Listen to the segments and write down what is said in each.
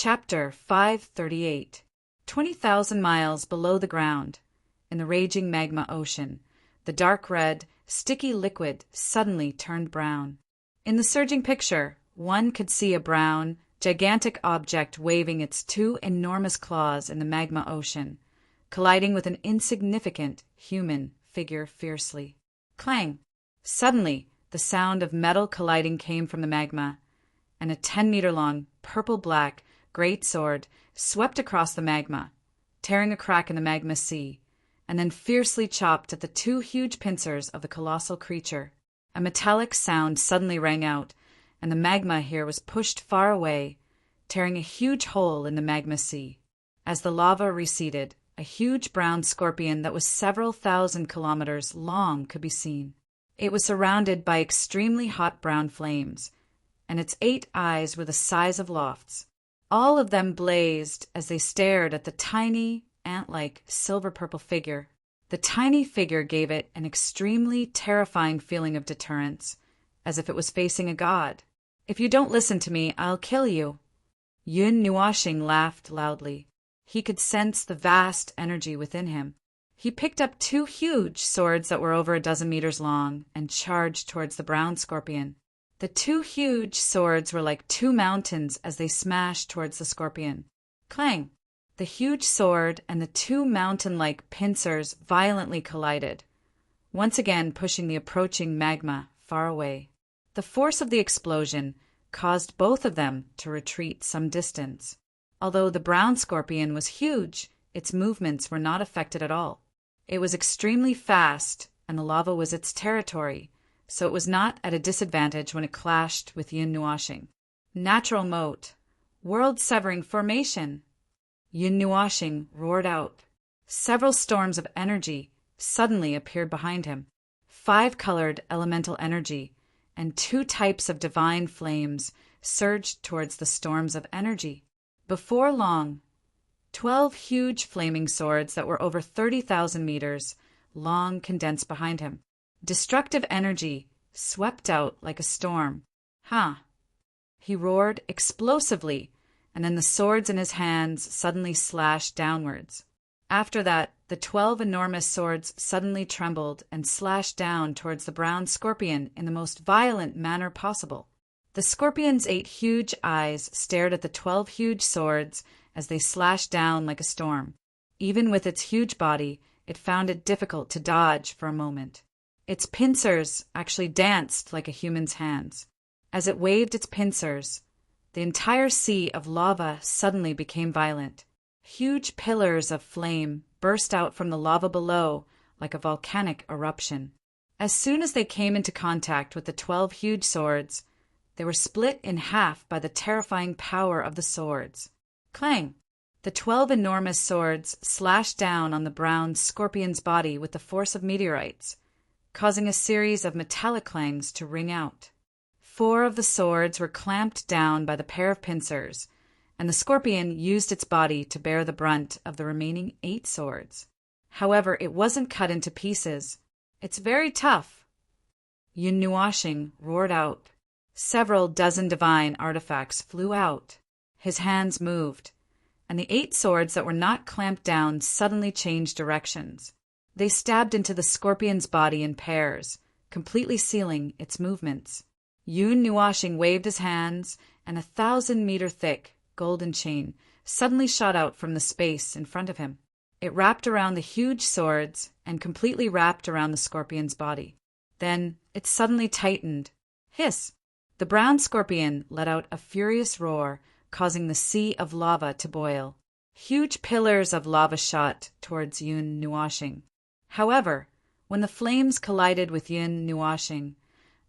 Chapter 538. 20,000 miles below the ground, in the raging magma ocean, the dark red, sticky liquid suddenly turned brown. In the surging picture, one could see a brown, gigantic object waving its two enormous claws in the magma ocean, colliding with an insignificant human figure fiercely. Clang! Suddenly, the sound of metal colliding came from the magma, and a 10-meter-long, purple-black, great sword swept across the magma, tearing a crack in the magma sea, and then fiercely chopped at the two huge pincers of the colossal creature. A metallic sound suddenly rang out, and the magma here was pushed far away, tearing a huge hole in the magma sea. As the lava receded, a huge brown scorpion that was several thousand kilometers long could be seen. It was surrounded by extremely hot brown flames, and its 8 eyes were the size of lofts. All of them blazed as they stared at the tiny, ant-like, silver-purple figure. The tiny figure gave it an extremely terrifying feeling of deterrence, as if it was facing a god. "If you don't listen to me, I'll kill you." Yun Nuashing laughed loudly. He could sense the vast energy within him. He picked up 2 huge swords that were over a dozen meters long and charged towards the brown scorpion. The 2 huge swords were like 2 mountains as they smashed towards the scorpion. Clang! The huge sword and the 2 mountain-like pincers violently collided, once again pushing the approaching magma far away. The force of the explosion caused both of them to retreat some distance. Although the brown scorpion was huge, its movements were not affected at all. It was extremely fast, and the lava was its territory, so it was not at a disadvantage when it clashed with Yun Nuashing. Natural moat. World-severing formation. Yun Nuashing roared out. Several storms of energy suddenly appeared behind him. 5-colored elemental energy and 2 types of divine flames surged towards the storms of energy. Before long, 12 huge flaming swords that were over 30,000 meters long condensed behind him. Destructive energy swept out like a storm. "Ha!" He roared explosively, and then the swords in his hands suddenly slashed downwards. After that, the 12 enormous swords suddenly trembled and slashed down towards the brown scorpion in the most violent manner possible. The scorpion's 8 huge eyes stared at the 12 huge swords as they slashed down like a storm. Even with its huge body, it found it difficult to dodge for a moment. Its pincers actually danced like a human's hands. As it waved its pincers, the entire sea of lava suddenly became violent. Huge pillars of flame burst out from the lava below like a volcanic eruption. As soon as they came into contact with the 12 huge swords, they were split in half by the terrifying power of the swords. Clang! The 12 enormous swords slashed down on the brown scorpion's body with the force of meteorites, causing a series of metallic clangs to ring out. 4 of the swords were clamped down by the pair of pincers, and the scorpion used its body to bear the brunt of the remaining 8 swords. However, it wasn't cut into pieces. "It's very tough." Yun Nuashing roared out. Several dozen divine artifacts flew out. His hands moved, and the 8 swords that were not clamped down suddenly changed directions. They stabbed into the scorpion's body in pairs, completely sealing its movements. Yun Nuashing waved his hands, and a 1,000-meter-thick golden chain suddenly shot out from the space in front of him. It wrapped around the huge swords and completely wrapped around the scorpion's body. Then it suddenly tightened. Hiss! The brown scorpion let out a furious roar, causing the sea of lava to boil. Huge pillars of lava shot towards Yun Nuashing. However, when the flames collided with Yun Nuashing,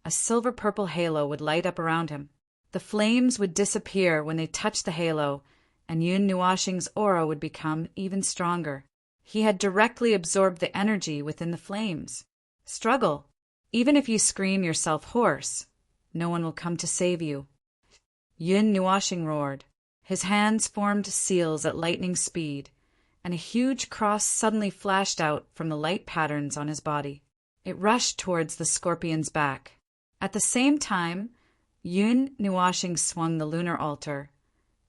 a silver-purple halo would light up around him. The flames would disappear when they touched the halo, and Yun Nuashing's aura would become even stronger. He had directly absorbed the energy within the flames. Struggle. Even if you scream yourself hoarse, no one will come to save you. Yun Nuashing roared. His hands formed seals at lightning speed, and a huge cross suddenly flashed out from the light patterns on his body. It rushed towards the scorpion's back. At the same time, Yun Nuashing swung the lunar altar,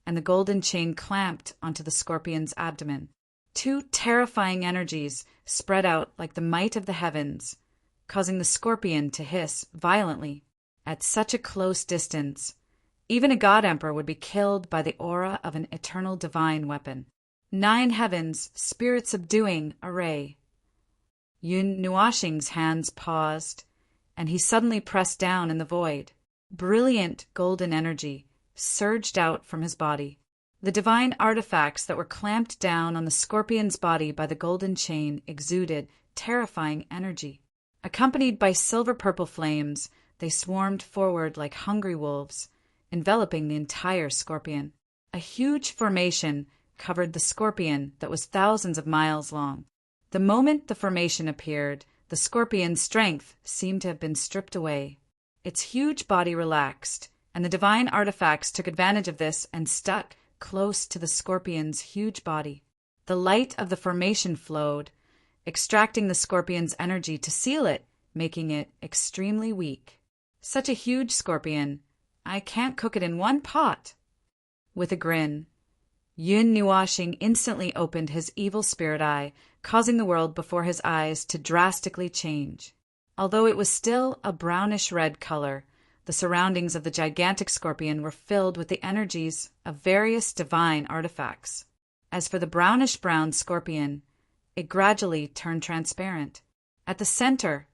and the golden chain clamped onto the scorpion's abdomen. Two terrifying energies spread out like the might of the heavens, causing the scorpion to hiss violently. At such a close distance, even a god emperor would be killed by the aura of an eternal divine weapon. 9 heavens, spirit-subduing array. Yun Nuashing's hands paused, and he suddenly pressed down in the void. Brilliant golden energy surged out from his body. The divine artifacts that were clamped down on the scorpion's body by the golden chain exuded terrifying energy. Accompanied by silver-purple flames, they swarmed forward like hungry wolves, enveloping the entire scorpion. A huge formation covered the scorpion that was thousands of miles long. The moment the formation appeared, the scorpion's strength seemed to have been stripped away. Its huge body relaxed, and the divine artifacts took advantage of this and stuck close to the scorpion's huge body. The light of the formation flowed, extracting the scorpion's energy to seal it, making it extremely weak. Such a huge scorpion, I can't cook it in one pot. With a grin, Yun Nuashing instantly opened his evil spirit eye, causing the world before his eyes to drastically change. Although it was still a brownish-red color, the surroundings of the gigantic scorpion were filled with the energies of various divine artifacts. As for the brownish-brown scorpion, it gradually turned transparent. At the center,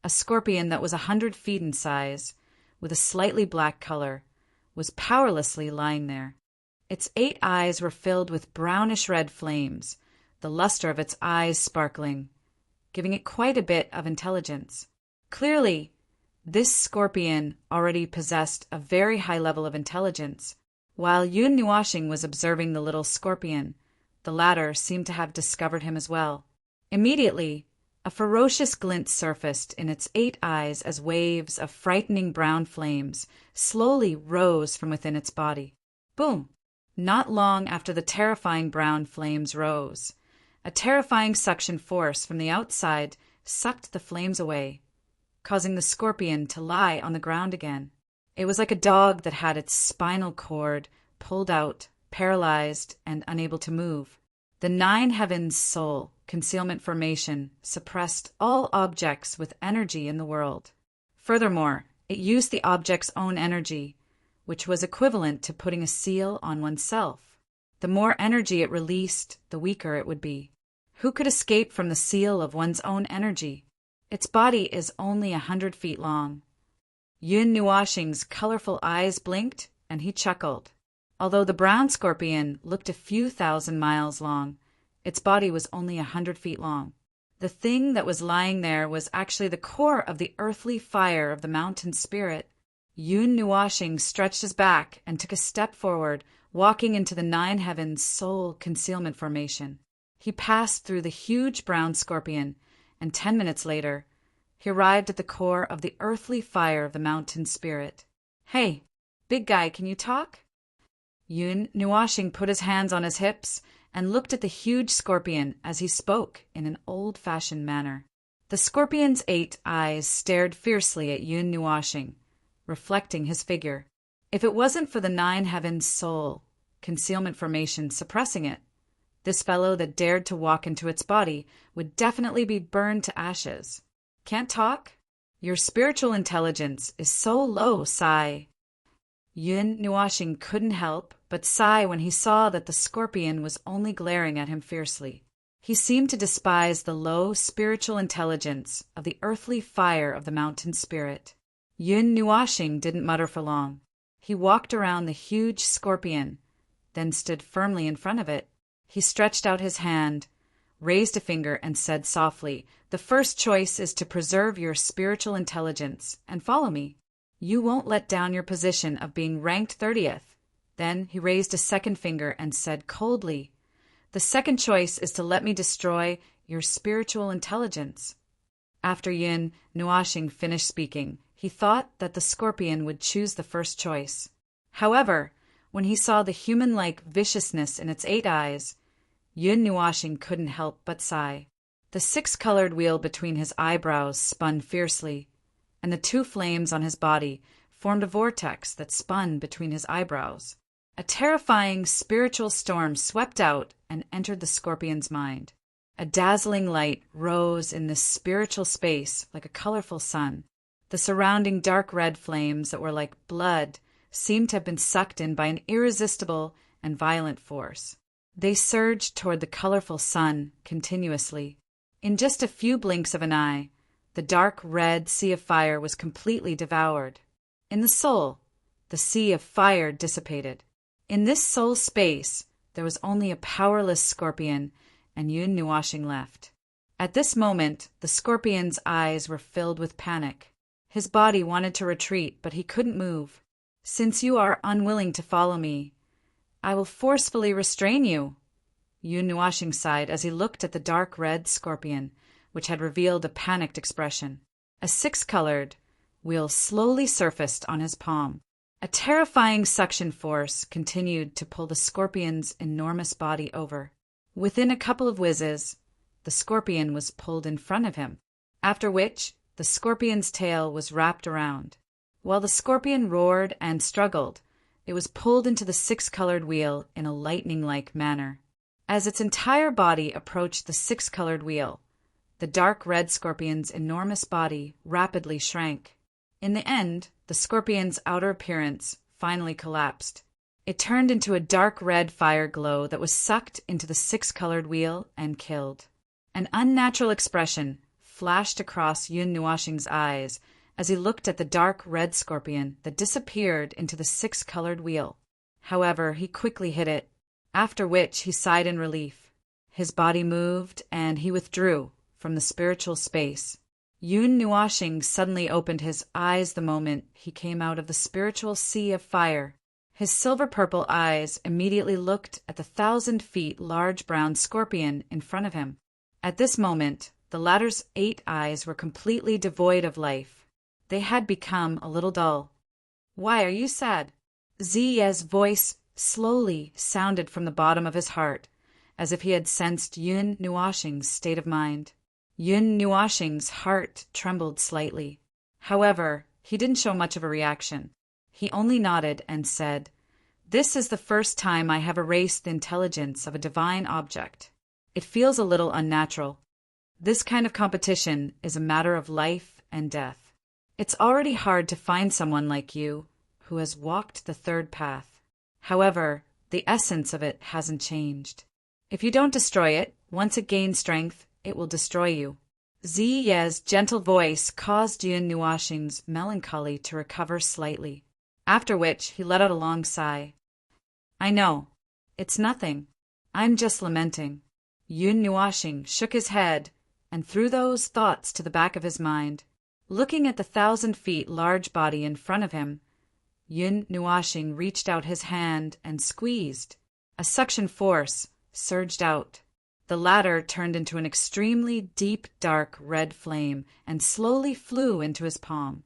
a scorpion that was 100 feet in size, with a slightly black color, was powerlessly lying there. Its 8 eyes were filled with brownish-red flames, the luster of its eyes sparkling, giving it quite a bit of intelligence. Clearly, this scorpion already possessed a very high level of intelligence. While Yun Nuashing was observing the little scorpion, the latter seemed to have discovered him as well. Immediately, a ferocious glint surfaced in its 8 eyes as waves of frightening brown flames slowly rose from within its body. Boom! Not long after the terrifying brown flames rose, a terrifying suction force from the outside sucked the flames away, causing the scorpion to lie on the ground again. It was like a dog that had its spinal cord pulled out, paralyzed, and unable to move. The 9 heavens soul concealment formation suppressed all objects with energy in the world. Furthermore, it used the object's own energy, which was equivalent to putting a seal on oneself. The more energy it released, the weaker it would be. Who could escape from the seal of one's own energy? Its body is only 100 feet long. Yun Nuashing's colorful eyes blinked, and he chuckled. Although the brown scorpion looked a few thousand miles long, its body was only 100 feet long. The thing that was lying there was actually the core of the earthly fire of the mountain spirit. Yun Nuashing stretched his back and took a step forward, walking into the 9 heavens soul concealment formation. He passed through the huge brown scorpion, and 10 minutes later, he arrived at the core of the earthly fire of the mountain spirit. "Hey, big guy, can you talk?" Yun Nuashing put his hands on his hips and looked at the huge scorpion as he spoke in an old-fashioned manner. The scorpion's 8 eyes stared fiercely at Yun Nuashing, reflecting his figure. If it wasn't for the 9 heavens soul concealment formation suppressing it, this fellow that dared to walk into its body would definitely be burned to ashes. "Can't talk? Your spiritual intelligence is so low, Sai." Yun Nuashing couldn't help but sigh when he saw that the scorpion was only glaring at him fiercely. He seemed to despise the low spiritual intelligence of the earthly fire of the mountain spirit. Yun Nuashing didn't mutter for long. He walked around the huge scorpion, then stood firmly in front of it. He stretched out his hand, raised a finger, and said softly, "The first choice is to preserve your spiritual intelligence and follow me. You won't let down your position of being ranked 30th. Then he raised a second finger and said coldly, "The second choice is to let me destroy your spiritual intelligence." After Yun Nuashing finished speaking, he thought that the scorpion would choose the first choice. However, when he saw the human-like viciousness in its 8 eyes, Yun Nuashing couldn't help but sigh. The 6-colored wheel between his eyebrows spun fiercely, and the 2 flames on his body formed a vortex that spun between his eyebrows. A terrifying spiritual storm swept out and entered the scorpion's mind. A dazzling light rose in this spiritual space like a colorful sun. The surrounding dark red flames that were like blood seemed to have been sucked in by an irresistible and violent force. They surged toward the colorful sun continuously. In just a few blinks of an eye, the dark red sea of fire was completely devoured. In the soul, the sea of fire dissipated. In this soul space, there was only a powerless scorpion and Yun Nuashing left. At this moment, the scorpion's eyes were filled with panic. His body wanted to retreat, but he couldn't move. "Since you are unwilling to follow me, I will forcefully restrain you," Yun Nuashing sighed as he looked at the dark red scorpion, which had revealed a panicked expression. A six-colored wheel slowly surfaced on his palm. A terrifying suction force continued to pull the scorpion's enormous body over. Within a couple of whizzes, the scorpion was pulled in front of him, after which the scorpion's tail was wrapped around. While the scorpion roared and struggled, it was pulled into the six-colored wheel in a lightning-like manner. As its entire body approached the six-colored wheel, the dark red scorpion's enormous body rapidly shrank. In the end, the scorpion's outer appearance finally collapsed. It turned into a dark red fire glow that was sucked into the six-colored wheel and killed. An unnatural expression flashed across Yun Nuashing's eyes as he looked at the dark red scorpion that disappeared into the six-colored wheel. However, he quickly hid it, after which he sighed in relief. His body moved, and he withdrew from the spiritual space. Yun Nuashing suddenly opened his eyes the moment he came out of the spiritual sea of fire. His silver-purple eyes immediately looked at the 1,000 feet large brown scorpion in front of him. At this moment, the latter's 8 eyes were completely devoid of life. They had become a little dull. "Why are you sad?" Ziye's voice slowly sounded from the bottom of his heart, as if he had sensed Yun Nuashing's state of mind. Yun Nuashing's heart trembled slightly. However, he didn't show much of a reaction. He only nodded and said, "This is the first time I have erased the intelligence of a divine object. It feels a little unnatural. This kind of competition is a matter of life and death. It's already hard to find someone like you who has walked the third path. However, the essence of it hasn't changed. If you don't destroy it, once it gains strength, it will destroy you." Ziye's gentle voice caused Yun Nuashing's melancholy to recover slightly, after which he let out a long sigh. "I know. It's nothing. I'm just lamenting." Yun Nuashing shook his head and threw those thoughts to the back of his mind. Looking at the 1,000 feet large body in front of him, Yun Nuashing reached out his hand and squeezed. A suction force surged out. The latter turned into an extremely deep, dark red flame and slowly flew into his palm.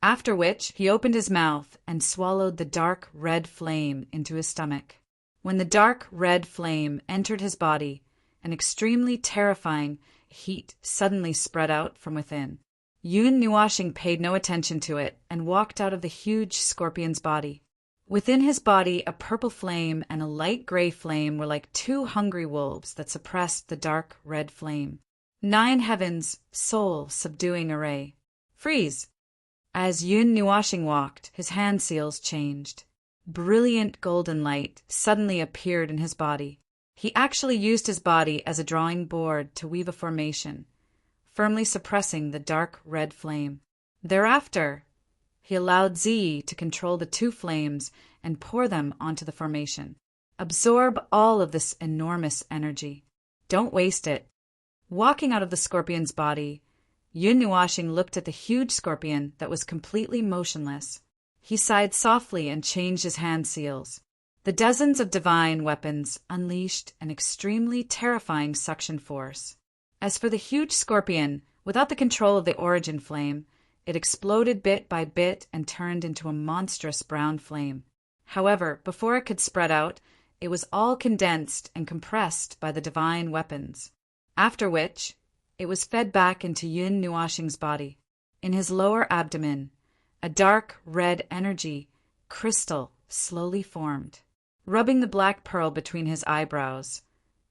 After which, he opened his mouth and swallowed the dark red flame into his stomach. When the dark red flame entered his body, an extremely terrifying heat suddenly spread out from within. Yun Nuashing paid no attention to it and walked out of the huge scorpion's body. Within his body, a purple flame and a light gray flame were like 2 hungry wolves that suppressed the dark red flame. 9 heavens, soul-subduing array. Freeze! As Yun Nuashing walked, his hand seals changed. Brilliant golden light suddenly appeared in his body. He actually used his body as a drawing board to weave a formation, firmly suppressing the dark red flame. Thereafter, he allowed Ziyi to control the 2 flames and pour them onto the formation. Absorb all of this enormous energy. Don't waste it. Walking out of the scorpion's body, Yun Nuashing looked at the huge scorpion that was completely motionless. He sighed softly and changed his hand seals. The dozens of divine weapons unleashed an extremely terrifying suction force. As for the huge scorpion, without the control of the origin flame, it exploded bit by bit and turned into a monstrous brown flame. However, before it could spread out, it was all condensed and compressed by the divine weapons. After which, it was fed back into Yun Nuashing's body. In his lower abdomen, a dark red energy crystal slowly formed. rubbing the black pearl between his eyebrows.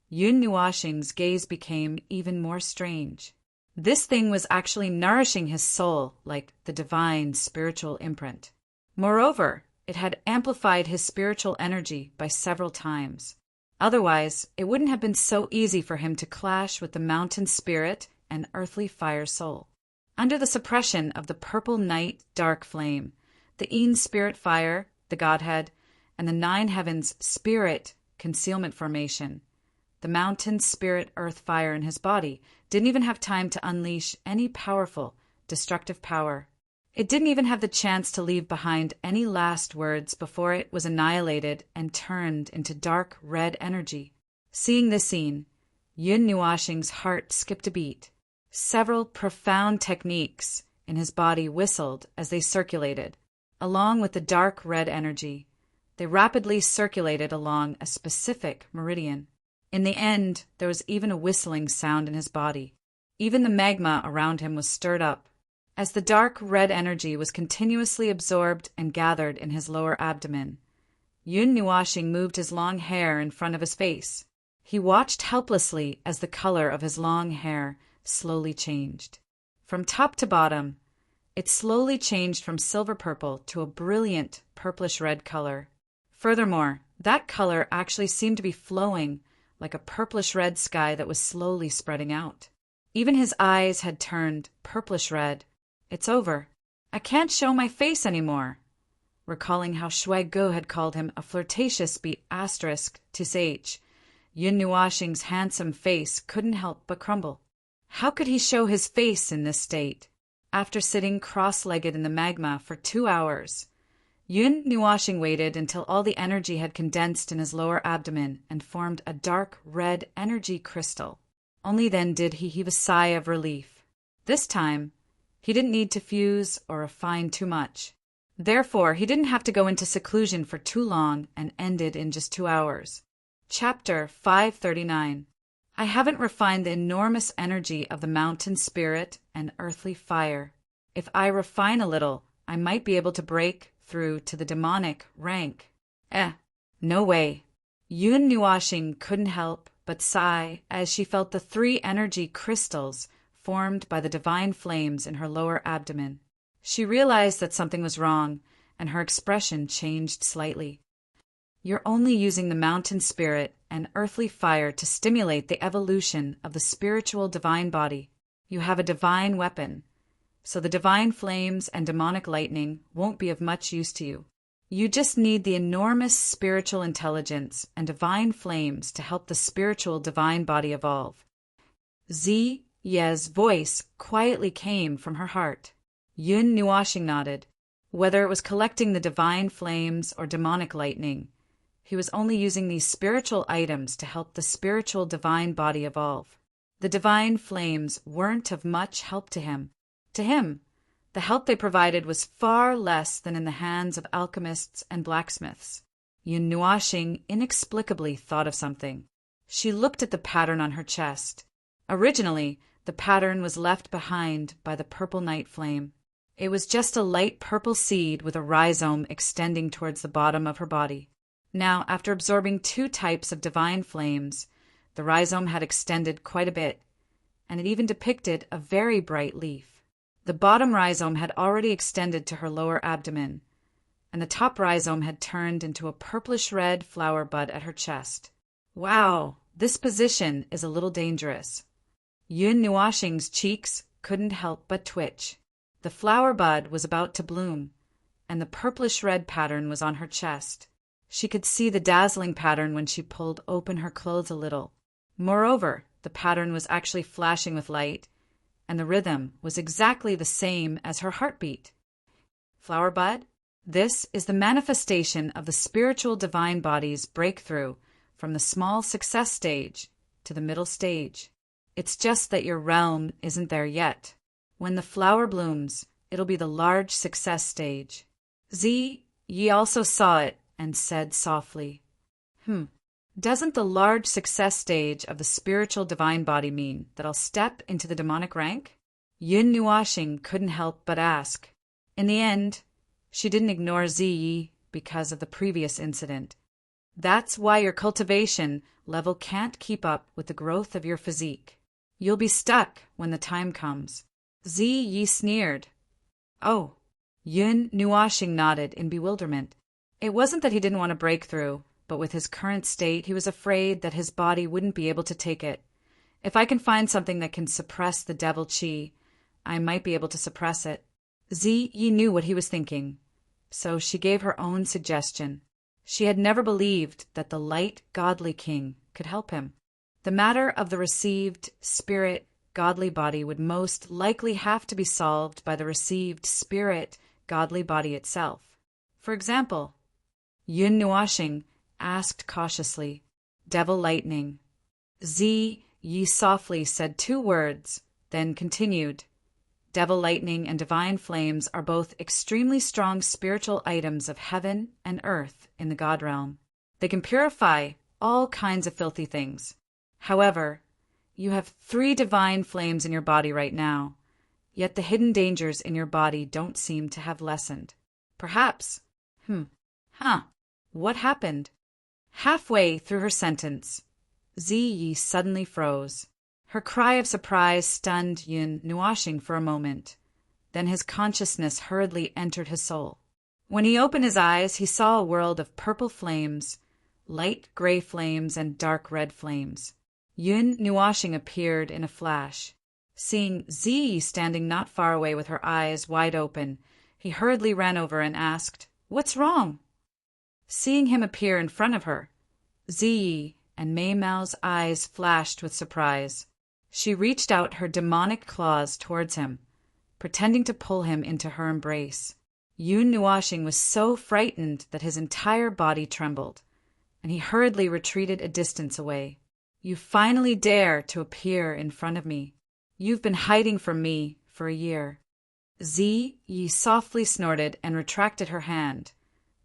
Yun Nuashing's gaze became even more strange. This thing was actually nourishing his soul like the divine spiritual imprint. Moreover, it had amplified his spiritual energy by several times. Otherwise, it wouldn't have been so easy for him to clash with the mountain spirit and earthly fire soul. Under the suppression of the purple night dark flame, the Een spirit fire, the Godhead, and the nine heavens spirit concealment formation, the mountain spirit earth fire in his body didn't even have time to unleash any powerful, destructive power. It didn't even have the chance to leave behind any last words before it was annihilated and turned into dark red energy. Seeing this scene, Yun Nuashing's heart skipped a beat. Several profound techniques in his body whistled as they circulated, along with the dark red energy. They rapidly circulated along a specific meridian. In the end, there was even a whistling sound in his body. Even the magma around him was stirred up. As the dark red energy was continuously absorbed and gathered in his lower abdomen, Yun Nuashing moved his long hair in front of his face. He watched helplessly as the color of his long hair slowly changed. From top to bottom, it slowly changed from silver purple to a brilliant purplish-red color. Furthermore, that color actually seemed to be flowing like a purplish-red sky that was slowly spreading out. Even his eyes had turned purplish-red. It's over. I can't show my face anymore. Recalling how Shui Go had called him a flirtatious to Sage, Yun Nuashing's handsome face couldn't help but crumble. How could he show his face in this state? After sitting cross-legged in the magma for 2 hours, Yun Nuashing waited until all the energy had condensed in his lower abdomen and formed a dark red energy crystal. Only then did he heave a sigh of relief. This time, he didn't need to fuse or refine too much. Therefore, he didn't have to go into seclusion for too long and ended in just 2 hours. Chapter 539. I haven't refined the enormous energy of the mountain spirit and earthly fire. If I refine a little, I might be able to break through to the demonic rank. No way. Yun Nuashing couldn't help but sigh as she felt the 3 energy crystals formed by the divine flames in her lower abdomen. She realized that something was wrong, and her expression changed slightly. You're only using the mountain spirit and earthly fire to stimulate the evolution of the spiritual divine body. You have a divine weapon, so the divine flames and demonic lightning won't be of much use to you. You just need the enormous spiritual intelligence and divine flames to help the spiritual divine body evolve. Ye's voice quietly came from her heart. Yun Nuashing nodded. Whether it was collecting the divine flames or demonic lightning, he was only using these spiritual items to help the spiritual divine body evolve. The divine flames weren't of much help to him. To him, the help they provided was far less than in the hands of alchemists and blacksmiths. Yun Nuashing inexplicably thought of something. She looked at the pattern on her chest. Originally, the pattern was left behind by the purple night flame. It was just a light purple seed with a rhizome extending towards the bottom of her body. Now, after absorbing 2 types of divine flames, the rhizome had extended quite a bit, and it even depicted a very bright leaf. The bottom rhizome had already extended to her lower abdomen, and the top rhizome had turned into a purplish-red flower bud at her chest. Wow, this position is a little dangerous. Yun Nuashing's cheeks couldn't help but twitch. The flower bud was about to bloom, and the purplish-red pattern was on her chest. She could see the dazzling pattern when she pulled open her clothes a little. Moreover, the pattern was actually flashing with light, and the rhythm was exactly the same as her heartbeat. Flower bud, this is the manifestation of the spiritual divine body's breakthrough from the small success stage to the middle stage. It's just that your realm isn't there yet. When the flower blooms, it'll be the large success stage. Ye also saw it and said softly, Doesn't the large success stage of the spiritual divine body mean that I'll step into the demonic rank? Yun Nuashing couldn't help but ask. In the end, she didn't ignore Ziyi because of the previous incident. That's why your cultivation level can't keep up with the growth of your physique. You'll be stuck when the time comes. Ziyi sneered. Oh. Yun Nuashing nodded in bewilderment. It wasn't that he didn't want to break through, but with his current state he was afraid that his body wouldn't be able to take it. If I can find something that can suppress the devil chi, I might be able to suppress it. Ziyi knew what he was thinking, so she gave her own suggestion. She had never believed that the light godly king could help him. The matter of the received spirit godly body would most likely have to be solved by the received spirit godly body itself. For example, Yun Nuashing asked cautiously, Devil lightning. Ziyi softly said 2 words, then continued, Devil lightning and divine flames are both extremely strong spiritual items of heaven and earth in the God realm. They can purify all kinds of filthy things. However, you have 3 divine flames in your body right now, yet the hidden dangers in your body don't seem to have lessened. Perhaps. What happened? Halfway through her sentence, Ziyi suddenly froze. Her cry of surprise stunned Yun Nuashing for a moment. Then his consciousness hurriedly entered his soul. When he opened his eyes, he saw a world of purple flames, light gray flames, and dark red flames. Yun Nuashing appeared in a flash. Seeing Ziyi standing not far away with her eyes wide open, he hurriedly ran over and asked, What's wrong? Seeing him appear in front of her, Ziyi and Mei Mao's eyes flashed with surprise. She reached out her demonic claws towards him, pretending to pull him into her embrace. Yun Nuashing was so frightened that his entire body trembled, and he hurriedly retreated a distance away. You finally dare to appear in front of me. You've been hiding from me for a year. Ziyi softly snorted and retracted her hand,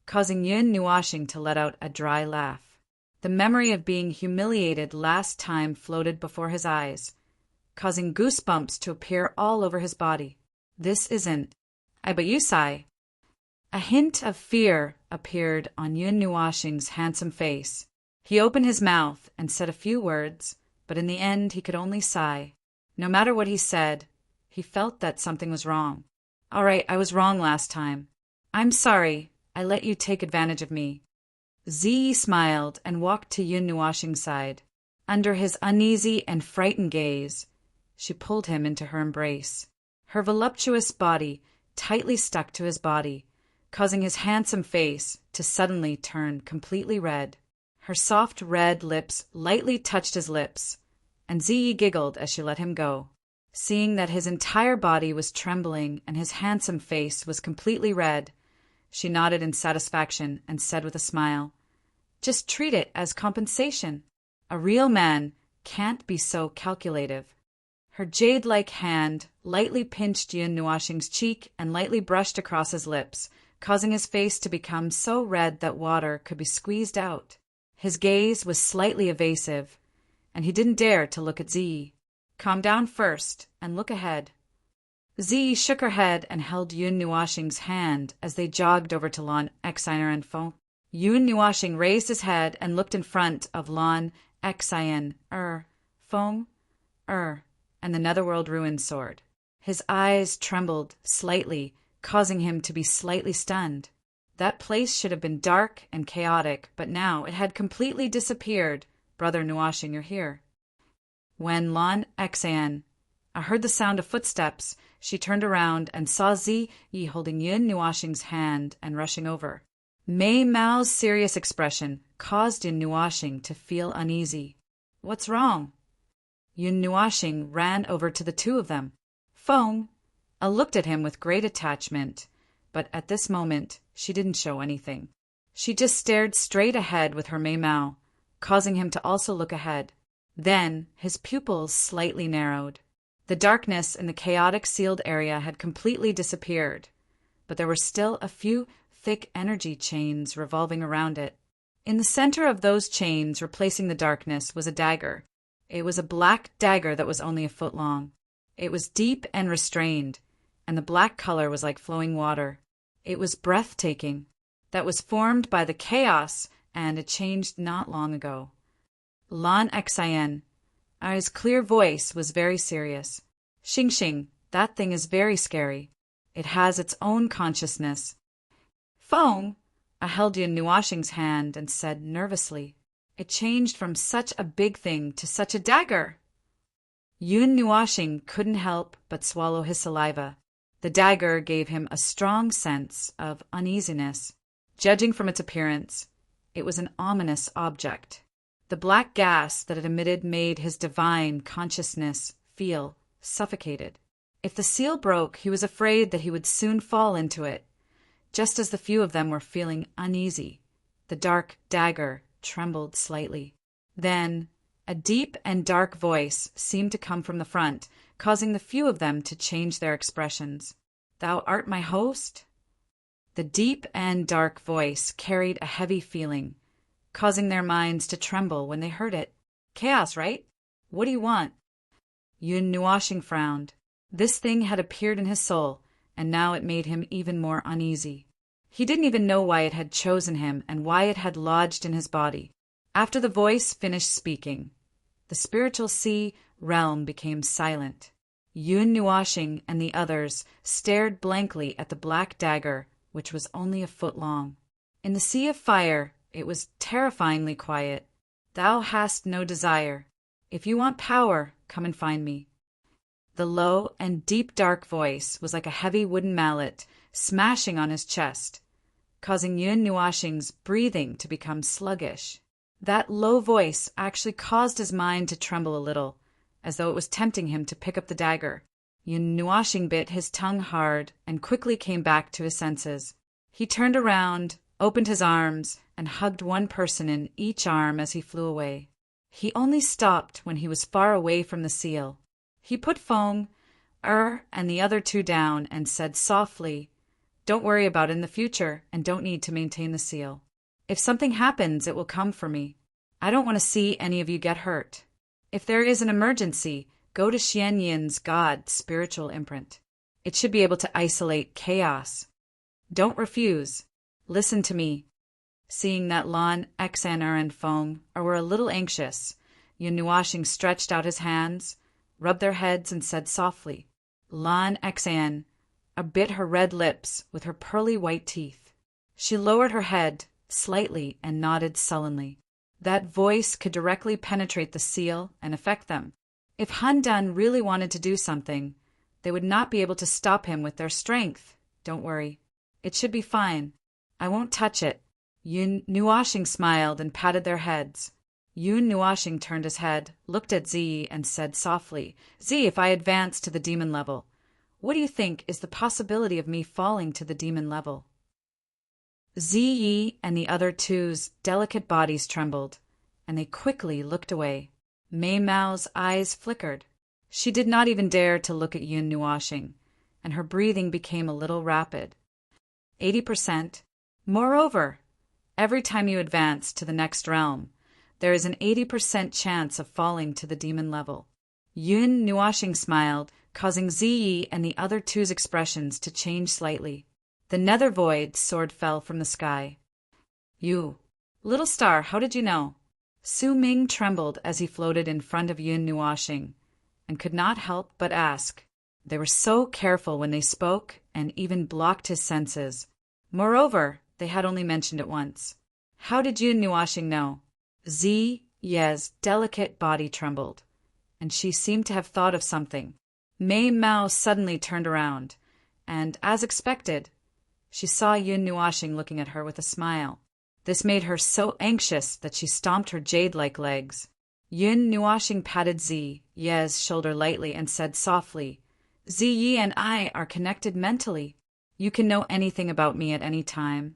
causing Yun Nuashing to let out a dry laugh. The memory of being humiliated last time floated before his eyes, causing goosebumps to appear all over his body. This isn't. But you sigh. A hint of fear appeared on Yun Nuashing's handsome face. He opened his mouth and said a few words, but in the end he could only sigh. No matter what he said, he felt that something was wrong. All right, I was wrong last time. I'm sorry I let you take advantage of me. Ziyi smiled and walked to Yun Nuashing's side. Under his uneasy and frightened gaze, she pulled him into her embrace. Her voluptuous body tightly stuck to his body, causing his handsome face to suddenly turn completely red. Her soft red lips lightly touched his lips, and Ziyi giggled as she let him go. Seeing that his entire body was trembling and his handsome face was completely red, she nodded in satisfaction and said with a smile, Just treat it as compensation. A real man can't be so calculative. Her jade-like hand lightly pinched Yun Nuashing's cheek and lightly brushed across his lips, causing his face to become so red that water could be squeezed out. His gaze was slightly evasive, and he didn't dare to look at Ziyi. Calm down first and look ahead. Ziyi shook her head and held Yun Nuashing's hand as they jogged over to Lan Xiner and Feng. Yun Nuashing raised his head and looked in front of Lan Xien, Feng, and the Netherworld Ruin Sword. His eyes trembled slightly, causing him to be slightly stunned. That place should have been dark and chaotic, but now it had completely disappeared. Brother Nuashing, you're here. When Lan Xien heard the sound of footsteps, she turned around and saw Ziyi holding Yun Nuashing's hand and rushing over. Mei Mao's serious expression caused Yun Nuashing to feel uneasy. What's wrong? Yun Nuashing ran over to the 2 of them. Feng looked at him with great attachment, but at this moment she didn't show anything. She just stared straight ahead with her Mei Mao, causing him to also look ahead. Then his pupils slightly narrowed. The darkness in the chaotic sealed area had completely disappeared, but there were still a few thick energy chains revolving around it. In the center of those chains, replacing the darkness, was a dagger. It was a black dagger that was only a foot long. It was deep and restrained, and the black color was like flowing water. It was breathtaking. That was formed by the chaos and it changed not long ago. Lan Xin. His clear voice was very serious. Xing Xing, that thing is very scary. It has its own consciousness. Feng. I held Yun Nuoxing's hand and said nervously, it changed from such a big thing to such a dagger. Yun Nuoxing couldn't help but swallow his saliva. The dagger gave him a strong sense of uneasiness. Judging from its appearance, it was an ominous object. The black gas that it emitted made his divine consciousness feel suffocated. If the seal broke, he was afraid that he would soon fall into it. Just as the few of them were feeling uneasy, the dark dagger trembled slightly. Then a deep and dark voice seemed to come from the front, causing the few of them to change their expressions. Thou art my host? The deep and dark voice carried a heavy feeling, causing their minds to tremble when they heard it. Chaos, right? What do you want? Yun Nuoxing frowned. This thing had appeared in his soul, and now it made him even more uneasy. He didn't even know why it had chosen him and why it had lodged in his body. After the voice finished speaking, the spiritual sea realm became silent. Yun Nuoxing and the others stared blankly at the black dagger, which was only a foot long. In the sea of fire, it was terrifyingly quiet. Thou hast no desire. If you want power, come and find me. The low and deep dark voice was like a heavy wooden mallet smashing on his chest, causing Yun Nuoxing's breathing to become sluggish. That low voice actually caused his mind to tremble a little, as though it was tempting him to pick up the dagger. Yun Nuoxing bit his tongue hard and quickly came back to his senses. He turned around, opened his arms, and hugged one person in each arm as he flew away. He only stopped when he was far away from the seal. He put Feng, and the other two down and said softly, don't worry about it in the future and don't need to maintain the seal. If something happens, it will come for me. I don't want to see any of you get hurt. If there is an emergency, go to Xian Yin's God spiritual imprint. It should be able to isolate chaos. Don't refuse. Listen to me. Seeing that Lan Xin and Feng were a little anxious, Yun Nuoxing stretched out his hands, rubbed their heads, and said softly, Lan Xin bit her red lips with her pearly white teeth. She lowered her head slightly and nodded sullenly. That voice could directly penetrate the seal and affect them. If Han Dan really wanted to do something, they would not be able to stop him with their strength. Don't worry. It should be fine. I won't touch it. Yun Nuoxing smiled and patted their heads. Yun Nuoxing turned his head, looked at Zi, and said softly, Zi, if I advance to the demon level, what do you think is the possibility of me falling to the demon level? Ziyi and the other two's delicate bodies trembled, and they quickly looked away. Mei Mao's eyes flickered. She did not even dare to look at Yun Nuoxing, and her breathing became a little rapid. 80%. Moreover, every time you advance to the next realm, there is an 80% chance of falling to the demon level. Yun Nuoxing smiled, causing Ziyi and the other two's expressions to change slightly. The nether void sword fell from the sky. You, little star, how did you know? Su Ming trembled as he floated in front of Yun Nuoxing, and could not help but ask. They were so careful when they spoke, and even blocked his senses. Moreover, they had only mentioned it once. How did Yun Nuoxing know? Ziye's delicate body trembled, and she seemed to have thought of something. Mei Mao suddenly turned around, and, as expected, she saw Yun Nuoxing looking at her with a smile. This made her so anxious that she stomped her jade-like legs. Yun Nuoxing patted Ziye's shoulder lightly and said softly, Ziyi and I are connected mentally. You can know anything about me at any time,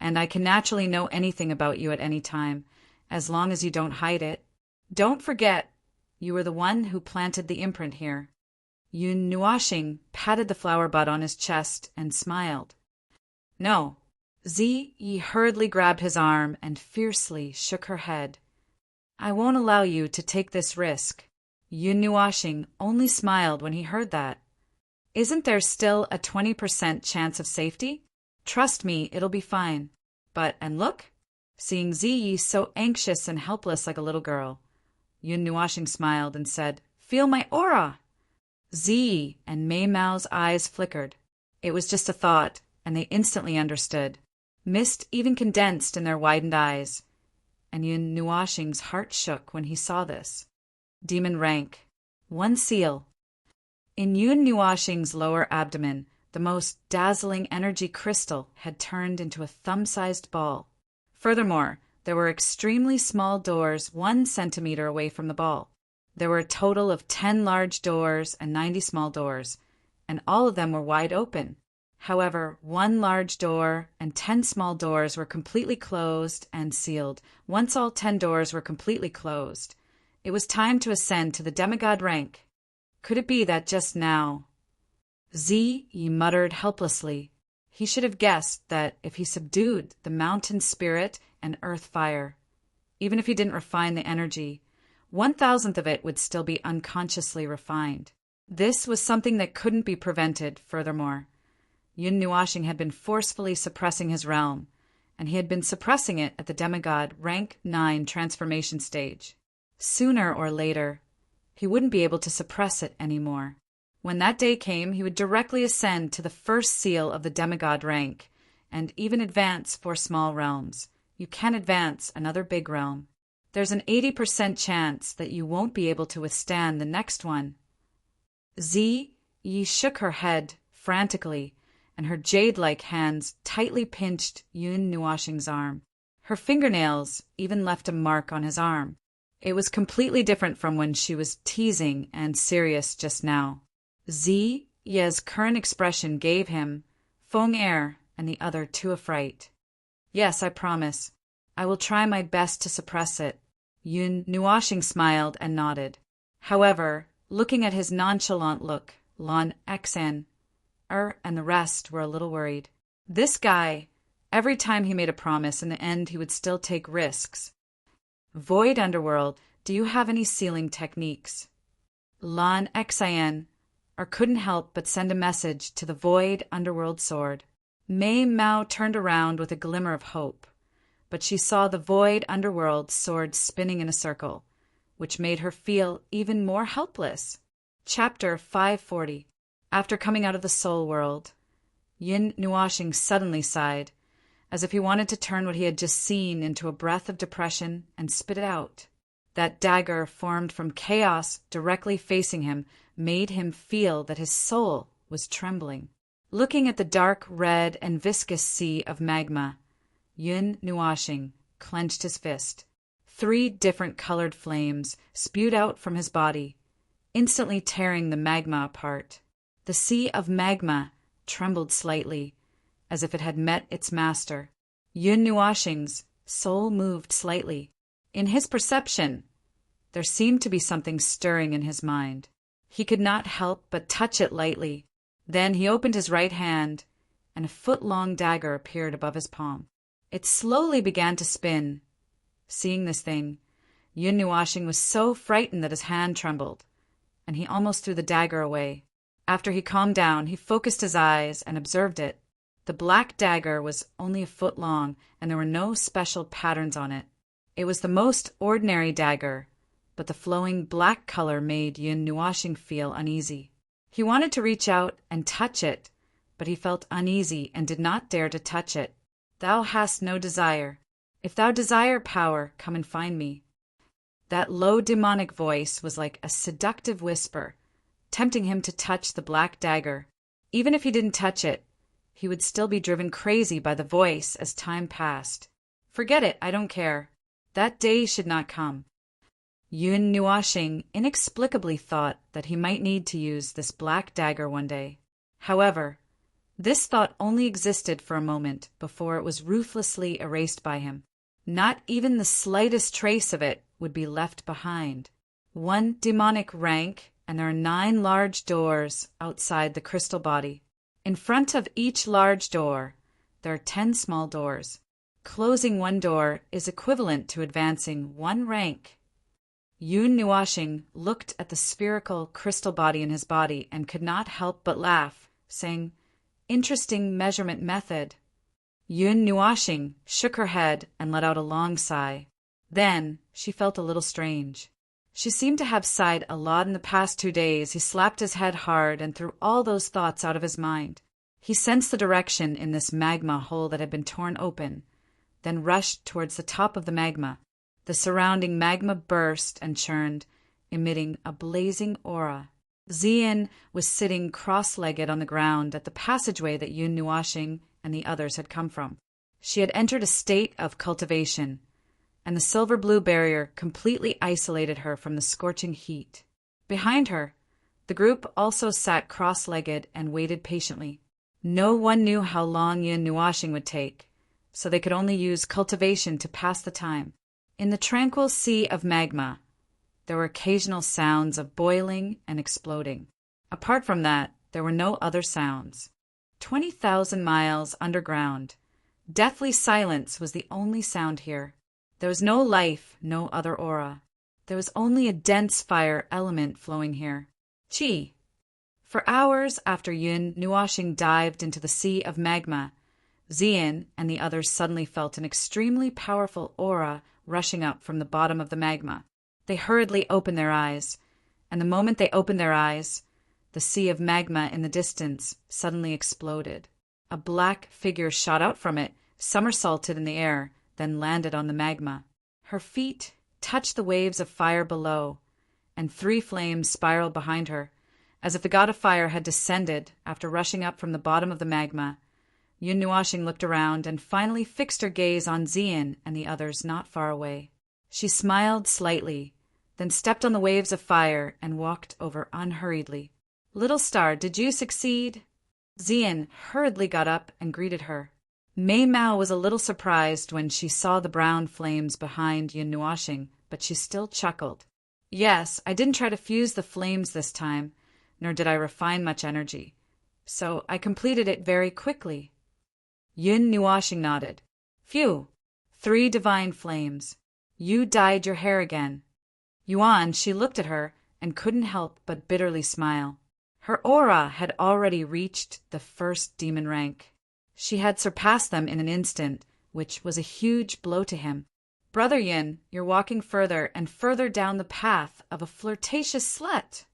and I can naturally know anything about you at any time, as long as you don't hide it. Don't forget, you were the one who planted the imprint here. Yun Nuoxing patted the flower bud on his chest and smiled. No. Ziyi hurriedly grabbed his arm and fiercely shook her head. I won't allow you to take this risk. Yun Nuoxing only smiled when he heard that. Isn't there still a 20% chance of safety? Trust me, it'll be fine. But, and look, seeing Ziyi so anxious and helpless like a little girl. Yun Nuashing smiled and said, "Feel my aura!" Ziyi and Mei Mao's eyes flickered. It was just a thought, and they instantly understood. Mist even condensed in their widened eyes, and Yun Nuashing's heart shook when he saw this. Demon rank. 1 seal. In Yun Nuashing's lower abdomen, the most dazzling energy crystal had turned into a thumb-sized ball. Furthermore, there were extremely small doors 1 centimeter away from the ball. There were a total of 10 large doors and 90 small doors, and all of them were wide open. However, 1 large door and 10 small doors were completely closed and sealed. Once all 10 doors were completely closed, it was time to ascend to the demigod rank. Could it be that just now? Ziyi muttered helplessly. He should have guessed that if he subdued the mountain spirit and earth fire, even if he didn't refine the energy, 1,000th of it would still be unconsciously refined. This was something that couldn't be prevented. Furthermore, Yun Nuashing had been forcefully suppressing his realm, and he had been suppressing it at the demigod rank 9 transformation stage. Sooner or later, he wouldn't be able to suppress it anymore. When that day came, he would directly ascend to the first seal of the demigod rank, and even advance 4 small realms. You can advance another big realm. There's an 80% chance that you won't be able to withstand the next one. Ziyi shook her head frantically, and her jade-like hands tightly pinched Yun Nuashing's arm. Her fingernails even left a mark on his arm. It was completely different from when she was teasing and serious just now. Ziyi's current expression gave him, Feng Er and the other, too affright. "Yes, I promise. I will try my best to suppress it." Yun Nuashing smiled and nodded. However, looking at his nonchalant look, Lan Xen and the rest were a little worried. This guy, every time he made a promise, in the end he would still take risks. "Void Underworld, do you have any sealing techniques?" Lan Xen couldn't help but send a message to the Void Underworld sword. Mei Mao turned around with a glimmer of hope, but she saw the Void Underworld sword spinning in a circle, which made her feel even more helpless. Chapter 540. After coming out of the soul world, Yun Nuashing suddenly sighed, as if he wanted to turn what he had just seen into a breath of depression and spit it out. That dagger formed from chaos directly facing him made him feel that his soul was trembling. Looking at the dark red and viscous sea of magma, Yun Nuashing clenched his fist. 3 different colored flames spewed out from his body, instantly tearing the magma apart. The sea of magma trembled slightly, as if it had met its master. Yun Nuashing's soul moved slightly. In his perception, there seemed to be something stirring in his mind. He could not help but touch it lightly. Then he opened his right hand, and a 1-foot-long dagger appeared above his palm. It slowly began to spin. Seeing this thing, Yun Nuashing was so frightened that his hand trembled, and he almost threw the dagger away. After he calmed down, he focused his eyes and observed it. The black dagger was only a 1 foot long, and there were no special patterns on it. It was the most ordinary dagger, but the flowing black color made Yun Nuashing feel uneasy. He wanted to reach out and touch it, but he felt uneasy and did not dare to touch it. "Thou hast no desire. If thou desire power, come and find me." That low demonic voice was like a seductive whisper, tempting him to touch the black dagger. Even if he didn't touch it, he would still be driven crazy by the voice as time passed. "Forget it, I don't care. That day should not come." Yun Nuashing inexplicably thought that he might need to use this black dagger one day. However, this thought only existed for a moment before it was ruthlessly erased by him. Not even the slightest trace of it would be left behind. 1 demonic rank, and there are 9 large doors outside the crystal body. In front of each large door, there are 10 small doors. Closing 1 door is equivalent to advancing 1 rank. Yun Nuashing looked at the spherical crystal body in his body and could not help but laugh, saying, "Interesting measurement method." Yun Nuashing shook her head and let out a long sigh. Then she felt a little strange. She seemed to have sighed a lot in the past 2 days. He slapped his head hard and threw all those thoughts out of his mind. He sensed the direction in this magma hole that had been torn open, then rushed towards the top of the magma. The surrounding magma burst and churned, emitting a blazing aura. Xian was sitting cross-legged on the ground at the passageway that Yun Nuashing and the others had come from. She had entered a state of cultivation, and the silver-blue barrier completely isolated her from the scorching heat. Behind her, the group also sat cross-legged and waited patiently. No one knew how long Yun Nuashing would take, so they could only use cultivation to pass the time. In the tranquil sea of magma, there were occasional sounds of boiling and exploding. Apart from that, there were no other sounds. 20,000 miles underground, deathly silence was the only sound here. There was no life, no other aura. There was only a dense fire element flowing here. Qi. For hours after Yun Nuashing dived into the sea of magma, Xian and the others suddenly felt an extremely powerful aura rushing up from the bottom of the magma. They hurriedly opened their eyes, and the moment they opened their eyes, the sea of magma in the distance suddenly exploded. A black figure shot out from it, somersaulted in the air, then landed on the magma. Her feet touched the waves of fire below, and 3 flames spiraled behind her, as if the god of fire had descended after rushing up from the bottom of the magma. Yun Nuashing looked around and finally fixed her gaze on Xian and the others not far away. She smiled slightly, then stepped on the waves of fire and walked over unhurriedly. "Little star, did you succeed?" Xian hurriedly got up and greeted her. Mei Mao was a little surprised when she saw the brown flames behind Yun Nuashing, but she still chuckled. "Yes, I didn't try to fuse the flames this time, nor did I refine much energy, so I completed it very quickly." Yun Nuashing nodded. "Phew! 3 divine flames. You dyed your hair again." Yuan, she looked at her and couldn't help but bitterly smile. Her aura had already reached the 1st demon rank. She had surpassed them in an instant, which was a huge blow to him. "Brother Yin, you're walking further and further down the path of a flirtatious slut."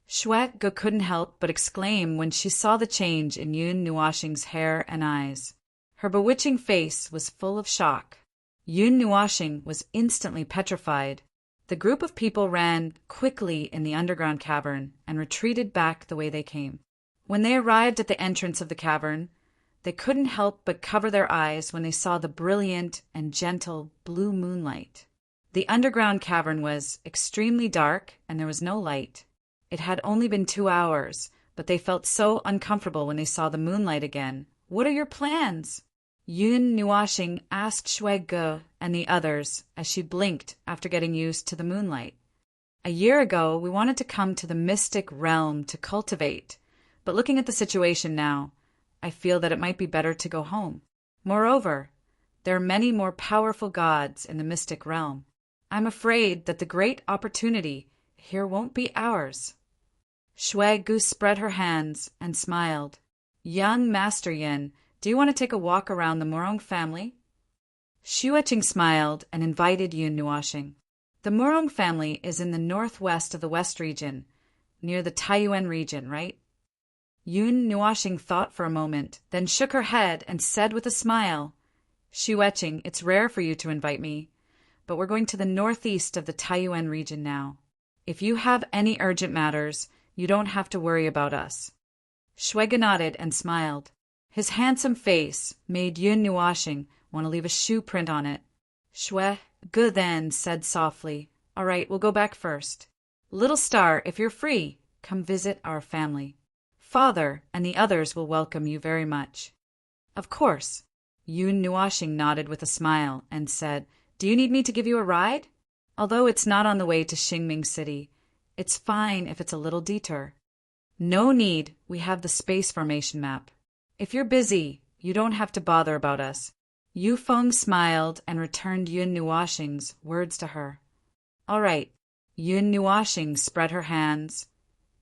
Shue Ge couldn't help but exclaim when she saw the change in Yun Nuashing's hair and eyes. Her bewitching face was full of shock. Yun Nuashing was instantly petrified. The group of people ran quickly in the underground cavern and retreated back the way they came. When they arrived at the entrance of the cavern, they couldn't help but cover their eyes when they saw the brilliant and gentle blue moonlight. The underground cavern was extremely dark and there was no light. It had only been 2 hours, but they felt so uncomfortable when they saw the moonlight again. "What are your plans?" Yun Nuashing asked Shue Ge and the others as she blinked after getting used to the moonlight. "A year ago, we wanted to come to the mystic realm to cultivate, but looking at the situation now, I feel that it might be better to go home. Moreover, there are many more powerful gods in the mystic realm. I'm afraid that the great opportunity here won't be ours." Shue Ge spread her hands and smiled. "Young Master Yin, do you want to take a walk around the Murong family?" Xueqing smiled and invited Yun Nuashing. "The Murong family is in the northwest of the West region, near the Taiyuan region, right?" Yun Nuashing thought for a moment, then shook her head and said with a smile, "Xueqing, it's rare for you to invite me, but we're going to the northeast of the Taiyuan region now. If you have any urgent matters, you don't have to worry about us." Shue Ge nodded and smiled. His handsome face made Yun Nuashing want to leave a shoe print on it. Shue Ge then said softly, "All right, we'll go back first. Little star, if you're free, come visit our family. Father and the others will welcome you very much." "Of course." Yun Nuashing nodded with a smile and said, "Do you need me to give you a ride? Although it's not on the way to Xingming City, it's fine if it's a little detour." "No need, we have the space formation map. If you're busy, you don't have to bother about us." Yu Feng smiled and returned Yun Nuashing's words to her. "All right." Yun Nuashing spread her hands,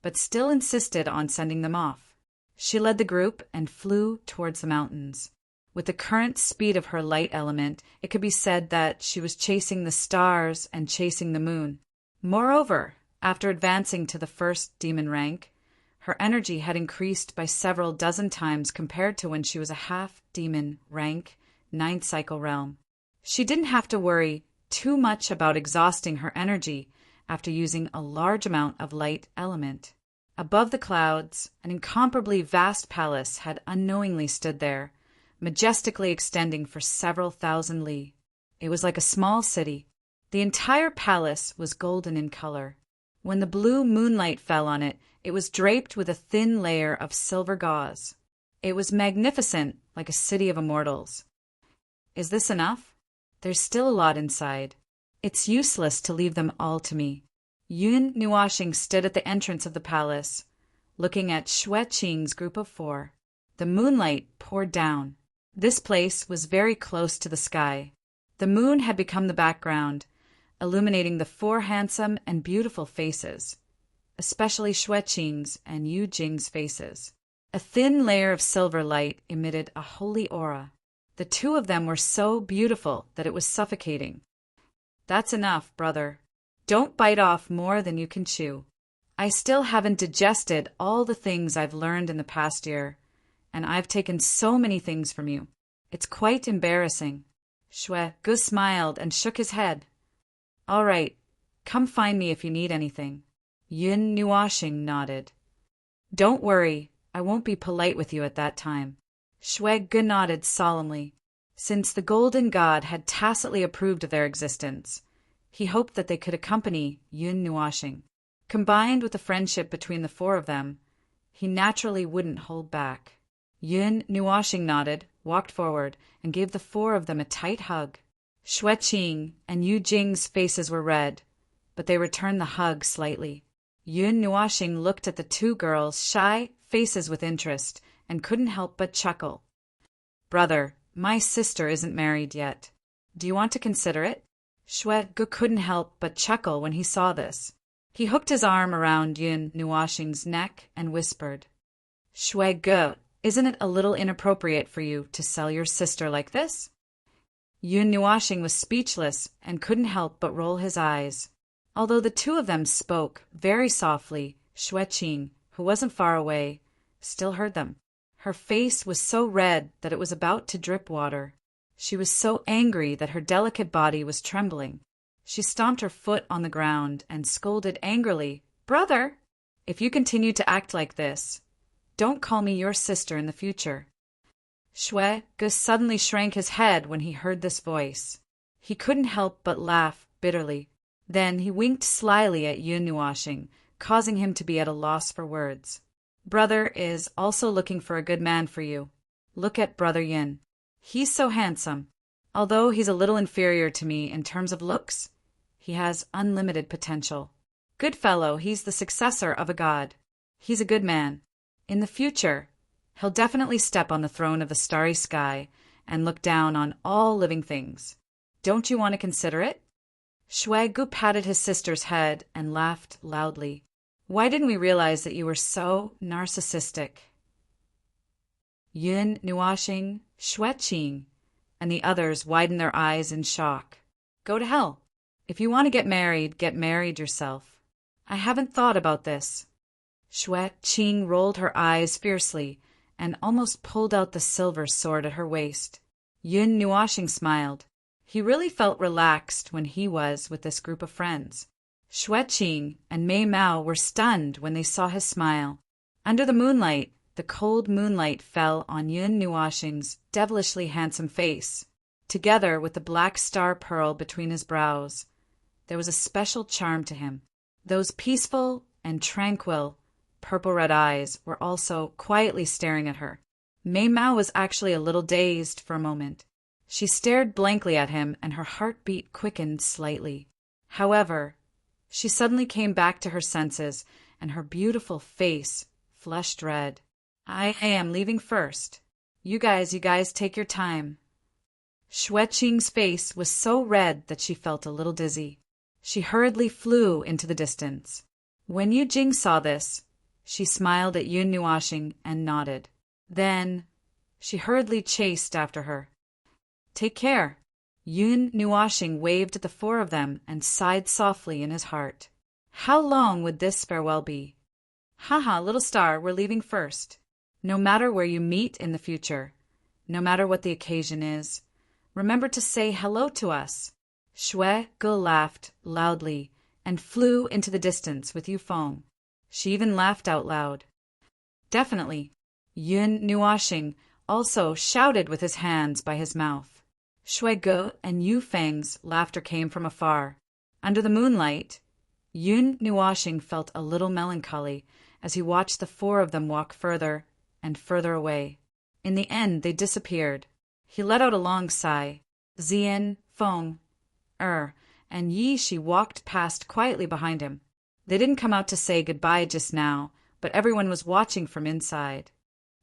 but still insisted on sending them off. She led the group and flew towards the mountains. With the current speed of her light element, it could be said that she was chasing the stars and chasing the moon. Moreover, after advancing to the first demon rank, her energy had increased by several dozen times compared to when she was a half-demon rank, 9th cycle realm. She didn't have to worry too much about exhausting her energy after using a large amount of light element. Above the clouds, an incomparably vast palace had unknowingly stood there, majestically extending for several thousand li. It was like a small city. The entire palace was golden in color. When the blue moonlight fell on it, it was draped with a thin layer of silver gauze. It was magnificent, like a city of immortals. Is this enough? There's still a lot inside. It's useless to leave them all to me. Yun Nuashing stood at the entrance of the palace, looking at Xue Qing's group of 4. The moonlight poured down. This place was very close to the sky. The moon had become the background, illuminating the 4 handsome and beautiful faces, especially Xue Qing's and Yu Jing's faces. A thin layer of silver light emitted a holy aura. The 2 of them were so beautiful that it was suffocating. That's enough, brother. Don't bite off more than you can chew. I still haven't digested all the things I've learned in the past year, and I've taken so many things from you. It's quite embarrassing. Xue Gu smiled and shook his head. All right, come find me if you need anything. Yun Nuashing nodded. Don't worry, I won't be polite with you at that time. Xue Gu nodded solemnly. Since the Golden God had tacitly approved of their existence, he hoped that they could accompany Yun Nuashing. Combined with the friendship between the 4 of them, he naturally wouldn't hold back. Yun Nuashing nodded, walked forward, and gave the 4 of them a tight hug. Xue Qing and Yu Jing's faces were red, but they returned the hug slightly. Yun Nuashing looked at the 2 girls' shy faces with interest and couldn't help but chuckle. Brother, my sister isn't married yet. Do you want to consider it? Xue Gu couldn't help but chuckle when he saw this. He hooked his arm around Yun Nuashing's neck and whispered, Xue Gu, isn't it a little inappropriate for you to sell your sister like this? Yun Nuashing was speechless and couldn't help but roll his eyes. Although the 2 of them spoke very softly, Xue Qing, who wasn't far away, still heard them. Her face was so red that it was about to drip water. She was so angry that her delicate body was trembling. She stomped her foot on the ground and scolded angrily, Brother, if you continue to act like this, don't call me your sister in the future. Xue Gu suddenly shrank his head when he heard this voice. He couldn't help but laugh bitterly. Then he winked slyly at Yun Nuashing, causing him to be at a loss for words. Brother is also looking for a good man for you. Look at Brother Yin. He's so handsome. Although he's a little inferior to me in terms of looks, he has unlimited potential. Good fellow, he's the successor of a god. He's a good man. In the future, he'll definitely step on the throne of the starry sky and look down on all living things. Don't you want to consider it? Xue Gu patted his sister's head and laughed loudly. Why didn't we realize that you were so narcissistic? Yun Nuashing, Xue Qing, and the others widened their eyes in shock. Go to hell. If you want to get married yourself. I haven't thought about this. Xue Qing rolled her eyes fiercely and almost pulled out the silver sword at her waist. Yun Nuashing smiled. He really felt relaxed when he was with this group of friends. Xue Qing and Mei Mao were stunned when they saw his smile. Under the moonlight, the cold moonlight fell on Yun Nuashing's devilishly handsome face. Together with the black star pearl between his brows, there was a special charm to him. Those peaceful and tranquil purple-red eyes were also quietly staring at her. Mei Mao was actually a little dazed for a moment. She stared blankly at him and her heartbeat quickened slightly. However, she suddenly came back to her senses and her beautiful face flushed red. I am leaving first. You guys take your time. Xue Qing's face was so red that she felt a little dizzy. She hurriedly flew into the distance. When Yu Jing saw this, she smiled at Yun Nuashing and nodded. Then, She hurriedly chased after her. "Take care." Yun Nuashing waved at the four of them and sighed softly in his heart. How long would this farewell be? "Haha, little star, we're leaving first. No matter where you meet in the future, no matter what the occasion is, remember to say hello to us." Shui Ge laughed loudly and flew into the distance with Yufeng. She even laughed out loud. Definitely. Yun Nuashing also shouted with his hands by his mouth. Shui Ge and Yufeng's laughter came from afar. Under the moonlight, Yun Nuashing felt a little melancholy as he watched the four of them walk further and further away. In the end, they disappeared. He let out a long sigh. Zian, Feng, and Yi Shi walked past quietly behind him. They didn't come out to say goodbye just now, but everyone was watching from inside.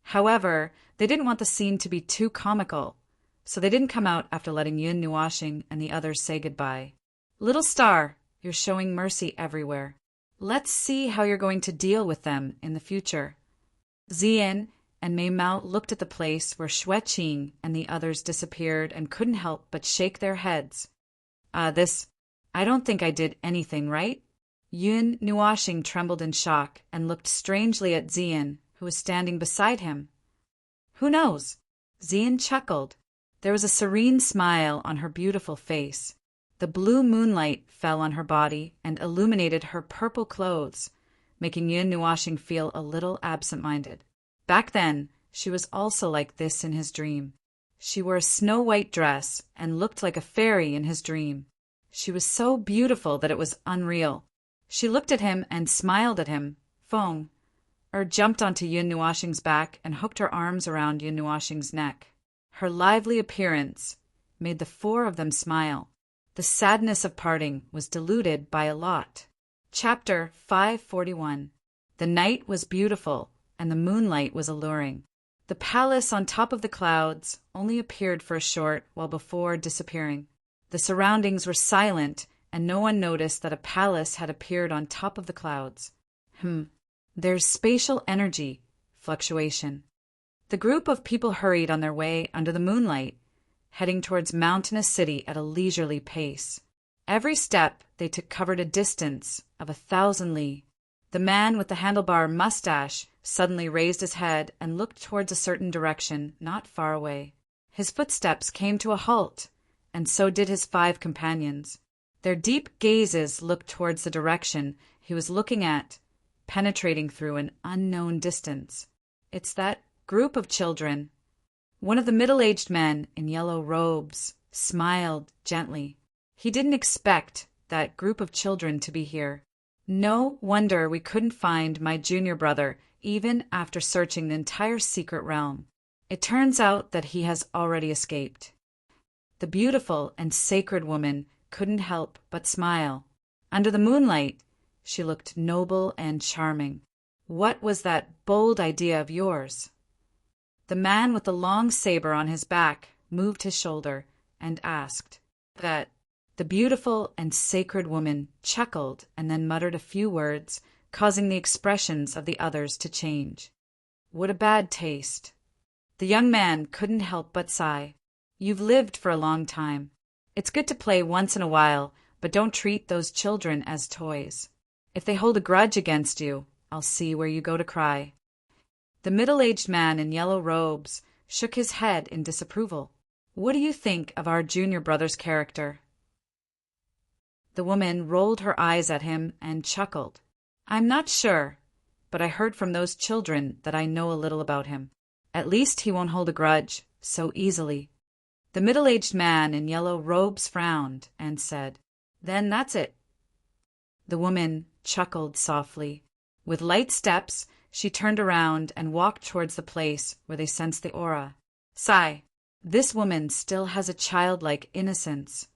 However, they didn't want the scene to be too comical, so they didn't come out after letting Yun Nuashing and the others say goodbye. "Little star, you're showing mercy everywhere. Let's see how you're going to deal with them in the future." Zian and Mei Mao looked at the place where Xue Qing and the others disappeared and couldn't help but shake their heads. I don't think I did anything right." Yun Nuashing trembled in shock and looked strangely at Zian, who was standing beside him. "Who knows?" Zian chuckled. There was a serene smile on her beautiful face. The blue moonlight fell on her body and illuminated her purple clothes, making Yun Nuashing feel a little absent-minded. Back then, she was also like this in his dream. She wore a snow-white dress and looked like a fairy in his dream. She was so beautiful that it was unreal. She looked at him and smiled at him. Feng jumped onto Yun Nuashing's back and hooked her arms around Yun Nuashing's neck. Her lively appearance made the four of them smile. The sadness of parting was diluted by a lot. Chapter 541. The night was beautiful, and the moonlight was alluring. The palace on top of the clouds only appeared for a short while before disappearing. The surroundings were silent, and no one noticed that a palace had appeared on top of the clouds. There's spatial energy fluctuation. The group of people hurried on their way under the moonlight, heading towards mountainous city at a leisurely pace. Every step they took covered a distance of 1,000 li. The man with the handlebar mustache suddenly raised his head and looked towards a certain direction not far away. His footsteps came to a halt, and so did his 5 companions. Their deep gazes looked towards the direction he was looking at, penetrating through an unknown distance. It's that group of children. One of the middle-aged men in yellow robes smiled gently. He didn't expect that group of children to be here. "No wonder we couldn't find my junior brother even after searching the entire secret realm. It turns out that he has already escaped." The beautiful and sacred woman couldn't help but smile. Under the moonlight, she looked noble and charming. "What was that bold idea of yours?" The man with the long saber on his back moved his shoulder and asked. That the beautiful and sacred woman chuckled and then muttered a few words, causing the expressions of the others to change. "What a bad taste." The young man couldn't help but sigh. "You've lived for a long time. It's good to play once in a while, but don't treat those children as toys. If they hold a grudge against you, I'll see where you go to cry." The middle-aged man in yellow robes shook his head in disapproval. "What do you think of our junior brother's character?" The woman rolled her eyes at him and chuckled. "I'm not sure, but I heard from those children that I know a little about him. At least he won't hold a grudge so easily." The middle-aged man in yellow robes frowned and said, "Then that's it." The woman chuckled softly. With light steps, she turned around and walked towards the place where they sensed the aura. Sigh. This woman still has a childlike innocence.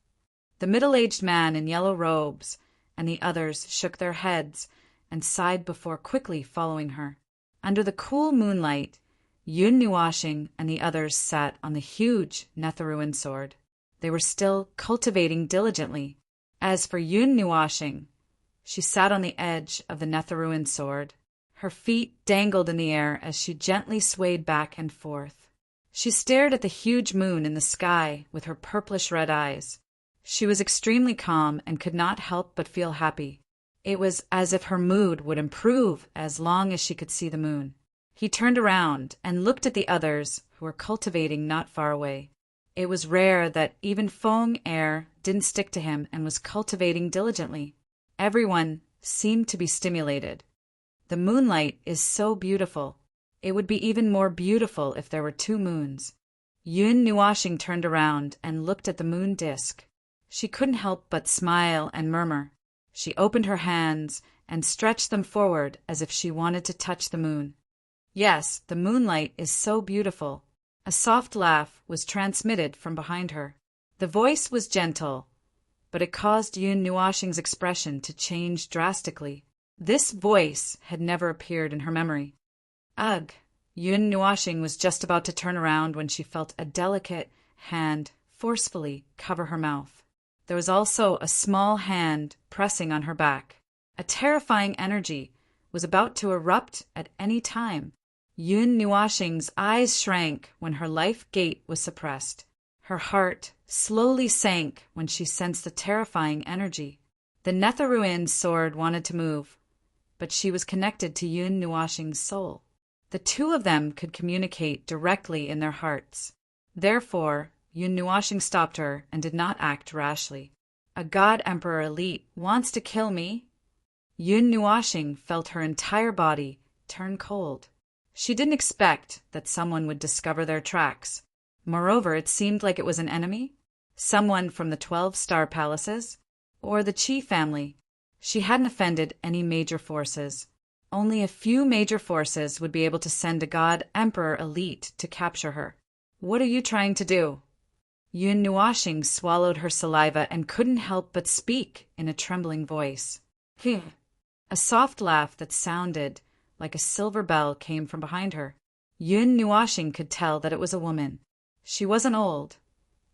The middle-aged man in yellow robes and the others shook their heads and sighed before quickly following her. Under the cool moonlight, Yun Nuashing and the others sat on the huge Netherruin sword. They were still cultivating diligently. As for Yun Nuashing, she sat on the edge of the Netherruin sword. Her feet dangled in the air as she gently swayed back and forth. She stared at the huge moon in the sky with her purplish-red eyes. She was extremely calm and could not help but feel happy. It was as if her mood would improve as long as she could see the moon. He turned around and looked at the others who were cultivating not far away. It was rare that even Feng Er didn't stick to him and was cultivating diligently. Everyone seemed to be stimulated. The moonlight is so beautiful. It would be even more beautiful if there were two moons. Yun Nuashing turned around and looked at the moon disk. She couldn't help but smile and murmur. She opened her hands and stretched them forward as if she wanted to touch the moon. Yes, the moonlight is so beautiful. A soft laugh was transmitted from behind her. The voice was gentle, but it caused Yun Nuashing's expression to change drastically. This voice had never appeared in her memory. Ugh! Yun Nuashing was just about to turn around when she felt a delicate hand forcefully cover her mouth. There was also a small hand pressing on her back. A terrifying energy was about to erupt at any time. Yun Nuashing's eyes shrank when her life gate was suppressed. Her heart slowly sank when she sensed the terrifying energy. The Netherruin sword wanted to move, but she was connected to Yun Nuashing's soul. The two of them could communicate directly in their hearts. Therefore, Yun Nuashing stopped her and did not act rashly. A God Emperor elite wants to kill me? Yun Nuashing felt her entire body turn cold. She didn't expect that someone would discover their tracks. Moreover, it seemed like it was an enemy, someone from the 12-star palaces, or the Qi family. She hadn't offended any major forces. Only a few major forces would be able to send a God Emperor elite to capture her. What are you trying to do? Yun Nuashing swallowed her saliva and couldn't help but speak in a trembling voice. A soft laugh that sounded like a silver bell came from behind her. Yun Nuashing could tell that it was a woman. She wasn't old,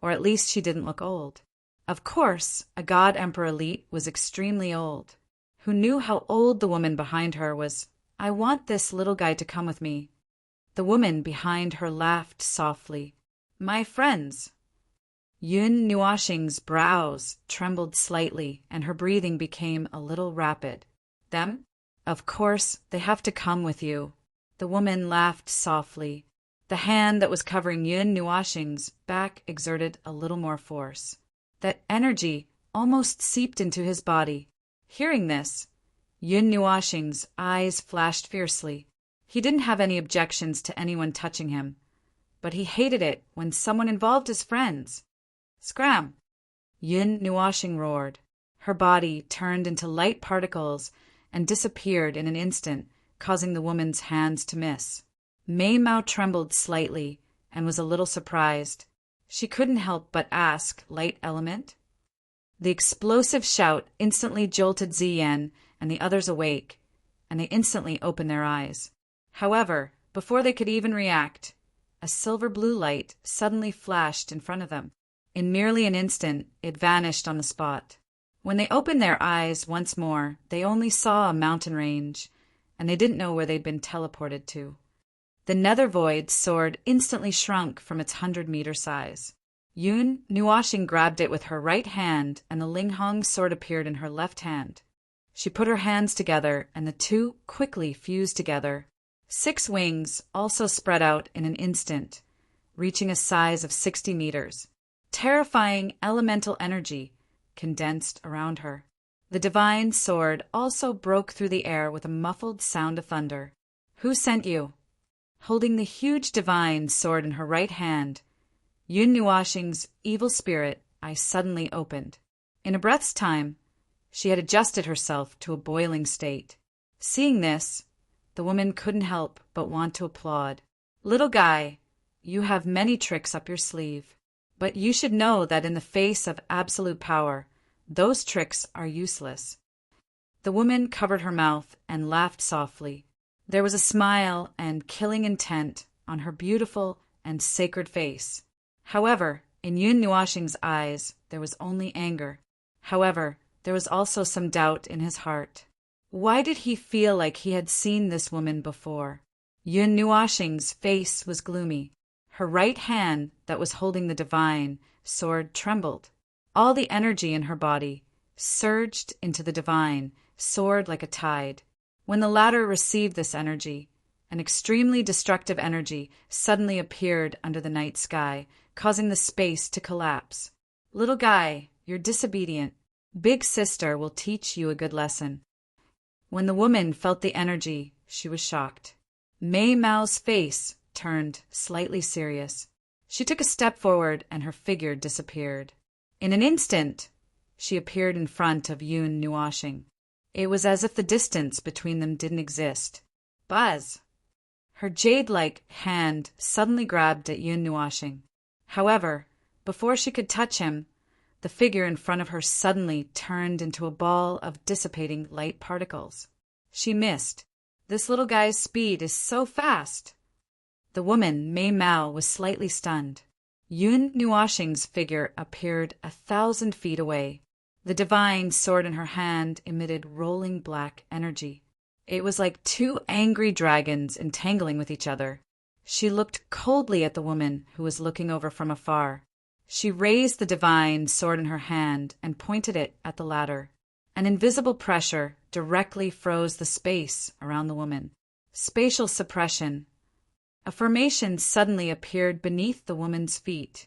or at least she didn't look old. Of course, a God Emperor elite was extremely old. Who knew how old the woman behind her was? I want this little guy to come with me. The woman behind her laughed softly. My friends. Yun Nuashing's brows trembled slightly and her breathing became a little rapid. Them? Of course, they have to come with you. The woman laughed softly. The hand that was covering Yun Nuashing's back exerted a little more force. That energy almost seeped into his body. Hearing this, Yun Nuashing's eyes flashed fiercely. He didn't have any objections to anyone touching him, but he hated it when someone involved his friends. Scram! Yun Nuashing roared. Her body turned into light particles and disappeared in an instant, causing the woman's hands to miss. Mei Mao trembled slightly and was a little surprised. She couldn't help but ask, Light element? The explosive shout instantly jolted Ziyan and the others awake, and they instantly opened their eyes. However, before they could even react, a silver blue light suddenly flashed in front of them. In merely an instant, it vanished on the spot. When they opened their eyes once more, they only saw a mountain range, and they didn't know where they'd been teleported to. The nether void sword instantly shrunk from its 100-meter size. Yun Nuashing grabbed it with her right hand, and the Linghong sword appeared in her left hand. She put her hands together, and the two quickly fused together. 6 wings also spread out in an instant, reaching a size of 60 meters. Terrifying elemental energy condensed around her. The divine sword also broke through the air with a muffled sound of thunder. Who sent you? Holding the huge divine sword in her right hand, Yun Nuashing's evil spirit eyes suddenly opened. In a breath's time, she had adjusted herself to a boiling state. Seeing this, the woman couldn't help but want to applaud. Little guy, you have many tricks up your sleeve, but you should know that in the face of absolute power, those tricks are useless. The woman covered her mouth and laughed softly. There was a smile and killing intent on her beautiful and sacred face. However, in Yun Nuashing's eyes, there was only anger. However, there was also some doubt in his heart. Why did he feel like he had seen this woman before? Yun Nuashing's face was gloomy. Her right hand that was holding the divine sword trembled. All the energy in her body surged into the divine sword like a tide. When the latter received this energy, an extremely destructive energy suddenly appeared under the night sky, causing the space to collapse. Little guy, you're disobedient. Big sister will teach you a good lesson. When the woman felt the energy, she was shocked. Mei Mao's face turned slightly serious. She took a step forward and her figure disappeared. In an instant, she appeared in front of Yun Nuashing. It was as if the distance between them didn't exist. Buzz! Her jade-like hand suddenly grabbed at Yun Nuashing. However, before she could touch him, the figure in front of her suddenly turned into a ball of dissipating light particles. She missed. This little guy's speed is so fast. The woman, Mei Mao, was slightly stunned. Yun Nuashing's figure appeared 1,000 feet away. The divine sword in her hand emitted rolling black energy. It was like two angry dragons entangling with each other. She looked coldly at the woman who was looking over from afar. She raised the divine sword in her hand and pointed it at the latter. An invisible pressure directly froze the space around the woman. Spatial suppression. A formation suddenly appeared beneath the woman's feet,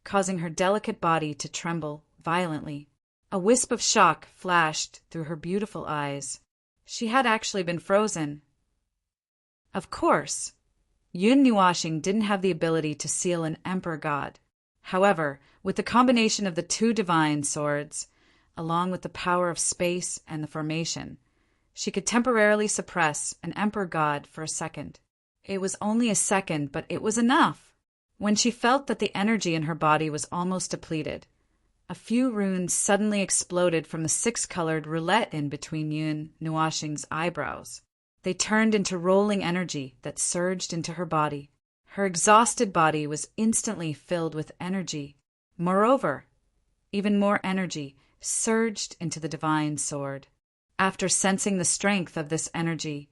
causing her delicate body to tremble violently. A wisp of shock flashed through her beautiful eyes. She had actually been frozen. Of course, Yun Nuashing didn't have the ability to seal an emperor god. However, with the combination of the two divine swords, along with the power of space and the formation, she could temporarily suppress an emperor god for a second. It was only a second, but it was enough. When she felt that the energy in her body was almost depleted, a few runes suddenly exploded from the six-colored roulette in between Yun Nuashing's eyebrows. They turned into rolling energy that surged into her body. Her exhausted body was instantly filled with energy. Moreover, even more energy surged into the divine sword. After sensing the strength of this energy,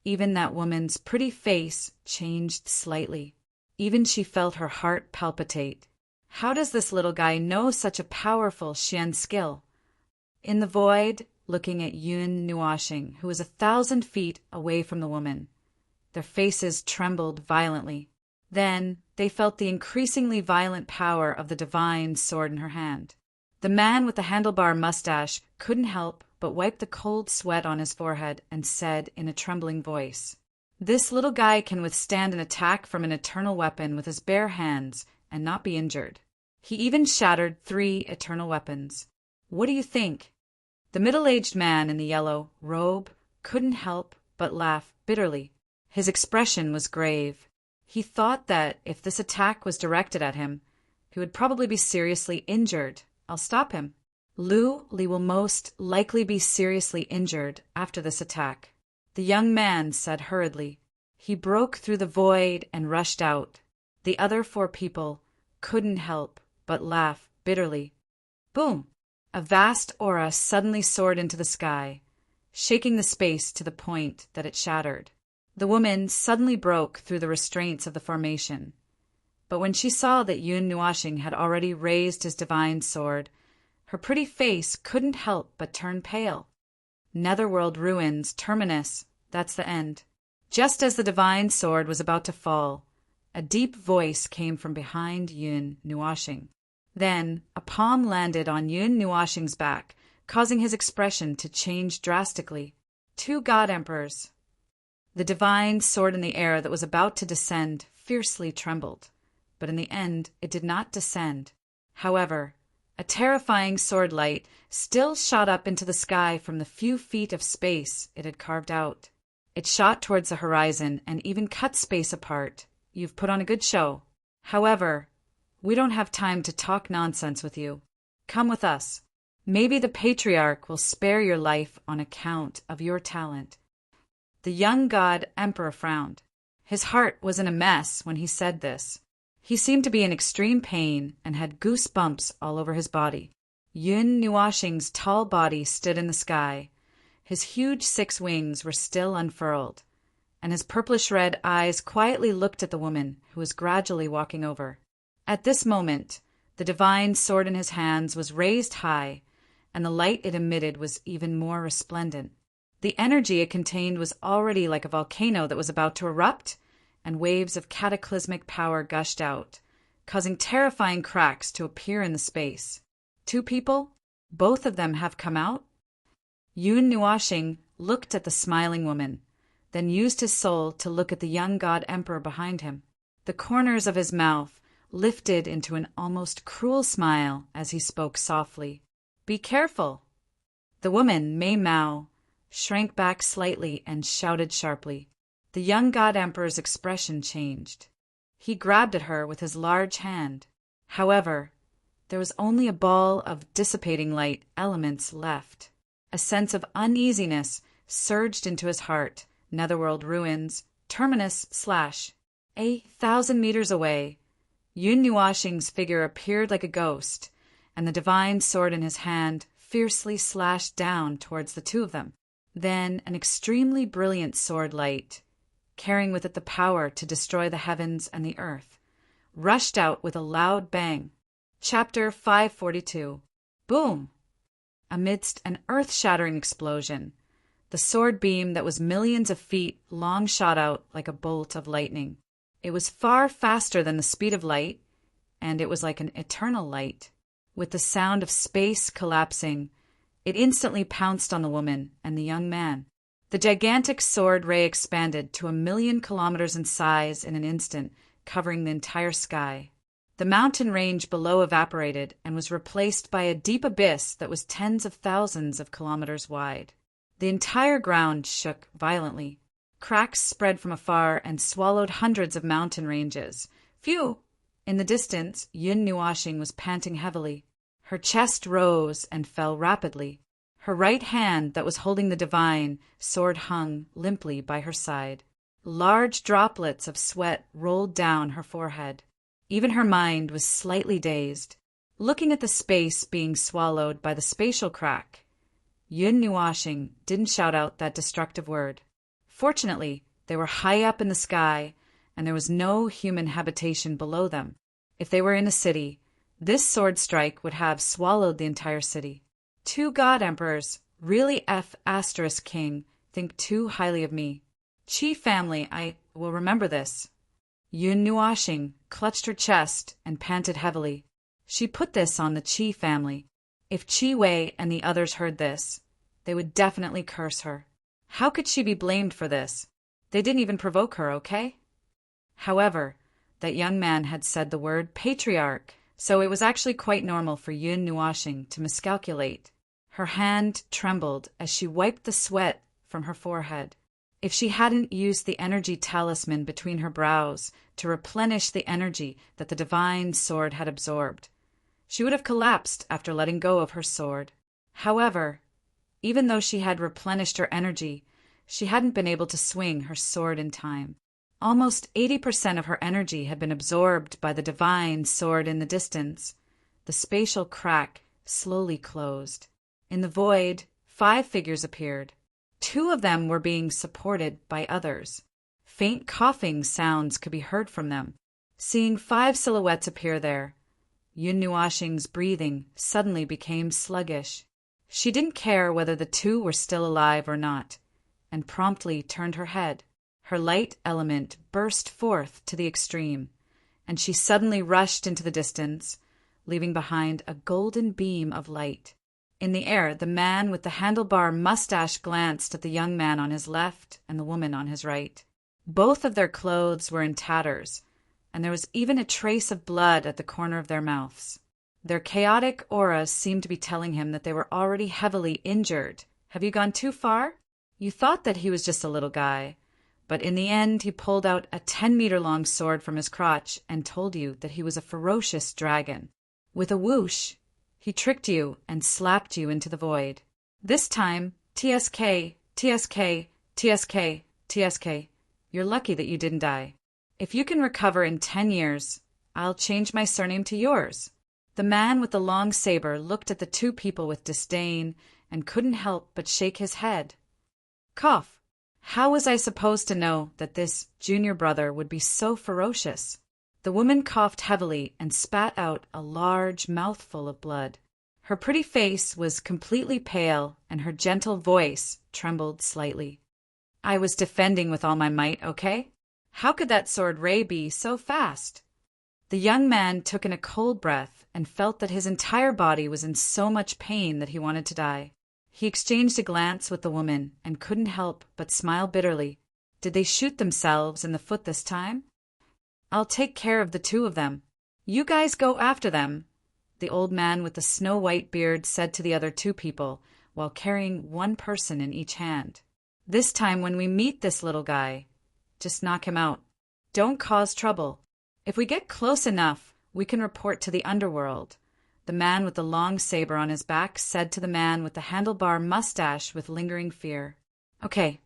even that woman's pretty face changed slightly. Even she felt her heart palpitate. How does this little guy know such a powerful Xian skill? In the void, looking at Yun Nuashing, who was 1,000 feet away from the woman, their faces trembled violently. Then they felt the increasingly violent power of the divine sword in her hand. The man with the handlebar mustache couldn't help but wipe the cold sweat on his forehead and said in a trembling voice, "This little guy can withstand an attack from an eternal weapon with his bare hands and not be injured. He even shattered 3 eternal weapons. What do you think?" The middle-aged man in the yellow robe couldn't help but laugh bitterly. His expression was grave. He thought that if this attack was directed at him, he would probably be seriously injured. I'll stop him. Li will most likely be seriously injured after this attack, the young man said hurriedly. He broke through the void and rushed out. The other 4 people couldn't help but laugh bitterly. Boom! A vast aura suddenly soared into the sky, shaking the space to the point that it shattered. The woman suddenly broke through the restraints of the formation. But when she saw that Yun Nuashing had already raised his divine sword, her pretty face couldn't help but turn pale. Netherworld ruins, terminus, that's the end. Just as the divine sword was about to fall, a deep voice came from behind Yun Nuashing. Then a palm landed on Yun Nuashing's back, causing his expression to change drastically. 2 god emperors. The divine sword in the air that was about to descend fiercely trembled, but in the end it did not descend. However, a terrifying sword light still shot up into the sky from the few feet of space it had carved out. It shot towards the horizon and even cut space apart. You've put on a good show. However, we don't have time to talk nonsense with you. Come with us. Maybe the patriarch will spare your life on account of your talent. The young god emperor frowned. His heart was in a mess when he said this. He seemed to be in extreme pain and had goosebumps all over his body. Yun Nuashing's tall body stood in the sky. His huge 6 wings were still unfurled, and his purplish-red eyes quietly looked at the woman who was gradually walking over. At this moment, the divine sword in his hands was raised high, and the light it emitted was even more resplendent. The energy it contained was already like a volcano that was about to erupt, and waves of cataclysmic power gushed out, causing terrifying cracks to appear in the space. Two people? Both of them have come out? Yun Nuashing looked at the smiling woman, then used his soul to look at the young god emperor behind him. The corners of his mouth lifted into an almost cruel smile as he spoke softly. "Be careful." The woman, Mei Mao, shrank back slightly and shouted sharply. The young god emperor's expression changed. He grabbed at her with his large hand. However, there was only a ball of dissipating light elements left. A sense of uneasiness surged into his heart. Netherworld ruins, terminus / 1,000 meters away. Yun Nuashing's figure appeared like a ghost, and the divine sword in his hand fiercely slashed down towards the two of them. Then an extremely brilliant sword light, carrying with it the power to destroy the heavens and the earth, rushed out with a loud bang. Chapter 542. Boom! Amidst an earth-shattering explosion, the sword beam that was millions of feet long shot out like a bolt of lightning. It was far faster than the speed of light, and it was like an eternal light. With the sound of space collapsing, it instantly pounced on the woman and the young man. The gigantic sword ray expanded to 1,000,000 kilometers in size in an instant, covering the entire sky. The mountain range below evaporated and was replaced by a deep abyss that was tens of thousands of kilometers wide. The entire ground shook violently. Cracks spread from afar and swallowed hundreds of mountain ranges. Phew! In the distance, Yun Nuashing was panting heavily. Her chest rose and fell rapidly. Her right hand that was holding the divine sword hung limply by her side. Large droplets of sweat rolled down her forehead. Even her mind was slightly dazed. Looking at the space being swallowed by the spatial crack, Yun Nuashing didn't shout out that destructive word. Fortunately, they were high up in the sky, and there was no human habitation below them. If they were in a city, this sword strike would have swallowed the entire city. Two god emperors, really F***king, think too highly of me. Qi family, I will remember this. Yun Nuashing clutched her chest and panted heavily. She put this on the Qi family. If Qi Wei and the others heard this, they would definitely curse her. How could she be blamed for this? They didn't even provoke her, okay? However, that young man had said the word patriarch, so it was actually quite normal for Yun Nuashing to miscalculate. Her hand trembled as she wiped the sweat from her forehead. If she hadn't used the energy talisman between her brows to replenish the energy that the divine sword had absorbed, she would have collapsed after letting go of her sword. However, even though she had replenished her energy, she hadn't been able to swing her sword in time. Almost 80% of her energy had been absorbed by the divine sword in the distance. The spatial crack slowly closed. In the void, 5 figures appeared. 2 of them were being supported by others. Faint coughing sounds could be heard from them. Seeing 5 silhouettes appear there, Yun Nuashing's breathing suddenly became sluggish. She didn't care whether the 2 were still alive or not, and promptly turned her head. Her light element burst forth to the extreme, and she suddenly rushed into the distance, leaving behind a golden beam of light. In the air, the man with the handlebar mustache glanced at the young man on his left and the woman on his right. Both of their clothes were in tatters, and there was even a trace of blood at the corner of their mouths. Their chaotic auras seemed to be telling him that they were already heavily injured. Have you gone too far? You thought that he was just a little guy, but in the end he pulled out a 10-meter-long sword from his crotch and told you that he was a ferocious dragon. With a whoosh, he tricked you and slapped you into the void. This time, TSK, TSK, TSK, TSK. You're lucky that you didn't die. If you can recover in 10 years, I'll change my surname to yours. The man with the long saber looked at the 2 people with disdain and couldn't help but shake his head. Cough. How was I supposed to know that this junior brother would be so ferocious? The woman coughed heavily and spat out a large mouthful of blood. Her pretty face was completely pale, and her gentle voice trembled slightly. I was defending with all my might, okay? How could that sword ray be so fast? The young man took in a cold breath and felt that his entire body was in so much pain that he wanted to die. He exchanged a glance with the woman and couldn't help but smile bitterly. Did they shoot themselves in the foot this time? I'll take care of the two of them. You guys go after them, the old man with the snow-white beard said to the other two people, while carrying one person in each hand. This time when we meet this little guy, just knock him out. Don't cause trouble. If we get close enough, we can report to the underworld, the man with the long saber on his back said to the man with the handlebar mustache with lingering fear. Okay.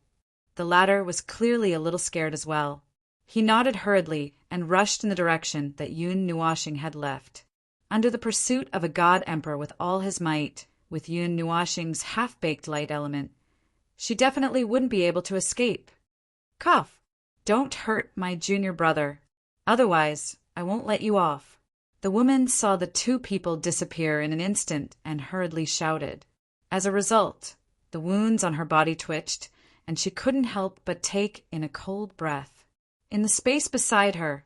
The latter was clearly a little scared as well. He nodded hurriedly and rushed in the direction that Yun Nuashing had left. Under the pursuit of a god emperor with all his might, with Yun Nuashing's half-baked light element, she definitely wouldn't be able to escape. Cough! Don't hurt my junior brother. Otherwise, I won't let you off. The woman saw the two people disappear in an instant and hurriedly shouted. As a result, the wounds on her body twitched, and she couldn't help but take in a cold breath. In the space beside her,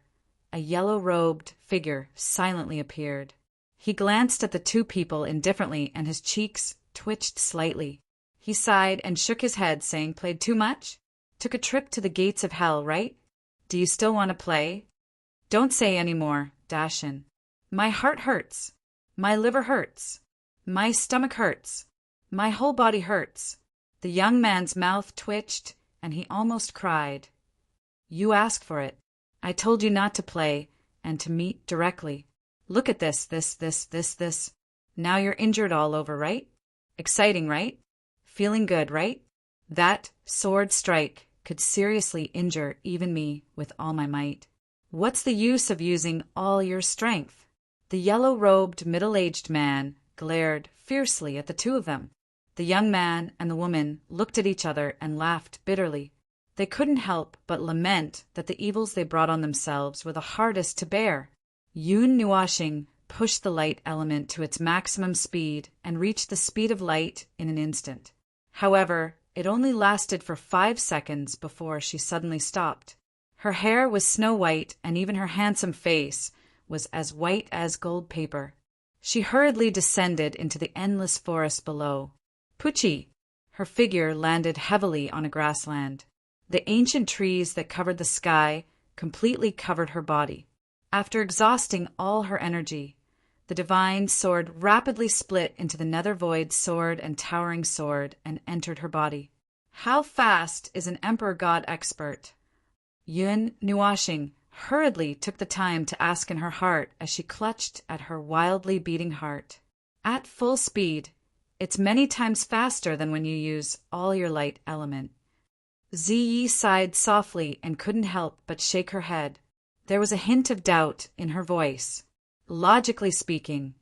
a yellow-robed figure silently appeared. He glanced at the two people indifferently, and his cheeks twitched slightly. He sighed and shook his head, saying, Played too much? Took a trip to the gates of hell, right? Do you still want to play? Don't say any more, Dashin. My heart hurts. My liver hurts. My stomach hurts. My whole body hurts. The young man's mouth twitched, and he almost cried. You asked for it. I told you not to play, and to meet directly. Look at this. Now you're injured all over, right? Exciting, right? Feeling good, right? That sword strike could seriously injure even me with all my might. What's the use of using all your strength? The yellow-robed, middle-aged man glared fiercely at the two of them. The young man and the woman looked at each other and laughed bitterly. They couldn't help but lament that the evils they brought on themselves were the hardest to bear. Yun Nuashing pushed the light element to its maximum speed and reached the speed of light in an instant. However, it only lasted for 5 seconds before she suddenly stopped. Her hair was snow-white, and even her handsome face was as white as gold paper. She hurriedly descended into the endless forest below. Pucci! Her figure landed heavily on a grassland. The ancient trees that covered the sky completely covered her body. After exhausting all her energy, the divine sword rapidly split into the nether void sword and towering sword and entered her body. How fast is an emperor god expert? Yun Nuashing hurriedly took the time to ask in her heart as she clutched at her wildly beating heart. At full speed, it's many times faster than when you use all your light element. Ziyi sighed softly and couldn't help but shake her head. There was a hint of doubt in her voice. Logically speaking,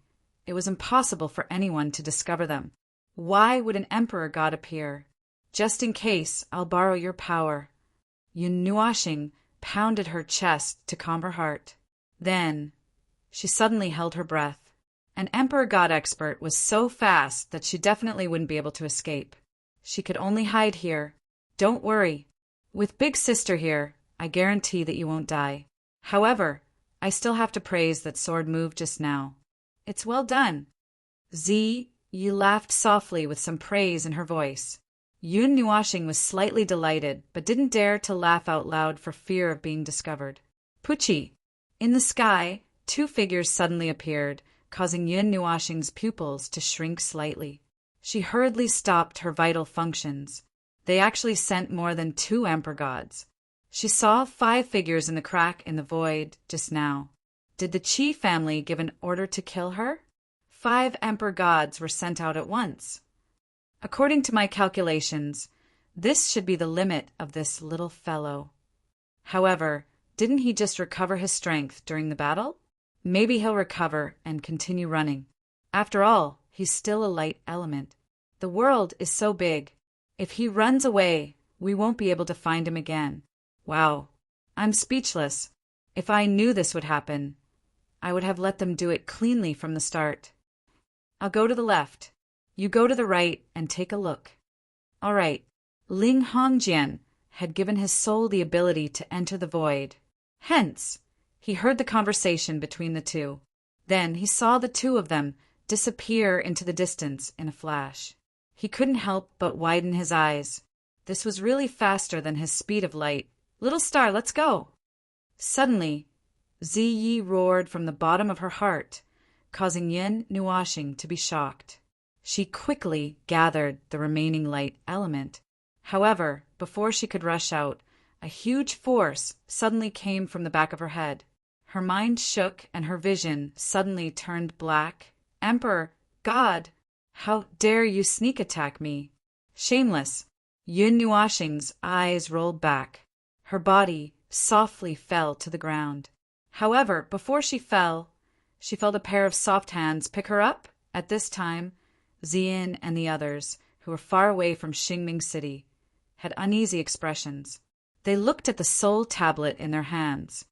it was impossible for anyone to discover them. Why would an emperor god appear? Just in case, I'll borrow your power. Yun Nuashing pounded her chest to calm her heart. Then, she suddenly held her breath. An emperor god expert was so fast that she definitely wouldn't be able to escape. She could only hide here. Don't worry. With Big Sister here, I guarantee that you won't die. However, I still have to praise that sword move just now. It's well done. Yi laughed softly with some praise in her voice. Yun Nuashing was slightly delighted, but didn't dare to laugh out loud for fear of being discovered. Pucci! In the sky, two figures suddenly appeared, causing Yun Nuashing's pupils to shrink slightly. She hurriedly stopped her vital functions. They actually sent more than 2 emperor gods. She saw 5 figures in the crack in the void just now. Did the Qi family give an order to kill her? 5 emperor gods were sent out at once. According to my calculations, this should be the limit of this little fellow. However, didn't he just recover his strength during the battle? Maybe he'll recover and continue running. After all, he's still a light element. The world is so big. If he runs away, We won't be able to find him again. Wow. I'm speechless. If I knew this would happen, I would have let them do it cleanly from the start. I'll go to the left. You go to the right and take a look. All right. Ling Hongjian had given his soul the ability to enter the void. Hence, he heard the conversation between the two. Then he saw the two of them disappear into the distance in a flash. He couldn't help but widen his eyes. This was really faster than his speed of light. Little star, let's go! Suddenly, Ziyi roared from the bottom of her heart, causing Yin Nuoxing to be shocked. She quickly gathered the remaining light element. However, before she could rush out, a huge force suddenly came from the back of her head. Her mind shook and her vision suddenly turned black. Emperor, God, how dare you sneak attack me? Shameless! Yin Nuoxing's eyes rolled back. Her body softly fell to the ground. However, before she felt a pair of soft hands pick her up. At this time, Ziyin and the others, who were far away from Xingming City, had uneasy expressions. They looked at the soul tablet in their hands.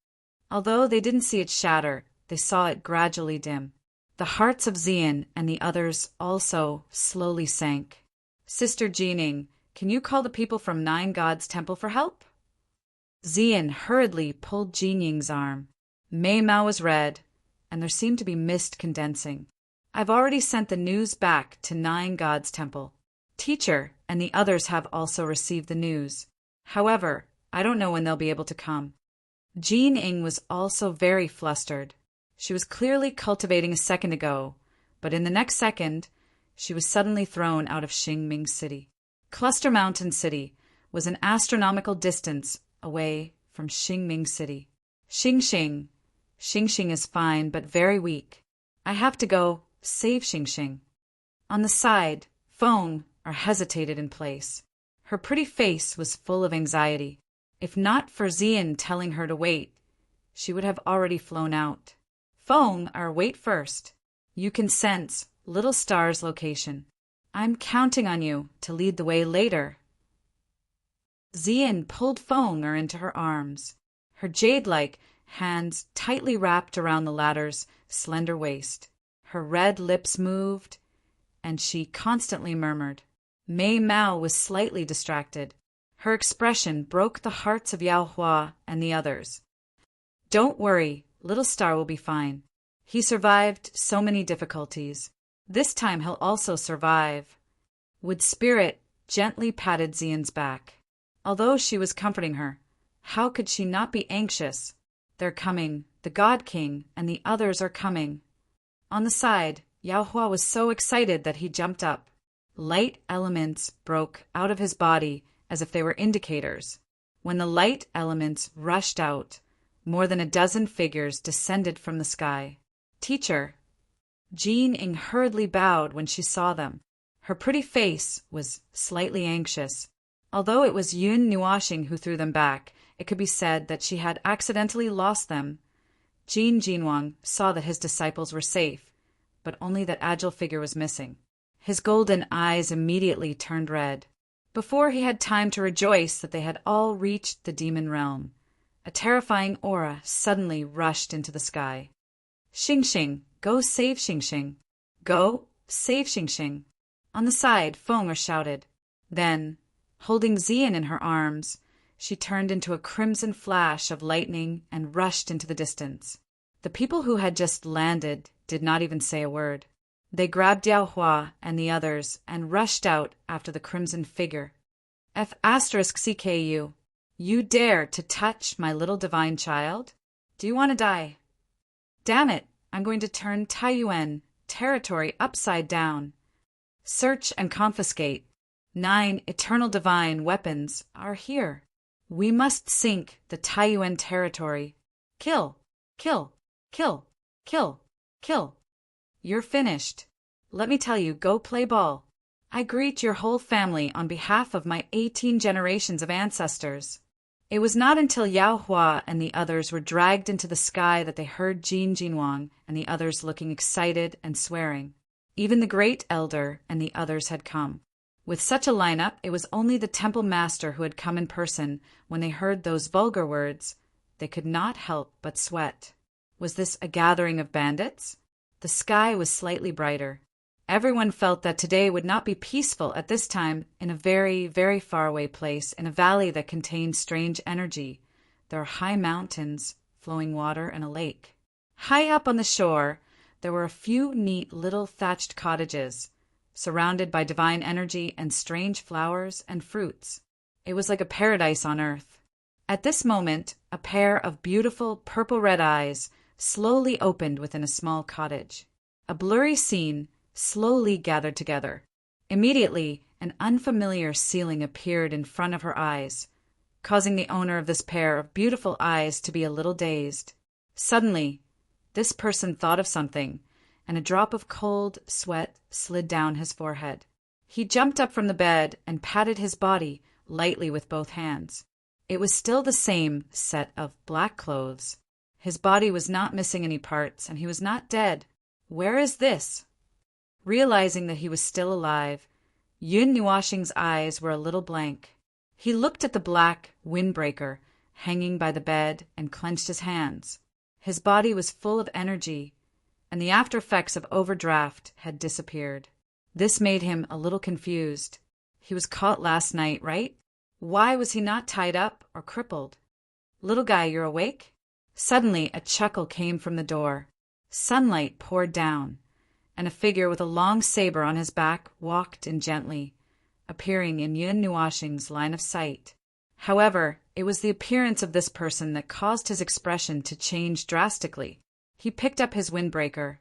Although they didn't see it shatter, they saw it gradually dim. The hearts of Ziyin and the others also slowly sank. Sister Jining, can you call the people from Nine Gods Temple for help? Ziyin hurriedly pulled Jinying's arm. Mei Mao was red, and there seemed to be mist condensing. I've already sent the news back to Nine Gods Temple. Teacher and the others have also received the news. However, I don't know when they'll be able to come. Jining was also very flustered. She was clearly cultivating a second ago, but in the next second, she was suddenly thrown out of Xingming City. Cluster Mountain City was an astronomical distance away from Xingming City. Xingxing. Xingxing is fine, but very weak. I have to go save Xingxing. On the side, Feng hesitated in place. Her pretty face was full of anxiety. If not for Ziyin telling her to wait, she would have already flown out. Feng, wait first. You can sense Little Star's location. I'm counting on you to lead the way later. Ziyin pulled Feng into her arms, her jade-like hands tightly wrapped around the latter's slender waist. Her red lips moved, and she constantly murmured. Mei Mao was slightly distracted. Her expression broke the hearts of Yao Hua and the others. Don't worry, Little Star will be fine. He survived so many difficulties. This time he'll also survive. Wood Spirit gently patted Ziyin's back. Although she was comforting her, how could she not be anxious? They're coming. The God King and the others are coming. On the side, Yao Hua was so excited that he jumped up. Light elements broke out of his body as if they were indicators. When the light elements rushed out, more than a dozen figures descended from the sky. Teacher. Jining hurriedly bowed when she saw them. Her pretty face was slightly anxious. Although it was Yin Nuoxing who threw them back, it could be said that she had accidentally lost them. Jin Jinwang saw that his disciples were safe, but only that agile figure was missing. His golden eyes immediately turned red. Before he had time to rejoice that they had all reached the demon realm, a terrifying aura suddenly rushed into the sky. Xingxing, go save Xingxing. Go save Xingxing. On the side, Feng shouted. Then, holding Ziyin in her arms, she turned into a crimson flash of lightning and rushed into the distance. The people who had just landed did not even say a word. They grabbed Yao Hua and the others and rushed out after the crimson figure. F*CKU, you dare to touch my little divine child? Do you want to die? Damn it, I'm going to turn Taiyuan territory upside down. Search and confiscate. 9 eternal divine weapons are here. We must sink the Taiyuan territory. Kill, kill, kill, kill, kill. You're finished. Let me tell you, go play ball. I greet your whole family on behalf of my 18 generations of ancestors. It was not until Yao Hua and the others were dragged into the sky that they heard Jin Jinwang and the others looking excited and swearing. Even the great elder and the others had come. With such a lineup, it was only the temple master who had come in person. When they heard those vulgar words, they could not help but sweat. Was this a gathering of bandits? The sky was slightly brighter. Everyone felt that today would not be peaceful at this time in a very, very far-away place, in a valley that contained strange energy. There are high mountains, flowing water, and a lake. High up on the shore, there were a few neat little thatched cottages, surrounded by divine energy and strange flowers and fruits. It was like a paradise on earth. At this moment, a pair of beautiful purple-red eyes slowly opened within a small cottage. A blurry scene slowly gathered together. Immediately, an unfamiliar ceiling appeared in front of her eyes, causing the owner of this pair of beautiful eyes to be a little dazed. Suddenly, this person thought of something, and a drop of cold sweat slid down his forehead. He jumped up from the bed and patted his body lightly with both hands. It was still the same set of black clothes. His body was not missing any parts, and he was not dead. Where is this? Realizing that he was still alive, Yun Nuashing's eyes were a little blank. He looked at the black windbreaker hanging by the bed and clenched his hands. His body was full of energy, and the after effects of overdraft had disappeared. This made him a little confused. He was caught last night, right? Why was he not tied up or crippled? Little guy, you're awake? Suddenly, a chuckle came from the door. Sunlight poured down, and a figure with a long saber on his back walked in gently, appearing in Yun Nuashing's line of sight. However, it was the appearance of this person that caused his expression to change drastically. He picked up his windbreaker,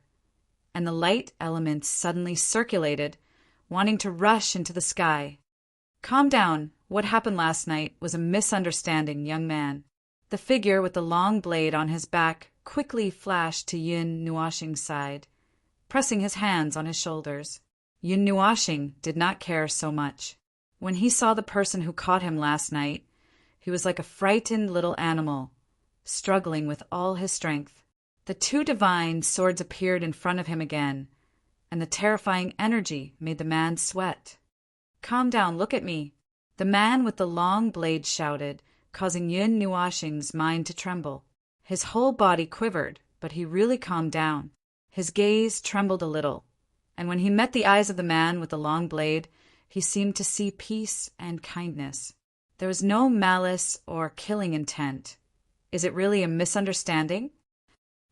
and the light elements suddenly circulated, wanting to rush into the sky. Calm down. What happened last night was a misunderstanding, young man. The figure with the long blade on his back quickly flashed to Yun Nuashing's side, pressing his hands on his shoulders. Yun Nuashing did not care so much. When he saw the person who caught him last night, he was like a frightened little animal, struggling with all his strength. The two divine swords appeared in front of him again, and the terrifying energy made the man sweat. Calm down, look at me, the man with the long blade shouted, causing Yun Nuashing's mind to tremble. His whole body quivered, but he really calmed down. His gaze trembled a little, and when he met the eyes of the man with the long blade, he seemed to see peace and kindness. There was no malice or killing intent. Is it really a misunderstanding?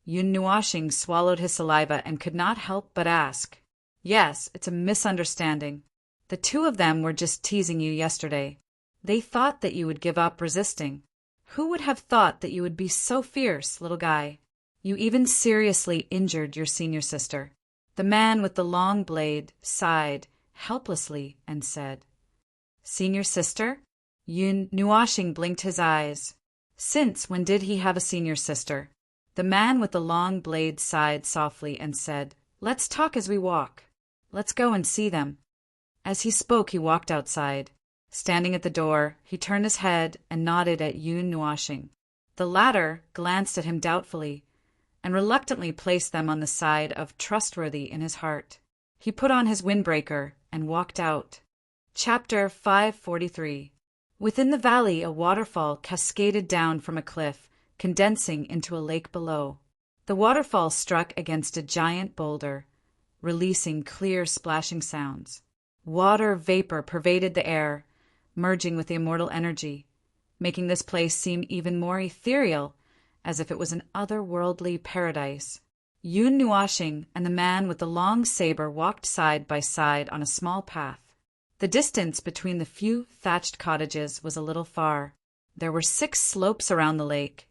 Yun Nuashing swallowed his saliva and could not help but ask. Yes, it's a misunderstanding. The two of them were just teasing you yesterday. They thought that you would give up resisting. Who would have thought that you would be so fierce, little guy? You even seriously injured your senior sister. The man with the long blade sighed helplessly and said, Senior sister? Yun Nuashing blinked his eyes. Since when did he have a senior sister? The man with the long blade sighed softly and said, Let's talk as we walk. Let's go and see them. As he spoke, he walked outside. Standing at the door, he turned his head and nodded at Yun Nuashing. The latter glanced at him doubtfully and reluctantly placed them on the side of trustworthy in his heart. He put on his windbreaker and walked out. Chapter 543. Within the valley, a waterfall cascaded down from a cliff, condensing into a lake below. The waterfall struck against a giant boulder, releasing clear splashing sounds. Water vapor pervaded the air, merging with the immortal energy, making this place seem even more ethereal, as if it was an otherworldly paradise. Yun Nuashing and the man with the long saber walked side by side on a small path. The distance between the few thatched cottages was a little far. There were 6 slopes around the lake,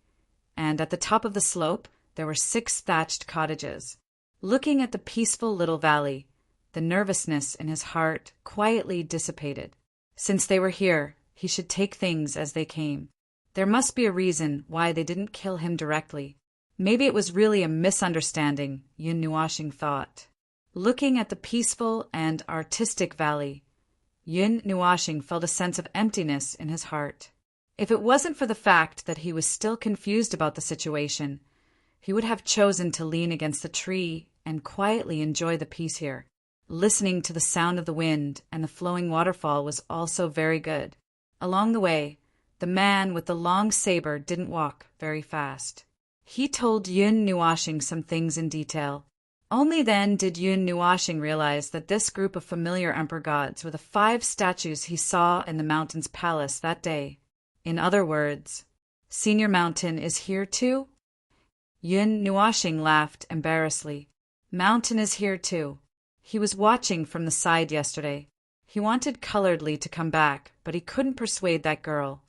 and at the top of the slope there were 6 thatched cottages. Looking at the peaceful little valley, the nervousness in his heart quietly dissipated. Since they were here, he should take things as they came. There must be a reason why they didn't kill him directly. Maybe it was really a misunderstanding, Yun Nuashing thought. Looking at the peaceful and artistic valley, Yun Nuashing felt a sense of emptiness in his heart. If it wasn't for the fact that he was still confused about the situation, he would have chosen to lean against the tree and quietly enjoy the peace here. Listening to the sound of the wind and the flowing waterfall was also very good. Along the way, the man with the long saber didn't walk very fast. He told Yun Nuashing some things in detail. Only then did Yun Nuashing realize that this group of familiar emperor gods were the 5 statues he saw in the mountain's palace that day. In other words, Senior Mountain is here too? Yun Nuashing laughed embarrassedly. Mountain is here too. He was watching from the side yesterday. He wanted Coloredly to come back, but he couldn't persuade that girl.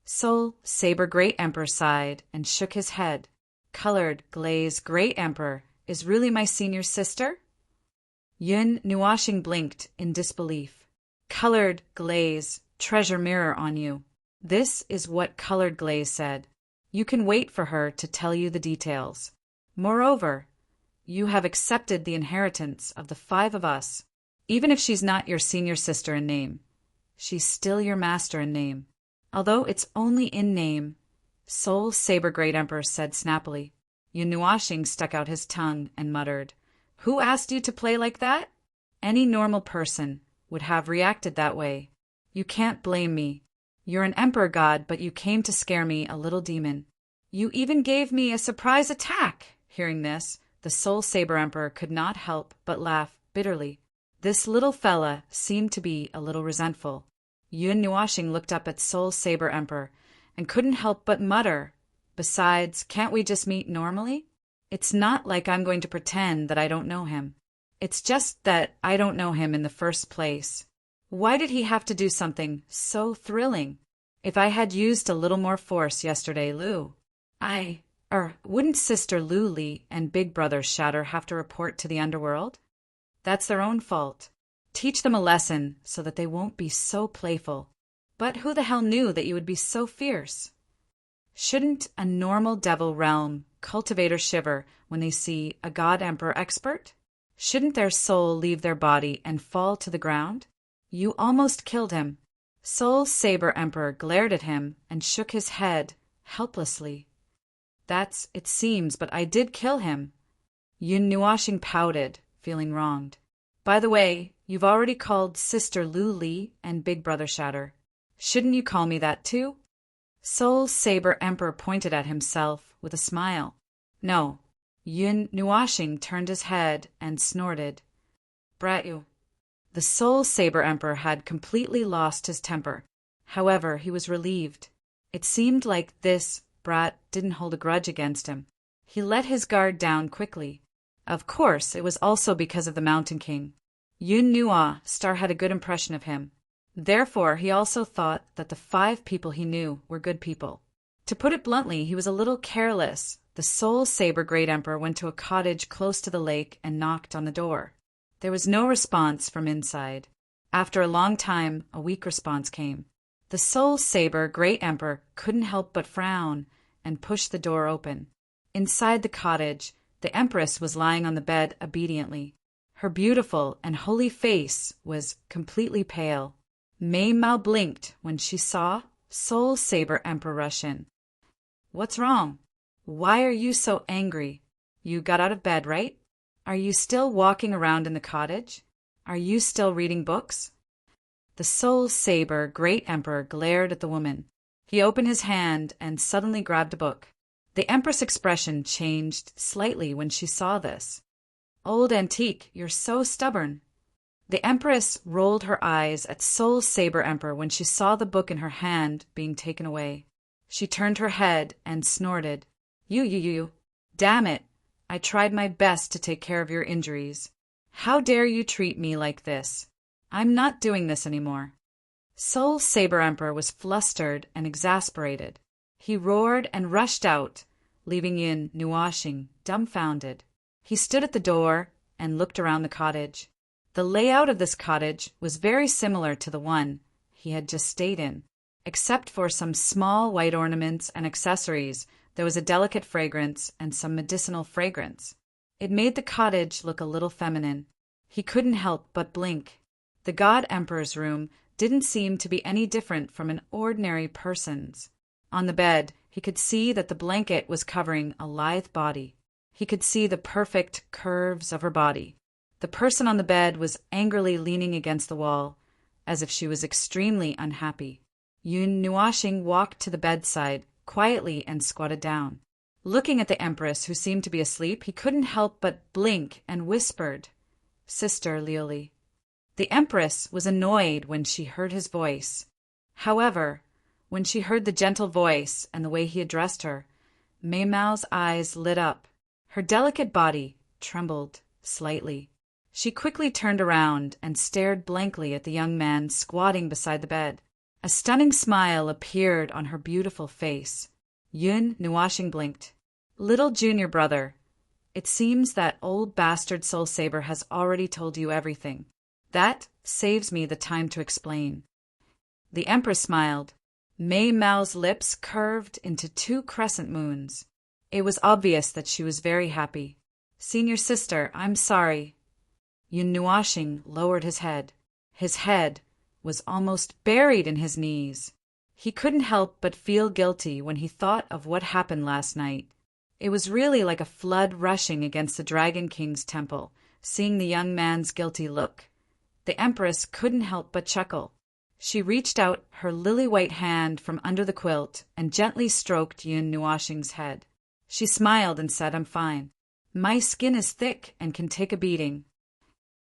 Soul Saber Great Emperor sighed and shook his head. Colored Glaze Great Emperor is really my senior sister? Yun Nuashing blinked in disbelief. Colored Glaze, treasure mirror on you. This is what Colored Glaze said. You can wait for her to tell you the details. Moreover, you have accepted the inheritance of the 5 of us. Even if she's not your senior sister in name, she's still your master in name. Although it's only in name, Soul Saber Great Emperor said snappily. Yun Nuashing stuck out his tongue and muttered, Who asked you to play like that? Any normal person would have reacted that way. You can't blame me. You're an emperor god, but you came to scare me, a little demon. You even gave me a surprise attack. Hearing this, the Soul Saber Emperor could not help but laugh bitterly. This little fella seemed to be a little resentful. Yun Nuashing looked up at Soul Saber Emperor and couldn't help but mutter, Besides, can't we just meet normally? It's not like I'm going to pretend that I don't know him. It's just that I don't know him in the first place. Why did he have to do something so thrilling? If I had used a little more force yesterday, wouldn't Sister Lu Li and Big Brother Shatter have to report to the underworld? That's their own fault. Teach them a lesson so that they won't be so playful. But who the hell knew that you would be so fierce? Shouldn't a normal devil realm cultivator shiver when they see a god emperor expert? Shouldn't their soul leave their body and fall to the ground? You almost killed him. Soul Saber Emperor glared at him and shook his head helplessly. That's it seems, but I did kill him. Yun Nuashing pouted, feeling wronged. By the way, you've already called Sister Lu Li and Big Brother Shatter. Shouldn't you call me that too? Soul Saber Emperor pointed at himself with a smile. No. Yun Nuashing turned his head and snorted. Brat you. The Soul Saber Emperor had completely lost his temper. However, he was relieved. It seemed like this brat didn't hold a grudge against him. He let his guard down quickly. Of course, it was also because of the Mountain King. Yun Nua Star had a good impression of him. Therefore, he also thought that the 5 people he knew were good people. To put it bluntly, he was a little careless. The Soul Saber Great Emperor went to a cottage close to the lake and knocked on the door. There was no response from inside. After a long time, a weak response came. The Soul Saber Great Emperor couldn't help but frown and push the door open. Inside the cottage, the Empress was lying on the bed obediently. Her beautiful and holy face was completely pale. Mei Mao blinked when she saw Soul Saber Emperor rush in. What's wrong? Why are you so angry? You got out of bed, right? Are you still walking around in the cottage? Are you still reading books? The Soul Saber Great Emperor glared at the woman. He opened his hand and suddenly grabbed a book. The Empress' expression changed slightly when she saw this. Old antique, you're so stubborn. The Empress rolled her eyes at Soul Saber Emperor when she saw the book in her hand being taken away. She turned her head and snorted. You. Damn it. I tried my best to take care of your injuries. How dare you treat me like this? I'm not doing this anymore. Soul Saber Emperor was flustered and exasperated. He roared and rushed out, leaving Yun Nuashing dumbfounded. He stood at the door and looked around the cottage. The layout of this cottage was very similar to the one he had just stayed in. Except for some small white ornaments and accessories, there was a delicate fragrance and some medicinal fragrance. It made the cottage look a little feminine. He couldn't help but blink. The God Emperor's room didn't seem to be any different from an ordinary person's. On the bed, he could see that the blanket was covering a lithe body. He could see the perfect curves of her body. The The person on the bed was angrily leaning against the wall, as if she was extremely unhappy. Yun Nuashing walked to the bedside quietly and squatted down. Looking at the Empress, who seemed to be asleep, he couldn't help but blink and whispered, "Sister Liuli." The Empress was annoyed when she heard his voice. However, when she heard the gentle voice and the way he addressed her, Mei Mao's eyes lit up. Her delicate body trembled slightly. She quickly turned around and stared blankly at the young man squatting beside the bed. A stunning smile appeared on her beautiful face. Yun Nuashing blinked. "Little junior brother, it seems that old bastard Soul Saber has already told you everything. That saves me the time to explain." The Empress smiled. Mei Mao's lips curved into 2 crescent moons. It was obvious that she was very happy. "Senior sister, I'm sorry." Yun Nuashing lowered his head. His head was almost buried in his knees. He couldn't help but feel guilty when he thought of what happened last night. It was really like a flood rushing against the Dragon King's temple, seeing the young man's guilty look. The Empress couldn't help but chuckle. She reached out her lily-white hand from under the quilt and gently stroked Yun Nuashing's head. She smiled and said, "I'm fine. My skin is thick and can take a beating."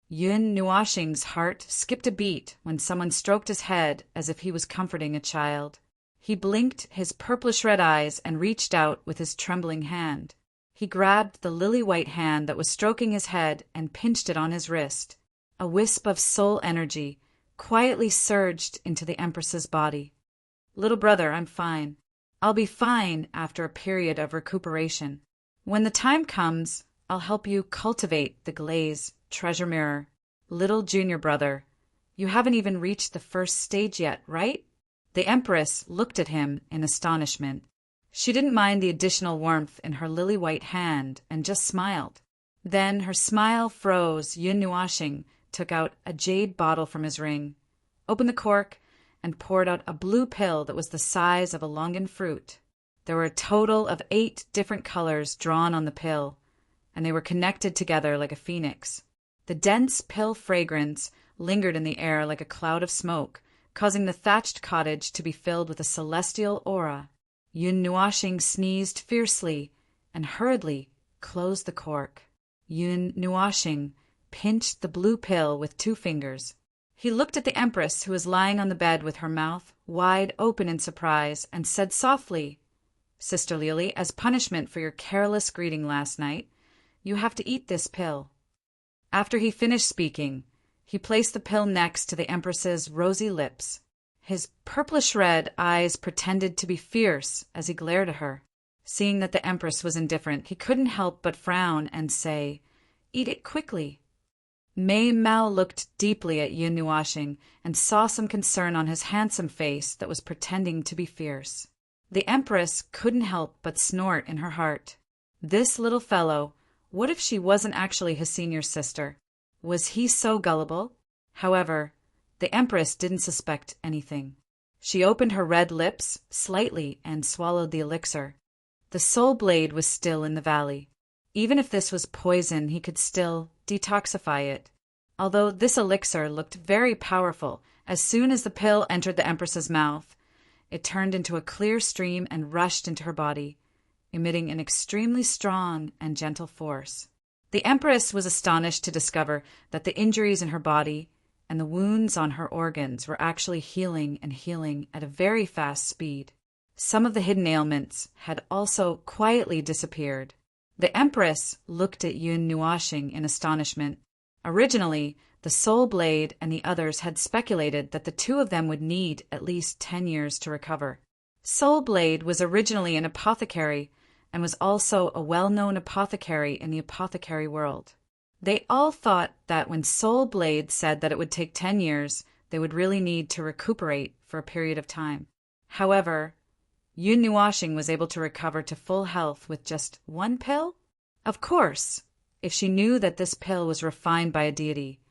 Yun Nuashing's heart skipped a beat when someone stroked his head as if he was comforting a child. He blinked his purplish-red eyes and reached out with his trembling hand. He grabbed the lily-white hand that was stroking his head and pinched it on his wrist. A wisp of soul energy quietly surged into the Empress's body. "Little brother, I'm fine. I'll be fine after a period of recuperation. When the time comes, I'll help you cultivate the glaze treasure mirror. Little junior brother, you haven't even reached the first stage yet, right?" The Empress looked at him in astonishment. She didn't mind the additional warmth in her lily-white hand and just smiled. Then her smile froze. Yun Nuashing took out a jade bottle from his ring, opened the cork, and poured out a blue pill that was the size of a longan fruit. There were a total of 8 different colors drawn on the pill, and they were connected together like a phoenix. The dense pill fragrance lingered in the air like a cloud of smoke, causing the thatched cottage to be filled with a celestial aura. Yun Nuashing sneezed fiercely and hurriedly closed the cork. Yun Nuashing pinched the blue pill with 2 fingers. He looked at the Empress, who was lying on the bed with her mouth wide open in surprise, and said softly, "Sister Liuli, as punishment for your careless greeting last night, you have to eat this pill." After he finished speaking, he placed the pill next to the Empress's rosy lips. His purplish-red eyes pretended to be fierce as he glared at her. Seeing that the Empress was indifferent, he couldn't help but frown and say, "Eat it quickly." Mei Mao looked deeply at Yun Nuashing and saw some concern on his handsome face that was pretending to be fierce. The Empress couldn't help but snort in her heart. This little fellow, what if she wasn't actually his senior sister? Was he so gullible? However, the Empress didn't suspect anything. She opened her red lips slightly and swallowed the elixir. The soul blade was still in the valley. Even if this was poison, he could still detoxify it. Although this elixir looked very powerful, as soon as the pill entered the Empress's mouth, it turned into a clear stream and rushed into her body, emitting an extremely strong and gentle force. The Empress was astonished to discover that the injuries in her body and the wounds on her organs were actually healing and healing at a very fast speed. Some of the hidden ailments had also quietly disappeared. The Empress looked at Yun Nuashing in astonishment. Originally, the Soul Blade and the others had speculated that the 2 of them would need at least 10 years to recover. Soul Blade was originally an apothecary and was also a well-known apothecary in the apothecary world. They all thought that when Soul Blade said that it would take 10 years, they would really need to recuperate for a period of time. However, Yun Nuashing was able to recover to full health with just 1 pill? Of course, if she knew that this pill was refined by a deity,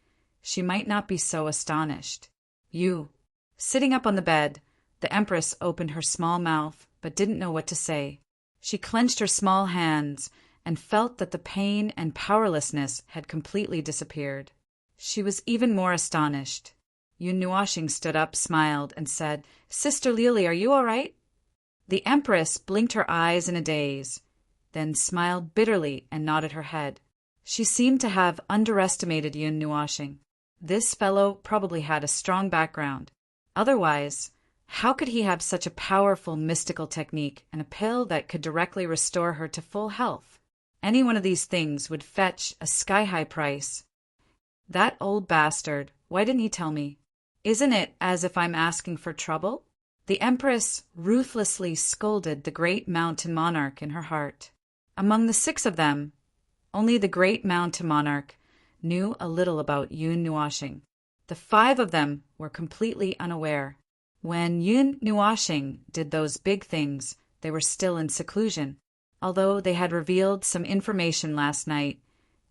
she might not be so astonished. "You." Sitting up on the bed, the Empress opened her small mouth but didn't know what to say. She clenched her small hands and felt that the pain and powerlessness had completely disappeared. She was even more astonished. Yun Nuashing stood up, smiled, and said, "Sister Lili, are you all right?" The Empress blinked her eyes in a daze, then smiled bitterly and nodded her head. She seemed to have underestimated Yun Nuashing. This fellow probably had a strong background. Otherwise, how could he have such a powerful mystical technique and a pill that could directly restore her to full health? Any one of these things would fetch a sky-high price. That old bastard, why didn't he tell me? Isn't it as if I'm asking for trouble? The Empress ruthlessly scolded the great mountain monarch in her heart. Among the 6 of them, only the great mountain monarch knew a little about Yun Nuashing. The 5 of them were completely unaware. When Yun Nuashing did those big things, they were still in seclusion. Although they had revealed some information last night,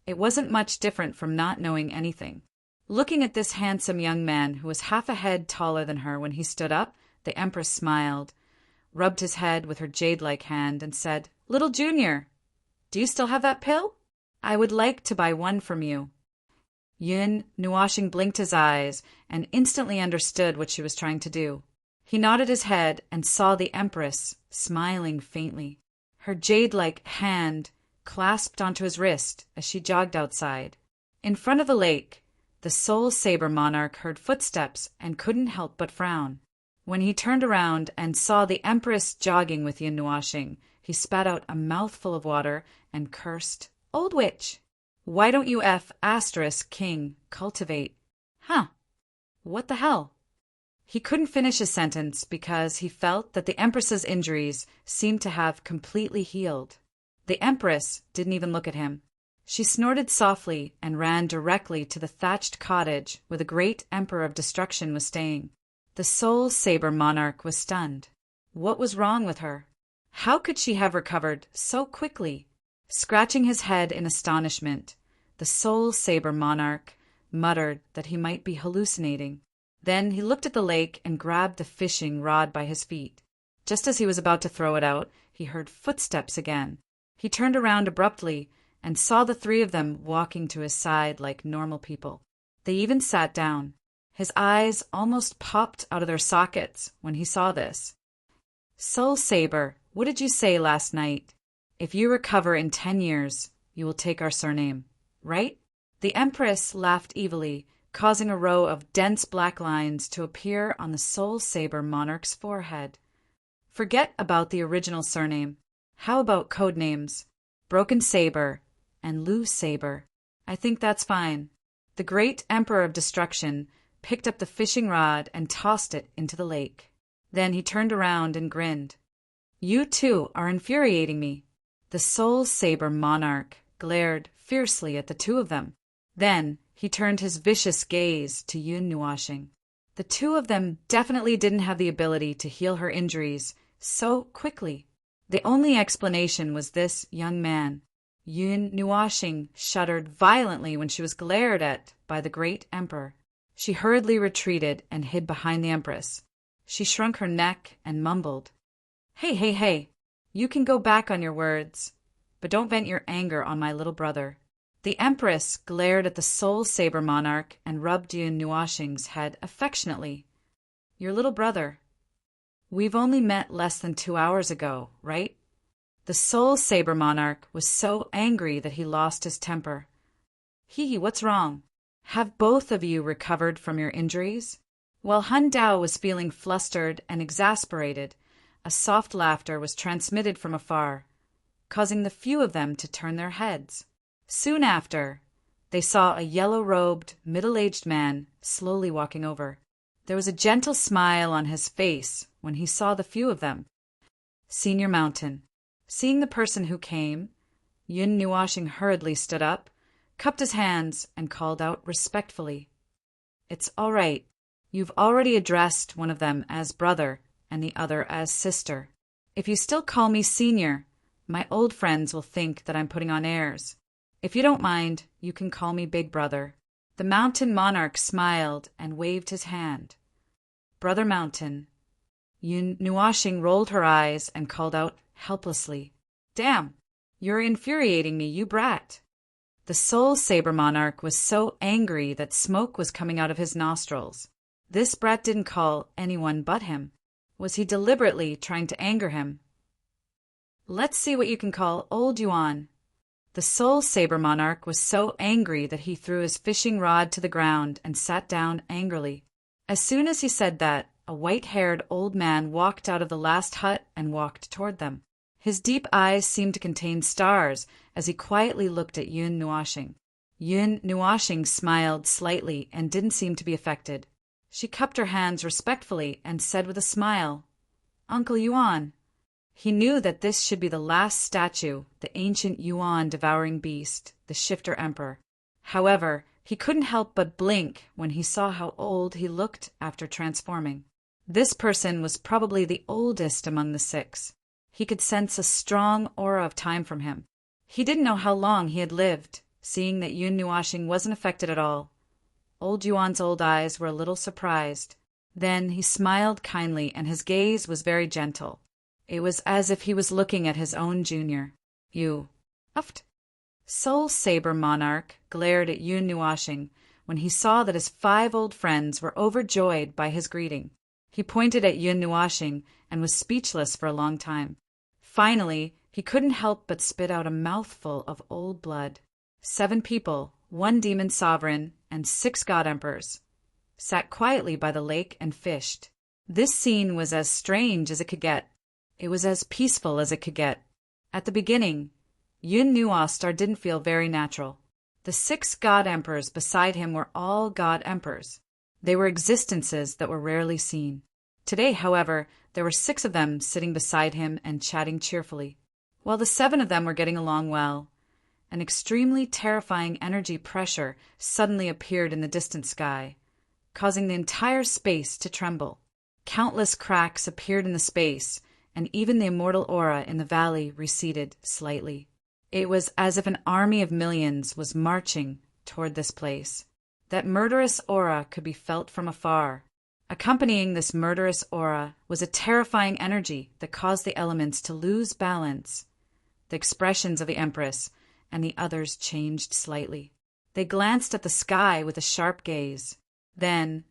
it wasn't much different from not knowing anything. Looking at this handsome young man who was half a head taller than her when he stood up, the Empress smiled, rubbed his head with her jade-like hand, and said, "Little Junior, do you still have that pill? I would like to buy one from you." Yun Nuashing blinked his eyes and instantly understood what she was trying to do. He nodded his head and saw the Empress smiling faintly. Her jade-like hand clasped onto his wrist as she jogged outside. In front of the lake, the Soul Saber monarch heard footsteps and couldn't help but frown. When he turned around and saw the Empress jogging with Yun Nuashing, he spat out a mouthful of water and cursed, "Old witch! Why don't you King cultivate?" Huh. What the hell? He couldn't finish his sentence because he felt that the Empress's injuries seemed to have completely healed. The Empress didn't even look at him. She snorted softly and ran directly to the thatched cottage where the great Emperor of Destruction was staying. The Soul Saber monarch was stunned. What was wrong with her? How could she have recovered so quickly? Scratching his head in astonishment, the Soul Saber monarch muttered that he might be hallucinating. Then he looked at the lake and grabbed the fishing rod by his feet. Just as he was about to throw it out, he heard footsteps again. He turned around abruptly and saw the 3 of them walking to his side like normal people. They even sat down. His eyes almost popped out of their sockets when he saw this. "Soul Saber, what did you say last night? If you recover in 10 years, you will take our surname, right?" The Empress laughed evilly, causing a row of dense black lines to appear on the Soul Saber monarch's forehead. "Forget about the original surname. How about code names? Broken Saber and Loose Saber. I think that's fine." The great Emperor of Destruction picked up the fishing rod and tossed it into the lake. Then he turned around and grinned. "You two are infuriating me." The Soul Saber monarch glared fiercely at the 2 of them. Then he turned his vicious gaze to Yun Nuashing. The 2 of them definitely didn't have the ability to heal her injuries so quickly. The only explanation was this young man. Yun Nuashing shuddered violently when she was glared at by the great Emperor. She hurriedly retreated and hid behind the Empress. She shrunk her neck and mumbled, Hey, you can go back on your words, but don't vent your anger on my little brother." The Empress glared at the Soul Saber monarch and rubbed Yun Nuashing's head affectionately. "Your little brother. We've only met less than 2 hours ago, right?" The Soul Saber monarch was so angry that he lost his temper. What's wrong? Have both of you recovered from your injuries?" While Han Dao was feeling flustered and exasperated, a soft laughter was transmitted from afar, causing the few of them to turn their heads. Soon after, they saw a yellow-robed, middle-aged man slowly walking over. There was a gentle smile on his face when he saw the few of them. Senior Mountain. Seeing the person who came, Yun Nuashing hurriedly stood up, cupped his hands, and called out respectfully, "It's all right. You've already addressed one of them as brother and the other as sister. If you still call me senior, my old friends will think that I'm putting on airs. If you don't mind, you can call me big brother." The mountain monarch smiled and waved his hand. "Brother Mountain." Yun Nuashing rolled her eyes and called out helplessly, "Damn, You're infuriating me, you brat. The Soul Saber Monarch was so angry that smoke was coming out of his nostrils. This brat didn't call anyone but him. Was he deliberately trying to anger him? Let's see what you can call Old Yuan. The Soul Saber Monarch was so angry that he threw his fishing rod to the ground and sat down angrily. As soon as he said that, a white-haired old man walked out of the last hut and walked toward them. His deep eyes seemed to contain stars as he quietly looked at Yun Nuashing. Yun Nuashing smiled slightly and didn't seem to be affected. She cupped her hands respectfully and said with a smile, "Uncle Yuan." He knew that this should be the last statue, the ancient Yuan devouring beast, the Shifter Emperor. However, he couldn't help but blink when he saw how old he looked after transforming. This person was probably the oldest among the six. He could sense a strong aura of time from him. He didn't know how long he had lived, seeing that Yun Nuashing wasn't affected at all. Old Yuan's old eyes were a little surprised. Then he smiled kindly, and his gaze was very gentle. It was as if he was looking at his own junior. You. Uft. Soul Saber Monarch glared at Yun Nuashing when he saw that his 5 old friends were overjoyed by his greeting. He pointed at Yun Nuashing and was speechless for a long time. Finally, he couldn't help but spit out a mouthful of old blood. 7 people, 1 demon sovereign, and 6 god emperors sat quietly by the lake and fished. This scene was as strange as it could get. It was as peaceful as it could get. At the beginning, Yun Nuastar didn't feel very natural. The 6 god emperors beside him were all god emperors. They were existences that were rarely seen. Today, however, there were 6 of them sitting beside him and chatting cheerfully, while the 7 of them were getting along well. An extremely terrifying energy pressure suddenly appeared in the distant sky, causing the entire space to tremble. Countless cracks appeared in the space, and even the immortal aura in the valley receded slightly. It was as if an army of millions was marching toward this place. That murderous aura could be felt from afar. Accompanying this murderous aura was a terrifying energy that caused the elements to lose balance. The expressions of the Empress and the others changed slightly. They glanced at the sky with a sharp gaze. Then,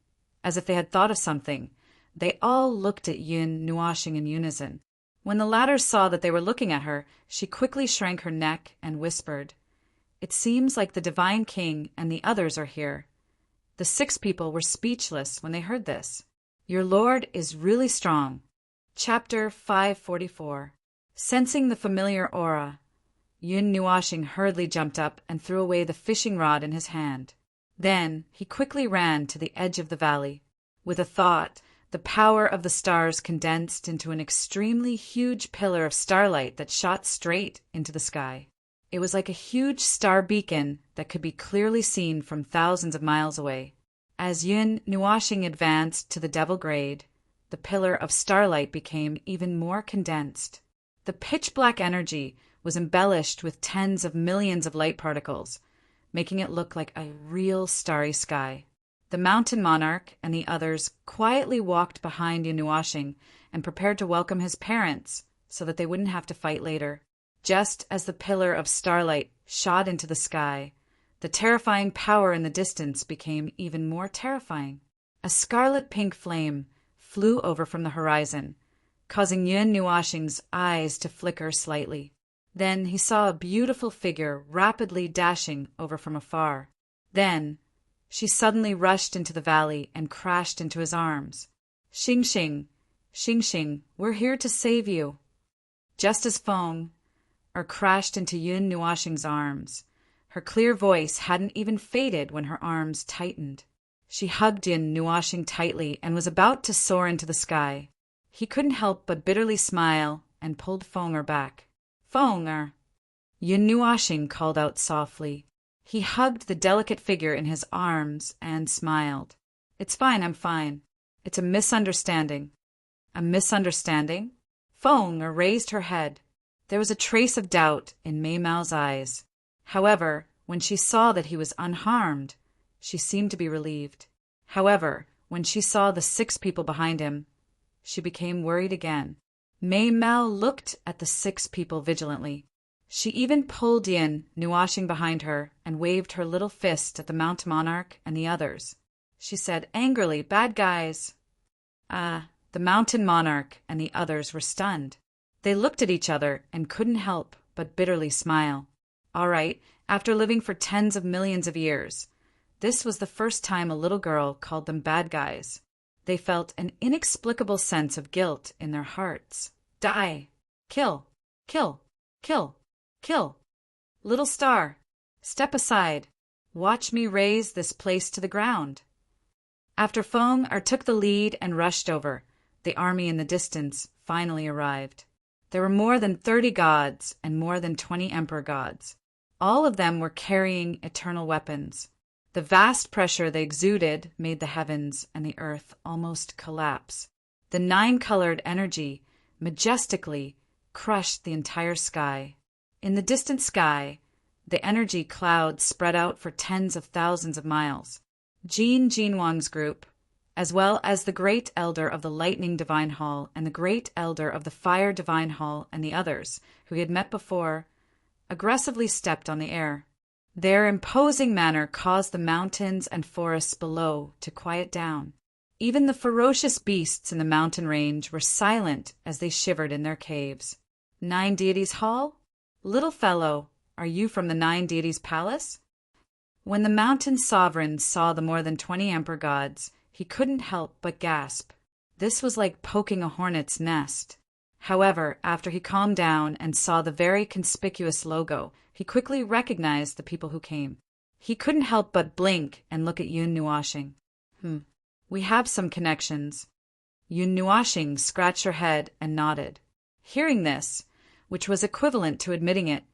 as if they had thought of something, they all looked at Yun Nuashing in unison. When the latter saw that they were looking at her, she quickly shrank her neck and whispered, "It seems like the Divine King and the others are here." The 6 people were speechless when they heard this. Your lord is really strong. Chapter 544. Sensing the familiar aura, Yun Nuashing hurriedly jumped up and threw away the fishing rod in his hand. Then he quickly ran to the edge of the valley. With a thought, the power of the stars condensed into an extremely huge pillar of starlight that shot straight into the sky. It was like a huge star beacon that could be clearly seen from thousands of miles away. As Yun Nuashing advanced to the Devil Grade, the pillar of starlight became even more condensed. The pitch-black energy was embellished with tens of millions of light particles, making it look like a real starry sky. The Mountain Monarch and the others quietly walked behind Yun Nuashing and prepared to welcome his parents so that they wouldn't have to fight later. Just as the pillar of starlight shot into the sky, the terrifying power in the distance became even more terrifying. A scarlet-pink flame flew over from the horizon, causing Yun Nuashing's eyes to flicker slightly. Then he saw a beautiful figure rapidly dashing over from afar. Then she suddenly rushed into the valley and crashed into his arms. "Xing Xing, Xing Xing, we're here to save you." Just as Feng crashed into Yun Nuashing's arms, her clear voice hadn't even faded when her arms tightened. She hugged Yun Nuashing tightly and was about to soar into the sky. He couldn't help but bitterly smile and pulled Feng back. "Feng!" Yun Nuashing called out softly. He hugged the delicate figure in his arms and smiled. "It's fine, I'm fine. It's a misunderstanding." "A misunderstanding?" Feng raised her head. There was a trace of doubt in Mei Mao's eyes. However, when she saw that he was unharmed, she seemed to be relieved. However, when she saw the 6 people behind him, she became worried again. Mei Mao looked at the 6 people vigilantly. She even pulled Yin, Nuashing behind her, and waved her little fist at the Mountain Monarch and the others. She said angrily, "Bad guys." The Mountain Monarch and the others were stunned. They looked at each other and couldn't help but bitterly smile. All right, after living for tens of millions of years, this was the first time a little girl called them bad guys. They felt an inexplicable sense of guilt in their hearts. Die! Kill! Kill! Kill! Kill! Little star, step aside. Watch me raze this place to the ground. After Feng took the lead and rushed over, the army in the distance finally arrived. There were more than 30 gods and more than 20 emperor gods. All of them were carrying eternal weapons. The vast pressure they exuded made the heavens and the earth almost collapse. The nine-colored energy majestically crushed the entire sky. In the distant sky, the energy clouds spread out for tens of thousands of miles. Jin Jinwang's group, as well as the Great Elder of the Lightning Divine Hall and the Great Elder of the Fire Divine Hall and the others, who he had met before, aggressively stepped on the air. Their imposing manner caused the mountains and forests below to quiet down. Even the ferocious beasts in the mountain range were silent as they shivered in their caves. Nine Deities Hall? Little fellow, are you from the Nine Deities Palace? When the mountain sovereign saw the more than 20 emperor gods, he couldn't help but gasp. This was like poking a hornet's nest. However, after he calmed down and saw the very conspicuous logo, he quickly recognized the people who came. He couldn't help but blink and look at Yun Nuashing. We have some connections. Yun Nuashing scratched her head and nodded. Hearing this, which was equivalent to admitting it,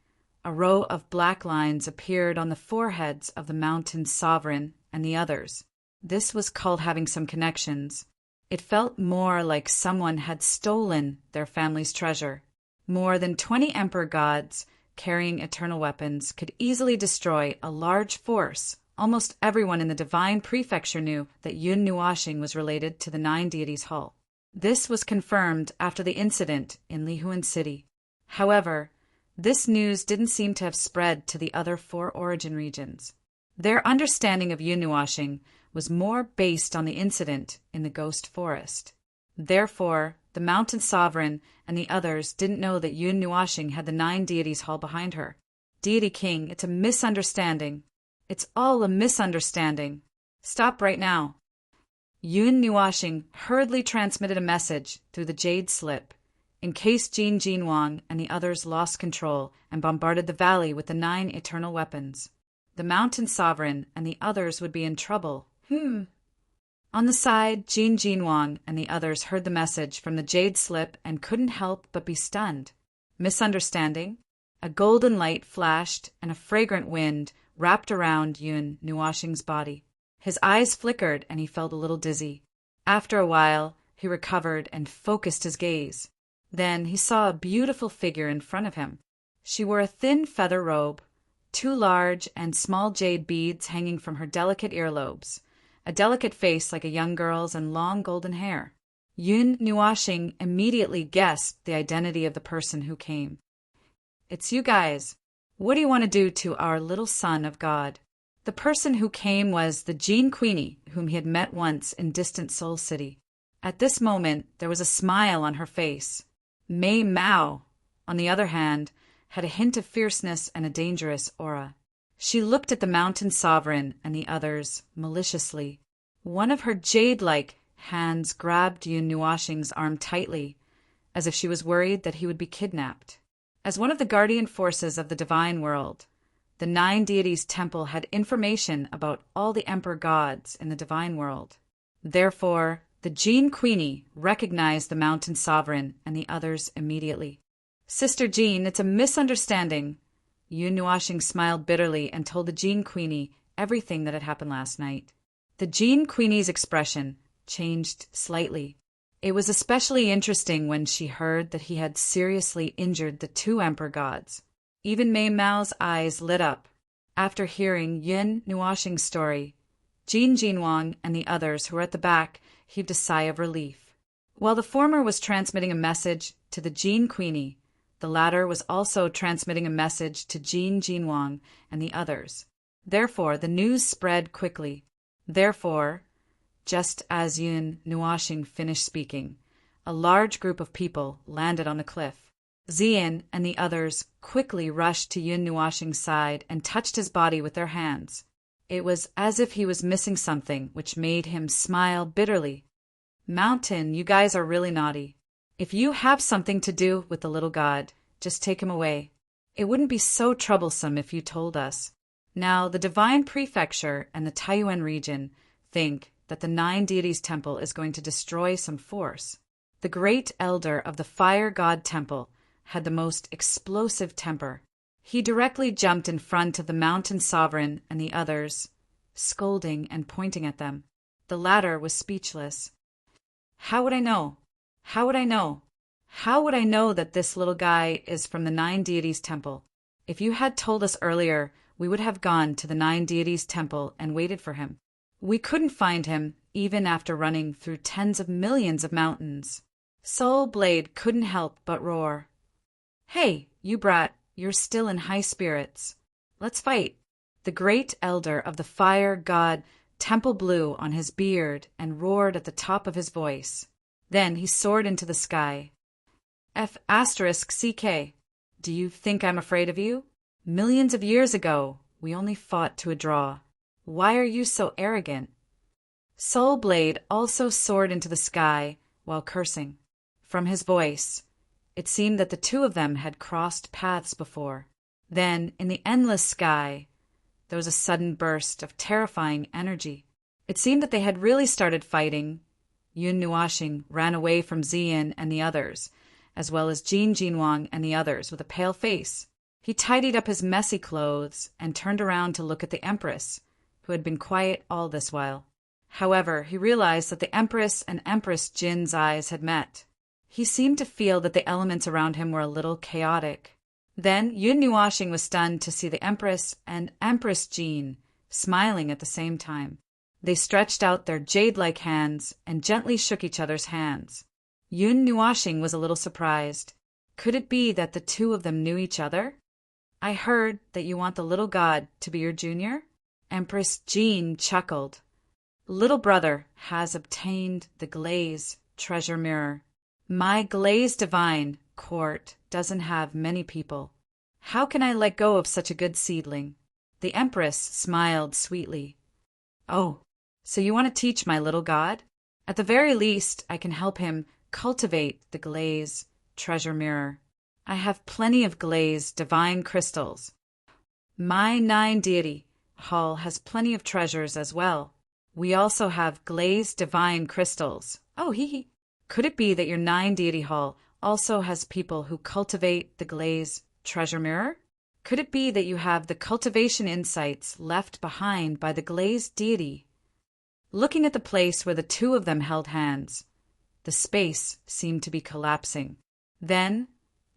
a row of black lines appeared on the foreheads of the mountain sovereign and the others. This was called having some connections. It felt more like someone had stolen their family's treasure. More than 20 emperor gods carrying eternal weapons could easily destroy a large force. Almost everyone in the divine prefecture knew that Yun Nuashing was related to the Nine Deities Hall. This was confirmed after the incident in Lihuan City. However, this news didn't seem to have spread to the other 4 origin regions. Their understanding of Yun Nuashing was more based on the incident in the Ghost Forest. Therefore, the Mountain Sovereign and the others didn't know that Yun Nuashing had the Nine Deities Hall behind her. Deity King, it's a misunderstanding. It's all a misunderstanding. Stop right now. Yun Nuashing hurriedly transmitted a message through the jade slip, in case Jin Jinwang and the others lost control and bombarded the valley with the 9 eternal weapons. The Mountain Sovereign and the others would be in trouble. On the side, Jin Jinwang and the others heard the message from the jade slip and couldn't help but be stunned. Misunderstanding? A golden light flashed and a fragrant wind wrapped around Yun Nuashing's body. His eyes flickered and he felt a little dizzy. After a while, he recovered and focused his gaze. Then he saw a beautiful figure in front of him. She wore a thin feather robe, 2 large and small jade beads hanging from her delicate earlobes, a delicate face like a young girl's, and long golden hair. Yun Nuashing immediately guessed the identity of the person who came. It's you guys. What do you want to do to our little son of God? The person who came was the Jean Queenie, whom he had met once in distant Soul City. At this moment, there was a smile on her face. Mei Mao, on the other hand, had a hint of fierceness and a dangerous aura. She looked at the Mountain Sovereign and the others maliciously. One of her jade-like hands grabbed Yun Nuashing's arm tightly, as if she was worried that he would be kidnapped. As one of the guardian forces of the divine world, the 9 Deities Temple had information about all the emperor gods in the divine world. Therefore, the Jean Queenie recognized the Mountain Sovereign and the others immediately. Sister Jean, it's a misunderstanding. Yun Nuashing smiled bitterly and told the Jean Queenie everything that had happened last night. The Jean Queenie's expression changed slightly. It was especially interesting when she heard that he had seriously injured the 2 emperor gods. Even Mei Mao's eyes lit up. After hearing Yun Nuashing's story, Jin Jinwang and the others who were at the back heaved a sigh of relief. While the former was transmitting a message to the Jean Queenie, The latter was also transmitting a message to Jin Jinwang and the others. Therefore, the news spread quickly. Therefore, just as Yun Nuashing finished speaking, a large group of people landed on the cliff. Zian and the others quickly rushed to Yun Nuashing's side and touched his body with their hands. It was as if he was missing something, which made him smile bitterly. Mountain, you guys are really naughty. If you have something to do with the little god, just take him away. It wouldn't be so troublesome if you told us. Now, the Divine Prefecture and the Taiyuan region think that the Nine Deities Temple is going to destroy some force. The great elder of the Fire God Temple had the most explosive temper. He directly jumped in front of the mountain sovereign and the others, scolding and pointing at them. The latter was speechless. How would I know? How would I know? How would I know that this little guy is from the Nine Deities Temple? If you had told us earlier, we would have gone to the Nine Deities Temple and waited for him. We couldn't find him, even after running through tens of millions of mountains. Soul Blade couldn't help but roar. Hey, you brat, you're still in high spirits. Let's fight. The great elder of the Fire God Temple blew on his beard and roared at the top of his voice. Then he soared into the sky. F***CK. Do you think I'm afraid of you? Millions of years ago, we only fought to a draw. Why are you so arrogant? Soul Blade also soared into the sky while cursing. From his voice, it seemed that the two of them had crossed paths before. Then, in the endless sky, there was a sudden burst of terrifying energy. It seemed that they had really started fighting. Yun Nuashing ran away from Zian and the others, as well as Jin Jinwang and the others, with a pale face. He tidied up his messy clothes and turned around to look at the Empress, who had been quiet all this while. However, he realized that the Empress and Empress Jin's eyes had met. He seemed to feel that the elements around him were a little chaotic. Then Yun Nuashing was stunned to see the Empress and Empress Jin smiling at the same time. They stretched out their jade-like hands and gently shook each other's hands. Yun Nuashing was a little surprised. Could it be that the two of them knew each other? I heard that you want the little god to be your junior? Empress Jin chuckled. Little brother has obtained the glaze treasure mirror. My glaze divine court doesn't have many people. How can I let go of such a good seedling? The Empress smiled sweetly. Oh, so you want to teach my little god? At the very least, I can help him cultivate the glaze treasure mirror. I have plenty of glaze divine crystals. My Nine Deity Hall has plenty of treasures as well. We also have glaze divine crystals. Oh, hee hee. Could it be that your Nine Deity Hall also has people who cultivate the glaze treasure mirror? Could it be that you have the cultivation insights left behind by the glazed deity? Looking at the place where the two of them held hands, the space seemed to be collapsing. Then,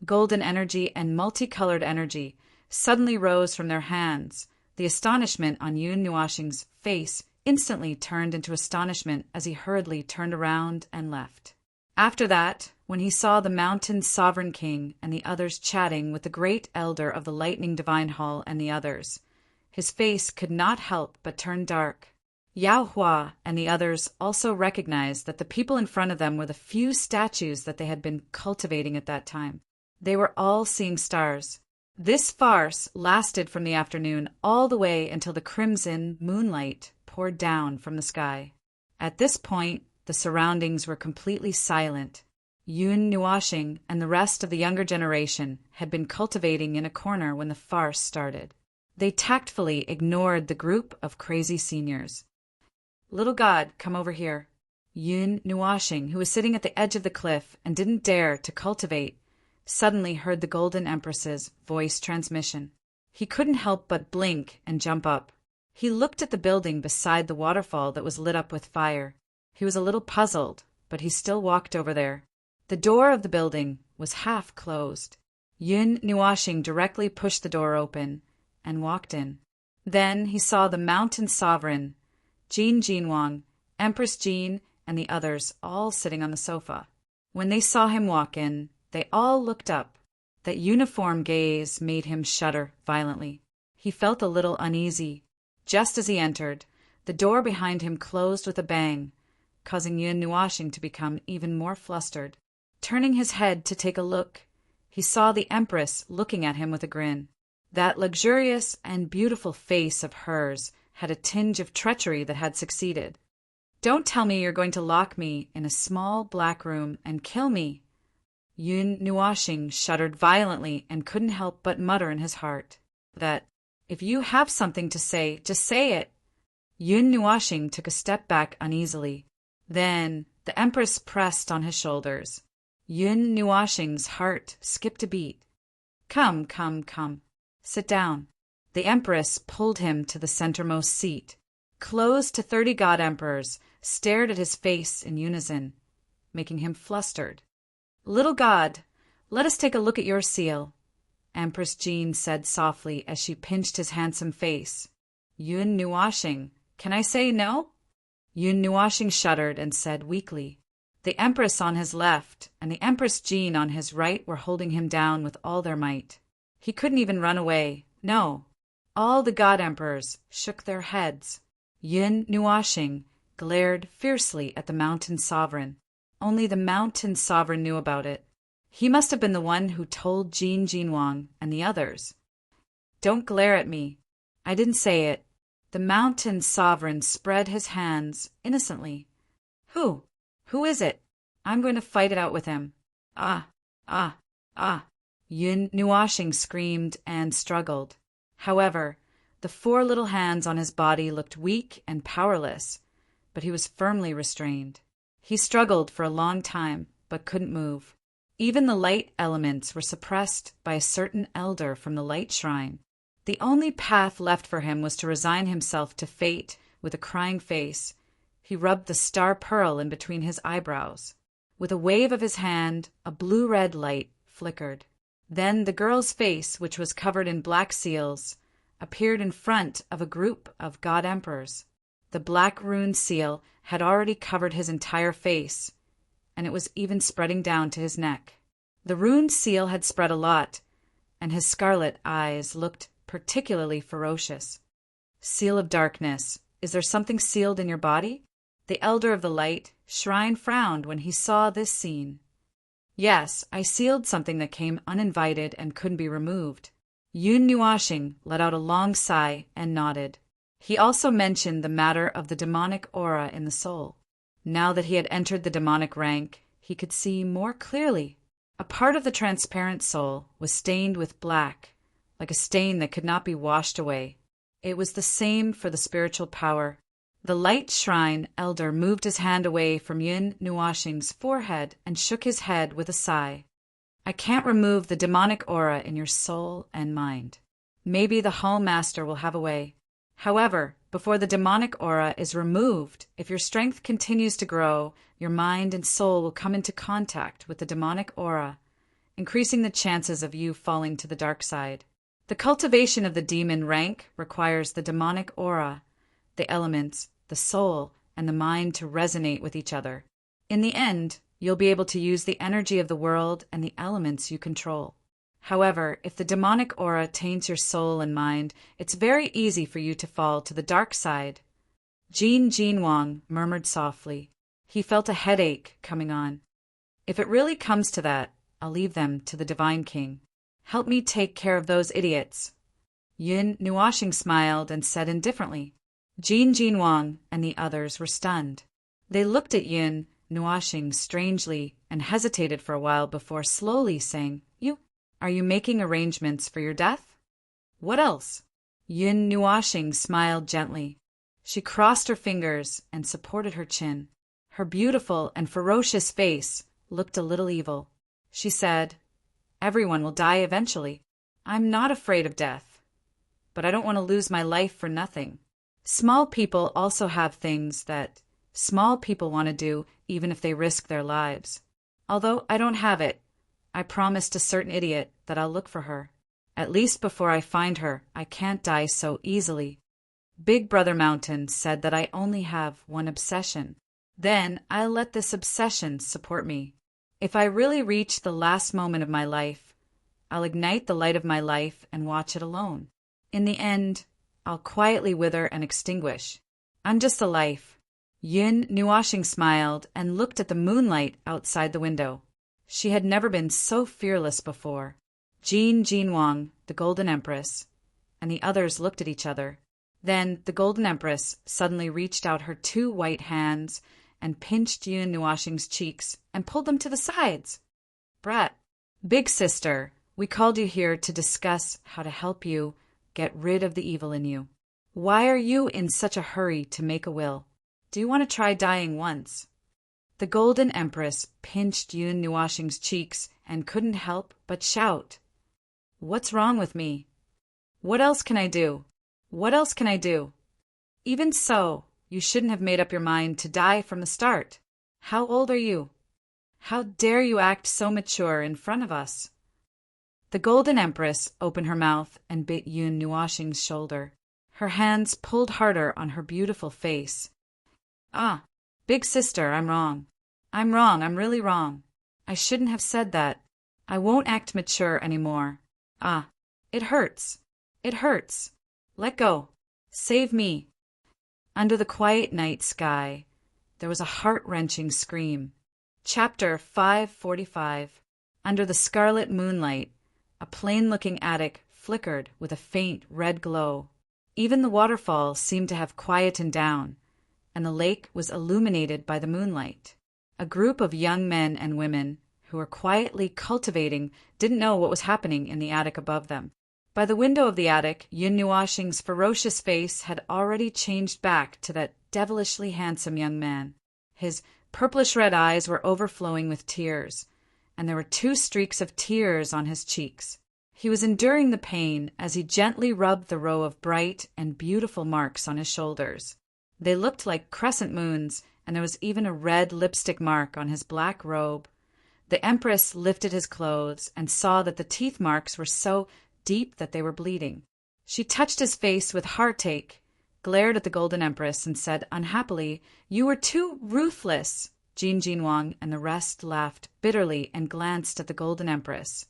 golden energy and multicolored energy suddenly rose from their hands. The astonishment on Yun Nuashing's face instantly turned into astonishment as he hurriedly turned around and left. After that, when he saw the mountain's sovereign king and the others chatting with the great elder of the lightning divine hall and the others, his face could not help but turn dark. Yao Hua and the others also recognized that the people in front of them were the few statues that they had been cultivating at that time. They were all seeing stars. This farce lasted from the afternoon all the way until the crimson moonlight poured down from the sky. At this point, the surroundings were completely silent. Yun Nuashing and the rest of the younger generation had been cultivating in a corner when the farce started. They tactfully ignored the group of crazy seniors. Little god, come over here. Yun Nuashing, who was sitting at the edge of the cliff and didn't dare to cultivate, suddenly heard the Golden Empress's voice transmission. He couldn't help but blink and jump up. He looked at the building beside the waterfall that was lit up with fire. He was a little puzzled, but he still walked over there. The door of the building was half closed. Yun Nuashing directly pushed the door open and walked in. Then he saw the mountain sovereign, Jin Jinwang, Empress Jin, and the others all sitting on the sofa. When they saw him walk in, they all looked up. That uniform gaze made him shudder violently. He felt a little uneasy. Just as he entered, the door behind him closed with a bang, causing Yun Nuashing to become even more flustered. Turning his head to take a look, he saw the Empress looking at him with a grin. That luxurious and beautiful face of hers had a tinge of treachery that had succeeded. "Don't tell me you're going to lock me in a small black room and kill me." Yun Nuashing shuddered violently and couldn't help but mutter in his heart that, "If you have something to say, just say it." Yun Nuashing took a step back uneasily. Then the Empress pressed on his shoulders. Yun Nuashing's heart skipped a beat. "Come, come, come. Sit down." The Empress pulled him to the centermost seat. Close to 30 god emperors stared at his face in unison, making him flustered. "Little god, let us take a look at your seal," Empress Jean said softly as she pinched his handsome face. "Yun Nuashing, can I say no?" Yun Nuashing shuddered and said weakly. The Empress on his left and the Empress Jean on his right were holding him down with all their might. He couldn't even run away. No. All the god emperors shook their heads. Yun Nuashing glared fiercely at the mountain sovereign. Only the mountain sovereign knew about it. He must have been the one who told Jin Jinwang and the others. "Don't glare at me. I didn't say it." The mountain sovereign spread his hands innocently. Who? Who is it? I'm going to fight it out with him." "Ah, ah, ah." Yun Nuashing screamed and struggled. However, the 4 little hands on his body looked weak and powerless, but he was firmly restrained. He struggled for a long time, but couldn't move. Even the light elements were suppressed by a certain elder from the light shrine. The only path left for him was to resign himself to fate with a crying face. He rubbed the star pearl in between his eyebrows. With a wave of his hand, a blue-red light flickered. Then the girl's face, which was covered in black seals, appeared in front of a group of god emperors. The black rune seal had already covered his entire face, and it was even spreading down to his neck. The rune seal had spread a lot, and his scarlet eyes looked particularly ferocious. "Seal of darkness, is there something sealed in your body?" The elder of the light shrine frowned when he saw this scene. "Yes, I sealed something that came uninvited and couldn't be removed." Yun Nuashing let out a long sigh and nodded. He also mentioned the matter of the demonic aura in the soul. Now that he had entered the demonic rank, he could see more clearly. A part of the transparent soul was stained with black, like a stain that could not be washed away. It was the same for the spiritual power. The light shrine elder moved his hand away from Yun Nuashing's forehead and shook his head with a sigh. "I can't remove the demonic aura in your soul and mind. Maybe the Hall Master will have a way. However, before the demonic aura is removed, if your strength continues to grow, your mind and soul will come into contact with the demonic aura, increasing the chances of you falling to the dark side. The cultivation of the demon rank requires the demonic aura, the elements, the soul, and the mind to resonate with each other. In the end, you'll be able to use the energy of the world and the elements you control. However, if the demonic aura taints your soul and mind, it's very easy for you to fall to the dark side." Jin Jinwang murmured softly. He felt a headache coming on. "If it really comes to that, I'll leave them to the Divine King. Help me take care of those idiots." Yun Nuashing smiled and said indifferently. Jin Jinwang and the others were stunned. They looked at Yun Nuashing strangely and hesitated for a while before slowly saying, Are you making arrangements for your death?" "What else?" Yun Nuashing smiled gently. She crossed her fingers and supported her chin. Her beautiful and ferocious face looked a little evil. She said, "Everyone will die eventually. I'm not afraid of death, but I don't want to lose my life for nothing. Small people also have things that small people want to do even if they risk their lives. Although I don't have it, I promised a certain idiot that I'll look for her. At least before I find her, I can't die so easily. Big Brother Mountain said that I only have one obsession. Then I'll let this obsession support me. If I really reach the last moment of my life, I'll ignite the light of my life and watch it alone. In the end, I'll quietly wither and extinguish. I'm just a life." Yun Nuashing smiled and looked at the moonlight outside the window. She had never been so fearless before. Jin Jinwang, the Golden Empress, and the others looked at each other. Then the Golden Empress suddenly reached out her 2 white hands and pinched Yun Nuashing's cheeks and pulled them to the sides. "Brat, big sister, we called you here to discuss how to help you get rid of the evil in you. Why are you in such a hurry to make a will? Do you want to try dying once?" The Golden Empress pinched Yun Nuashing's cheeks and couldn't help but shout, "What's wrong with me? What else can I do? What else can I do? Even so, you shouldn't have made up your mind to die from the start. How old are you? How dare you act so mature in front of us?" The Golden Empress opened her mouth and bit Yun Nuashing's shoulder. Her hands pulled harder on her beautiful face. "Ah, big sister, I'm wrong. I'm wrong, I'm really wrong. I shouldn't have said that. I won't act mature anymore. Ah, it hurts. It hurts. Let go. Save me." Under the quiet night sky, there was a heart-wrenching scream. Chapter 545. Under the scarlet moonlight, a plain-looking attic flickered with a faint red glow. Even the waterfall seemed to have quietened down, and the lake was illuminated by the moonlight. A group of young men and women who were quietly cultivating didn't know what was happening in the attic above them. By the window of the attic, Yun Nuashing's ferocious face had already changed back to that devilishly handsome young man. His purplish-red eyes were overflowing with tears, and there were 2 streaks of tears on his cheeks. He was enduring the pain as he gently rubbed the row of bright and beautiful marks on his shoulders. They looked like crescent moons, and there was even a red lipstick mark on his black robe. The Empress lifted his clothes and saw that the teeth marks were so deep that they were bleeding. She touched his face with heartache, glared at the Golden Empress, and said unhappily, "You were too ruthless." Jin Jinwang and the rest laughed bitterly and glanced at the Golden Empress,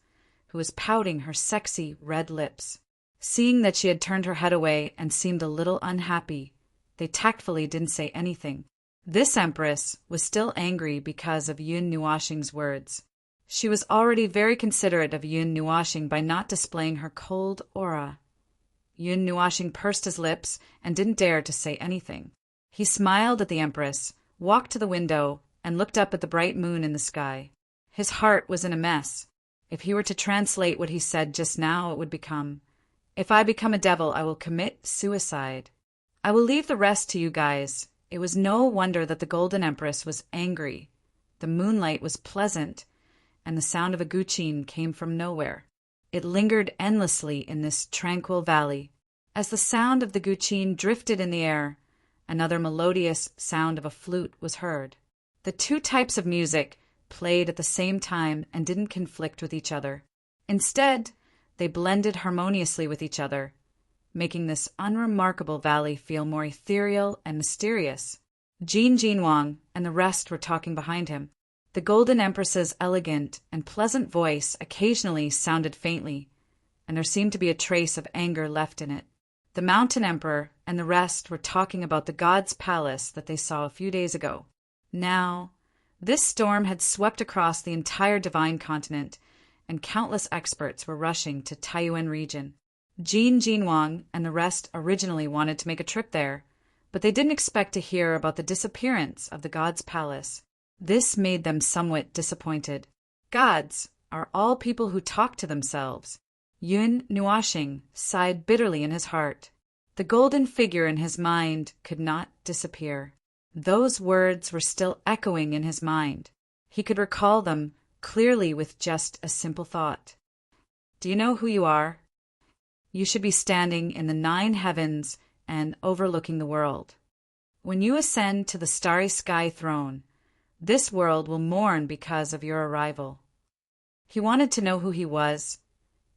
who was pouting her sexy red lips. Seeing that she had turned her head away and seemed a little unhappy, they tactfully didn't say anything. This Empress was still angry because of Yun Nuashing's words. She was already very considerate of Yun Nuashing by not displaying her cold aura. Yun Nuashing pursed his lips and didn't dare to say anything. He smiled at the Empress, walked to the window, and looked up at the bright moon in the sky. His heart was in a mess. If he were to translate what he said just now, it would become, "If I become a devil, I will commit suicide." I will leave the rest to you guys. It was no wonder that the Golden Empress was angry. The moonlight was pleasant, and the sound of a guqin came from nowhere. It lingered endlessly in this tranquil valley. As the sound of the guqin drifted in the air, another melodious sound of a flute was heard. The 2 types of music played at the same time and didn't conflict with each other. Instead, they blended harmoniously with each other, making this unremarkable valley feel more ethereal and mysterious. Jin Jinwang and the rest were talking behind him. The Golden Empress's elegant and pleasant voice occasionally sounded faintly, and there seemed to be a trace of anger left in it. The Mountain Emperor and the rest were talking about the god's palace that they saw a few days ago. Now, this storm had swept across the entire divine continent, and countless experts were rushing to Taiyuan region. Jin Jinwang and the rest originally wanted to make a trip there, but they didn't expect to hear about the disappearance of the god's palace. This made them somewhat disappointed. Gods are all people who talk to themselves. Yun Nuashing sighed bitterly in his heart. The golden figure in his mind could not disappear. Those words were still echoing in his mind. He could recall them clearly with just a simple thought. Do you know who you are? You should be standing in the 9 heavens and overlooking the world. When you ascend to the starry sky throne, this world will mourn because of your arrival. He wanted to know who he was,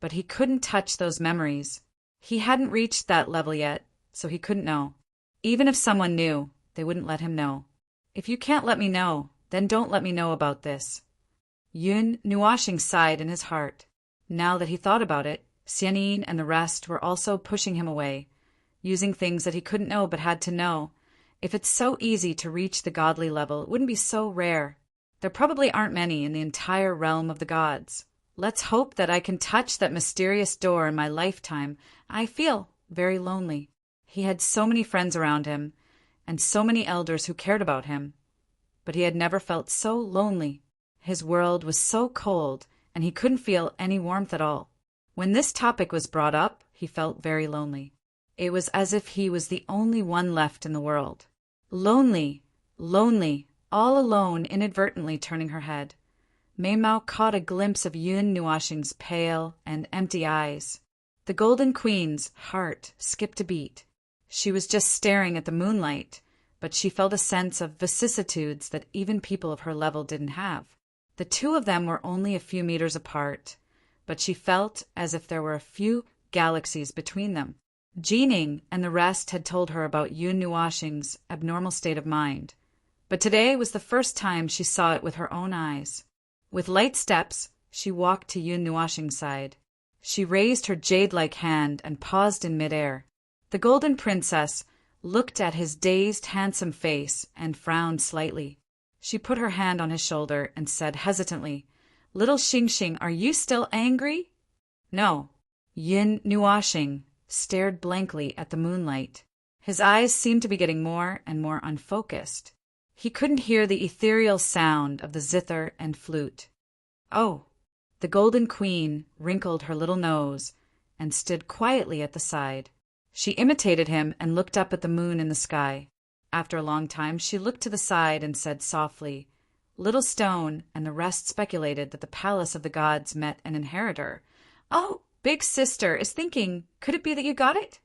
but he couldn't touch those memories. He hadn't reached that level yet, so he couldn't know. Even if someone knew, they wouldn't let him know. If you can't let me know, then don't let me know about this. Yun Nuashing sighed in his heart. Now that he thought about it, Xianyin and the rest were also pushing him away, using things that he couldn't know but had to know. If it's so easy to reach the godly level, it wouldn't be so rare. There probably aren't many in the entire realm of the gods. Let's hope that I can touch that mysterious door in my lifetime. I feel very lonely. He had so many friends around him, and so many elders who cared about him. But he had never felt so lonely. His world was so cold, and he couldn't feel any warmth at all. When this topic was brought up, he felt very lonely. It was as if he was the only one left in the world. Lonely, lonely, all alone, inadvertently turning her head. Mei Mao caught a glimpse of Yun Nuoxing's pale and empty eyes. The Golden Queen's heart skipped a beat. She was just staring at the moonlight, but she felt a sense of vicissitudes that even people of her level didn't have. The two of them were only a few meters apart, but she felt as if there were a few galaxies between them. Jining and the rest had told her about Yun Nuoxing's abnormal state of mind, but today was the first time she saw it with her own eyes. With light steps, she walked to Yun Nuoxing's side. She raised her jade-like hand and paused in midair. The Golden Princess looked at his dazed, handsome face and frowned slightly. She put her hand on his shoulder and said hesitantly, "Little Xingxing, are you still angry?" "No." Yun Nuoxing stared blankly at the moonlight. His eyes seemed to be getting more and more unfocused. He couldn't hear the ethereal sound of the zither and flute. "Oh." The Golden Queen wrinkled her little nose and stood quietly at the side. She imitated him and looked up at the moon in the sky. After a long time, she looked to the side and said softly, "Little Stone," and the rest speculated that the palace of the gods met an inheritor. "Oh, Big Sister is thinking, could it be that you got it?"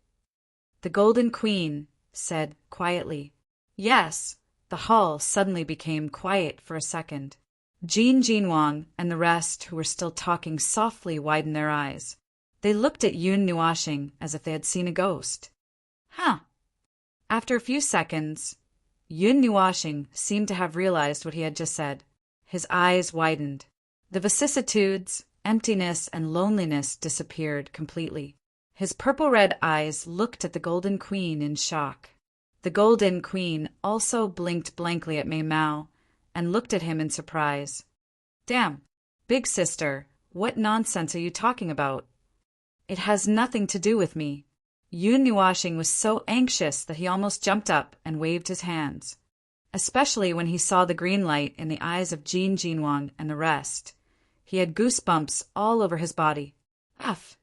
The Golden Queen said quietly, "Yes." The hall suddenly became quiet for a second. Jin Jinwang and the rest, who were still talking softly, widened their eyes. They looked at Yun Nuoxing as if they had seen a ghost. "Huh." After a few seconds, Yun Nuoxing seemed to have realized what he had just said. His eyes widened. The vicissitudes, emptiness, and loneliness disappeared completely. His purple-red eyes looked at the Golden Queen in shock. The Golden Queen also blinked blankly at Mei Mao and looked at him in surprise. "Damn, Big Sister, what nonsense are you talking about?" "It has nothing to do with me." Yun Nuoxing was so anxious that he almost jumped up and waved his hands, especially when he saw the green light in the eyes of Jin Jinwang and the rest. He had goosebumps all over his body. "Uff."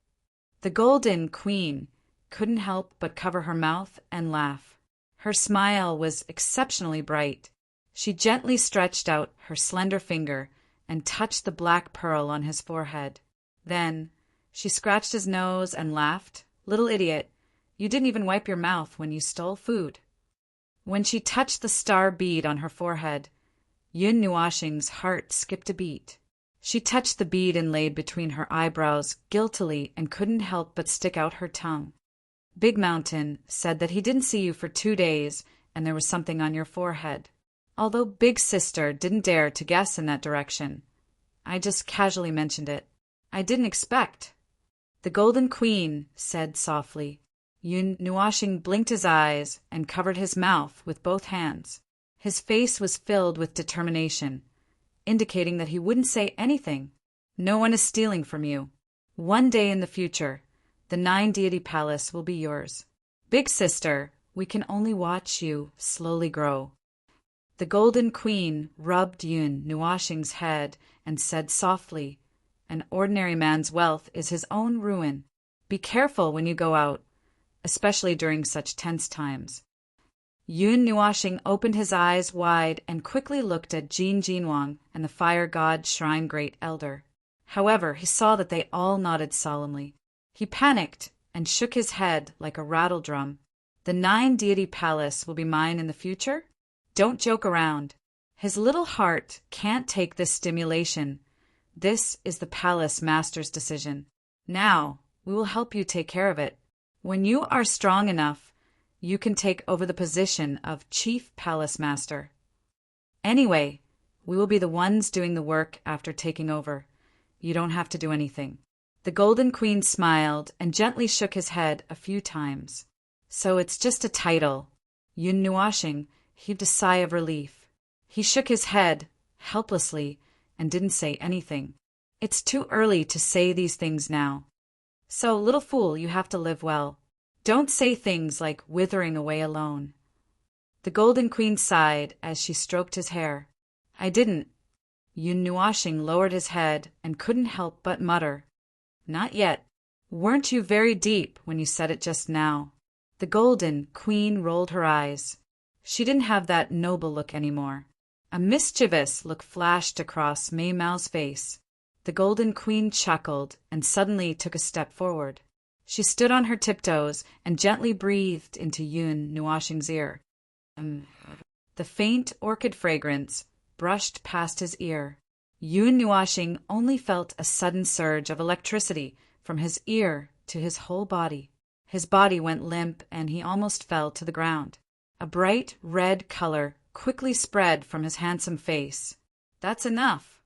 The Golden Queen couldn't help but cover her mouth and laugh. Her smile was exceptionally bright. She gently stretched out her slender finger and touched the black pearl on his forehead. Then she scratched his nose and laughed. "Little idiot, you didn't even wipe your mouth when you stole food." When she touched the star bead on her forehead, Yun Nuoxing's heart skipped a beat. She touched the bead inlaid between her eyebrows guiltily and couldn't help but stick out her tongue. "Big Mountain said that he didn't see you for 2 days and there was something on your forehead. Although Big Sister didn't dare to guess in that direction, I just casually mentioned it. I didn't expect." The Golden Queen said softly. Yun Nuoxing blinked his eyes and covered his mouth with both hands. His face was filled with determination, indicating that he wouldn't say anything. "No one is stealing from you. One day in the future, the 9-deity palace will be yours. Big Sister, we can only watch you slowly grow." The Golden Queen rubbed Yun Nuoxing's head and said softly, "An ordinary man's wealth is his own ruin. Be careful when you go out, especially during such tense times." Yun Nuoxing opened his eyes wide and quickly looked at Jin Jinwang and the Fire God Shrine Great Elder. However, he saw that they all nodded solemnly. He panicked and shook his head like a rattle drum. "The 9-deity palace will be mine in the future? Don't joke around. His little heart can't take this stimulation. This is the palace master's decision. Now, we will help you take care of it. When you are strong enough, you can take over the position of Chief Palace Master. Anyway, we will be the ones doing the work after taking over. You don't have to do anything." The Golden Queen smiled and gently shook his head a few times. So it's just a title. Yun Nuashing heaved a sigh of relief. He shook his head, helplessly, and didn't say anything. It's too early to say these things now. So, little fool, you have to live well. Don't say things like withering away alone. The Golden Queen sighed as she stroked his hair. I didn't. Yun Nuashing lowered his head and couldn't help but mutter. Not yet. Weren't you very deep when you said it just now? The Golden Queen rolled her eyes. She didn't have that noble look anymore. A mischievous look flashed across Mei Mao's face. The Golden Queen chuckled and suddenly took a step forward. She stood on her tiptoes and gently breathed into Yun Nuashing's ear. The faint orchid fragrance brushed past his ear. Yun Nuashing only felt a sudden surge of electricity from his ear to his whole body. His body went limp and he almost fell to the ground. A bright red color quickly spread from his handsome face. That's enough.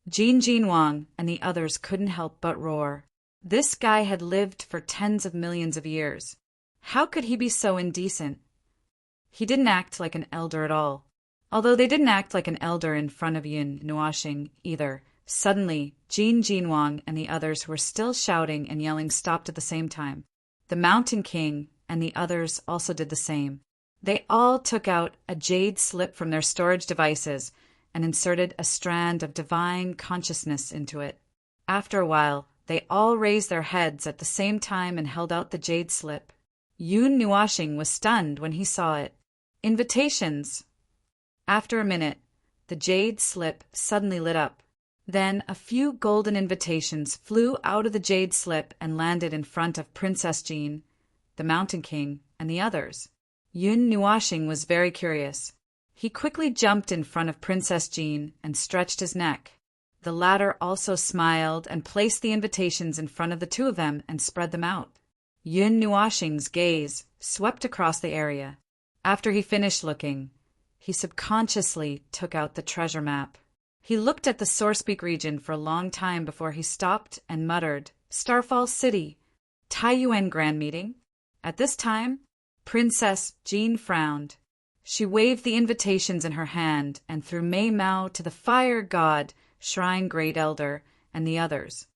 Jin Wang and the others couldn't help but roar. This guy had lived for tens of millions of years. How could he be so indecent? He didn't act like an elder at all. Although they didn't act like an elder in front of Yun Nuashing either. Suddenly, Jin Wang and the others who were still shouting and yelling stopped at the same time. The Mountain King and the others also did the same. They all took out a jade slip from their storage devices and inserted a strand of divine consciousness into it. After a while, they all raised their heads at the same time and held out the jade slip. Yun Nuashing was stunned when he saw it. Invitations. After a minute, the jade slip suddenly lit up. Then a few golden invitations flew out of the jade slip and landed in front of Princess Jean, the Mountain King, and the others. Yun Nuashing was very curious. He quickly jumped in front of Princess Jean and stretched his neck. The latter also smiled and placed the invitations in front of the two of them and spread them out. Yun Nuashing's gaze swept across the area. After he finished looking, he subconsciously took out the treasure map. He looked at the Sourcepeak region for a long time before he stopped and muttered, Starfall City, Taiyuan Grand Meeting. At this time, Princess Jean frowned. She waved the invitations in her hand and threw Mei Mao to the Fire God, Shrine Great Elder, and the others.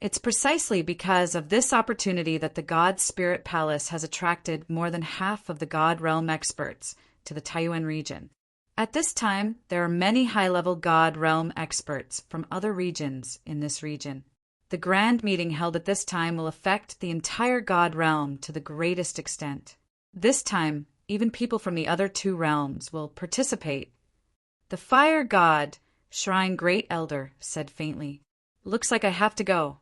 It's precisely because of this opportunity that the God Spirit Palace has attracted more than half of the God Realm experts to the Taiyuan region. At this time, there are many high-level God Realm experts from other regions in this region. The grand meeting held at this time will affect the entire God Realm to the greatest extent. This time, even people from the other two realms will participate. The Fire God, Shrine Great Elder, said faintly, Looks like I have to go.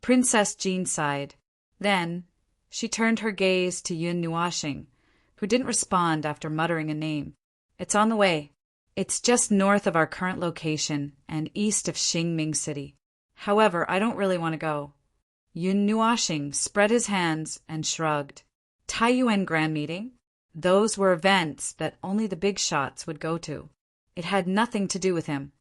Princess Jean sighed. Then, she turned her gaze to Yun Nuashing, who didn't respond after muttering a name. It's on the way. It's just north of our current location and east of Xingming City. However, I don't really want to go. Yun Nuashing spread his hands and shrugged. Taiyuan Grand Meeting? Those were events that only the big shots would go to. It had nothing to do with him.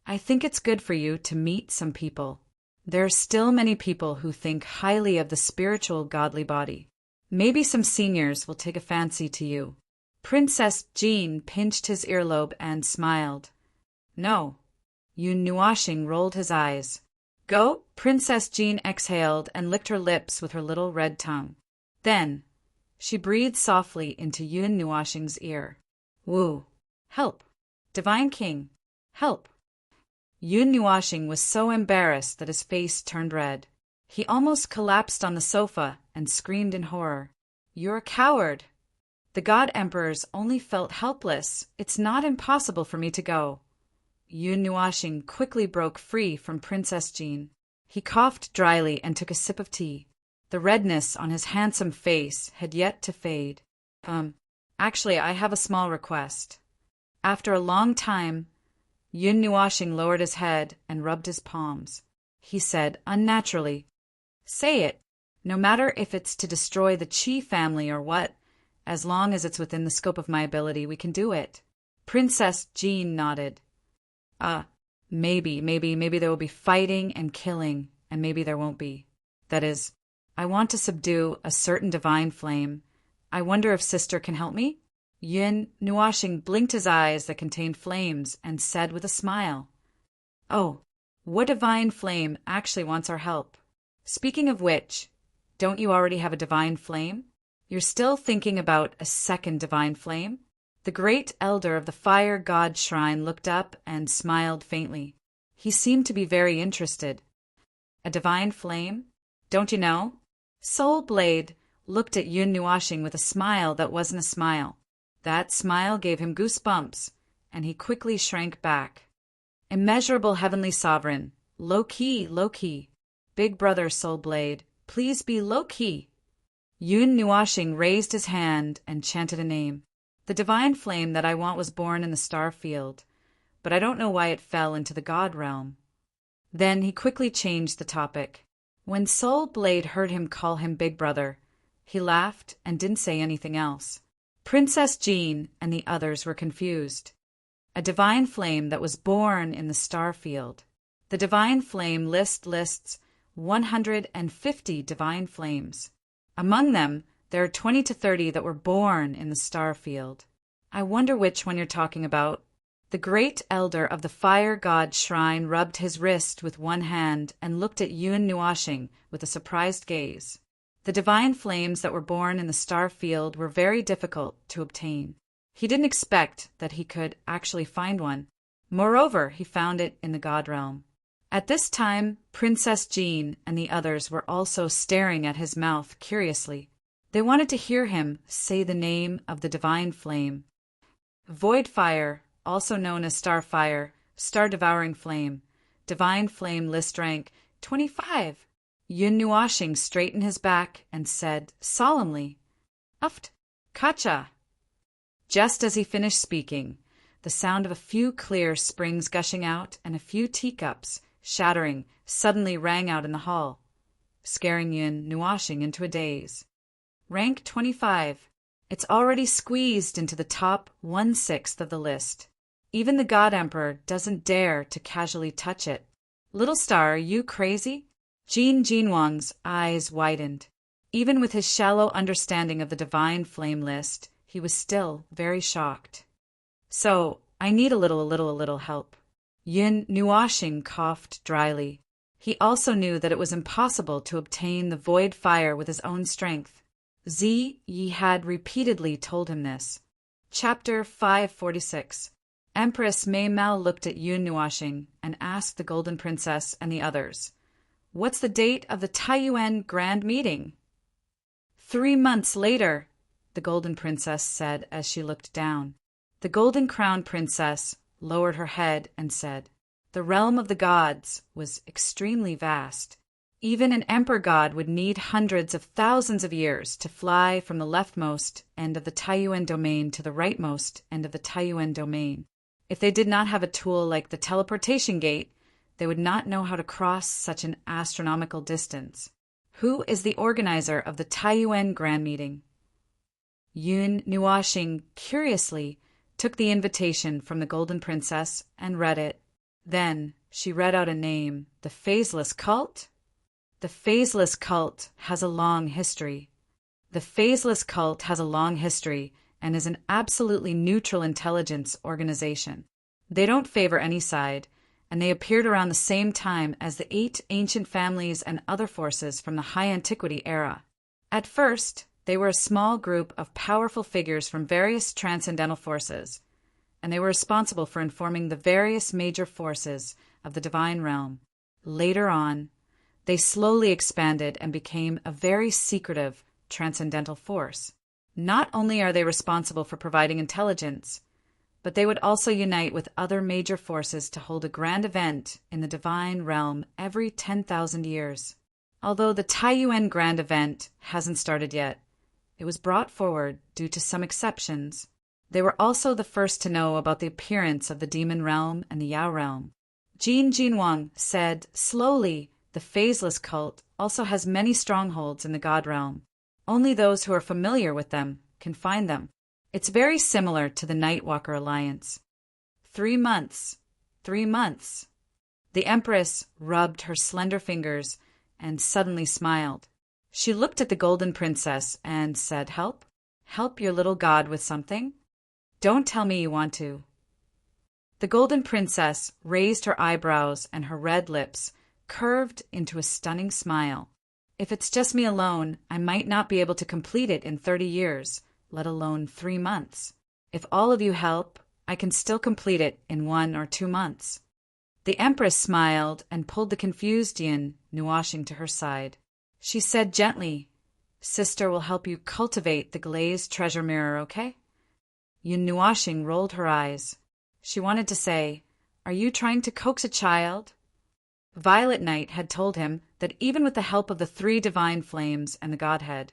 I think it's good for you to meet some people. There are still many people who think highly of the spiritual godly body. Maybe some seniors will take a fancy to you. Princess Jean pinched his earlobe and smiled. No. Yun Nuashing rolled his eyes. Go? Princess Jean exhaled and licked her lips with her little red tongue. Then, she breathed softly into Yun Nuashing's ear. Woo. Help. Divine King. Help. Yun Nuashing was so embarrassed that his face turned red. He almost collapsed on the sofa and screamed in horror. You're a coward. The God Emperors only felt helpless. It's not impossible for me to go. Yun Nuashing quickly broke free from Princess Jean. He coughed dryly and took a sip of tea. The redness on his handsome face had yet to fade. Actually, I have a small request. After a long time, Yun Nuashing lowered his head and rubbed his palms. He said unnaturally, Say it, no matter if it's to destroy the Qi family or what. As long as it's within the scope of my ability, we can do it. Princess Jean nodded. Maybe there will be fighting and killing and maybe there won't be. That is, I want to subdue a certain divine flame. I wonder if Sister can help me?" Yun Nuashing blinked his eyes that contained flames and said with a smile, "Oh, what divine flame actually wants our help? Speaking of which, don't you already have a divine flame? You're still thinking about a second divine flame?" The great elder of the fire god shrine looked up and smiled faintly. He seemed to be very interested. "A divine flame? Don't you know?" Soul Blade looked at Yun Nuashing with a smile that wasn't a smile. That smile gave him goosebumps, and he quickly shrank back. "Immeasurable heavenly sovereign, low-key, low-key. Big brother Soul Blade, please be low-key." Yun Nuashing raised his hand and chanted a name. "The divine flame that I want was born in the star field, but I don't know why it fell into the god realm." Then he quickly changed the topic. When Soul Blade heard him call him Big Brother, he laughed and didn't say anything else. Princess Jean and the others were confused. A divine flame that was born in the star field. The divine flame list lists 150 divine flames. Among them, there are 20 to 30 that were born in the star field. I wonder which one you're talking about. The great elder of the fire god shrine rubbed his wrist with one hand and looked at Yun Nuashing with a surprised gaze. The divine flames that were born in the star field were very difficult to obtain. He didn't expect that he could actually find one. Moreover, he found it in the god realm. At this time, Princess Jean and the others were also staring at his mouth curiously. They wanted to hear him say the name of the divine flame. Void fire, also known as star fire, star-devouring flame. Divine flame list rank 25. Yun Nuashing straightened his back and said solemnly, "Uft, Kacha." Just as he finished speaking, the sound of a few clear springs gushing out and a few teacups shattering suddenly rang out in the hall, scaring Yun Nuashing into a daze. Rank 25. It's already squeezed into the top 1/6 of the list. Even the God Emperor doesn't dare to casually touch it. "Little star, are you crazy?" Jin Jinwang's eyes widened. Even with his shallow understanding of the divine flame list, he was still very shocked. "So, I need a little help." Yun Nuashing coughed dryly. He also knew that it was impossible to obtain the void fire with his own strength. Zi Yi had repeatedly told him this. Chapter 546. Empress Mei Mao looked at Yun Nuashing and asked the Golden Princess and the others, "What's the date of the Taiyuan Grand Meeting?" 3 months later, the Golden Princess said as she looked down. The Golden Crown Princess lowered her head and said, "The realm of the gods was extremely vast. Even an emperor god would need hundreds of thousands of years to fly from the leftmost end of the Taiyuan domain to the rightmost end of the Taiyuan domain. If they did not have a tool like the teleportation gate, they would not know how to cross such an astronomical distance. Who is the organizer of the Taiyuan Grand Meeting?" Yun Nuashing curiously took the invitation from the Golden Princess and read it. Then she read out a name, the Phaseless Cult. The Phaseless Cult has a long history. The Phaseless Cult has a long history and is an absolutely neutral intelligence organization. They don't favor any side, and they appeared around the same time as the 8 ancient families and other forces from the High Antiquity era. At first, they were a small group of powerful figures from various transcendental forces, and they were responsible for informing the various major forces of the divine realm. Later on, they slowly expanded and became a very secretive transcendental force. Not only are they responsible for providing intelligence, but they would also unite with other major forces to hold a grand event in the divine realm every 10,000 years. Although the Taiyuan Grand Event hasn't started yet, it was brought forward due to some exceptions. They were also the first to know about the appearance of the demon realm and the Yao realm. Jin Jinwang said slowly, the Phaseless Cult also has many strongholds in the God realm. Only those who are familiar with them can find them. It's very similar to the Nightwalker Alliance. 3 months. 3 months. The Empress rubbed her slender fingers and suddenly smiled. She looked at the Golden Princess and said, "Help? Help your little god with something? Don't tell me you want to." The Golden Princess raised her eyebrows and her red lips curved into a stunning smile. "If it's just me alone, I might not be able to complete it in 30 years, let alone 3 months. If all of you help, I can still complete it in 1 or 2 months." The Empress smiled and pulled the confused Yin Nuashing to her side. She said gently, "Sister will help you cultivate the glazed treasure mirror, okay?" Yin Nuashing rolled her eyes. She wanted to say, "Are you trying to coax a child?" Violet Knight had told him that even with the help of the 3 divine flames and the Godhead,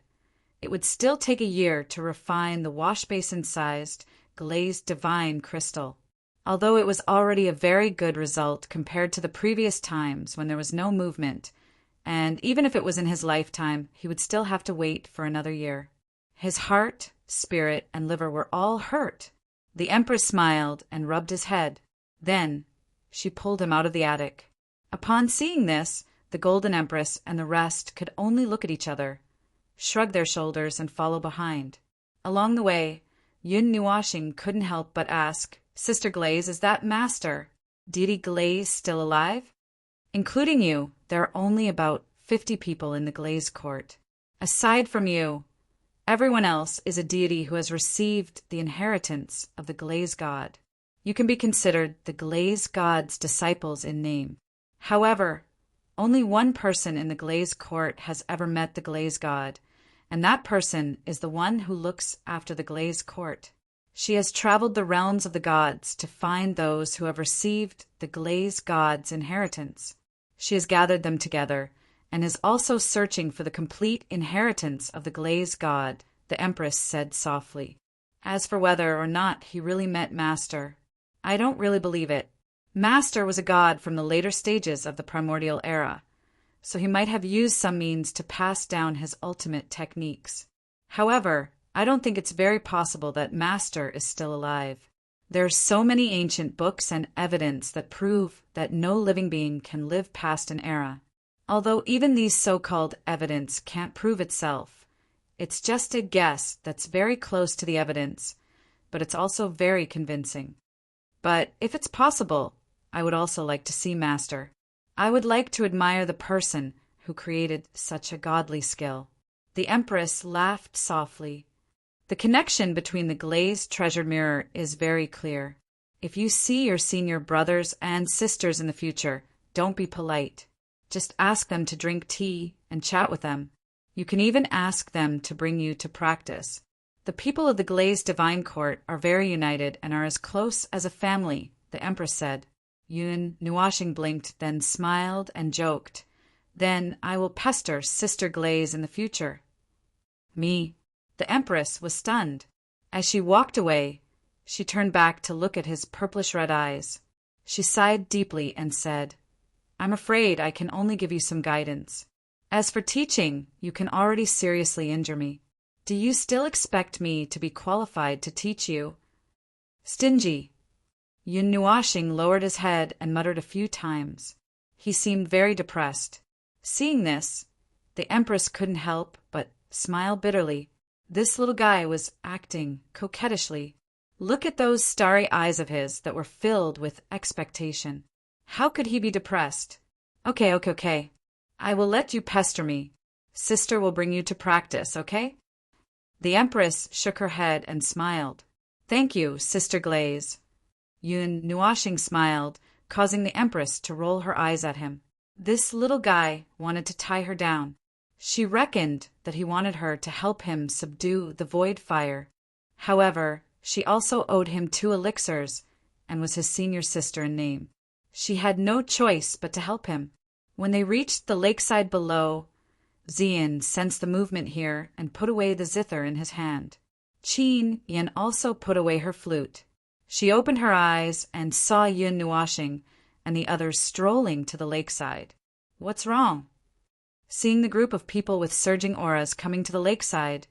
it would still take a year to refine the wash-basin-sized, glazed divine crystal. Although it was already a very good result compared to the previous times when there was no movement, and even if it was in his lifetime, he would still have to wait for another year. His heart, spirit, and liver were all hurt. The Empress smiled and rubbed his head. Then she pulled him out of the attic. Upon seeing this, the Golden Empress and the rest could only look at each other, shrug their shoulders, and follow behind. Along the way, Yin Nuashing couldn't help but ask, "Sister Glaze, is that Master, Deity Glaze, still alive?" "Including you, there are only about 50 people in the Glaze court. Aside from you, everyone else is a deity who has received the inheritance of the Glaze God. You can be considered the Glaze God's disciples in name. However, only one person in the Glaze court has ever met the Glaze God, and that person is the one who looks after the Glaze court. She has traveled the realms of the gods to find those who have received the Glaze God's inheritance. She has gathered them together and is also searching for the complete inheritance of the Glaze God," the Empress said softly. "As for whether or not he really met Master, I don't really believe it. Master was a god from the later stages of the primordial era, so he might have used some means to pass down his ultimate techniques. However, I don't think it's very possible that Master is still alive. There are so many ancient books and evidence that prove that no living being can live past an era. Although even these so-called evidence can't prove itself, it's just a guess that's very close to the evidence, but it's also very convincing. But if it's possible, I would also like to see Master. I would like to admire the person who created such a godly skill." The Empress laughed softly. "The connection between the glazed treasure mirror is very clear. If you see your senior brothers and sisters in the future, don't be polite. Just ask them to drink tea and chat with them. You can even ask them to bring you to practice. The people of the Glazed Divine Court are very united and are as close as a family," the Empress said. Yin Nuashing blinked, then smiled and joked. "Then I will pester Sister Glaze in the future." "Me?" The Empress was stunned. As she walked away, she turned back to look at his purplish-red eyes. She sighed deeply and said, "I'm afraid I can only give you some guidance. As for teaching, you can already seriously injure me. Do you still expect me to be qualified to teach you?" "Stingy." Yin Nuashing lowered his head and muttered a few times. He seemed very depressed. Seeing this, the Empress couldn't help but smile bitterly. This little guy was acting coquettishly. Look at those starry eyes of his that were filled with expectation. How could he be depressed? Okay. I will let you pester me. Sister will bring you to practice, okay?" The Empress shook her head and smiled. "Thank you, Sister Glaze." Yin Nuashing smiled, causing the Empress to roll her eyes at him. This little guy wanted to tie her down. She reckoned that he wanted her to help him subdue the void fire. However, she also owed him 2 elixirs and was his senior sister in name. She had no choice but to help him. When they reached the lakeside below, Xian sensed the movement here and put away the zither in his hand. Qin Yin also put away her flute. She opened her eyes and saw Yin Nuashing and the others strolling to the lakeside. "What's wrong?" Seeing the group of people with surging auras coming to the lakeside,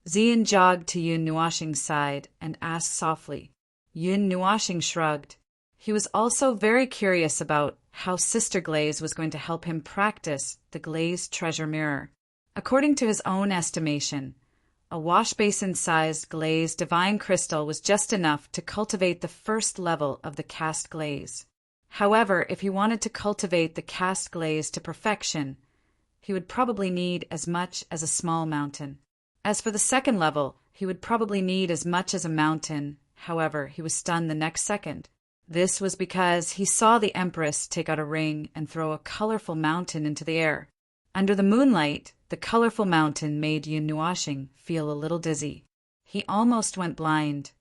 Xian jogged to Yin Nuashing's side and asked softly. Yin Nuashing shrugged. He was also very curious about how Sister Glaze was going to help him practice the glazed treasure mirror. According to his own estimation, a wash basin-sized glazed divine crystal was just enough to cultivate the first level of the cast glaze. However, if he wanted to cultivate the cast glaze to perfection, he would probably need as much as a small mountain. As for the second level, he would probably need as much as a mountain. However, he was stunned the next second. This was because he saw the Empress take out a ring and throw a colorful mountain into the air. Under the moonlight, the colorful mountain made Yun Nuashing feel a little dizzy. He almost went blind.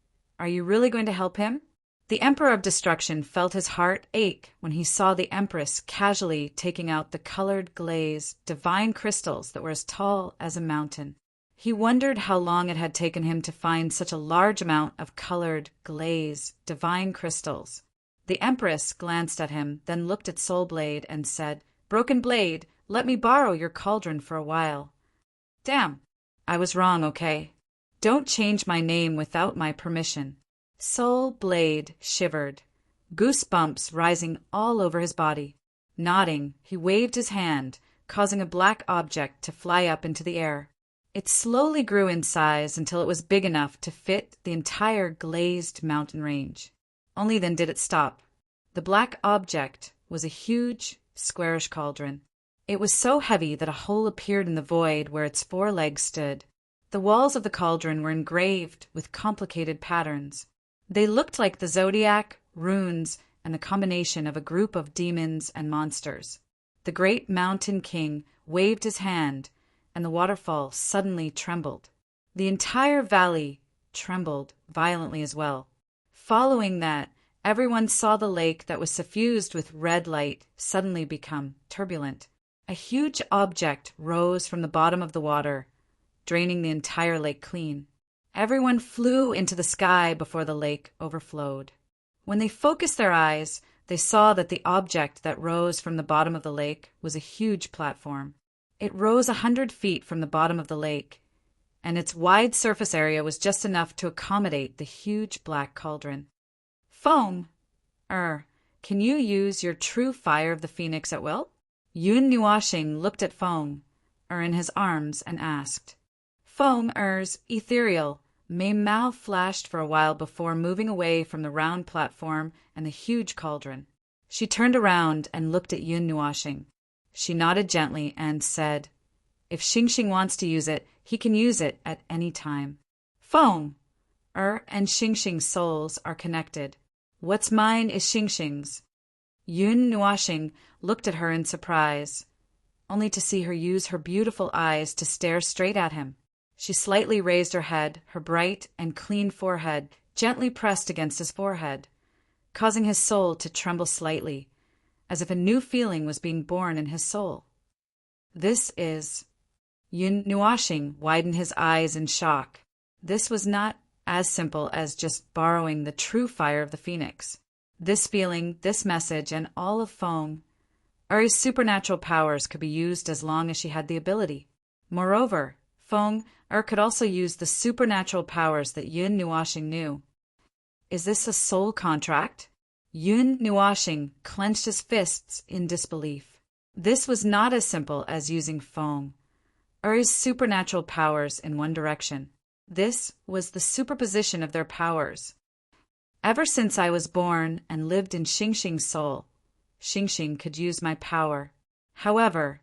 Are you really going to help him? The Emperor of Destruction felt his heart ache when he saw the Empress casually taking out the colored glaze, divine crystals that were as tall as a mountain. He wondered how long it had taken him to find such a large amount of colored, glaze, divine crystals. The Empress glanced at him, then looked at Soul Blade and said, "Broken Blade, let me borrow your cauldron for a while." "Damn, I was wrong, okay? Don't change my name without my permission." Soul Blade shivered, goosebumps rising all over his body. Nodding, he waved his hand, causing a black object to fly up into the air. It slowly grew in size until it was big enough to fit the entire glazed mountain range. Only then did it stop. The black object was a huge, squarish cauldron. It was so heavy that a hole appeared in the void where its 4 legs stood. The walls of the cauldron were engraved with complicated patterns. They looked like the zodiac, runes, and the combination of a group of demons and monsters. The great mountain king waved his hand, and the waterfall suddenly trembled. The entire valley trembled violently as well. Following that, everyone saw the lake that was suffused with red light suddenly become turbulent. A huge object rose from the bottom of the water, draining the entire lake clean. Everyone flew into the sky before the lake overflowed. When they focused their eyes, they saw that the object that rose from the bottom of the lake was a huge platform. It rose 100 feet from the bottom of the lake, and its wide surface area was just enough to accommodate the huge black cauldron. "Foam, can you use your true fire of the phoenix at will?" Yun Nuashing looked at Foam, in his arms and asked. Foam's ethereal mouth flashed for a while before moving away from the round platform and the huge cauldron. She turned around and looked at Yun Nuashing. She nodded gently and said, "If Xingxing wants to use it, he can use it at any time." Foam, and Xingxing's souls are connected. What's mine is Xingxing's. Yun Nuashing looked at her in surprise, only to see her use her beautiful eyes to stare straight at him. She slightly raised her head, her bright and clean forehead gently pressed against his forehead, causing his soul to tremble slightly, as if a new feeling was being born in his soul. This is... Yun Nuashing widened his eyes in shock. This was not as simple as just borrowing the true fire of the phoenix. This feeling, this message, and all of Foam, Uri's supernatural powers could be used as long as she had the ability. Moreover, Foam could also use the supernatural powers that Yun Nuashing knew. Is this a soul contract? Yun Nuashing clenched his fists in disbelief. This was not as simple as using Foam, Uri's supernatural powers in one direction. This was the superposition of their powers. Ever since I was born and lived in Xingxing's soul, Xingxing could use my power. However,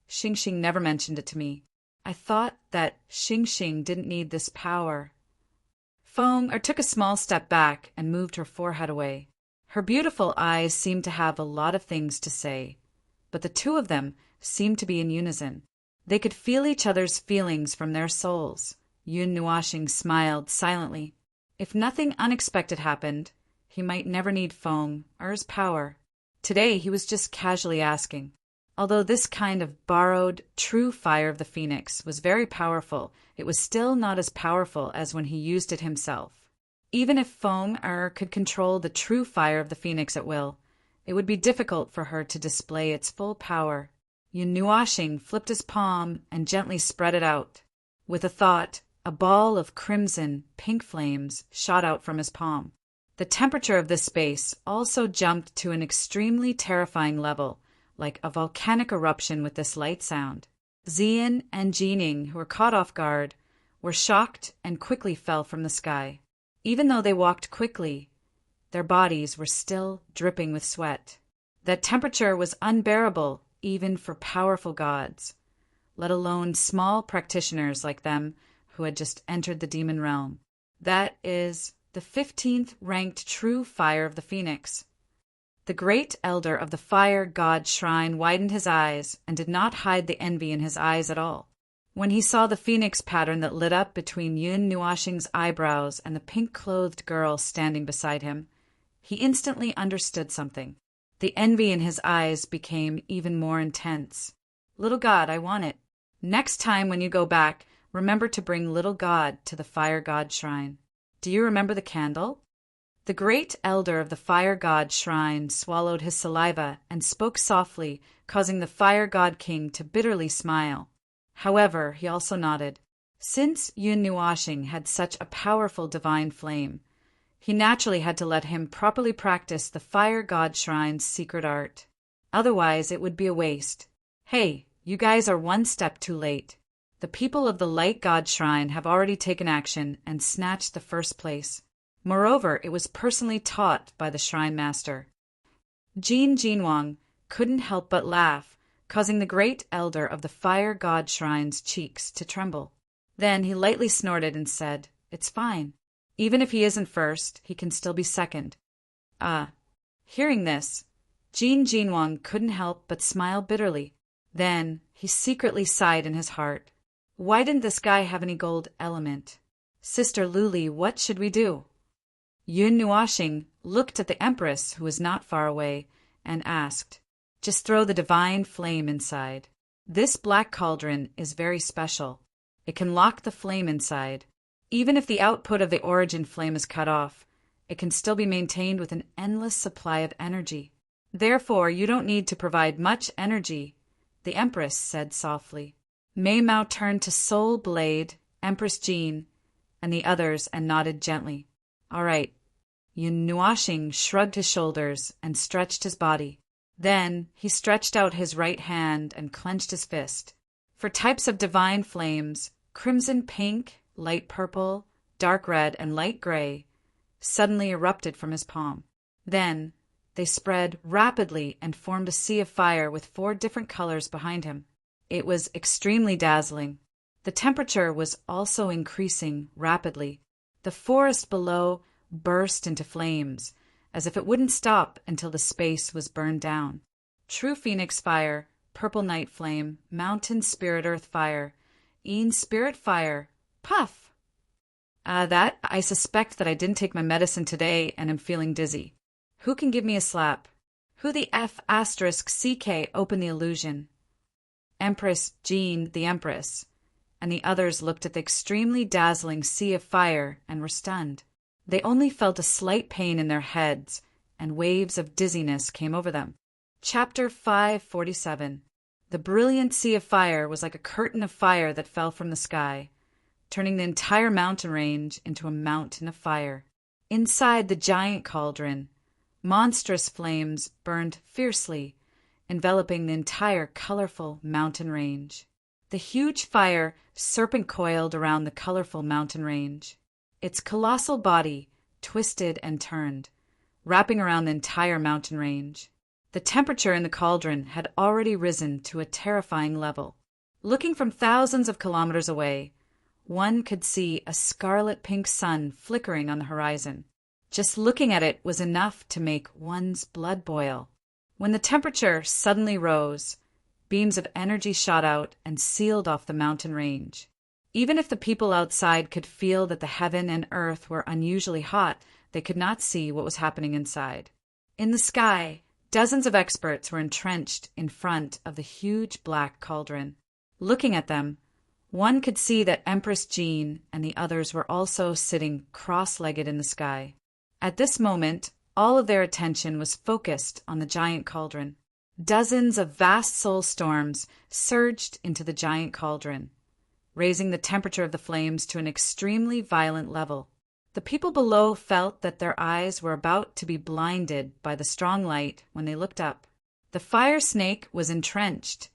Xingxing never mentioned it to me. I thought that Xingxing didn't need this power. Foam took a small step back and moved her forehead away. Her beautiful eyes seemed to have a lot of things to say, but the two of them seemed to be in unison. They could feel each other's feelings from their souls. Yun Nuashing smiled silently. If nothing unexpected happened, he might never need Foam's power. Today he was just casually asking. Although this kind of borrowed, true fire of the phoenix was very powerful, it was still not as powerful as when he used it himself. Even if Foam could control the true fire of the phoenix at will, it would be difficult for her to display its full power. Yun Nuashing flipped his palm and gently spread it out. With a thought, a ball of crimson, pink flames shot out from his palm. The temperature of this space also jumped to an extremely terrifying level, like a volcanic eruption with this light sound. Xian and Jining, who were caught off guard, were shocked and quickly fell from the sky. Even though they walked quickly, their bodies were still dripping with sweat. That temperature was unbearable even for powerful gods, let alone small practitioners like them who had just entered the demon realm. That is the 15th ranked true fire of the Phoenix. The great elder of the fire god shrine widened his eyes and did not hide the envy in his eyes at all. When he saw the phoenix pattern that lit up between Yun Nuoxing's eyebrows and the pink-clothed girl standing beside him, he instantly understood something. The envy in his eyes became even more intense. "Little god, I want it. Next time when you go back, remember to bring little god to the fire god shrine. Do you remember the candle?" The great elder of the fire god shrine swallowed his saliva and spoke softly, causing the fire god king to bitterly smile. However, he also nodded. Since Yun Nuoxing had such a powerful divine flame, he naturally had to let him properly practice the fire god shrine's secret art. Otherwise, it would be a waste. Hey, you guys are one step too late. The people of the light god shrine have already taken action and snatched the first place. Moreover, it was personally taught by the shrine master. Jin Jinwang couldn't help but laugh, causing the great elder of the fire god shrine's cheeks to tremble. Then he lightly snorted and said, "It's fine. Even if he isn't first, he can still be second." Hearing this, Jin Jinwang couldn't help but smile bitterly. Then he secretly sighed in his heart. Why didn't this guy have any gold element? Sister Luli, what should we do? Yun Nuoxing looked at the Empress, who was not far away, and asked, "Just throw the divine flame inside. This black cauldron is very special. It can lock the flame inside. Even if the output of the origin flame is cut off, it can still be maintained with an endless supply of energy. Therefore, you don't need to provide much energy," the Empress said softly. Mei Mao turned to Soul Blade, Empress Jean, and the others and nodded gently. "All right." Yun Nuoxing shrugged his shoulders and stretched his body. Then he stretched out his right hand and clenched his fist. For types of divine flames, crimson pink, light purple, dark red, and light gray suddenly erupted from his palm. Then they spread rapidly and formed a sea of fire with 4 different colors behind him. It was extremely dazzling. The temperature was also increasing rapidly. The forest below burst into flames, as if it wouldn't stop until the space was burned down. True Phoenix Fire, Purple Night Flame, Mountain Spirit Earth Fire, Een Spirit Fire, puff! I suspect that I didn't take my medicine today and am feeling dizzy. Who can give me a slap? Who the F***CK open the illusion? Empress Jean, the Empress, and the others looked at the extremely dazzling sea of fire and were stunned. They only felt a slight pain in their heads, and waves of dizziness came over them. Chapter 547. The brilliant sea of fire was like a curtain of fire that fell from the sky, turning the entire mountain range into a mountain of fire. Inside the giant cauldron, monstrous flames burned fiercely, enveloping the entire colorful mountain range. The huge fire serpent-coiled around the colorful mountain range. Its colossal body twisted and turned, wrapping around the entire mountain range. The temperature in the cauldron had already risen to a terrifying level. Looking from thousands of kilometers away, one could see a scarlet-pink sun flickering on the horizon. Just looking at it was enough to make one's blood boil. When the temperature suddenly rose, beams of energy shot out and sealed off the mountain range. Even if the people outside could feel that the heaven and earth were unusually hot, they could not see what was happening inside. In the sky, dozens of experts were entrenched in front of the huge black cauldron. Looking at them, one could see that Empress Jean and the others were also sitting cross-legged in the sky. At this moment, all of their attention was focused on the giant cauldron. Dozens of vast soul storms surged into the giant cauldron, raising the temperature of the flames to an extremely violent level. The people below felt that their eyes were about to be blinded by the strong light when they looked up. The fire snake was entrenched,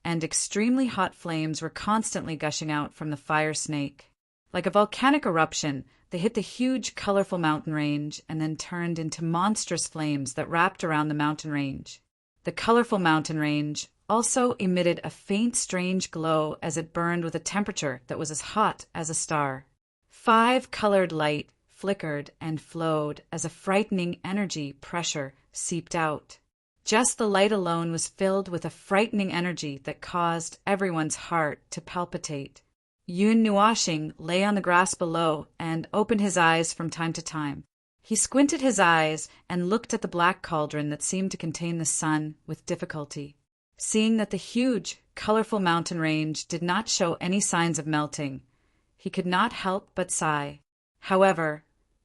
and extremely hot flames were constantly gushing out from the fire snake. Like a volcanic eruption, they hit the huge, colorful mountain range and then turned into monstrous flames that wrapped around the mountain range. The colorful mountain range also emitted a faint, strange glow as it burned with a temperature that was as hot as a star. 5 colored light flickered and flowed as a frightening energy pressure seeped out. Just the light alone was filled with a frightening energy that caused everyone's heart to palpitate. Yun Nuashing lay on the grass below and opened his eyes from time to time. He squinted his eyes and looked at the black cauldron that seemed to contain the sun with difficulty. Seeing that the huge, colorful mountain range did not show any signs of melting, he could not help but sigh. However,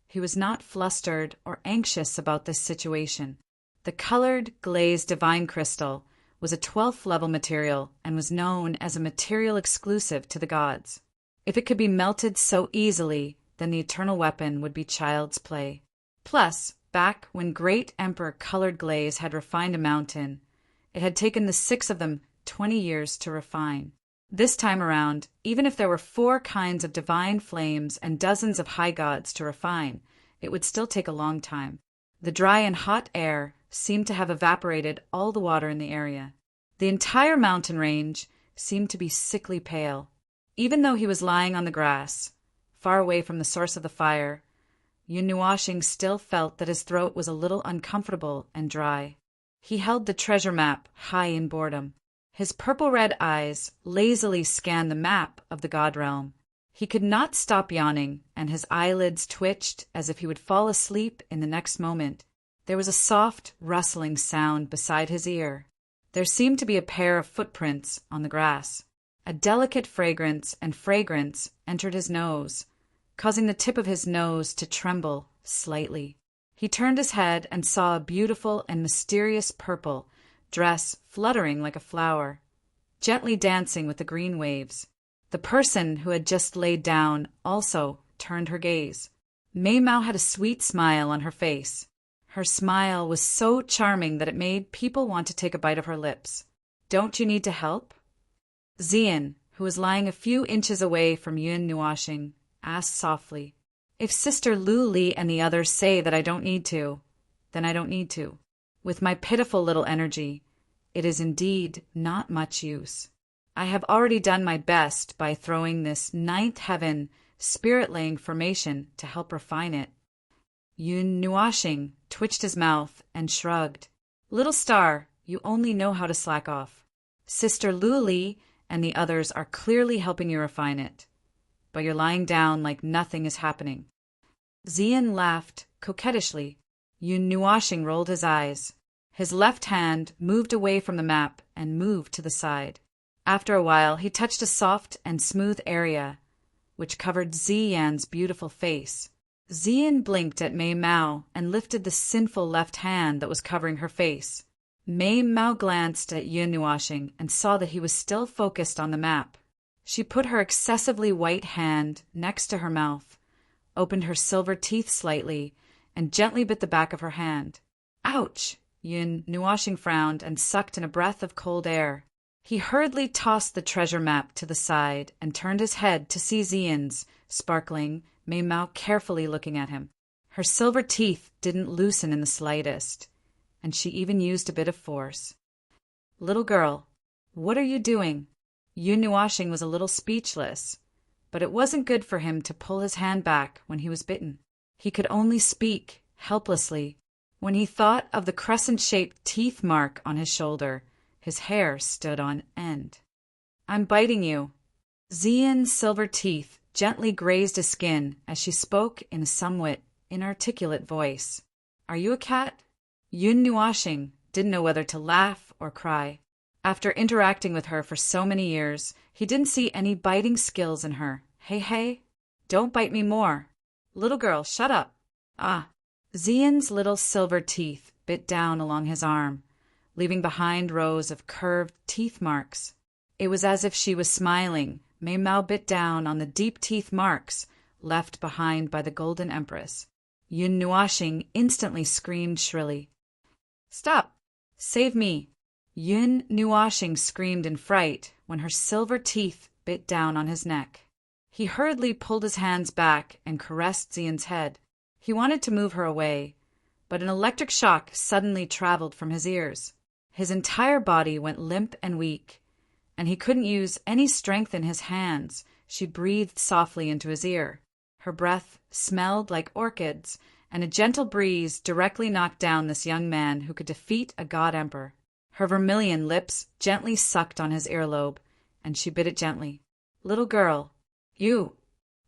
he was not flustered or anxious about this situation. The colored, glazed divine crystal was a 12th level material and was known as a material exclusive to the gods. If it could be melted so easily, then the eternal weapon would be child's play. Plus, back when Great Emperor Colored Glaze had refined a mountain, it had taken the 6 of them 20 years to refine. This time around, even if there were 4 kinds of divine flames and dozens of high gods to refine, it would still take a long time. The dry and hot air seemed to have evaporated all the water in the area. The entire mountain range seemed to be sickly pale. Even though he was lying on the grass, far away from the source of the fire, Yun Nuashing still felt that his throat was a little uncomfortable and dry. He held the treasure map high in boredom. His purple-red eyes lazily scanned the map of the god realm. He could not stop yawning, and his eyelids twitched as if he would fall asleep in the next moment. There was a soft, rustling sound beside his ear. There seemed to be a pair of footprints on the grass. A delicate fragrance entered his nose, causing the tip of his nose to tremble slightly. He turned his head and saw a beautiful and mysterious purple dress fluttering like a flower, gently dancing with the green waves. The person who had just laid down also turned her gaze. Mei Mao had a sweet smile on her face. Her smile was so charming that it made people want to take a bite of her lips. "Don't you need to help?" Xian, who was lying a few inches away from Yun Nuashing, asked softly. "If Sister Lu Li and the others say that I don't need to, then I don't need to. With my pitiful little energy, it is indeed not much use. I have already done my best by throwing this 9th heaven spirit-laying formation to help refine it." Yun Nuashing twitched his mouth and shrugged. "Little star, you only know how to slack off. Sister Lu Li and the others are clearly helping you refine it, but you're lying down like nothing is happening." Xian laughed coquettishly. Yun Nuashing rolled his eyes. His left hand moved away from the map and moved to the side. After a while, he touched a soft and smooth area, which covered Xian's beautiful face. Xian blinked at Mei Mao and lifted the sinful left hand that was covering her face. Mei Mao glanced at Yun Nuashing and saw that he was still focused on the map. She put her excessively white hand next to her mouth, opened her silver teeth slightly, and gently bit the back of her hand. "Ouch!" Yun Nuashing frowned and sucked in a breath of cold air. He hurriedly tossed the treasure map to the side and turned his head to see Xian's sparkling Mei Mao carefully looking at him. Her silver teeth didn't loosen in the slightest, and she even used a bit of force. "Little girl, what are you doing?" Yun Nuashing was a little speechless, but it wasn't good for him to pull his hand back when he was bitten. He could only speak helplessly. When he thought of the crescent-shaped teeth mark on his shoulder, his hair stood on end. "I'm biting you." Xian's silver teeth gently grazed his skin as she spoke in a somewhat inarticulate voice. "Are you a cat?" Yun Nuashing didn't know whether to laugh or cry. After interacting with her for so many years, he didn't see any biting skills in her. Hey, don't bite me more. Little girl, shut up. Ah. Xian's little silver teeth bit down along his arm, leaving behind rows of curved teeth marks. It was as if she was smiling. Mei Mao bit down on the deep teeth marks, left behind by the Golden Empress. Yun Nuashing instantly screamed shrilly. "Stop! Save me!" Yun Nuashing screamed in fright when her silver teeth bit down on his neck. He hurriedly pulled his hands back and caressed Xian's head. He wanted to move her away, but an electric shock suddenly traveled from his ears. His entire body went limp and weak, and he couldn't use any strength in his hands. She breathed softly into his ear. Her breath smelled like orchids, and a gentle breeze directly knocked down this young man who could defeat a god emperor. Her vermilion lips gently sucked on his earlobe, and she bit it gently. "Little girl, you."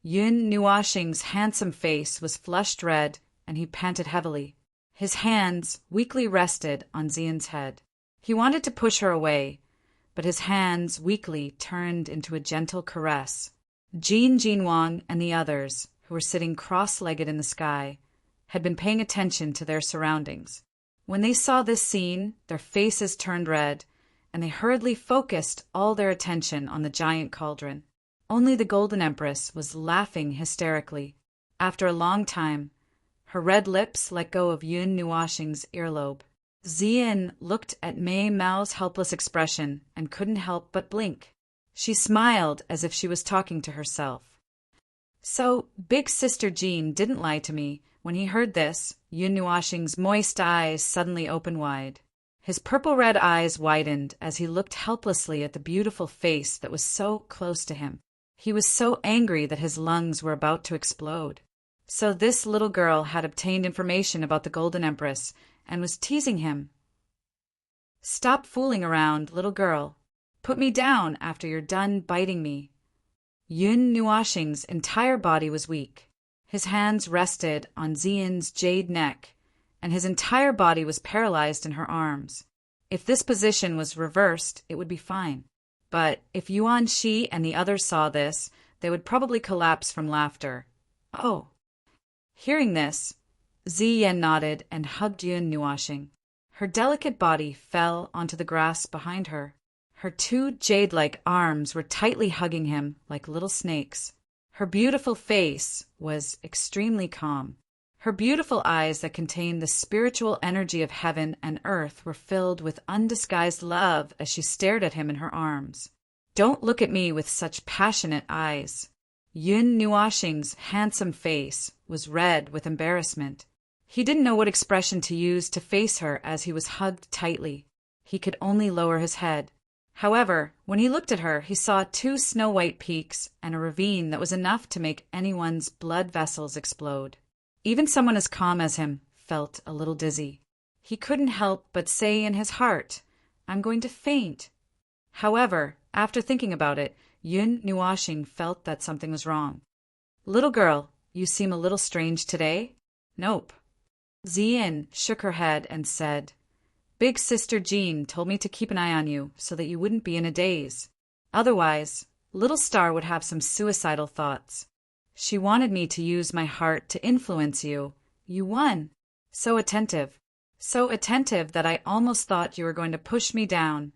Yun Nuashing's handsome face was flushed red, and he panted heavily. His hands weakly rested on Xian's head. He wanted to push her away, but his hands weakly turned into a gentle caress. Jin Jinwang and the others, who were sitting cross-legged in the sky, had been paying attention to their surroundings. When they saw this scene, their faces turned red, and they hurriedly focused all their attention on the giant cauldron. Only the Golden Empress was laughing hysterically. After a long time, her red lips let go of Yun Nuashing's earlobe. Xian looked at Mei Mao's helpless expression and couldn't help but blink. She smiled as if she was talking to herself. So, Big Sister Jean didn't lie to me. When he heard this, Yun Nuashing's moist eyes suddenly opened wide. His purple-red eyes widened as he looked helplessly at the beautiful face that was so close to him. He was so angry that his lungs were about to explode. So this little girl had obtained information about the Golden Empress and was teasing him. "Stop fooling around, little girl. Put me down after you're done biting me." Yun Nuashing's entire body was weak. His hands rested on Xian's jade neck, and his entire body was paralyzed in her arms. If this position was reversed, it would be fine. But if Yuan Shi and the others saw this, they would probably collapse from laughter. "Oh." Hearing this, Ziyan nodded and hugged Yun Nuashing. Her delicate body fell onto the grass behind her. Her two jade-like arms were tightly hugging him like little snakes. Her beautiful face was extremely calm. Her beautiful eyes that contained the spiritual energy of heaven and earth were filled with undisguised love as she stared at him in her arms. "Don't look at me with such passionate eyes." Yun Nuashing's handsome face was red with embarrassment. He didn't know what expression to use to face her as he was hugged tightly. He could only lower his head. However, when he looked at her, he saw 2 snow-white peaks and a ravine that was enough to make anyone's blood vessels explode. Even someone as calm as him felt a little dizzy. He couldn't help but say in his heart, "I'm going to faint." However, after thinking about it, Yun Nuashing felt that something was wrong. "Little girl, you seem a little strange today." "Nope." Xian shook her head and said, "Big Sister Jean told me to keep an eye on you so that you wouldn't be in a daze. Otherwise, Little Star would have some suicidal thoughts. She wanted me to use my heart to influence you. You won. So attentive. So attentive that I almost thought you were going to push me down."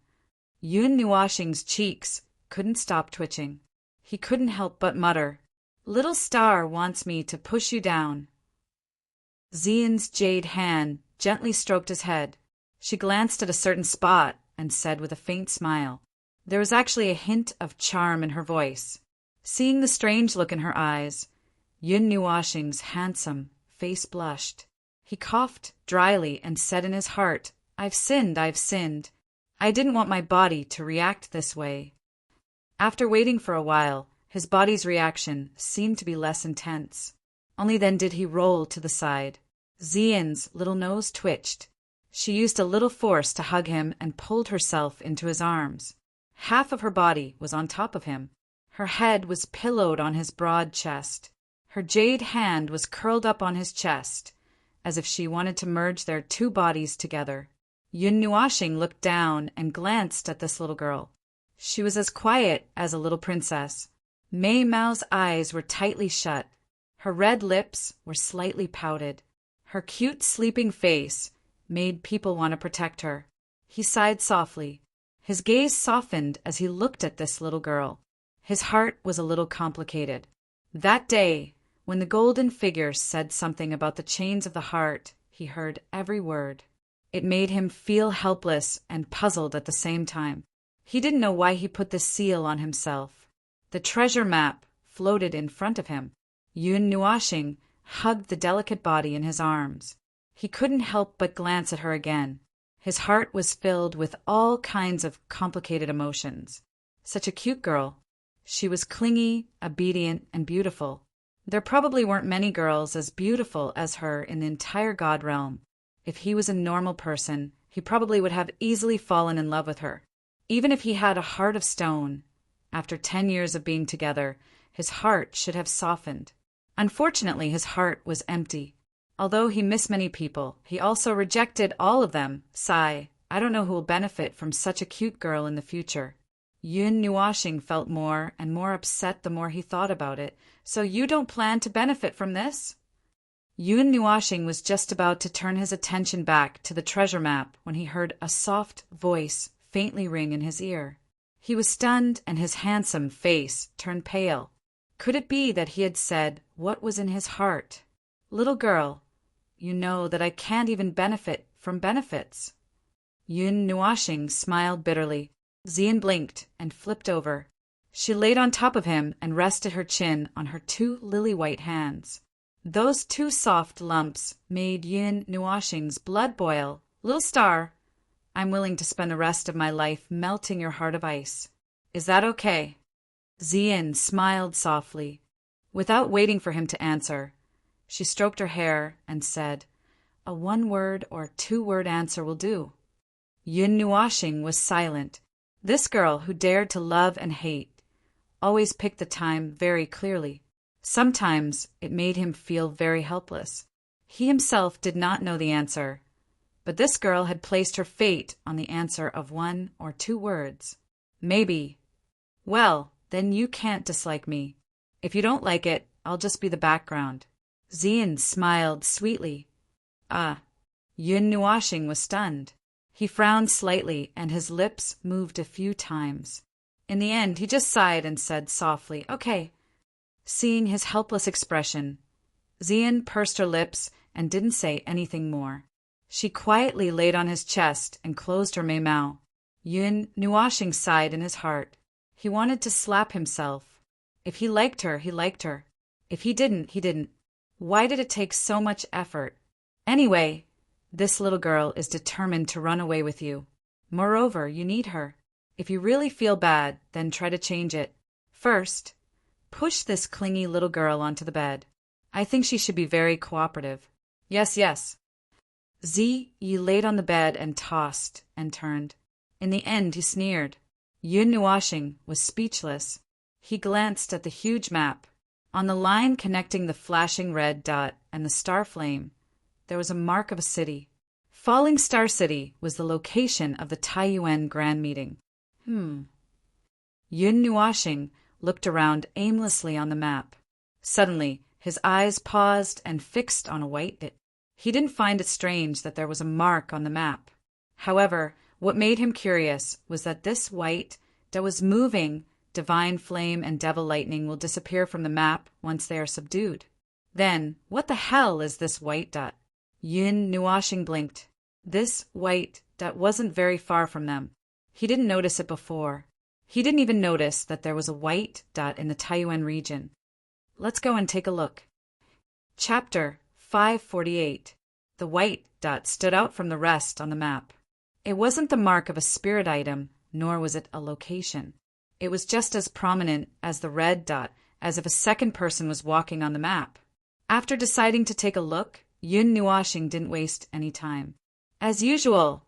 Yun Nuashing's cheeks couldn't stop twitching. He couldn't help but mutter, "Little Star wants me to push you down." Xian's jade hand gently stroked his head. She glanced at a certain spot and said with a faint smile. There was actually a hint of charm in her voice. Seeing the strange look in her eyes, Yun Nuashing's handsome face blushed. He coughed dryly and said in his heart, I've sinned. I didn't want my body to react this way." After waiting for a while, his body's reaction seemed to be less intense. Only then did he roll to the side. Xian's little nose twitched. She used a little force to hug him and pulled herself into his arms. Half of her body was on top of him. Her head was pillowed on his broad chest. Her jade hand was curled up on his chest, as if she wanted to merge their 2 bodies together. Yun Nuashing looked down and glanced at this little girl. She was as quiet as a little princess. Mei Mao's eyes were tightly shut. Her red lips were slightly pouted. Her cute sleeping face made people want to protect her. He sighed softly. His gaze softened as he looked at this little girl. His heart was a little complicated. That day, When the golden figure said something about the chains of the heart, he heard every word. It made him feel helpless and puzzled at the same time. He didn't know why he put this seal on himself. The treasure map floated in front of him. Yun Nuashing hugged the delicate body in his arms. He couldn't help but glance at her again. His heart was filled with all kinds of complicated emotions. Such a cute girl. She was clingy, obedient, and beautiful. There probably weren't many girls as beautiful as her in the entire God realm. If he was a normal person, he probably would have easily fallen in love with her. Even if he had a heart of stone, after 10 years of being together, his heart should have softened. Unfortunately, his heart was empty. Although he missed many people, he also rejected all of them. Sigh, I don't know who will benefit from such a cute girl in the future. Yun Nuashing felt more and more upset the more he thought about it. So you don't plan to benefit from this? Yun Nuashing was just about to turn his attention back to the treasure map when he heard a soft voice faintly ring in his ear. He was stunned and his handsome face turned pale. Could it be that he had said what was in his heart? Little girl, you know that I can't even benefit from benefits. Yun Nuashing smiled bitterly. Xian blinked and flipped over. She laid on top of him and rested her chin on her 2 lily-white hands. Those 2 soft lumps made Yun Nuashing's blood boil. Little star, I'm willing to spend the rest of my life melting your heart of ice. Is that okay? Xian smiled softly. Without waiting for him to answer, she stroked her hair and said, a 1-word or 2-word answer will do. Yun Nuashing was silent. This girl who dared to love and hate always picked the time very clearly. Sometimes it made him feel very helpless. He himself did not know the answer, but this girl had placed her fate on the answer of 1 or 2 words. Maybe. Well, then you can't dislike me. If you don't like it, I'll just be the background. Xian smiled sweetly. Ah. Yun Nuashing was stunned. He frowned slightly and his lips moved a few times. In the end, he just sighed and said softly, okay. Seeing his helpless expression, Xian pursed her lips and didn't say anything more. She quietly laid on his chest and closed her maimao. Yun Nuashing sighed in his heart. He wanted to slap himself. If he liked her, he liked her. If he didn't, he didn't. Why did it take so much effort? Anyway, this little girl is determined to run away with you. Moreover, you need her. If you really feel bad, then try to change it. First, push this clingy little girl onto the bed. I think she should be very cooperative. Yes, yes. Yi laid on the bed and tossed and turned. In the end, he sneered. Yun Nuashing was speechless. He glanced at the huge map. On the line connecting the flashing red dot and the star flame, there was a mark of a city. Falling Star City was the location of the Taiyuan Grand Meeting. Yun Nuashing looked around aimlessly on the map. Suddenly, his eyes paused and fixed on a white bit. He didn't find it strange that there was a mark on the map. However, what made him curious was that this white that was moving, divine flame and devil lightning will disappear from the map once they are subdued. Then, what the hell is this white dot? Yun Nuashing blinked. This white dot wasn't very far from them. He didn't notice it before. He didn't even notice that there was a white dot in the Taiyuan region. Let's go and take a look. Chapter 548. The white dot stood out from the rest on the map. It wasn't the mark of a spirit item, nor was it a location. It was just as prominent as the red dot, as if a second person was walking on the map. After deciding to take a look, Yun Nuashing didn't waste any time. As usual,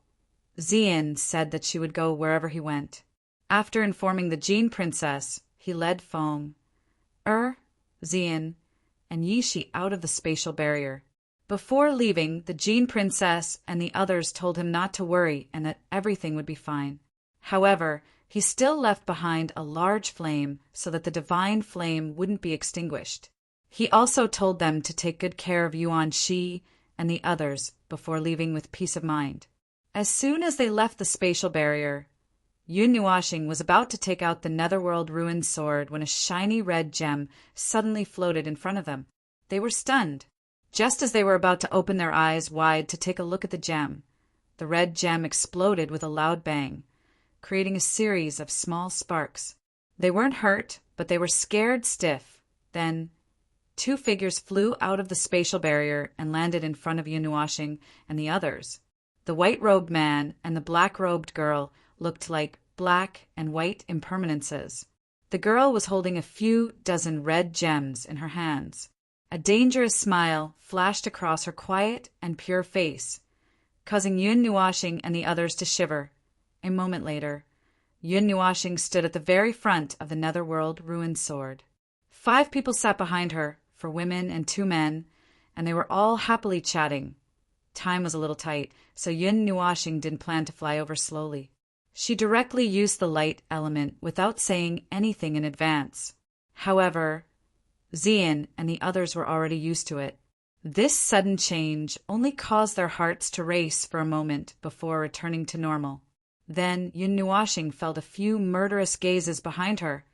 Xian said that she would go wherever he went. After informing the Jean Princess, he led Feng, Xian, and Yishi out of the spatial barrier. Before leaving, the Jean Princess and the others told him not to worry and that everything would be fine. However, he still left behind a large flame so that the divine flame wouldn't be extinguished. He also told them to take good care of Yuan Shi and the others before leaving with peace of mind. As soon as they left the spatial barrier, Yun Nuashing was about to take out the Netherworld Ruined Sword when a shiny red gem suddenly floated in front of them. They were stunned. Just as they were about to open their eyes wide to take a look at the gem, the red gem exploded with a loud bang, creating a series of small sparks. They weren't hurt, but they were scared stiff. Then, two figures flew out of the spatial barrier and landed in front of Yunwashing and the others. The white-robed man and the black-robed girl looked like black and white impermanences. The girl was holding a few dozen red gems in her hands. A dangerous smile flashed across her quiet and pure face, causing Yunwashing and the others to shiver. A moment later, Yunwashing stood at the very front of the Netherworld Ruin Sword. 5 people sat behind her, 4 women and 2 men, and they were all happily chatting. Time was a little tight, so Yunwashing didn't plan to fly over slowly. She directly used the light element without saying anything in advance. However, Xian and the others were already used to it. This sudden change only caused their hearts to race for a moment before returning to normal. Then Yunwashing felt a few murderous gazes behind her.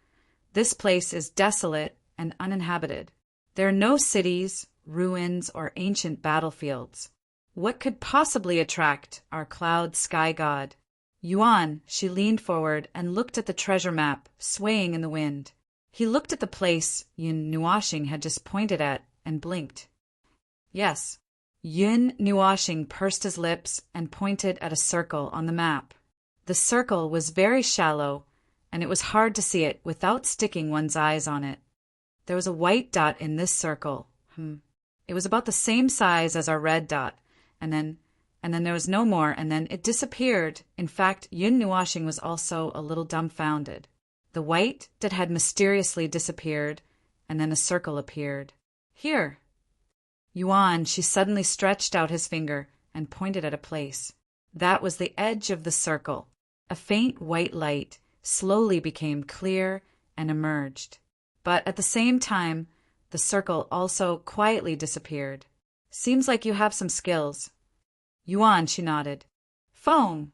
This place is desolate and uninhabited. There are no cities, ruins, or ancient battlefields. What could possibly attract our cloud sky god? Yuan, she leaned forward and looked at the treasure map, swaying in the wind. He looked at the place Yunwashing had just pointed at and blinked. Yes. Yunwashing pursed his lips and pointed at a circle on the map. The circle was very shallow, and it was hard to see it without sticking one's eyes on it. There was a white dot in this circle. It was about the same size as our red dot, and then there was no more, and then it disappeared. In fact, Yunwashing was also a little dumbfounded. The white dot had mysteriously disappeared, and then a circle appeared. Here. Yuan, she suddenly stretched out his finger and pointed at a place. That was the edge of the circle. A faint white light slowly became clear and emerged. But at the same time, the circle also quietly disappeared. Seems like you have some skills. Yuan, she nodded. Feng!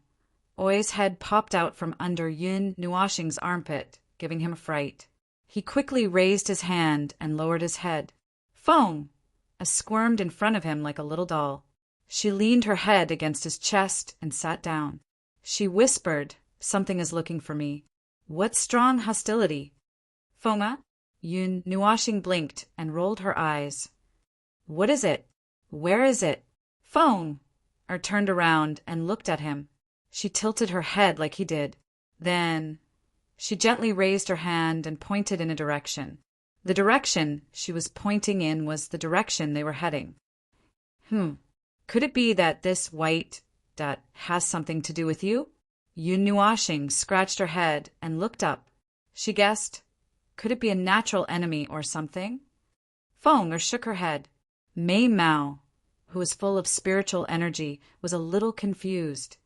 Oi's head popped out from under Yunwashing's armpit, giving him a fright. He quickly raised his hand and lowered his head. Feng! Squirmed in front of him like a little doll. She leaned her head against his chest and sat down. She whispered, "Something is looking for me." "What strong hostility?" "Foma?" Yunwashing blinked and rolled her eyes. "What is it? Where is it?" "Feng!" Turned around and looked at him. She tilted her head like he did. Then she gently raised her hand and pointed in a direction. The direction she was pointing in was the direction they were heading. Could it be that this white dot has something to do with you? Yunwashing scratched her head and looked up. She guessed, could it be a natural enemy or something? Feng shook her head. Mei Mao, who was full of spiritual energy, was a little confused.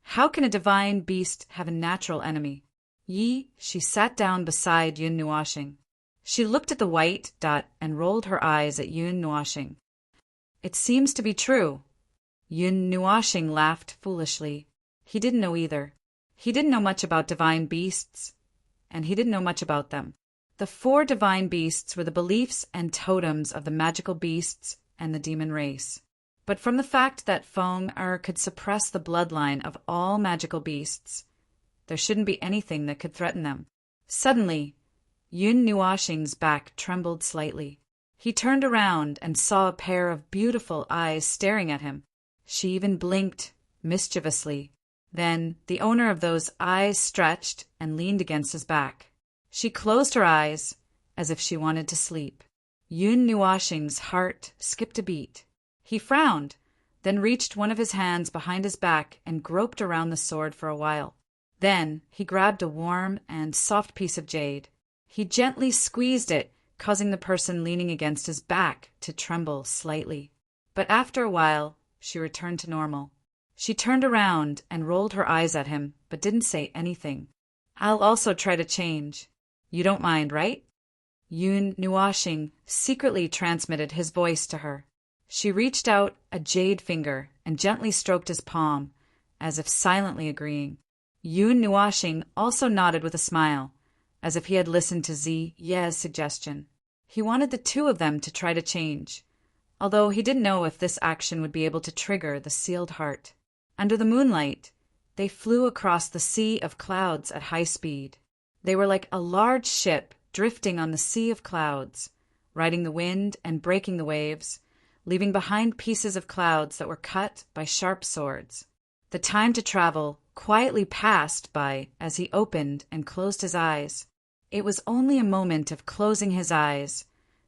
How can a divine beast have a natural enemy? She sat down beside Yunwashing. She looked at the white dot and rolled her eyes at Yunwashing. It seems to be true. Yunwashing laughed foolishly. He didn't know either. He didn't know much about divine beasts, and he didn't know much about them. The 4 divine beasts were the beliefs and totems of the magical beasts and the demon race. But from the fact that Feng could suppress the bloodline of all magical beasts, there shouldn't be anything that could threaten them. Suddenly, Yunwashing's back trembled slightly. He turned around and saw a pair of beautiful eyes staring at him. She even blinked mischievously. Then the owner of those eyes stretched and leaned against his back. She closed her eyes as if she wanted to sleep. Yunwashing's heart skipped a beat. He frowned, then reached one of his hands behind his back and groped around the sword for a while. Then he grabbed a warm and soft piece of jade. He gently squeezed it, causing the person leaning against his back to tremble slightly. But after a while, she returned to normal. She turned around and rolled her eyes at him, but didn't say anything. I'll also try to change. You don't mind, right? Yunwashing secretly transmitted his voice to her. She reached out a jade finger and gently stroked his palm, as if silently agreeing. Yunwashing also nodded with a smile, as if he had listened to Ziye's suggestion. He wanted the two of them to try to change, although he didn't know if this action would be able to trigger the sealed heart. Under the moonlight, they flew across the sea of clouds at high speed. They were like a large ship drifting on the sea of clouds, riding the wind and breaking the waves, leaving behind pieces of clouds that were cut by sharp swords. The time to travel quietly passed by as he opened and closed his eyes. It was only a moment of closing his eyes,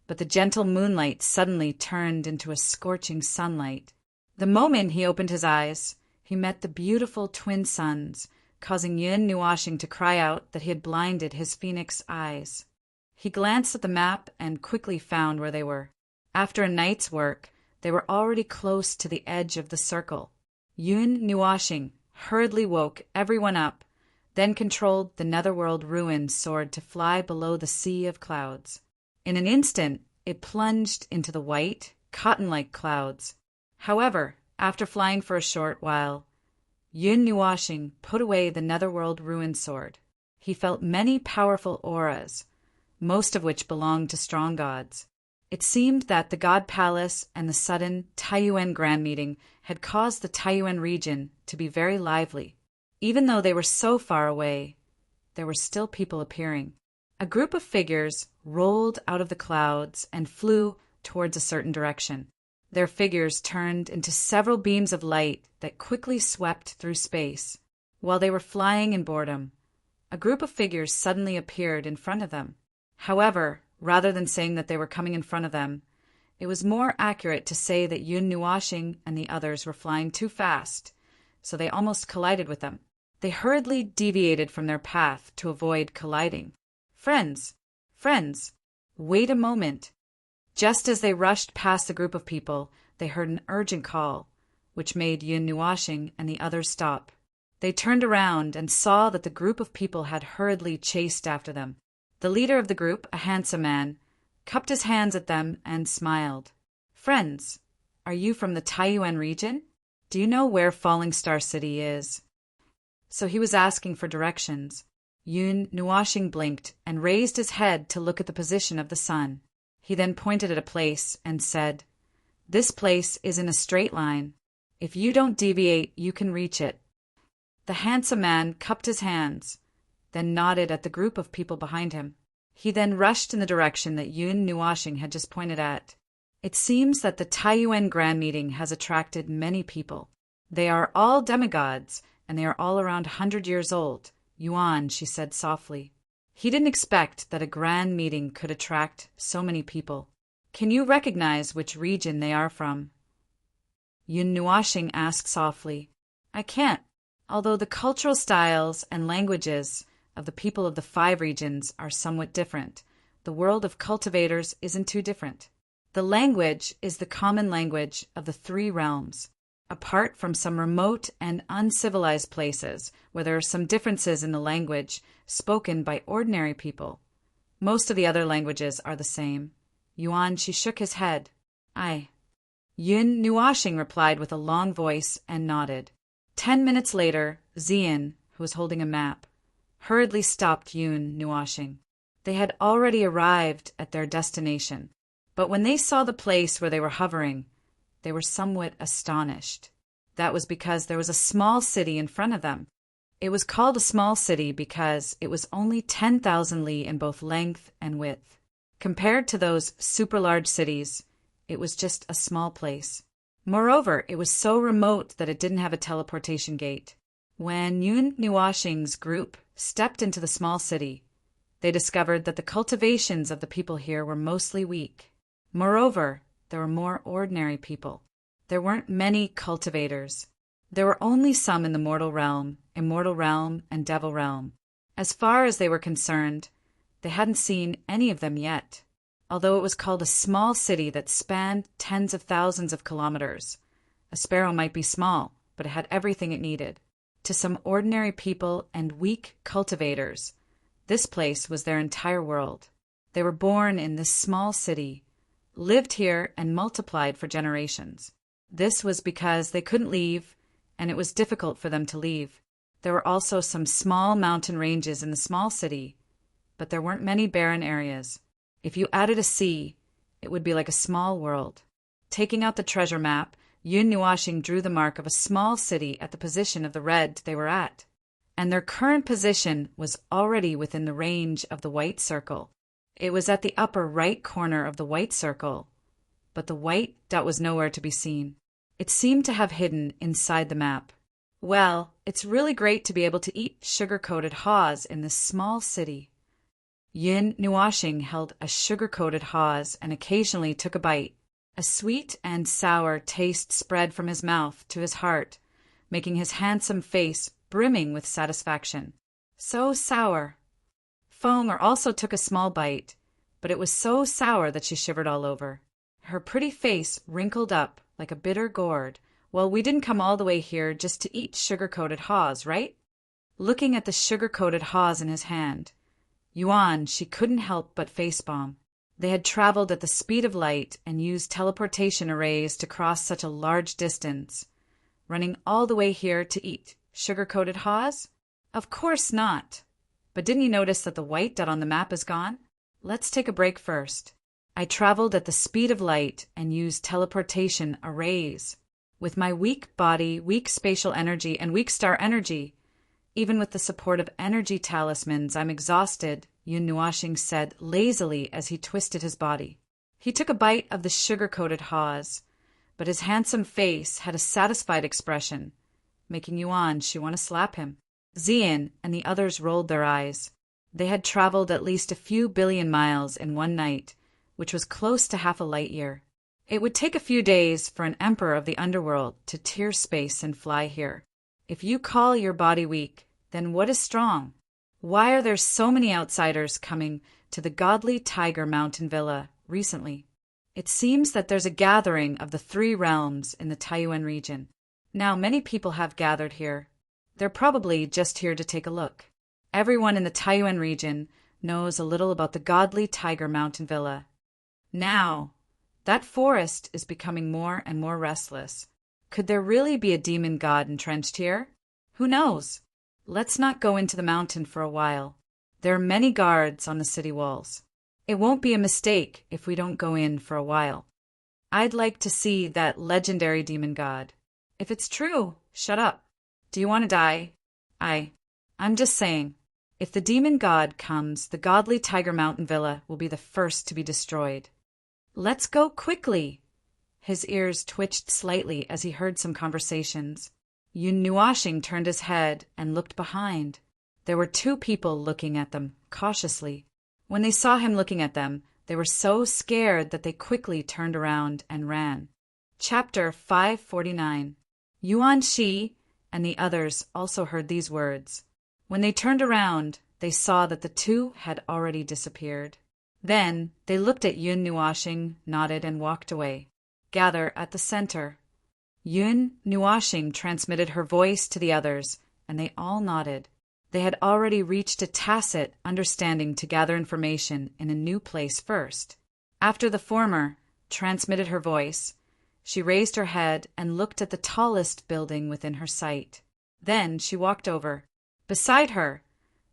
but the gentle moonlight suddenly turned into a scorching sunlight. The moment he opened his eyes, he met the beautiful twin suns, causing Yun Nuashing to cry out that he had blinded his phoenix eyes. He glanced at the map and quickly found where they were. After a night's work, they were already close to the edge of the circle. Yun Nuashing hurriedly woke everyone up, then controlled the netherworld ruin sword to fly below the sea of clouds. In an instant, it plunged into the white, cotton-like clouds. However, after flying for a short while, Yun Nuashing put away the netherworld ruin sword. He felt many powerful auras, most of which belonged to strong gods. It seemed that the God Palace and the sudden Taiyuan Grand Meeting had caused the Taiyuan region to be very lively. Even though they were so far away, there were still people appearing. A group of figures rolled out of the clouds and flew towards a certain direction. Their figures turned into several beams of light that quickly swept through space. While they were flying in boredom, a group of figures suddenly appeared in front of them. However, rather than saying that they were coming in front of them, it was more accurate to say that Yun Nuashing and the others were flying too fast, so they almost collided with them. They hurriedly deviated from their path to avoid colliding. Friends, wait a moment. Just as they rushed past the group of people, they heard an urgent call, which made Yun Nuashing and the others stop. They turned around and saw that the group of people had hurriedly chased after them. The leader of the group, a handsome man, cupped his hands at them and smiled. Friends, are you from the Taiyuan region? Do you know where Falling Star City is? So he was asking for directions. Yun Nuashing blinked and raised his head to look at the position of the sun. He then pointed at a place and said, "This place is in a straight line. If you don't deviate, you can reach it." The handsome man cupped his hands, then nodded at the group of people behind him. He then rushed in the direction that Yun Nuashing had just pointed at. It seems that the Taiyuan Grand Meeting has attracted many people. They are all demigods, and they are all around 100 years old. Yuan, she said softly. He didn't expect that a grand meeting could attract so many people. Can you recognize which region they are from? Yun Nuashing asked softly. I can't, although the cultural styles and languages of the people of the 5 regions are somewhat different. The world of cultivators isn't too different. The language is the common language of the 3 realms. Apart from some remote and uncivilized places where there are some differences in the language spoken by ordinary people, most of the other languages are the same. Yuan, she shook his head. Aye. Yun Nuashing replied with a long voice and nodded. 10 minutes later, Xian, who was holding a map, hurriedly stopped Yun Nuashing. They had already arrived at their destination, but when they saw the place where they were hovering, they were somewhat astonished. That was because there was a small city in front of them. It was called a small city because it was only 10,000 li in both length and width. Compared to those super large cities, it was just a small place. Moreover, it was so remote that it didn't have a teleportation gate. When Yun Nuashing's group stepped into the small city, they discovered that the cultivations of the people here were mostly weak. Moreover, there were more ordinary people. There weren't many cultivators. There were only some in the mortal realm, immortal realm, and devil realm. As far as they were concerned, they hadn't seen any of them yet. Although it was called a small city that spanned tens of thousands of kilometers, a sparrow might be small, but it had everything it needed. To some ordinary people and weak cultivators, this place was their entire world. They were born in this small city, lived here, and multiplied for generations. This was because they couldn't leave, and it was difficult for them to leave. There were also some small mountain ranges in the small city, but there weren't many barren areas. If you added a sea, it would be like a small world. Taking out the treasure map, Yun Nuashing drew the mark of a small city at the position of the red they were at, and their current position was already within the range of the white circle. It was at the upper right corner of the white circle, but the white dot was nowhere to be seen. It seemed to have hidden inside the map. Well, it's really great to be able to eat sugar-coated haws in this small city. Yun Nuashing held a sugar-coated haws and occasionally took a bite. A sweet and sour taste spread from his mouth to his heart, making his handsome face brimming with satisfaction. So sour. Fonger also took a small bite, but it was so sour that she shivered all over. Her pretty face wrinkled up like a bitter gourd. Well, we didn't come all the way here just to eat sugar-coated haws, right? Looking at the sugar-coated haws in his hand, Yuan, she couldn't help but facepalm. They had traveled at the speed of light and used teleportation arrays to cross such a large distance. Running all the way here to eat sugar-coated haws? Of course not. But didn't you notice that the white dot on the map is gone? Let's take a break first. I traveled at the speed of light and used teleportation arrays. With my weak body, weak spatial energy, and weak star energy, even with the support of energy talismans, I'm exhausted, Yun Nuashing said lazily as he twisted his body. He took a bite of the sugar-coated haws, but his handsome face had a satisfied expression, making Yuan she want to slap him. Xian and the others rolled their eyes. They had traveled at least a few billion miles in one night, which was close to half a light year. It would take a few days for an emperor of the underworld to tear space and fly here. If you call your body weak, then what is strong? Why are there so many outsiders coming to the godly Tiger Mountain Villa recently? It seems that there's a gathering of the three realms in the Taiyuan region. Now many people have gathered here. They're probably just here to take a look. Everyone in the Taiyuan region knows a little about the godly Tiger Mountain Villa. Now, that forest is becoming more and more restless. Could there really be a demon god entrenched here? Who knows? Let's not go into the mountain for a while. There are many guards on the city walls. It won't be a mistake if we don't go in for a while. I'd like to see that legendary demon god. If it's true, shut up. Do you want to die? I'm just saying. If the demon god comes, the godly Tiger Mountain Villa will be the first to be destroyed. Let's go quickly. His ears twitched slightly as he heard some conversations. Yun Nuashing turned his head and looked behind. There were two people looking at them, cautiously. When they saw him looking at them, they were so scared that they quickly turned around and ran. Chapter 549. Yuan Shi and the others also heard these words. When they turned around, they saw that the two had already disappeared. Then they looked at Yun Nuashing, nodded, and walked away. Gather at the center. Yun Nuashing transmitted her voice to the others, and they all nodded. They had already reached a tacit understanding to gather information in a new place first. After the former transmitted her voice, she raised her head and looked at the tallest building within her sight. Then she walked over. Beside her,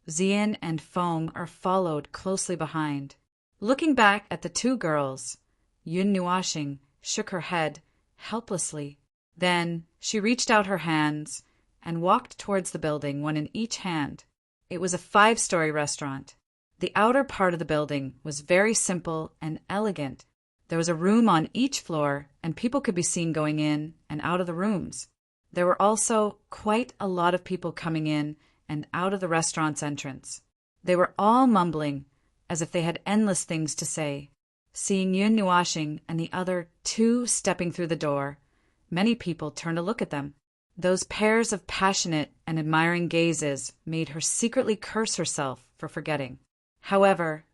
Xian and Foam followed closely behind. Looking back at the two girls, Yun Nuashing shook her head helplessly. Then she reached out her hands and walked towards the building, one in each hand. It was a 5-story restaurant. The outer part of the building was very simple and elegant. There was a room on each floor, and people could be seen going in and out of the rooms. There were also quite a lot of people coming in and out of the restaurant's entrance. They were all mumbling, as if they had endless things to say. Seeing Yun Nuashing and the other two stepping through the door, many people turned to look at them. Those pairs of passionate and admiring gazes made her secretly curse herself for forgetting. However,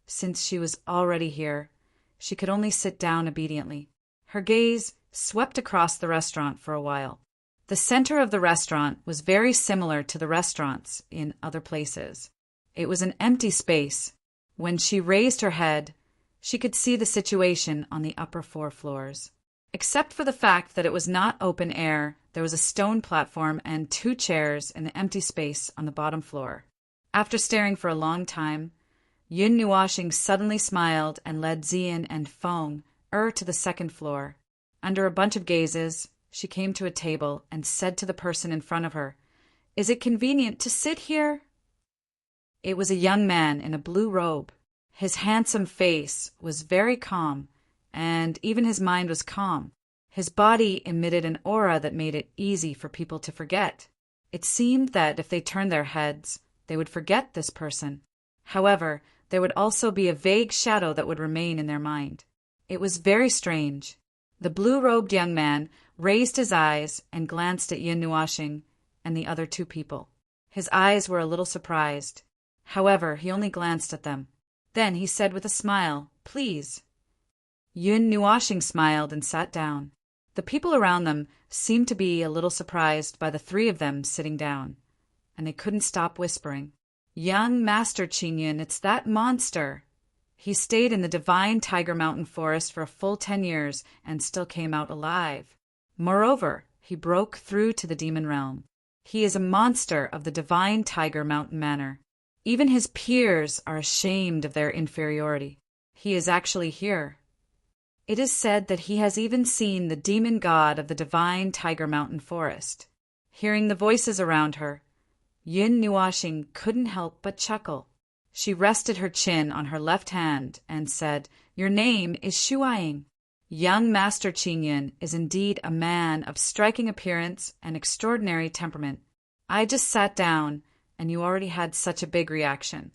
since she was already here, she could only sit down obediently. Her gaze swept across the restaurant for a while. The center of the restaurant was very similar to the restaurants in other places. It was an empty space. When she raised her head, she could see the situation on the upper 4 floors. Except for the fact that it was not open air, there was a stone platform and 2 chairs in the empty space on the bottom floor. After staring for a long time, Yun Nuashing suddenly smiled and led Zian and Feng to the second floor. Under a bunch of gazes, she came to a table and said to the person in front of her, "Is it convenient to sit here?" It was a young man in a blue robe. His handsome face was very calm, and even his mind was calm. His body emitted an aura that made it easy for people to forget. It seemed that if they turned their heads, they would forget this person. However, there would also be a vague shadow that would remain in their mind. It was very strange. The blue-robed young man raised his eyes and glanced at Yun Nuashing and the other two people. His eyes were a little surprised. However, he only glanced at them. Then he said with a smile, "Please." Yun Nuashing smiled and sat down. The people around them seemed to be a little surprised by the three of them sitting down, and they couldn't stop whispering, "Young Master Qingyun, it's that monster." He stayed in the divine Tiger Mountain forest for a full 10 years and still came out alive. Moreover, he broke through to the demon realm. He is a monster of the divine Tiger Mountain manor. Even his peers are ashamed of their inferiority. He is actually here. It is said that he has even seen the demon god of the divine Tiger Mountain forest. Hearing the voices around her, Yun Nuashing couldn't help but chuckle. She rested her chin on her left hand and said, "Your name is Shuaying. Young Master Qingyun is indeed a man of striking appearance and extraordinary temperament. I just sat down, and you already had such a big reaction.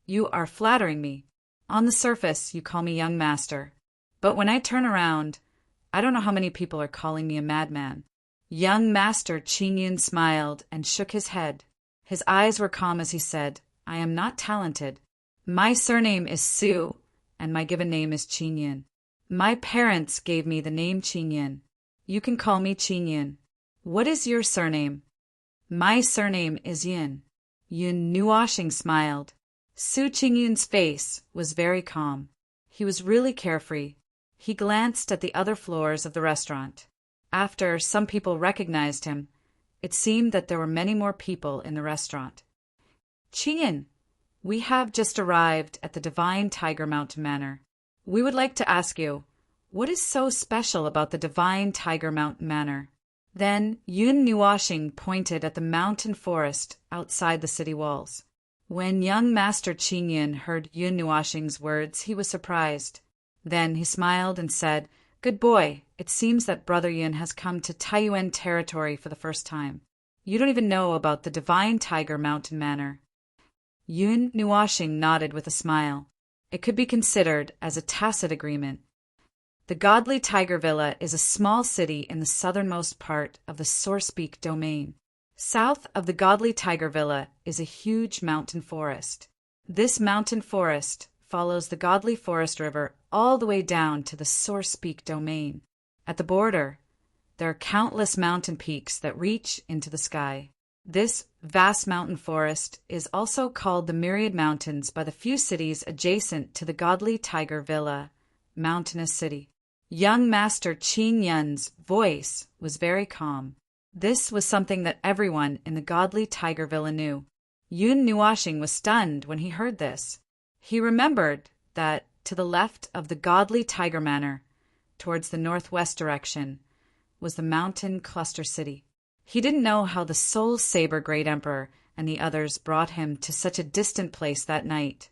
You are flattering me. On the surface, you call me young master. But when I turn around, I don't know how many people are calling me a madman." Young Master Qingyun smiled and shook his head. His eyes were calm as he said, "I am not talented. My surname is Su, and my given name is Qingyun. My parents gave me the name Qingyun. You can call me Qingyun. What is your surname?" "My surname is Yin." Yun Nuashing smiled. Su Qingyun's face was very calm. He was really carefree. He glanced at the other floors of the restaurant. After some people recognized him, it seemed that there were many more people in the restaurant. "Qingyun, we have just arrived at the Divine Tiger Mountain Manor. We would like to ask you, what is so special about the Divine Tiger Mountain Manor?" Then Yun Nuashing pointed at the mountain forest outside the city walls. When young Master Qingyun heard Yun Nuashing's words, he was surprised. Then he smiled and said, "Good boy, it seems that Brother Yun has come to Taiyuan territory for the first time. You don't even know about the Divine Tiger Mountain Manor." Yun Nuashing nodded with a smile. It could be considered as a tacit agreement. The Godly Tiger Villa is a small city in the southernmost part of the Sourcepeak domain. South of the Godly Tiger Villa is a huge mountain forest. This mountain forest follows the Godly Forest River all the way down to the Sourcepeak domain. At the border, there are countless mountain peaks that reach into the sky. This vast mountain forest is also called the Myriad Mountains by the few cities adjacent to the Godly Tiger Villa, mountainous city. Young Master Qingyun's voice was very calm. This was something that everyone in the Godly Tiger Villa knew. Yun Nuashing was stunned when he heard this. He remembered that to the left of the Godly Tiger Manor, towards the northwest direction, was the mountain cluster city. He didn't know how the Soul Saber Great Emperor and the others brought him to such a distant place that night.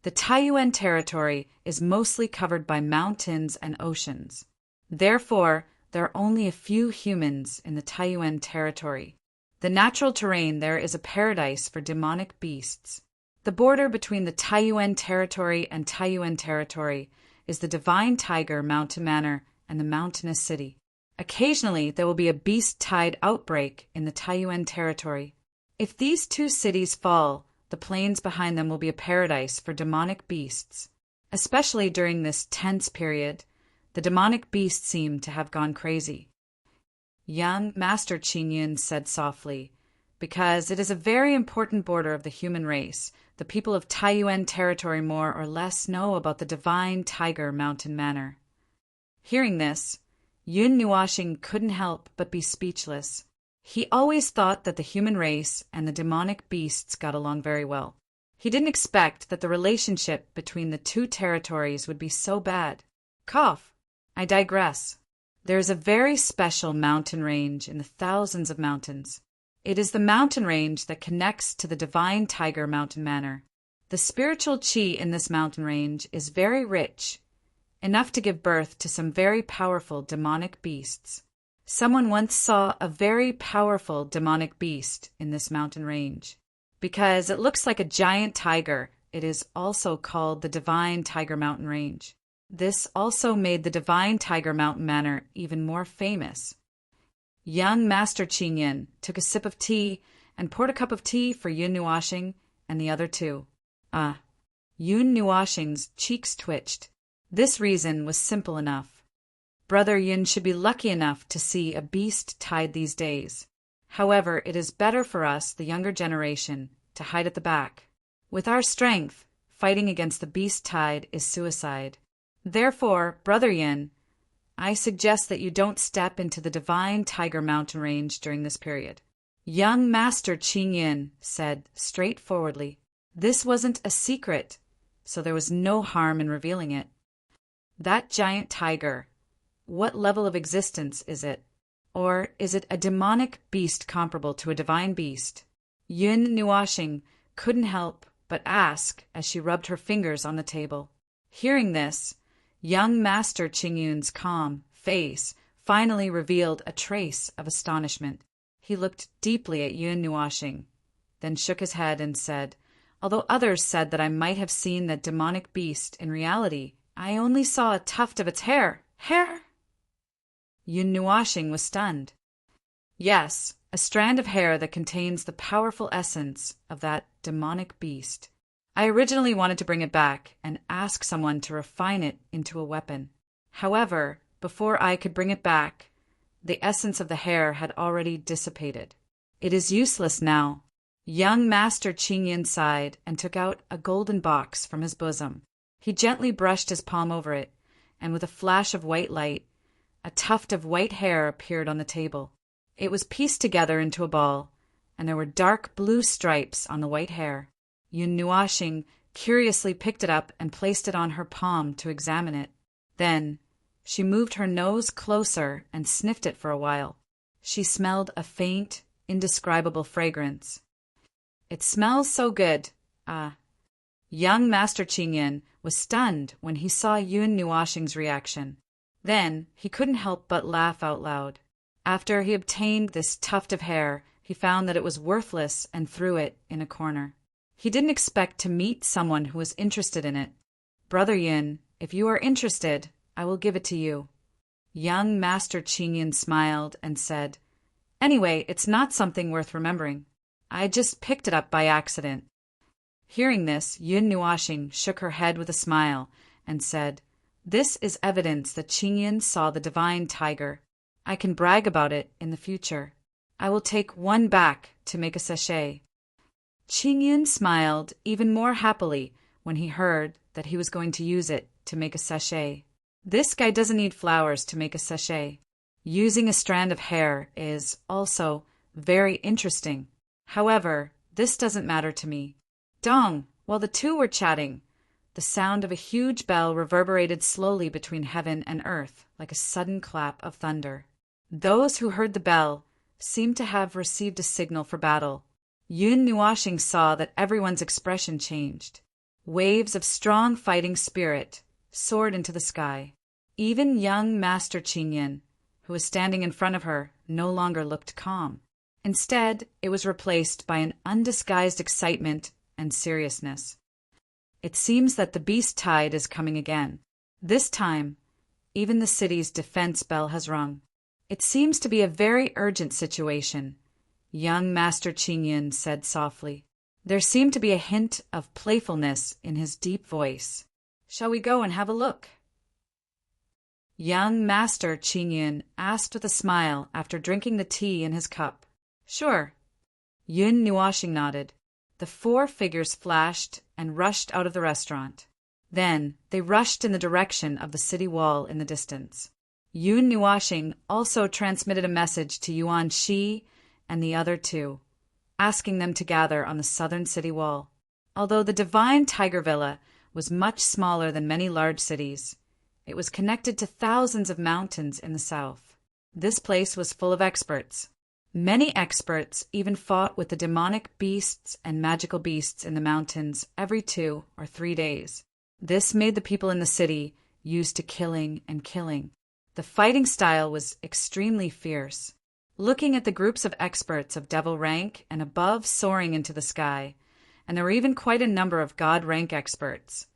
The Taiyuan territory is mostly covered by mountains and oceans. Therefore, there are only a few humans in the Taiyuan territory. The natural terrain there is a paradise for demonic beasts. The border between the Taiyuan territory and Taiyuan territory is the Divine Tiger Mountain Manor and the mountainous city. Occasionally, there will be a beast tide outbreak in the Taiyuan territory. If these two cities fall, the plains behind them will be a paradise for demonic beasts. Especially during this tense period, the demonic beasts seem to have gone crazy. Young Master Qingyun said softly, "Because it is a very important border of the human race, the people of Taiyuan territory more or less know about the Divine Tiger Mountain Manor." Hearing this, Yun Nuashing couldn't help but be speechless. He always thought that the human race and the demonic beasts got along very well. He didn't expect that the relationship between the two territories would be so bad. Cough. I digress. There is a very special mountain range in the thousands of mountains. It is the mountain range that connects to the divine tiger mountain manor. The spiritual chi in this mountain range is very rich, enough to give birth to some very powerful demonic beasts. Someone once saw a very powerful demonic beast in this mountain range. Because it looks like a giant tiger, it is also called the Divine Tiger Mountain Range. This also made the Divine Tiger Mountain Manor even more famous. Young Master Qingyan took a sip of tea and poured a cup of tea for Yun Nuoxing and the other two. Yun Nuoxing's cheeks twitched. This reason was simple enough. Brother Yun should be lucky enough to see a beast tied these days. However, it is better for us, the younger generation, to hide at the back. With our strength, fighting against the beast tide is suicide. Therefore, Brother Yin, I suggest that you don't step into the Divine Tiger Mountain Range during this period. Young Master Qingyan said straightforwardly. This wasn't a secret, so there was no harm in revealing it. That giant tiger, what level of existence is it? Or is it a demonic beast comparable to a divine beast? Yun Nuoxing couldn't help but ask as she rubbed her fingers on the table. Hearing this, young Master Qingyun's calm face finally revealed a trace of astonishment. He looked deeply at Yun Nuoxing, then shook his head and said, although others said that I might have seen that demonic beast in reality, I only saw a tuft of its hair. Hair? Yun Nuoxing was stunned. Yes, a strand of hair that contains the powerful essence of that demonic beast. I originally wanted to bring it back and ask someone to refine it into a weapon. However, before I could bring it back, the essence of the hair had already dissipated. It is useless now. Young Master Qingyan sighed and took out a golden box from his bosom. He gently brushed his palm over it, and with a flash of white light, a tuft of white hair appeared on the table. It was pieced together into a ball, and there were dark blue stripes on the white hair. Yun Nuoxing curiously picked it up and placed it on her palm to examine it. Then she moved her nose closer and sniffed it for a while. She smelled a faint, indescribable fragrance. It smells so good. Young Master Qingyan was stunned when he saw Yun Nuoxing's reaction. Then he couldn't help but laugh out loud. After he obtained this tuft of hair, he found that it was worthless and threw it in a corner. He didn't expect to meet someone who was interested in it. Brother Yin, if you are interested, I will give it to you. Young Master Qingyan smiled and said, anyway, it's not something worth remembering. I just picked it up by accident. Hearing this, Yun Nuoxing shook her head with a smile and said, this is evidence that Qingyan saw the divine tiger. I can brag about it in the future. I will take one back to make a sachet. Qingyan smiled even more happily when he heard that he was going to use it to make a sachet. This guy doesn't need flowers to make a sachet. Using a strand of hair is also very interesting. However, this doesn't matter to me. Dong, while the two were chatting, the sound of a huge bell reverberated slowly between heaven and earth like a sudden clap of thunder. Those who heard the bell seemed to have received a signal for battle. Yun Nuoxing saw that everyone's expression changed. Waves of strong fighting spirit soared into the sky. Even young Master Qingyan, who was standing in front of her, no longer looked calm. Instead, it was replaced by an undisguised excitement and seriousness. It seems that the beast tide is coming again. This time, even the city's defense bell has rung. It seems to be a very urgent situation, young Master Qingyan said softly. There seemed to be a hint of playfulness in his deep voice. Shall we go and have a look? Young Master Qingyan asked with a smile after drinking the tea in his cup. Sure. Yun Nuoxing nodded. The four figures flashed and rushed out of the restaurant. Then they rushed in the direction of the city wall in the distance. Yun Nuoxing also transmitted a message to Yuan Shi and the other two, asking them to gather on the southern city wall. Although the divine Tiger Villa was much smaller than many large cities, it was connected to thousands of mountains in the south. This place was full of experts. Many experts even fought with the demonic beasts and magical beasts in the mountains every 2 or 3 days. This made the people in the city used to killing and killing. The fighting style was extremely fierce. Looking at the groups of experts of devil rank and above soaring into the sky, and there were even quite a number of god rank experts,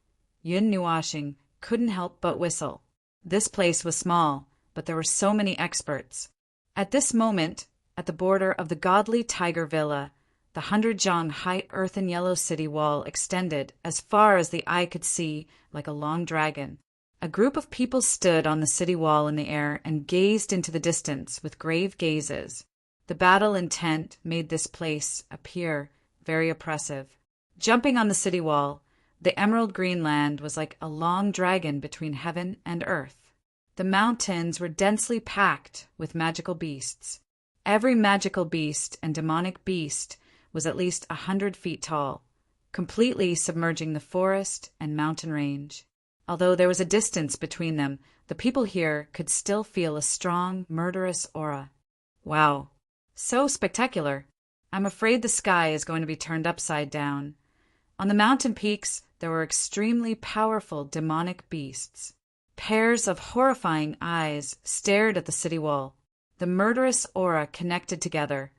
Yun Nuashing couldn't help but whistle. This place was small, but there were so many experts. At this moment, at the border of the godly Tiger Villa, the 100-jong high earthen yellow city wall extended as far as the eye could see like a long dragon. A group of people stood on the city wall in the air and gazed into the distance with grave gazes. The battle intent made this place appear very oppressive. Jumping on the city wall, the emerald green land was like a long dragon between heaven and earth. The mountains were densely packed with magical beasts. Every magical beast and demonic beast was at least 100 feet tall, completely submerging the forest and mountain range. Although there was a distance between them, the people here could still feel a strong, murderous aura. Wow, so spectacular. I'm afraid the sky is going to be turned upside down. On the mountain peaks, there were extremely powerful demonic beasts. Pairs of horrifying eyes stared at the city wall. The murderous aura connected together,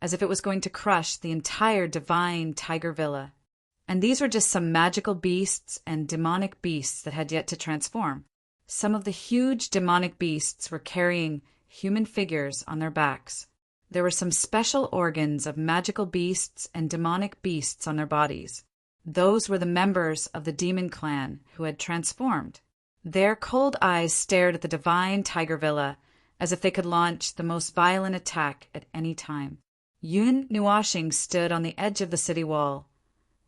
as if it was going to crush the entire divine Tiger Villa. And these were just some magical beasts and demonic beasts that had yet to transform. Some of the huge demonic beasts were carrying human figures on their backs. There were some special organs of magical beasts and demonic beasts on their bodies. Those were the members of the demon clan who had transformed. Their cold eyes stared at the divine Tiger Villa as if they could launch the most violent attack at any time. Yun Nuashing stood on the edge of the city wall,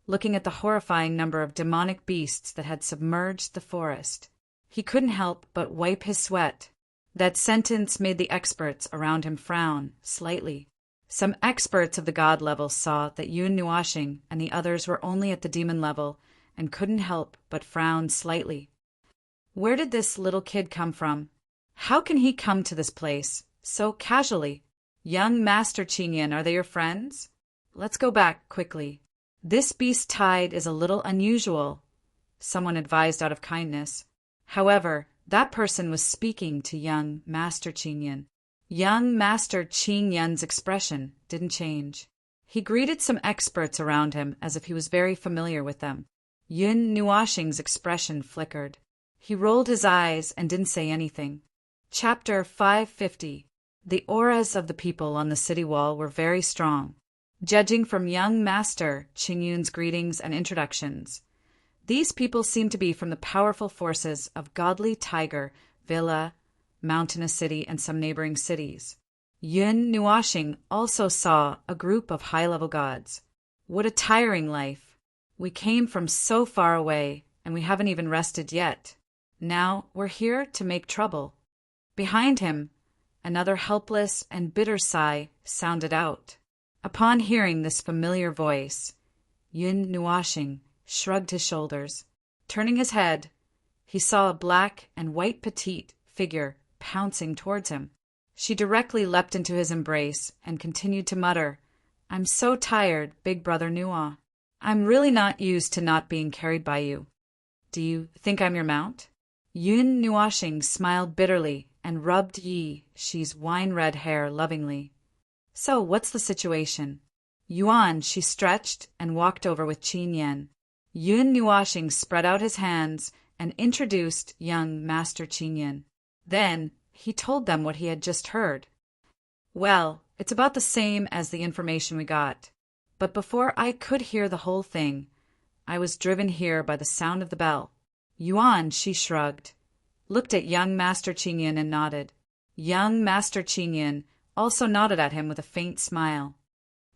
looking at the horrifying number of demonic beasts that had submerged the forest. He couldn't help but wipe his sweat. That sentence made the experts around him frown slightly. Some experts of the god level saw that Yun Nuashing and the others were only at the demon level and couldn't help but frown slightly. Where did this little kid come from? How can he come to this place so casually? Young Master Qingyan, are they your friends? Let's go back quickly. This beast tide is a little unusual, someone advised out of kindness. However, that person was speaking to young Master Qingyan. Young Master Qingyan's expression didn't change. He greeted some experts around him as if he was very familiar with them. Yun Nuashing's expression flickered. He rolled his eyes and didn't say anything. Chapter 550. The auras of the people on the city wall were very strong. Judging from young Master Qingyun's greetings and introductions, these people seemed to be from the powerful forces of godly Tiger, Villa, Mountainous City, and some neighboring cities. Yun Nuashing also saw a group of high-level gods. What a tiring life. We came from so far away, and we haven't even rested yet. Now we're here to make trouble. Behind him, another helpless and bitter sigh sounded out. Upon hearing this familiar voice, Yun Nuashing shrugged his shoulders. Turning his head, he saw a black and white petite figure pouncing towards him. She directly leapt into his embrace and continued to mutter, "I'm so tired, big brother Nua. I'm really not used to not being carried by you. Do you think I'm your mount?" Yun Nuashing smiled bitterly and rubbed She's wine-red hair lovingly. "So, what's the situation?" Yuan, she stretched and walked over with Qingyan. Yun Nuashing spread out his hands and introduced young Master Qingyan. Then he told them what he had just heard. "Well, it's about the same as the information we got. But before I could hear the whole thing, I was driven here by the sound of the bell." Yuan, she shrugged, looked at young Master Qingyan and nodded. Young Master Qingyan also nodded at him with a faint smile.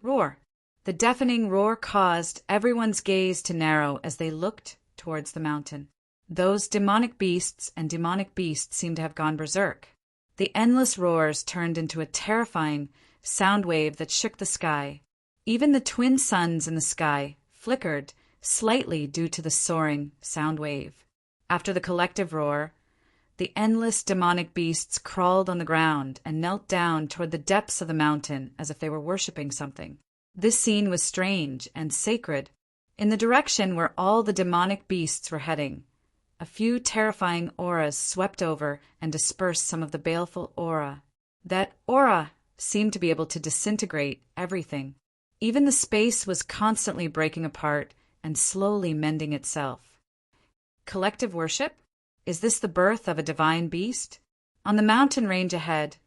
Roar. The deafening roar caused everyone's gaze to narrow as they looked towards the mountain. Those demonic beasts and demonic beasts seemed to have gone berserk. The endless roars turned into a terrifying sound wave that shook the sky. Even the twin suns in the sky flickered, slightly due to the soaring sound wave. After the collective roar, the endless demonic beasts crawled on the ground and knelt down toward the depths of the mountain as if they were worshipping something. This scene was strange and sacred. In the direction where all the demonic beasts were heading, a few terrifying auras swept over and dispersed some of the baleful aura. That aura seemed to be able to disintegrate everything. Even the space was constantly breaking apart and slowly mending itself. Collective worship? Is this the birth of a divine beast? On the mountain range ahead,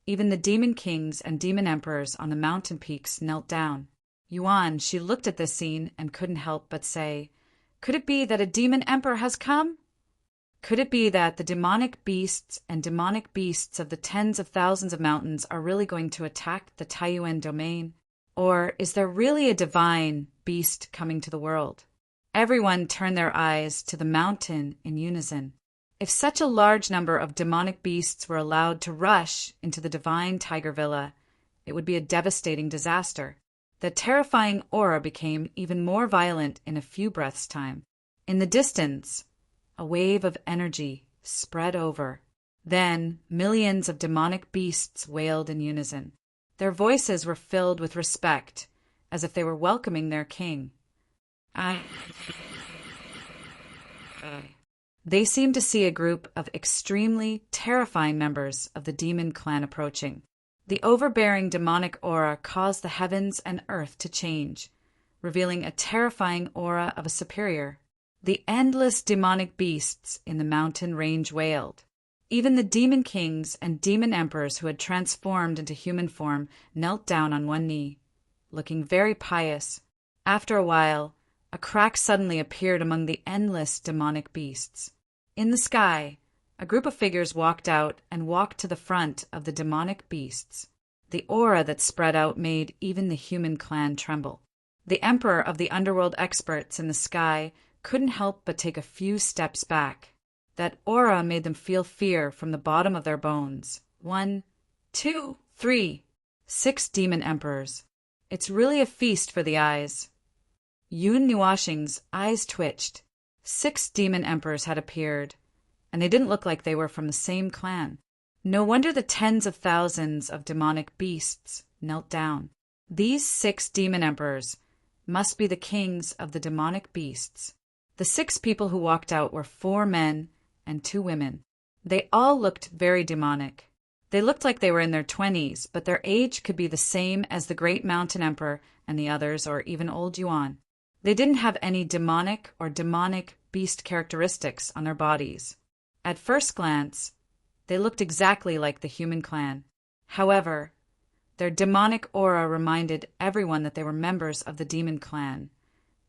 even the demon kings and demon emperors on the mountain peaks knelt down. Yuan, she looked at this scene and couldn't help but say, "Could it be that a demon emperor has come? Could it be that the demonic beasts and demonic beasts of the tens of thousands of mountains are really going to attack the Taiyuan domain? Or is there really a divine beast coming to the world?" Everyone turned their eyes to the mountain in unison. If such a large number of demonic beasts were allowed to rush into the divine tiger villa, it would be a devastating disaster. The terrifying aura became even more violent in a few breaths' time. In the distance, a wave of energy spread over. Then millions of demonic beasts wailed in unison. Their voices were filled with respect, as if they were welcoming their king. They seemed to see a group of extremely terrifying members of the demon clan approaching. The overbearing demonic aura caused the heavens and earth to change, revealing a terrifying aura of a superior. The endless demonic beasts in the mountain range wailed. Even the demon kings and demon emperors who had transformed into human form knelt down on one knee, looking very pious. After a while, a crack suddenly appeared among the endless demonic beasts. In the sky, a group of figures walked out and walked to the front of the demonic beasts. The aura that spread out made even the human clan tremble. The emperor of the underworld experts in the sky couldn't help but take a few steps back. That aura made them feel fear from the bottom of their bones. 1, 2, 3, 6 demon emperors. It's really a feast for the eyes. Yun Nuashing's eyes twitched. 6 demon emperors had appeared, and they didn't look like they were from the same clan. No wonder the tens of thousands of demonic beasts knelt down. These 6 demon emperors must be the kings of the demonic beasts. The 6 people who walked out were 4 men and 2 women. They all looked very demonic. They looked like they were in their 20s, but their age could be the same as the great mountain emperor and the others, or even old Yuan. They didn't have any demonic or demonic beast characteristics on their bodies. At first glance, they looked exactly like the human clan. However, their demonic aura reminded everyone that they were members of the demon clan,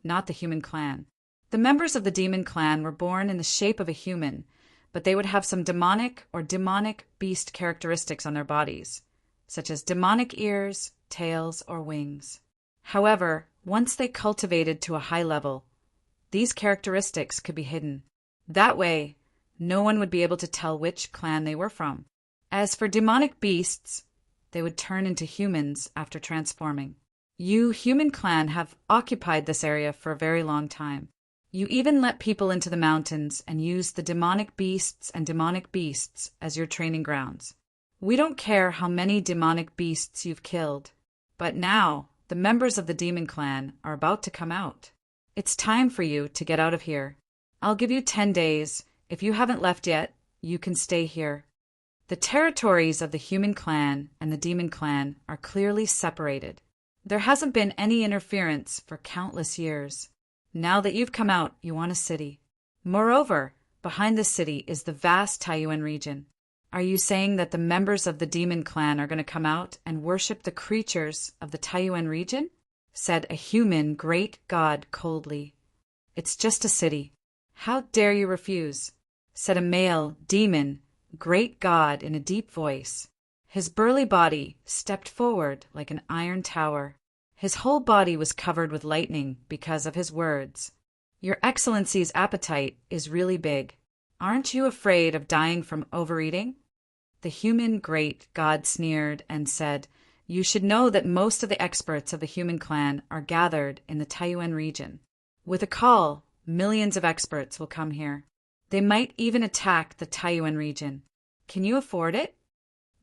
not the human clan. The members of the demon clan were born in the shape of a human, but they would have some demonic or demonic beast characteristics on their bodies, such as demonic ears, tails, or wings. However, once they cultivated to a high level, these characteristics could be hidden. That way, no one would be able to tell which clan they were from. As for demonic beasts, they would turn into humans after transforming. You, human clan, have occupied this area for a very long time. You even let people into the mountains and used the demonic beasts and demonic beasts as your training grounds. We don't care how many demonic beasts you've killed, but now the members of the demon clan are about to come out. It's time for you to get out of here. I'll give you 10 days. If you haven't left yet, you can stay here. The territories of the human clan and the demon clan are clearly separated. There hasn't been any interference for countless years. Now that you've come out, you want a city. Moreover, behind the city is the vast Taiyuan region. Are you saying that the members of the demon clan are going to come out and worship the creatures of the Taiyuan region? Said a human great god coldly. It's just a city. How dare you refuse? Said a male demon great god in a deep voice. His burly body stepped forward like an iron tower. His whole body was covered with lightning because of his words. Your Excellency's appetite is really big. Aren't you afraid of dying from overeating? The human great god sneered and said, You should know that most of the experts of the human clan are gathered in the Taiyuan region. With a call, millions of experts will come here. They might even attack the Taiyuan region. Can you afford it?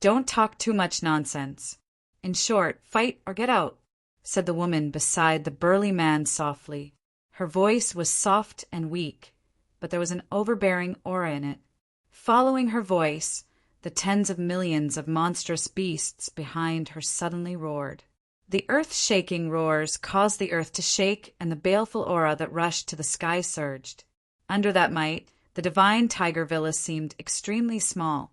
Don't talk too much nonsense. In short, fight or get out, said the woman beside the burly man softly. Her voice was soft and weak, but there was an overbearing aura in it. Following her voice, the tens of millions of monstrous beasts behind her suddenly roared. The earth-shaking roars caused the earth to shake, and the baleful aura that rushed to the sky surged. Under that might, the divine tiger villa seemed extremely small.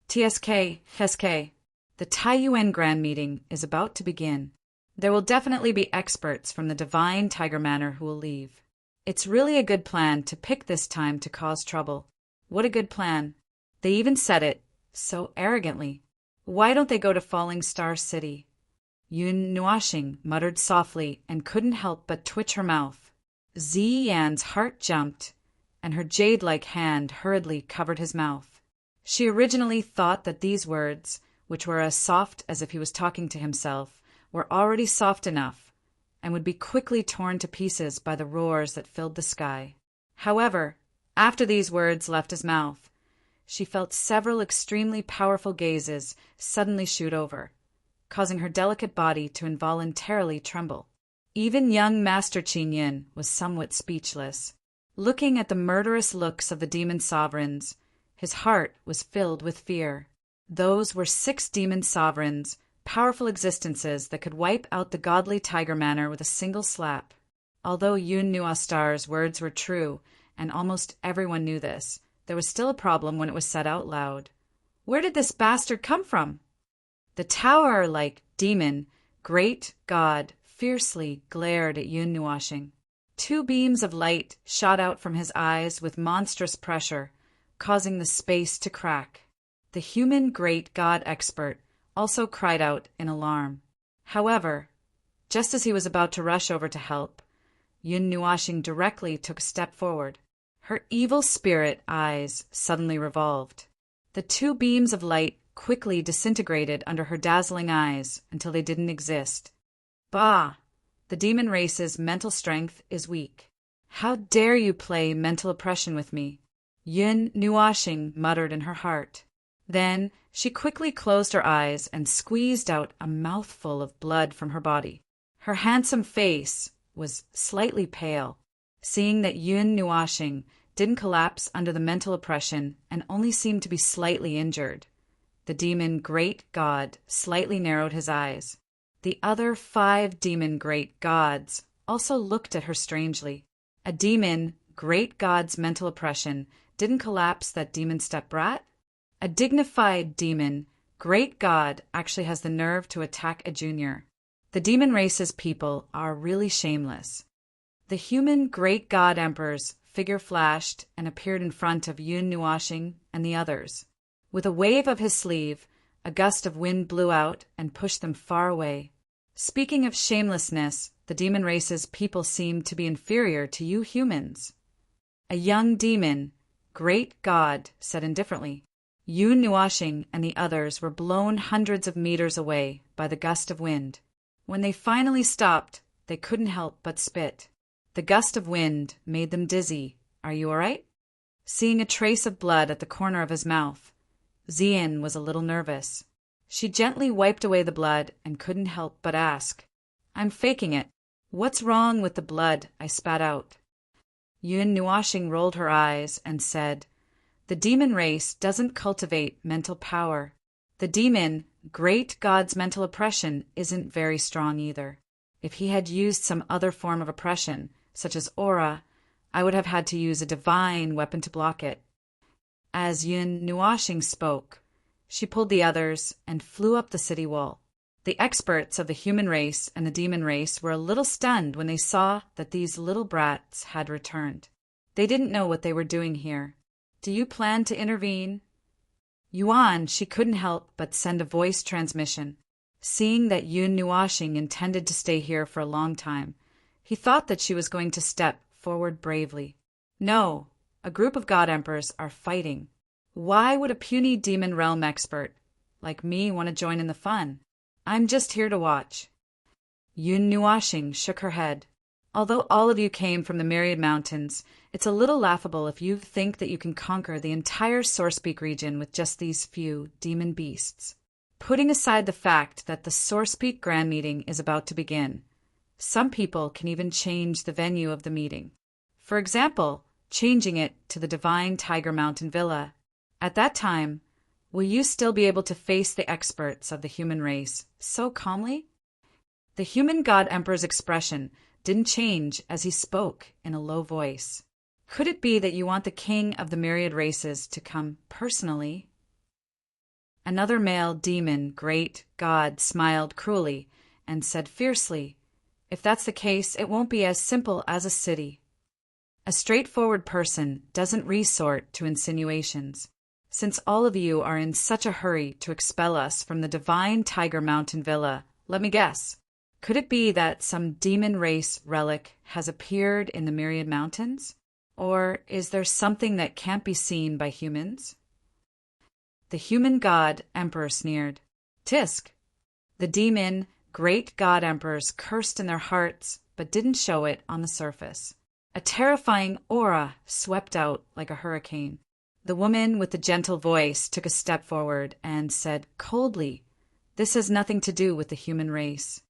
TSK, HSK, the Taiyuan Grand Meeting is about to begin. There will definitely be experts from the Divine Tiger Manor who will leave. It's really a good plan to pick this time to cause trouble. What a good plan. They even said it, so arrogantly. Why don't they go to Falling Star City? Yun Nuashing muttered softly and couldn't help but twitch her mouth. Zi Yan's heart jumped, and her jade-like hand hurriedly covered his mouth. She originally thought that these words, which were as soft as if he was talking to himself, were already soft enough, and would be quickly torn to pieces by the roars that filled the sky. However, after these words left his mouth, she felt several extremely powerful gazes suddenly shoot over, causing her delicate body to involuntarily tremble. Even young Master Qin Yin was somewhat speechless. Looking at the murderous looks of the demon sovereigns, his heart was filled with fear. Those were 6 demon sovereigns, powerful existences that could wipe out the godly Tiger Manor with a single slap. Although Yun Nuastar's words were true, and almost everyone knew this, there was still a problem when it was said out loud. Where did this bastard come from? The tower-like demon, great god, fiercely glared at Yun Nuashing. 2 beams of light shot out from his eyes with monstrous pressure, causing the space to crack. The human great god expert also cried out in alarm. However, just as he was about to rush over to help, Yun Nuashing directly took a step forward. Her evil spirit eyes suddenly revolved. The 2 beams of light quickly disintegrated under her dazzling eyes until they didn't exist. Bah! The demon race's mental strength is weak. How dare you play mental oppression with me? Yun Nuashing muttered in her heart. Then she quickly closed her eyes and squeezed out a mouthful of blood from her body. Her handsome face was slightly pale. Seeing that Yun Nuashing didn't collapse under the mental oppression and only seemed to be slightly injured, the demon great god slightly narrowed his eyes. The other 5 demon great gods also looked at her strangely. A demon great god's mental oppression didn't collapse that demon step-brat? A dignified demon great god actually has the nerve to attack a junior. The demon race's people are really shameless. The human great god emperor's figure flashed and appeared in front of Yun Nuashing and the others. With a wave of his sleeve, a gust of wind blew out and pushed them far away. Speaking of shamelessness, the demon race's people seemed to be inferior to you humans. A young demon, great god, said indifferently. Yun Nuashing and the others were blown hundreds of meters away by the gust of wind. When they finally stopped, they couldn't help but spit. The gust of wind made them dizzy. Are you all right? Seeing a trace of blood at the corner of his mouth, Xian was a little nervous. She gently wiped away the blood and couldn't help but ask, I'm faking it. What's wrong with the blood I spat out? Yun Nuashing rolled her eyes and said, the demon race doesn't cultivate mental power. The demon, great god's mental oppression, isn't very strong either. If he had used some other form of oppression, such as aura, I would have had to use a divine weapon to block it. As Yun Nuashing spoke, she pulled the others and flew up the city wall. The experts of the human race and the demon race were a little stunned when they saw that these little brats had returned. They didn't know what they were doing here. Do you plan to intervene? Yuan, she couldn't help but send a voice transmission. Seeing that Yun Nuashing intended to stay here for a long time, he thought that she was going to step forward bravely. No, a group of god emperors are fighting. Why would a puny demon realm expert like me want to join in the fun? I'm just here to watch. Yun Nuashing shook her head. Although all of you came from the Myriad Mountains, it's a little laughable if you think that you can conquer the entire Sourcepeak region with just these few demon beasts. Putting aside the fact that the Sourcepeak Grand Meeting is about to begin, some people can even change the venue of the meeting. For example, changing it to the Divine Tiger Mountain Villa. At that time, will you still be able to face the experts of the human race so calmly? The human god emperor's expression didn't change as he spoke in a low voice. Could it be that you want the king of the myriad races to come personally? Another male demon, great god, smiled cruelly and said fiercely, "If that's the case, it won't be as simple as a city." A straightforward person doesn't resort to insinuations. Since all of you are in such a hurry to expel us from the Divine Tiger Mountain Villa, let me guess. Could it be that some demon race relic has appeared in the Myriad Mountains? Or is there something that can't be seen by humans? The human god emperor sneered. Tisk! The demon great god emperors cursed in their hearts, but didn't show it on the surface. A terrifying aura swept out like a hurricane. The woman with the gentle voice took a step forward and said coldly, "This has nothing to do with the human race.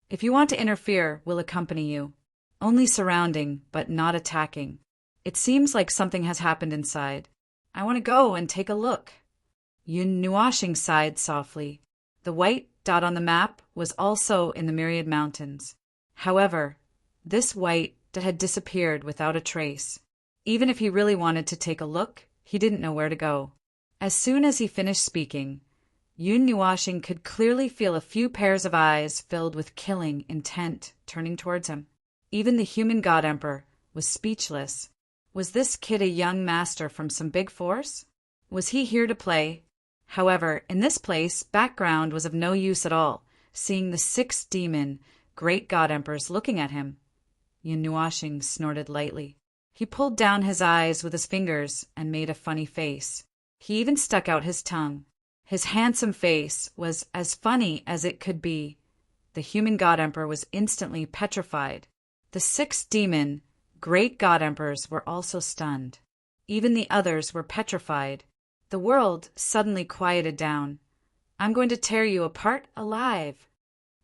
If you want to interfere, we'll accompany you. Only surrounding, but not attacking. It seems like something has happened inside. I want to go and take a look." Yun Nuashing sighed softly. The white dot on the map was also in the Myriad Mountains. However, this white dot had disappeared without a trace. Even if he really wanted to take a look, he didn't know where to go. As soon as he finished speaking, Yun Nuashing could clearly feel a few pairs of eyes filled with killing intent turning towards him. Even the human god emperor was speechless. Was this kid a young master from some big force? Was he here to play? However, in this place, background was of no use at all, seeing the 6 demon great god emperors looking at him. Yun Nuashing snorted lightly. He pulled down his eyes with his fingers and made a funny face. He even stuck out his tongue. His handsome face was as funny as it could be. The human god emperor was instantly petrified. The 6 demon great god emperors were also stunned. Even the others were petrified. The world suddenly quieted down. "I'm going to tear you apart alive."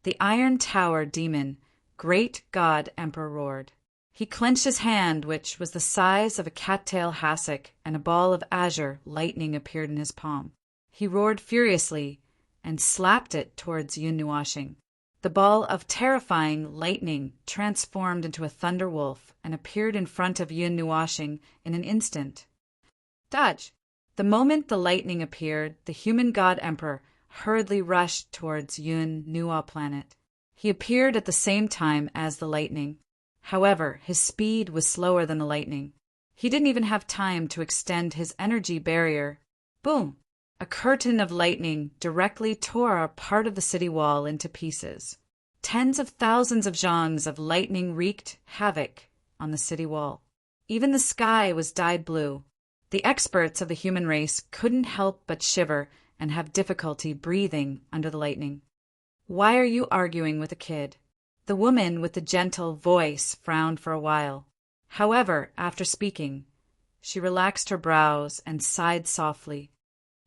The Iron Tower demon great god emperor roared. He clenched his hand, which was the size of a cattail hassock, and a ball of azure lightning appeared in his palm. He roared furiously and slapped it towards Yun Nuashing. The ball of terrifying lightning transformed into a thunder wolf and appeared in front of Yun Nuashing in an instant. Dodge! The moment the lightning appeared, the human god emperor hurriedly rushed towards Yun Nua planet. He appeared at the same time as the lightning. However, his speed was slower than the lightning. He didn't even have time to extend his energy barrier. Boom! A curtain of lightning directly tore a part of the city wall into pieces. Tens of thousands of zhongs of lightning wreaked havoc on the city wall. Even the sky was dyed blue. The experts of the human race couldn't help but shiver and have difficulty breathing under the lightning. "Why are you arguing with a kid?" The woman with the gentle voice frowned for a while. However, after speaking, she relaxed her brows and sighed softly.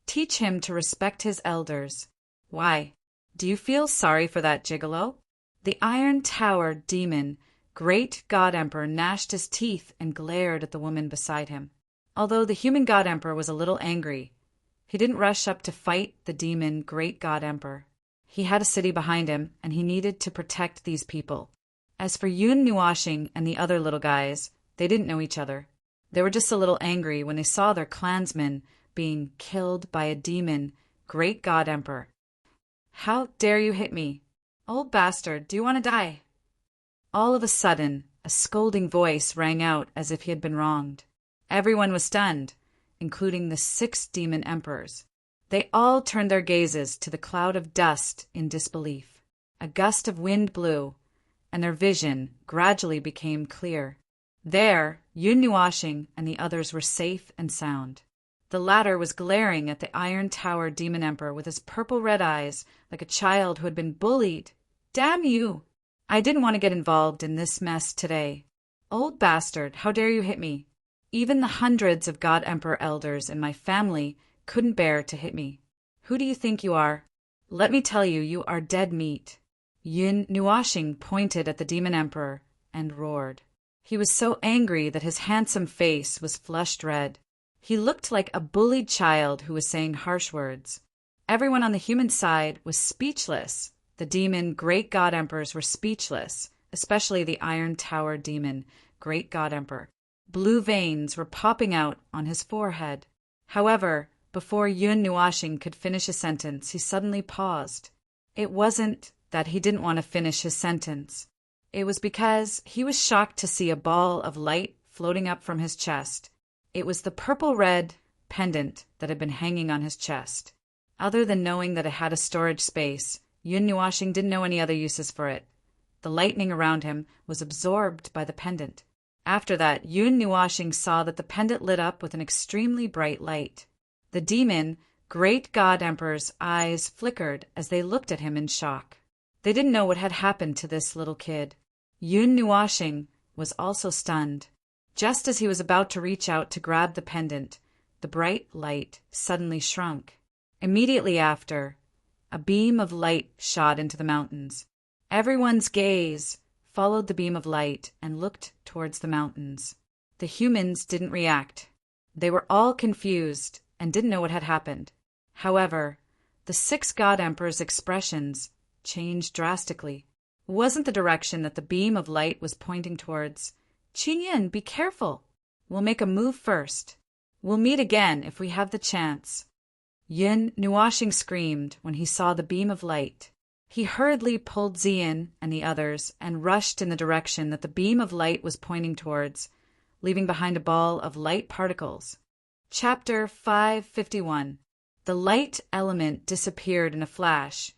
"Teach him to respect his elders." "Why? Do you feel sorry for that gigolo?" The Iron Tower demon, great god emperor, gnashed his teeth and glared at the woman beside him. Although the human god emperor was a little angry, he didn't rush up to fight the demon great god emperor. He had a city behind him, and he needed to protect these people. As for Yun Nuashing and the other little guys, they didn't know each other. They were just a little angry when they saw their clansmen being killed by a demon great god emperor. "How dare you hit me? Old bastard, do you want to die?" All of a sudden, a scolding voice rang out as if he had been wronged. Everyone was stunned, including the 6 demon emperors. They all turned their gazes to the cloud of dust in disbelief. A gust of wind blew, and their vision gradually became clear. There, Yun Nuashing and the others were safe and sound. The latter was glaring at the Iron Tower demon emperor with his purple-red eyes like a child who had been bullied. "Damn you! I didn't want to get involved in this mess today. Old bastard, how dare you hit me? Even the hundreds of God Emperor elders in my family couldn't bear to hit me. Who do you think you are? Let me tell you, you are dead meat. Yun Nuashing pointed at the Demon Emperor and roared. He was so angry that his handsome face was flushed red. He looked like a bullied child who was saying harsh words. Everyone on the human side was speechless. The demon Great God Emperors were speechless, especially the Iron Tower demon Great God Emperor. Blue veins were popping out on his forehead. However, before Yun Nuashing could finish his sentence, he suddenly paused. It wasn't that he didn't want to finish his sentence. It was because he was shocked to see a ball of light floating up from his chest. It was the purple-red pendant that had been hanging on his chest. Other than knowing that it had a storage space, Yun Nuashing didn't know any other uses for it. The lightning around him was absorbed by the pendant. After that, Yun Nuashing saw that the pendant lit up with an extremely bright light. The demon, Great God Emperor's eyes flickered as they looked at him in shock. They didn't know what had happened to this little kid. Yun Nuashing was also stunned. Just as he was about to reach out to grab the pendant, the bright light suddenly shrunk. Immediately after, a beam of light shot into the mountains. Everyone's gaze followed the beam of light and looked towards the mountains. The humans didn't react. They were all confused and didn't know what had happened. However, the 6 God Emperors' expressions changed drastically. It wasn't the direction that the beam of light was pointing towards. Qingyun, be careful. We'll make a move first. We'll meet again if we have the chance. Yun Nuashing screamed when he saw the beam of light. He hurriedly pulled Ziyin and the others and rushed in the direction that the beam of light was pointing towards, leaving behind a ball of light particles. Chapter 551. The light element disappeared in a flash,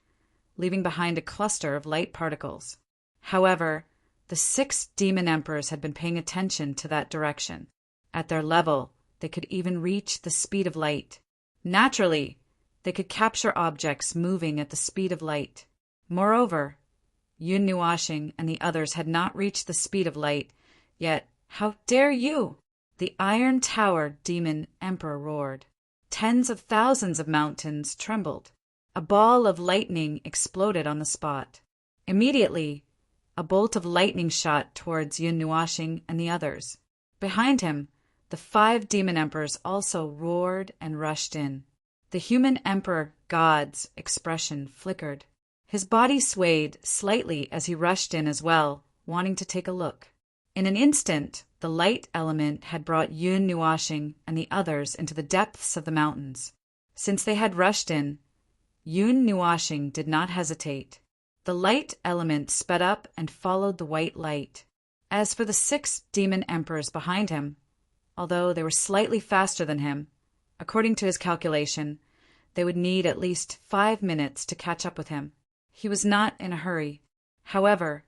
leaving behind a cluster of light particles. However, the 6 demon emperors had been paying attention to that direction. At their level, they could even reach the speed of light. Naturally, they could capture objects moving at the speed of light. Moreover, Yun Nuashing and the others had not reached the speed of light, yet, how dare you? The Iron Tower Demon Emperor roared. Tens of thousands of mountains trembled. A ball of lightning exploded on the spot. Immediately, a bolt of lightning shot towards Yun Nuashing and the others. Behind him, the 5 demon emperors also roared and rushed in. The human emperor god's expression flickered. His body swayed slightly as he rushed in as well, wanting to take a look. In an instant, the light element had brought Yun Nuashing and the others into the depths of the mountains. Since they had rushed in, Yun Nuashing did not hesitate. The light element sped up and followed the white light. As for the 6 demon emperors behind him, although they were slightly faster than him, according to his calculation, they would need at least 5 minutes to catch up with him. He was not in a hurry. However,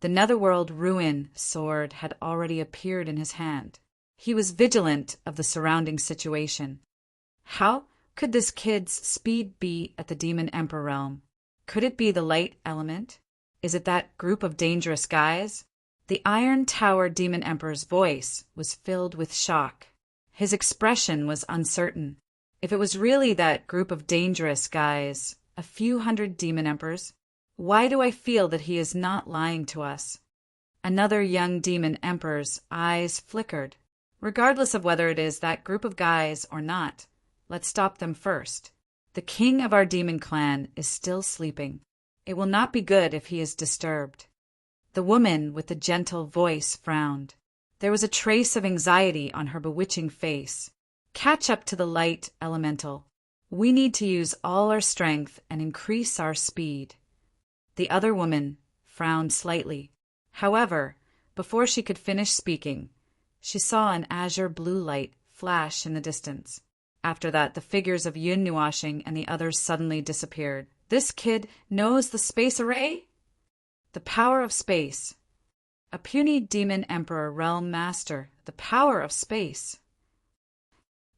the Netherworld Ruin sword had already appeared in his hand. He was vigilant of the surrounding situation. How could this kid's speed be at the Demon Emperor realm? Could it be the light element? Is it that group of dangerous guys? The Iron Tower Demon Emperor's voice was filled with shock. His expression was uncertain. If it was really that group of dangerous guys, a few hundred demon emperors, why do I feel that he is not lying to us? Another young demon emperor's eyes flickered. Regardless of whether it is that group of guys or not, let's stop them first. The king of our demon clan is still sleeping. It will not be good if he is disturbed. The woman with the gentle voice frowned. There was a trace of anxiety on her bewitching face. Catch up to the light elemental. We need to use all our strength and increase our speed. The other woman frowned slightly. However, before she could finish speaking, she saw an azure blue light flash in the distance. After that, the figures of Yun Nuashing and the others suddenly disappeared. This kid knows the space array? The power of space. A puny demon emperor realm master. The power of space.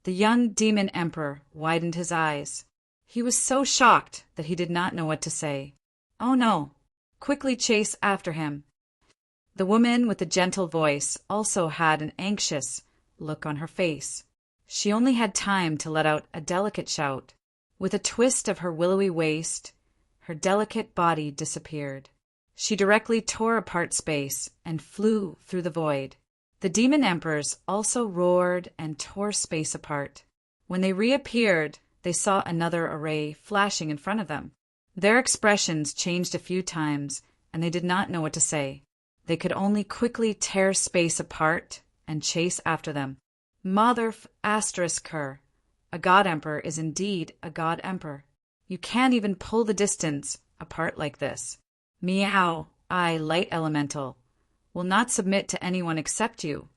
The young demon emperor widened his eyes. He was so shocked that he did not know what to say. Oh no, quickly chase after him. The woman with the gentle voice also had an anxious look on her face. She only had time to let out a delicate shout. With a twist of her willowy waist, her delicate body disappeared. She directly tore apart space and flew through the void. The demon emperors also roared and tore space apart. When they reappeared, they saw another array flashing in front of them. Their expressions changed a few times, and they did not know what to say. They could only quickly tear space apart and chase after them. Mother asterisk her. A god emperor is indeed a god emperor. You can't even pull the distance apart like this. Meow, I, light elemental, will not submit to anyone except you.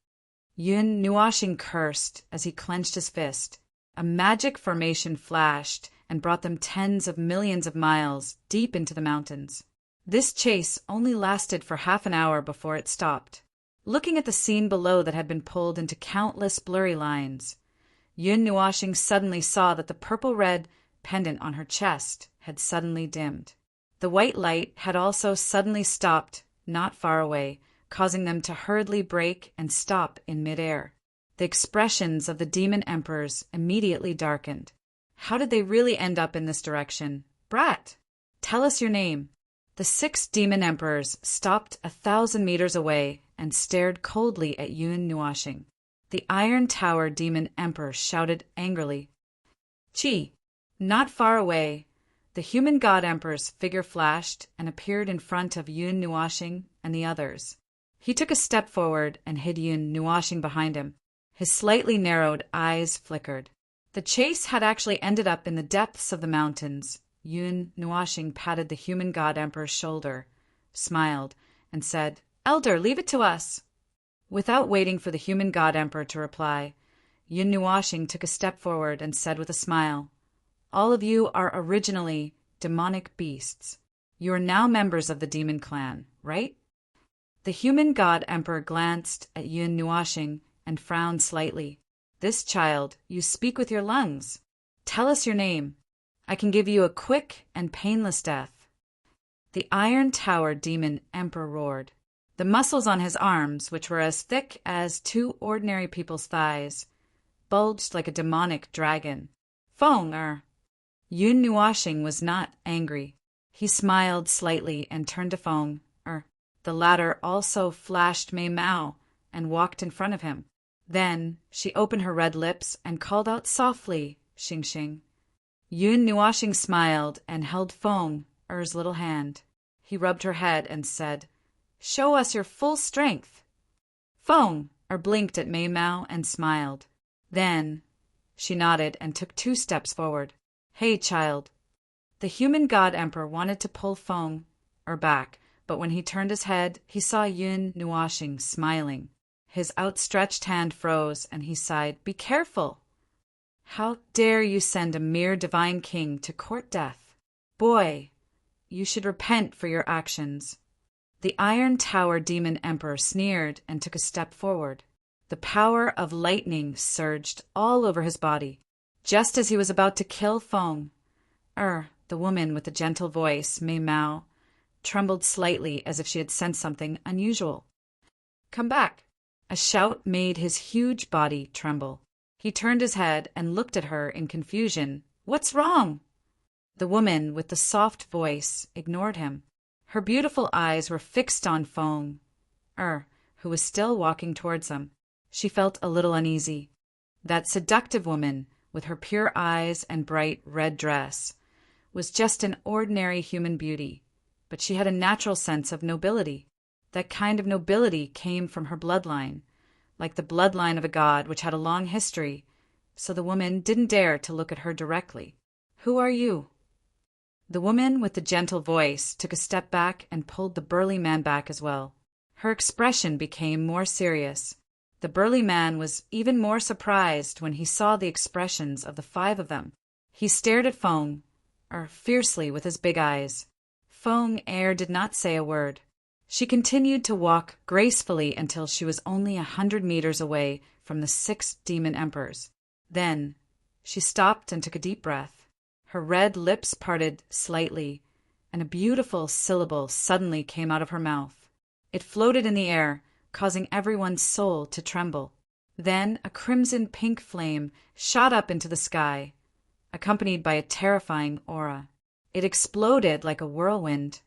Yun Nuashing cursed as he clenched his fist. A magic formation flashed and brought them tens of millions of miles deep into the mountains. This chase only lasted for half an hour before it stopped. Looking at the scene below that had been pulled into countless blurry lines, Yun Nuashing suddenly saw that the purple-red pendant on her chest had suddenly dimmed. The white light had also suddenly stopped not far away, causing them to hurriedly break and stop in midair. The expressions of the demon emperors immediately darkened. How did they really end up in this direction? Brat, tell us your name. The 6 demon emperors stopped 1,000 meters away and stared coldly at Yun Nuashing. The Iron Tower demon emperor shouted angrily. Chi! Not far away, the human god emperor's figure flashed and appeared in front of Yun Nuashing and the others. He took a step forward and hid Yun Nuashing behind him. His slightly narrowed eyes flickered. The chase had actually ended up in the depths of the mountains. Yun Nuashing patted the human god emperor's shoulder, smiled, and said, Elder, leave it to us. Without waiting for the human god emperor to reply, Yun Nuashing took a step forward and said with a smile, All of you are originally demonic beasts. You are now members of the demon clan, right? The human god emperor glanced at Yun Nuashing and frowned slightly. This child, you speak with your lungs. Tell us your name. I can give you a quick and painless death. The Iron Tower demon emperor roared. The muscles on his arms, which were as thick as 2 ordinary people's thighs, bulged like a demonic dragon. Fong, Yun Nuashing was not angry. He smiled slightly and turned to Fong, The latter also flashed Mei Mao and walked in front of him. Then she opened her red lips and called out softly, Xing Xing. Yun Nuashing smiled and held Fong, little hand. He rubbed her head and said, Show us your full strength. Fong, blinked at Mei Mao and smiled. Then she nodded and took 2 steps forward. Hey, child. The human god emperor wanted to pull Fong, back, but when he turned his head, he saw Yun Nuashing smiling. His outstretched hand froze, and he sighed, Be careful. How dare you send a mere divine king to court death? Boy, you should repent for your actions. The Iron Tower demon emperor sneered and took a step forward. The power of lightning surged all over his body. Just as he was about to kill Fong, the woman with the gentle voice, Mei Mao, trembled slightly as if she had sensed something unusual. Come back. A shout made his huge body tremble. He turned his head and looked at her in confusion. What's wrong? The woman with the soft voice ignored him. Her beautiful eyes were fixed on Fong, who was still walking towards them. She felt a little uneasy. That seductive woman, with her pure eyes and bright red dress, was just an ordinary human beauty, but she had a natural sense of nobility. That kind of nobility came from her bloodline, like the bloodline of a god which had a long history, so the woman didn't dare to look at her directly. Who are you? The woman with the gentle voice took a step back and pulled the burly man back as well. Her expression became more serious. The burly man was even more surprised when he saw the expressions of the 5 of them. He stared at Fong, fiercely with his big eyes. Fong did not say a word. She continued to walk gracefully until she was only 100 meters away from the 6 demon emperors. Then she stopped and took a deep breath. Her red lips parted slightly, and a beautiful syllable suddenly came out of her mouth. It floated in the air, causing everyone's soul to tremble. Then a crimson-pink flame shot up into the sky, accompanied by a terrifying aura. It exploded like a whirlwind,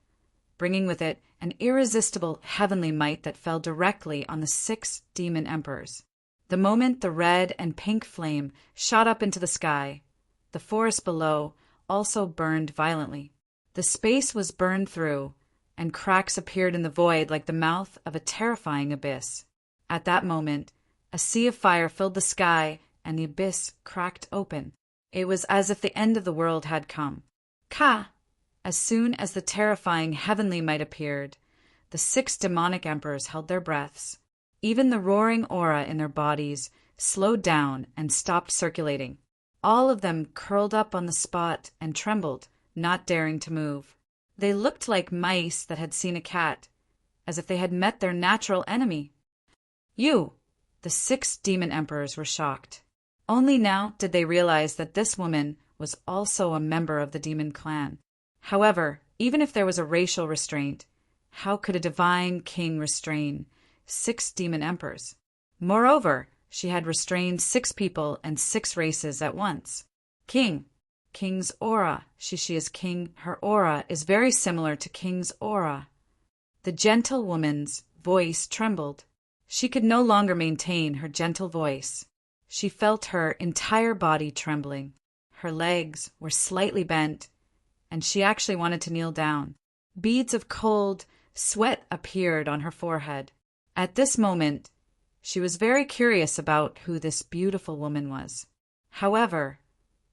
bringing with it an irresistible heavenly might that fell directly on the 6 demon emperors. The moment the red and pink flame shot up into the sky, the forest below also burned violently. The space was burned through, and cracks appeared in the void like the mouth of a terrifying abyss. At that moment, a sea of fire filled the sky, and the abyss cracked open. It was as if the end of the world had come. Ka! As soon as the terrifying heavenly might appeared, the 6 demonic emperors held their breaths. Even the roaring aura in their bodies slowed down and stopped circulating. All of them curled up on the spot and trembled, not daring to move. They looked like mice that had seen a cat, as if they had met their natural enemy. You! The 6 demon emperors were shocked. Only now did they realize that this woman was also a member of the demon clan. However, even if there was a racial restraint, how could a divine king restrain 6 demon emperors? Moreover, she had restrained 6 people and 6 races at once. King's aura. She is king. Her aura is very similar to King's aura. The gentle woman's voice trembled. She could no longer maintain her gentle voice. She felt her entire body trembling. Her legs were slightly bent, and she actually wanted to kneel down. Beads of cold sweat appeared on her forehead. At this moment, she was very curious about who this beautiful woman was. However,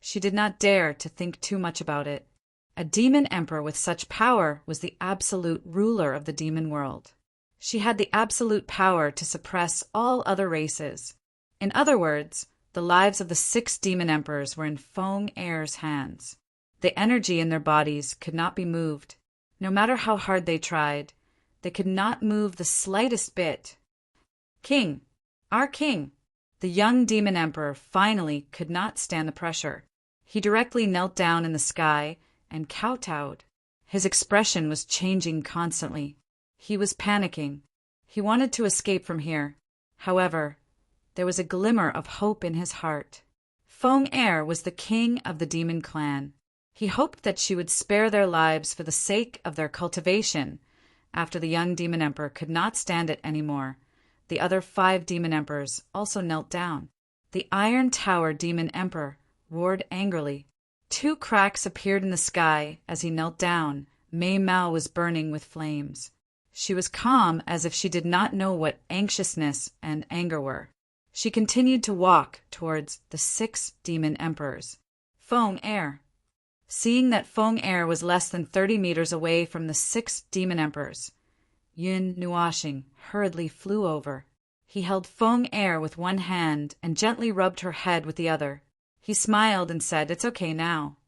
she did not dare to think too much about it. A demon emperor with such power was the absolute ruler of the demon world. She had the absolute power to suppress all other races. In other words, the lives of the 6 demon emperors were in Feng Er's hands. The energy in their bodies could not be moved. No matter how hard they tried, they could not move the slightest bit. King, our king, the young demon emperor finally could not stand the pressure. He directly knelt down in the sky and kowtowed. His expression was changing constantly. He was panicking. He wanted to escape from here. However, there was a glimmer of hope in his heart. Feng Er was the king of the demon clan. He hoped that she would spare their lives for the sake of their cultivation. After the young demon emperor could not stand it anymore, the other 5 demon emperors also knelt down. The Iron Tower demon emperor roared angrily. 2 cracks appeared in the sky as he knelt down. Mei Mao was burning with flames. She was calm as if she did not know what anxiousness and anger were. She continued to walk towards the 6 demon emperors. Feng Er. Seeing that Feng Er was less than 30 meters away from the 6 demon emperors, Yun Nuoxing hurriedly flew over. He held Feng Er with one hand and gently rubbed her head with the other. He smiled and said, "It's okay now."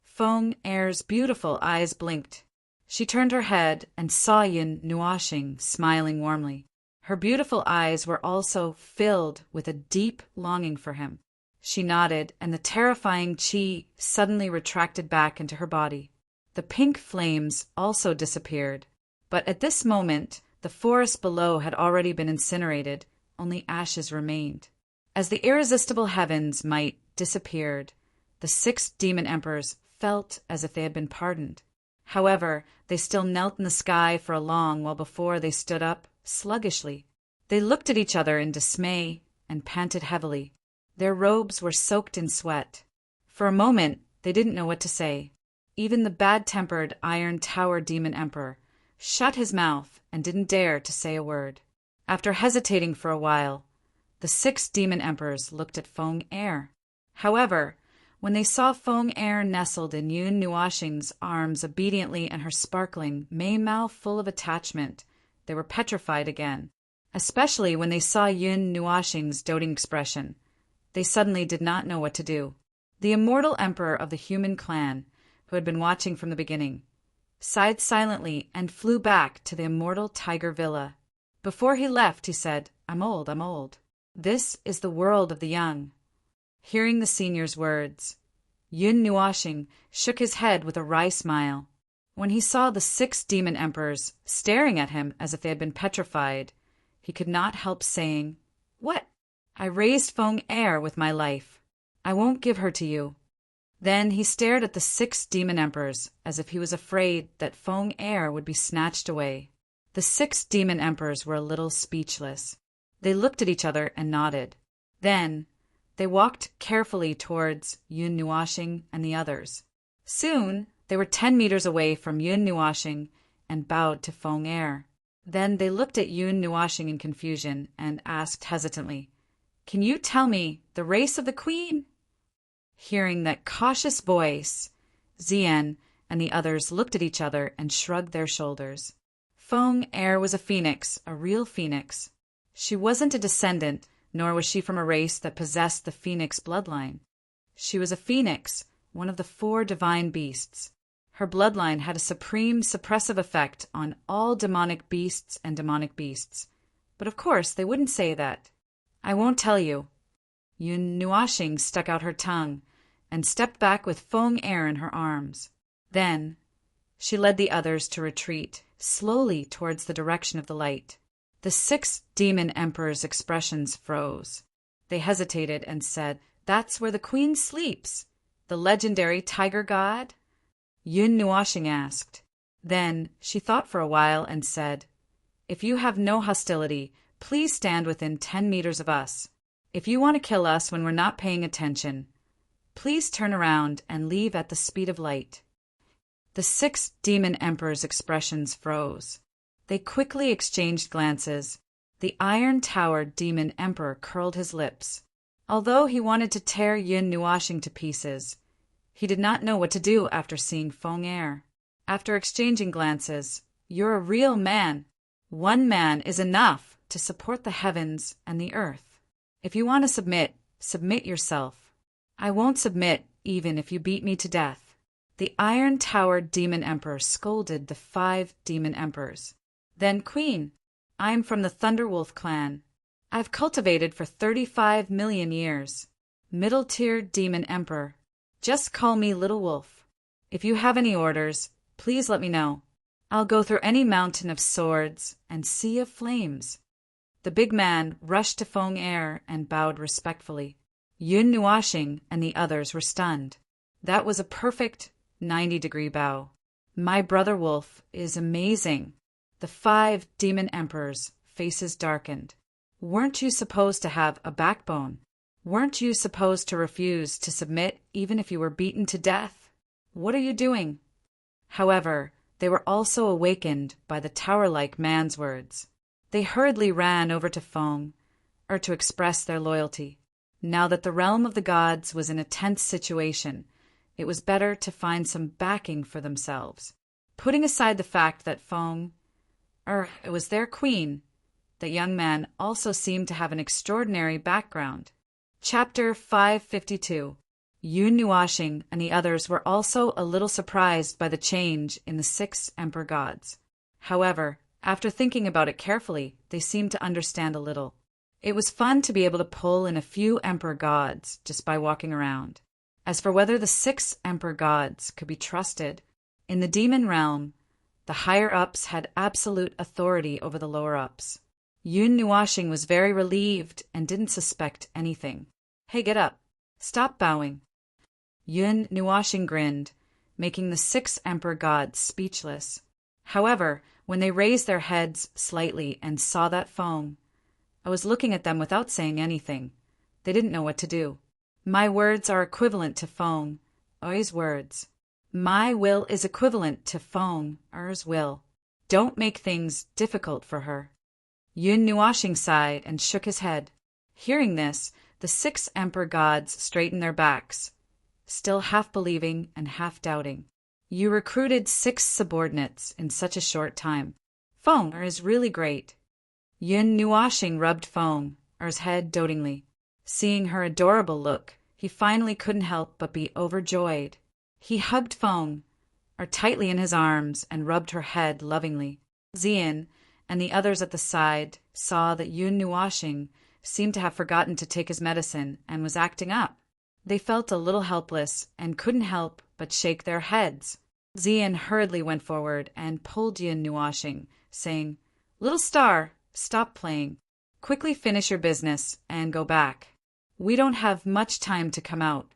Feng Er's beautiful eyes blinked. She turned her head and saw Yun Nuoxing smiling warmly. Her beautiful eyes were also filled with a deep longing for him. She nodded, and the terrifying qi suddenly retracted back into her body. The pink flames also disappeared. But at this moment, the forest below had already been incinerated, only ashes remained. As the irresistible heaven's might disappeared, the 6 demon emperors felt as if they had been pardoned. However, they still knelt in the sky for a long while before they stood up sluggishly. They looked at each other in dismay and panted heavily. Their robes were soaked in sweat. For a moment, they didn't know what to say. Even the bad-tempered Iron Tower demon emperor shut his mouth and didn't dare to say a word. After hesitating for a while, the 6 demon emperors looked at Feng Er. However, when they saw Feng Er nestled in Yun Nuoxing's arms obediently and her sparkling Mei Mao full of attachment, they were petrified again. Especially when they saw Yun Nuoxing's doting expression. They suddenly did not know what to do. The immortal emperor of the human clan, who had been watching from the beginning, sighed silently and flew back to the immortal tiger villa. Before he left, he said, I'm old. This is the world of the young." Hearing the senior's words, Yun Nuoxing shook his head with a wry smile. When he saw the 6 demon emperors staring at him as if they had been petrified, he could not help saying, "What? I raised Feng Er with my life. I won't give her to you." Then he stared at the 6 demon emperors as if he was afraid that Feng Er would be snatched away. The 6 demon emperors were a little speechless. They looked at each other and nodded. Then they walked carefully towards Yun Nuashing and the others. Soon they were 10 meters away from Yun Nuashing and bowed to Feng Er. Then they looked at Yun Nuashing in confusion and asked hesitantly, "Can you tell me the race of the queen?" Hearing that cautious voice, Zien and the others looked at each other and shrugged their shoulders. Feng Er was a phoenix, a real phoenix. She wasn't a descendant, nor was she from a race that possessed the phoenix bloodline. She was a phoenix, one of the 4 divine beasts. Her bloodline had a supreme suppressive effect on all demonic beasts and demonic beasts. But of course they wouldn't say that. "I won't tell you." Yun Nuashing stuck out her tongue and stepped back with Feng Er in her arms. Then she led the others to retreat slowly towards the direction of the light. The 6 demon emperors' expressions froze. They hesitated and said, "That's where the queen sleeps. The legendary tiger god?" Yun Nuashing asked. Then she thought for a while and said, "If you have no hostility, please stand within 10 meters of us. If you want to kill us when we're not paying attention, please turn around and leave at the speed of light." The 6 demon emperors' expressions froze. They quickly exchanged glances. The iron-towered demon emperor curled his lips. Although he wanted to tear Yun Nuashing to pieces, he did not know what to do after seeing Feng Er. After exchanging glances, "You're a real man. One man is enough to support the heavens and the earth. If you want to submit, submit yourself. I won't submit even if you beat me to death." The iron-towered demon emperor scolded the 5 demon emperors. "Then, Queen, I'm from the Thunderwolf clan. I've cultivated for 35 million years. Middle-tier demon emperor. Just call me Little Wolf. If you have any orders, please let me know. I'll go through any mountain of swords and sea of flames." The big man rushed to Feng Er and bowed respectfully. Yun Nuashing and the others were stunned. That was a perfect 90-degree bow. "My brother Wolf is amazing." The 5 demon emperors' faces darkened. "Weren't you supposed to have a backbone? Weren't you supposed to refuse to submit even if you were beaten to death? What are you doing?" However, they were also awakened by the tower-like man's words. They hurriedly ran over to Feng Er to express their loyalty. Now that the realm of the gods was in a tense situation, it was better to find some backing for themselves. Putting aside the fact that Feng Er was their queen, the young man also seemed to have an extraordinary background. Chapter 552. Yun Nuashing and the others were also a little surprised by the change in the 6 emperor gods. However, after thinking about it carefully, they seemed to understand a little. It was fun to be able to pull in a few emperor gods just by walking around. As for whether the 6 emperor gods could be trusted, in the demon realm, the higher-ups had absolute authority over the lower-ups. Yun Nuashing was very relieved and didn't suspect anything. "Hey, get up. Stop bowing." Yun Nuashing grinned, making the 6 emperor gods speechless. However, when they raised their heads slightly and saw that Feng, I was looking at them without saying anything. They didn't know what to do. My words are equivalent to Feng Er's words. My will is equivalent to Feng Er's will. Don't make things difficult for her. Yun Nuashing sighed and shook his head. Hearing this, the 6 emperor gods straightened their backs, still half believing and half doubting. "You recruited 6 subordinates in such a short time. Feng Er is really great." Yun Nuashing rubbed Feng Er's head dotingly. Seeing her adorable look, he finally couldn't help but be overjoyed. He hugged Feng Er tightly in his arms and rubbed her head lovingly. Zien and the others at the side saw that Yun Nuashing seemed to have forgotten to take his medicine and was acting up. They felt a little helpless and couldn't help but shake their heads. Zian hurriedly went forward and pulled Yin Nuashing, saying, "Little star, stop playing. Quickly finish your business and go back. We don't have much time to come out."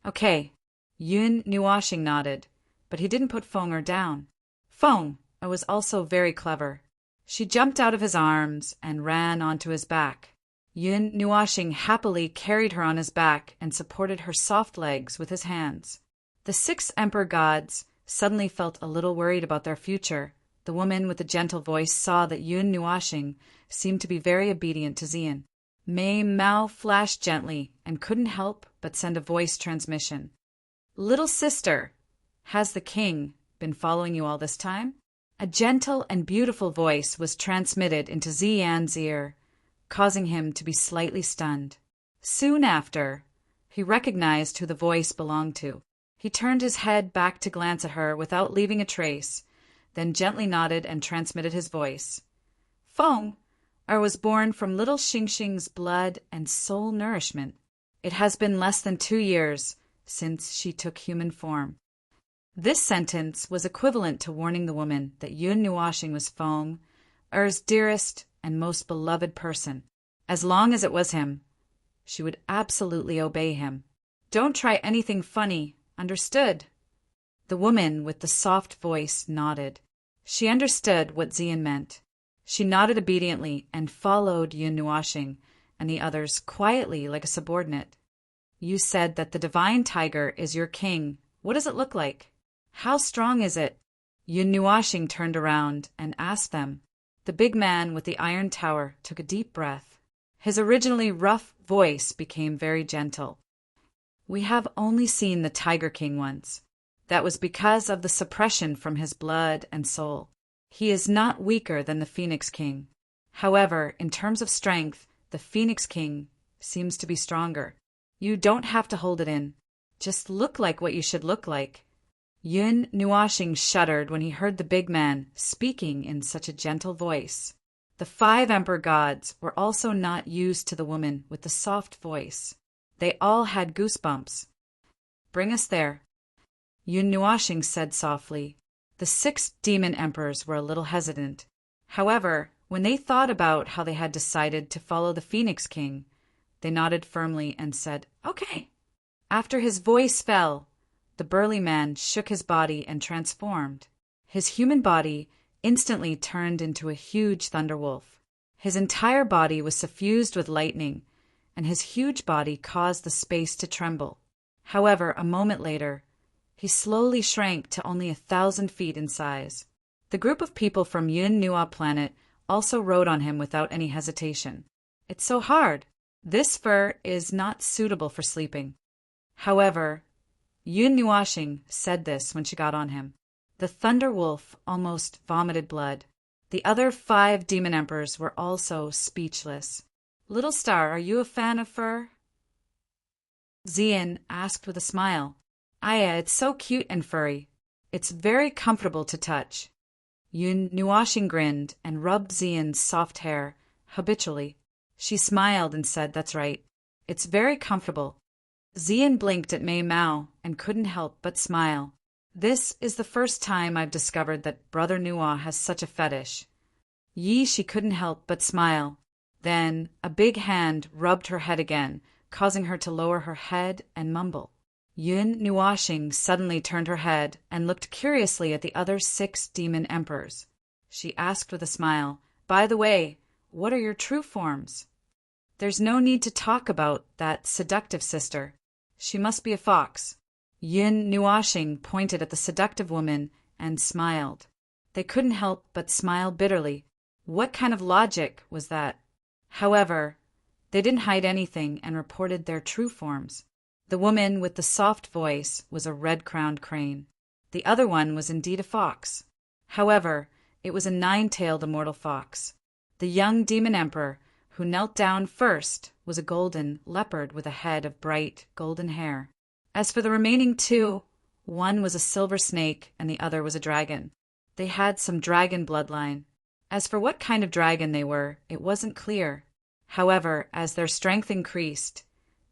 "Okay." Yun Nuashing nodded, but he didn't put Fenger down. Fenger was also very clever. She jumped out of his arms and ran onto his back. Yun Nuashing happily carried her on his back and supported her soft legs with his hands. The 6 emperor gods suddenly felt a little worried about their future. The woman with the gentle voice saw that Yun Nuashing seemed to be very obedient to Zian. Mei Mao flashed gently and couldn't help but send a voice transmission. "Little sister, has the king been following you all this time?" A gentle and beautiful voice was transmitted into Zian's ear, causing him to be slightly stunned. Soon after, he recognized who the voice belonged to. He turned his head back to glance at her without leaving a trace, then gently nodded and transmitted his voice. "Fenger was born from little Xingxing's blood and soul nourishment. It has been less than 2 years since she took human form." This sentence was equivalent to warning the woman that Yun Nuashing was Fenger's dearest and most beloved person. As long as it was him, she would absolutely obey him. "Don't try anything funny, understood?" The woman with the soft voice nodded. She understood what Zian meant. She nodded obediently and followed Yun Nuashing and the others quietly like a subordinate. "You said that the divine tiger is your king. What does it look like? How strong is it?" Yun Nuashing turned around and asked them. The big man with the iron tower took a deep breath. His originally rough voice became very gentle. "We have only seen the Tiger King once. That was because of the suppression from his blood and soul. He is not weaker than the Phoenix King. However, in terms of strength, the Phoenix King seems to be stronger. You don't have to hold it in. Just look like what you should look like." Yun Nuashing shuddered when he heard the big man speaking in such a gentle voice. The 5 emperor gods were also not used to the woman with the soft voice. They all had goosebumps. "Bring us there," Yun Nuashing said softly. The 6 demon emperors were a little hesitant. However, when they thought about how they had decided to follow the Phoenix King, they nodded firmly and said, "Okay." After his voice fell, the burly man shook his body and transformed. His human body instantly turned into a huge thunderwolf. His entire body was suffused with lightning, and his huge body caused the space to tremble. However, a moment later, he slowly shrank to only 1,000 feet in size. The group of people from Yun Nua planet also rode on him without any hesitation. "It's so hard. This fur is not suitable for sleeping." However, Yun Nuashing said this when she got on him. The Thunder Wolf almost vomited blood. The other 5 demon emperors were also speechless. "Little Star, are you a fan of fur?" Zian asked with a smile. "Aya, it's so cute and furry. It's very comfortable to touch." Yun Nuashing grinned and rubbed Zian's soft hair habitually. She smiled and said, "That's right. It's very comfortable." Zian blinked at Mei Mao and couldn't help but smile. "This is the first time I've discovered that Brother Nua has such a fetish." She couldn't help but smile. Then a big hand rubbed her head again, causing her to lower her head and mumble. Yun Nuashing suddenly turned her head and looked curiously at the other 6 demon emperors. She asked with a smile, "By the way, what are your true forms?" "There's no need to talk about that seductive sister. She must be a fox." Yun Nuashing pointed at the seductive woman and smiled. They couldn't help but smile bitterly. What kind of logic was that? However, they didn't hide anything and reported their true forms. The woman with the soft voice was a red-crowned crane. The other one was indeed a fox. However, it was a 9-tailed immortal fox. The young demon emperor, who knelt down first, was a golden leopard with a head of bright golden hair. As for the remaining 2, one was a silver snake and the other was a dragon. They had some dragon bloodline. As for what kind of dragon they were, it wasn't clear. However, as their strength increased,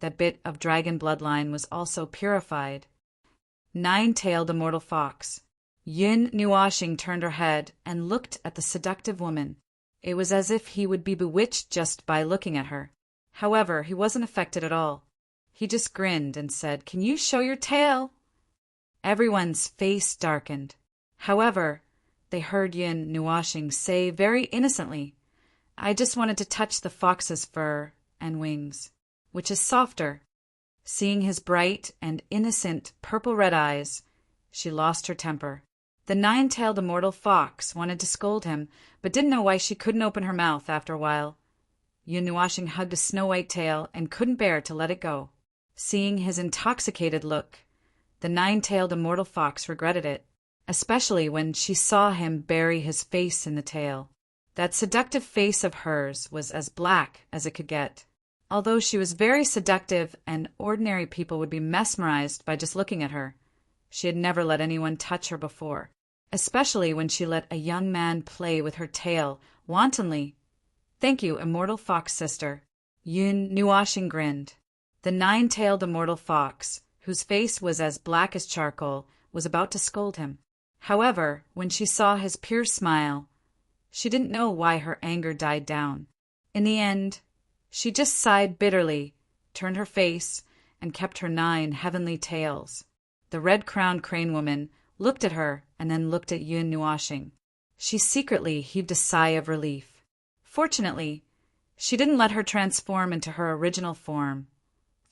that bit of dragon bloodline was also purified. 9-tailed immortal fox. Yun Nuashing turned her head and looked at the seductive woman. It was as if he would be bewitched just by looking at her. However, he wasn't affected at all. He just grinned and said, "Can you show your tail?" Everyone's face darkened. However, they heard Yun Nuashing say very innocently, "I just wanted to touch the fox's fur and wings, which is softer." Seeing his bright and innocent purple-red eyes, she lost her temper. The nine-tailed immortal fox wanted to scold him, but didn't know why she couldn't open her mouth after a while. Yun Nuashing hugged his snow-white tail and couldn't bear to let it go. Seeing his intoxicated look, the nine-tailed immortal fox regretted it, especially when she saw him bury his face in the tail. That seductive face of hers was as black as it could get. Although she was very seductive and ordinary people would be mesmerized by just looking at her, she had never let anyone touch her before, especially when she let a young man play with her tail wantonly. "Thank you, immortal fox sister." Yun Nuashing grinned. The nine-tailed immortal fox, whose face was as black as charcoal, was about to scold him. However, when she saw his pure smile, she didn't know why her anger died down. In the end, she just sighed bitterly, turned her face, and kept her 9 heavenly tails. The red-crowned crane woman looked at her and then looked at Yun Nuashing. She secretly heaved a sigh of relief. Fortunately, she didn't let her transform into her original form.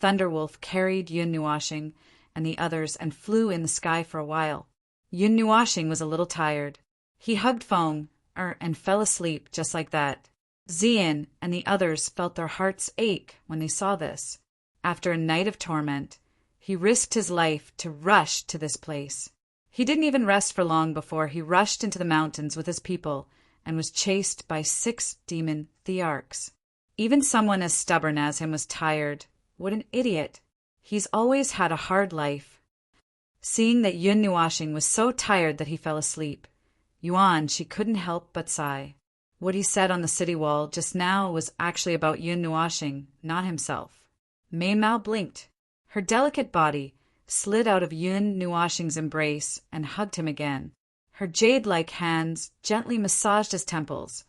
Thunderwolf carried Yun Nuashing and the others and flew in the sky for a while. Yun Nuashing was a little tired. He hugged Feng and fell asleep just like that. Xian and the others felt their hearts ache when they saw this. After a night of torment, he risked his life to rush to this place. He didn't even rest for long before he rushed into the mountains with his people and was chased by 6 demon thearchs. Even someone as stubborn as him was tired. What an idiot. He's always had a hard life. Seeing that Yun Nuashing was so tired that he fell asleep, she couldn't help but sigh. What he said on the city wall just now was actually about Yun Nuashing, not himself. Mei Mao blinked. Her delicate body slid out of Yun Nuashing's embrace and hugged him again. Her jade-like hands gently massaged his temples,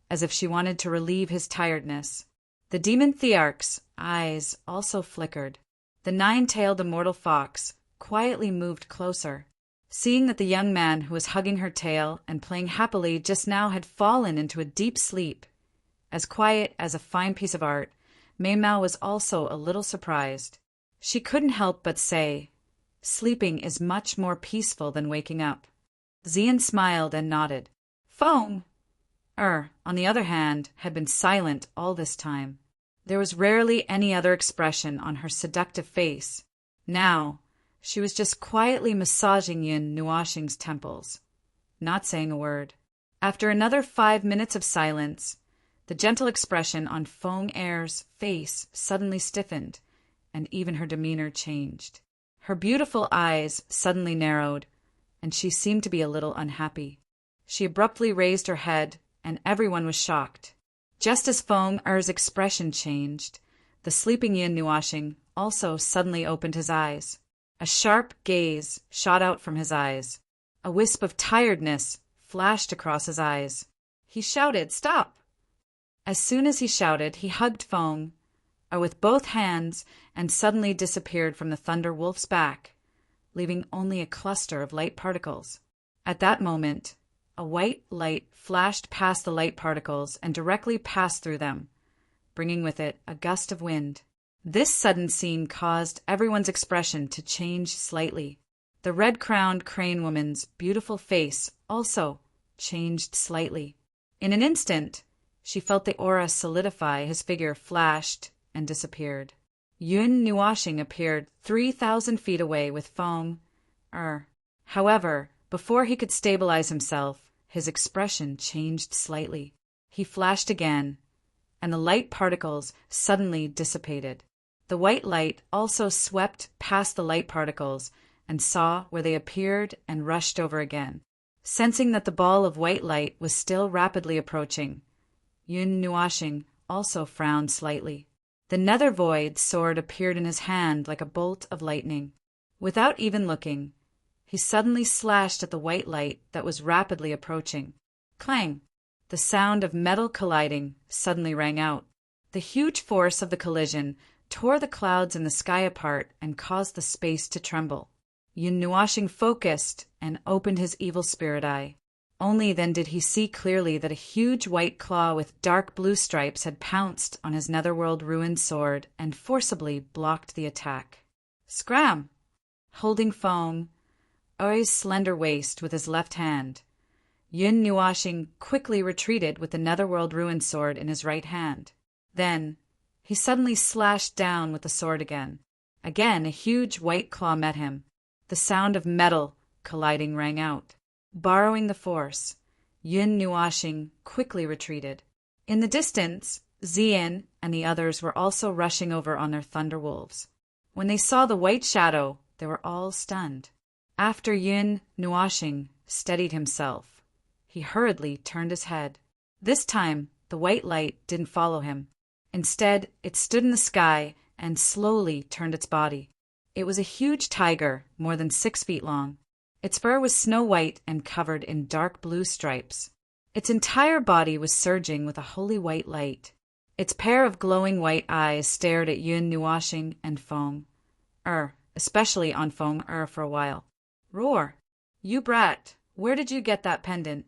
as if she wanted to relieve his tiredness. The demon thearch's eyes also flickered. The 9-tailed immortal fox quietly moved closer. Seeing that the young man who was hugging her tail and playing happily just now had fallen into a deep sleep, as quiet as a fine piece of art, Mei Mao was also a little surprised. She couldn't help but say, "Sleeping is much more peaceful than waking up." Xian smiled and nodded. Feng, on the other hand, had been silent all this time. There was rarely any other expression on her seductive face. Now, she was just quietly massaging Yun Nuashing's temples, not saying a word. After another 5 minutes of silence, the gentle expression on Feng Er's face suddenly stiffened, and even her demeanor changed. Her beautiful eyes suddenly narrowed, and she seemed to be a little unhappy. She abruptly raised her head, and everyone was shocked. Just as Feng Er's expression changed, the sleeping Yun Nuashing also suddenly opened his eyes. A sharp gaze shot out from his eyes. A wisp of tiredness flashed across his eyes. He shouted, "Stop!" As soon as he shouted, he hugged Feng with both hands and suddenly disappeared from the Thunder Wolf's back, leaving only a cluster of light particles. At that moment, a white light flashed past the light particles and directly passed through them, bringing with it a gust of wind. This sudden scene caused everyone's expression to change slightly. The red-crowned crane woman's beautiful face also changed slightly. In an instant, she felt the aura solidify, his figure flashed and disappeared. Yun Nuashing appeared 3,000 feet away with Feng Er. However, before he could stabilize himself, his expression changed slightly. He flashed again, and the light particles suddenly dissipated. The white light also swept past the light particles and saw where they appeared and rushed over again. Sensing that the ball of white light was still rapidly approaching, Yun Nuashing also frowned slightly. The nether void sword appeared in his hand like a bolt of lightning. Without even looking, he suddenly slashed at the white light that was rapidly approaching. Clang! The sound of metal colliding suddenly rang out. The huge force of the collision tore the clouds in the sky apart and caused the space to tremble. Yun Nuashing focused and opened his evil spirit eye. Only then did he see clearly that a huge white claw with dark blue stripes had pounced on his netherworld ruined sword and forcibly blocked the attack. Scram! Holding Feng Ui's slender waist with his left hand, Yun Nuashing quickly retreated with the netherworld ruined sword in his right hand. Then he suddenly slashed down with the sword again. Again a huge white claw met him. The sound of metal colliding rang out. Borrowing the force, Yun Nuashing quickly retreated. In the distance, Zian and the others were also rushing over on their thunderwolves. When they saw the white shadow, they were all stunned. After Yun Nuashing steadied himself, he hurriedly turned his head. This time, the white light didn't follow him. Instead, it stood in the sky and slowly turned its body. It was a huge tiger, more than 6 feet long. Its fur was snow-white and covered in dark blue stripes. Its entire body was surging with a holy white light. Its pair of glowing white eyes stared at Yun Nuashing and Feng especially on Feng for a while. Roar! You brat, where did you get that pendant?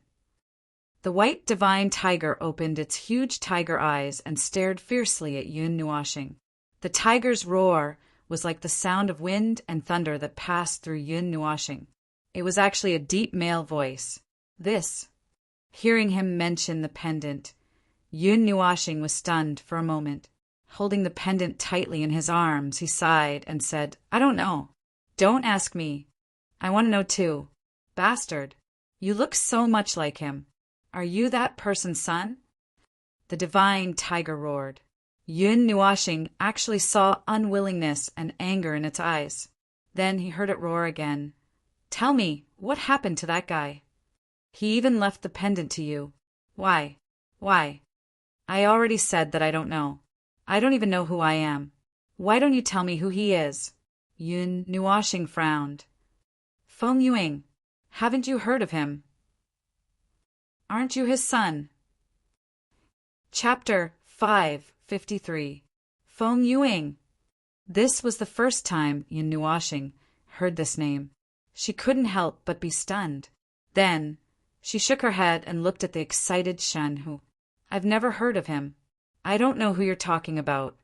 The white divine tiger opened its huge tiger eyes and stared fiercely at Yun Nuashing. The tiger's roar was like the sound of wind and thunder that passed through Yun Nuashing. It was actually a deep male voice. Hearing him mention the pendant, Yun Nuashing was stunned for a moment. Holding the pendant tightly in his arms, he sighed and said, I don't know. Don't ask me. I want to know too. Bastard, you look so much like him. Are you that person's son? The divine tiger roared. Yun Nuashing actually saw unwillingness and anger in its eyes. Then he heard it roar again. Tell me, what happened to that guy? He even left the pendant to you. Why? I already said that I don't know. I don't even know who I am. Why don't you tell me who he is? Yun Nuashing frowned. Feng Yuing, haven't you heard of him? Aren't you his son? Chapter 553. Feng Yuing. This was the first time Yun Nuashing heard this name. She couldn't help but be stunned. Then she shook her head and looked at the excited Shen, who, I've never heard of him. I don't know who you're talking about.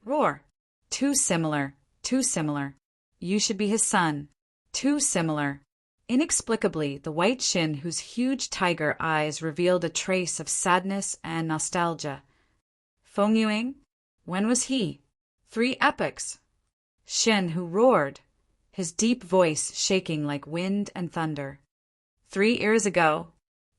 Roar. Too similar. You should be his son. Too similar. Inexplicably, the white Shin, whose huge tiger eyes revealed a trace of sadness and nostalgia. Feng Yuing? When was he? 3 epochs. Shin, who roared, his deep voice shaking like wind and thunder. 3 years ago.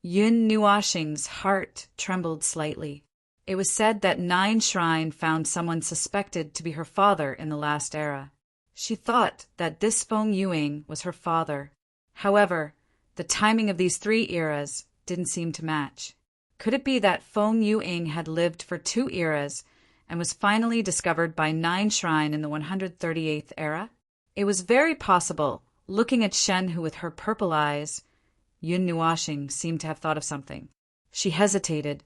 Yun Nuashing's heart trembled slightly. It was said that 9 Shrine found someone suspected to be her father in the last era. She thought that this Feng Yuing was her father. However, the timing of these 3 eras didn't seem to match. Could it be that Feng Yuing had lived for 2 eras and was finally discovered by 9 Shrine in the 138th era? It was very possible. Looking at Shen, who with her purple eyes, Yun Nuashing seemed to have thought of something. She hesitated.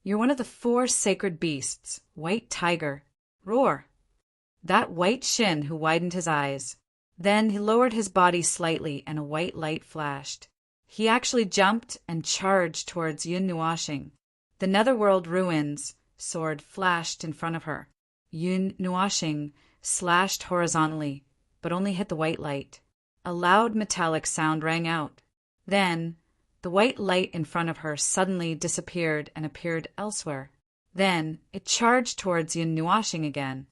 You're one of the 4 sacred beasts, white tiger. Roar. That white Shin, who widened his eyes. Then he lowered his body slightly and a white light flashed. He actually jumped and charged towards Yun Nuashing. The netherworld ruins sword flashed in front of her. Yun Nuashing slashed horizontally, but only hit the white light. A loud metallic sound rang out. Then the white light in front of her suddenly disappeared and appeared elsewhere. Then it charged towards Yun Nuashing again.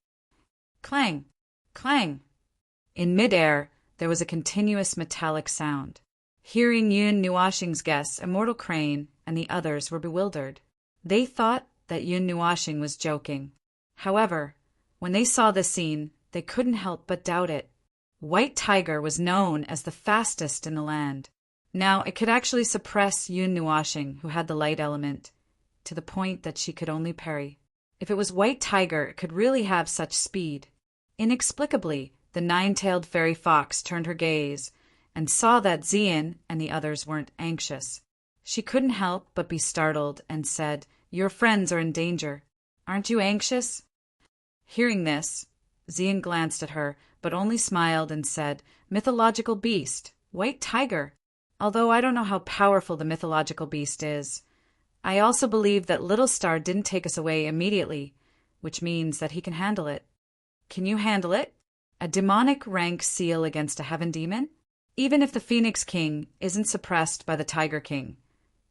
Clang! Clang! In midair, there was a continuous metallic sound. Hearing Yun Nuashing's guess, Immortal Crane and the others were bewildered. They thought that Yun Nuashing was joking. However, when they saw this scene, they couldn't help but doubt it. White Tiger was known as the fastest in the land. Now it could actually suppress Yun Nuashing, who had the light element, to the point that she could only parry. If it was White Tiger, it could really have such speed. Inexplicably, the 9-tailed fairy fox turned her gaze and saw that Xian and the others weren't anxious. She couldn't help but be startled and said, "Your friends are in danger. Aren't you anxious?" Hearing this, Xian glanced at her, but only smiled and said, "Mythological beast, white tiger. Although I don't know how powerful the mythological beast is. I also believe that Little Star didn't take us away immediately, which means that he can handle it." "Can you handle it? A demonic rank seal against a heaven demon? Even if the Phoenix King isn't suppressed by the Tiger King,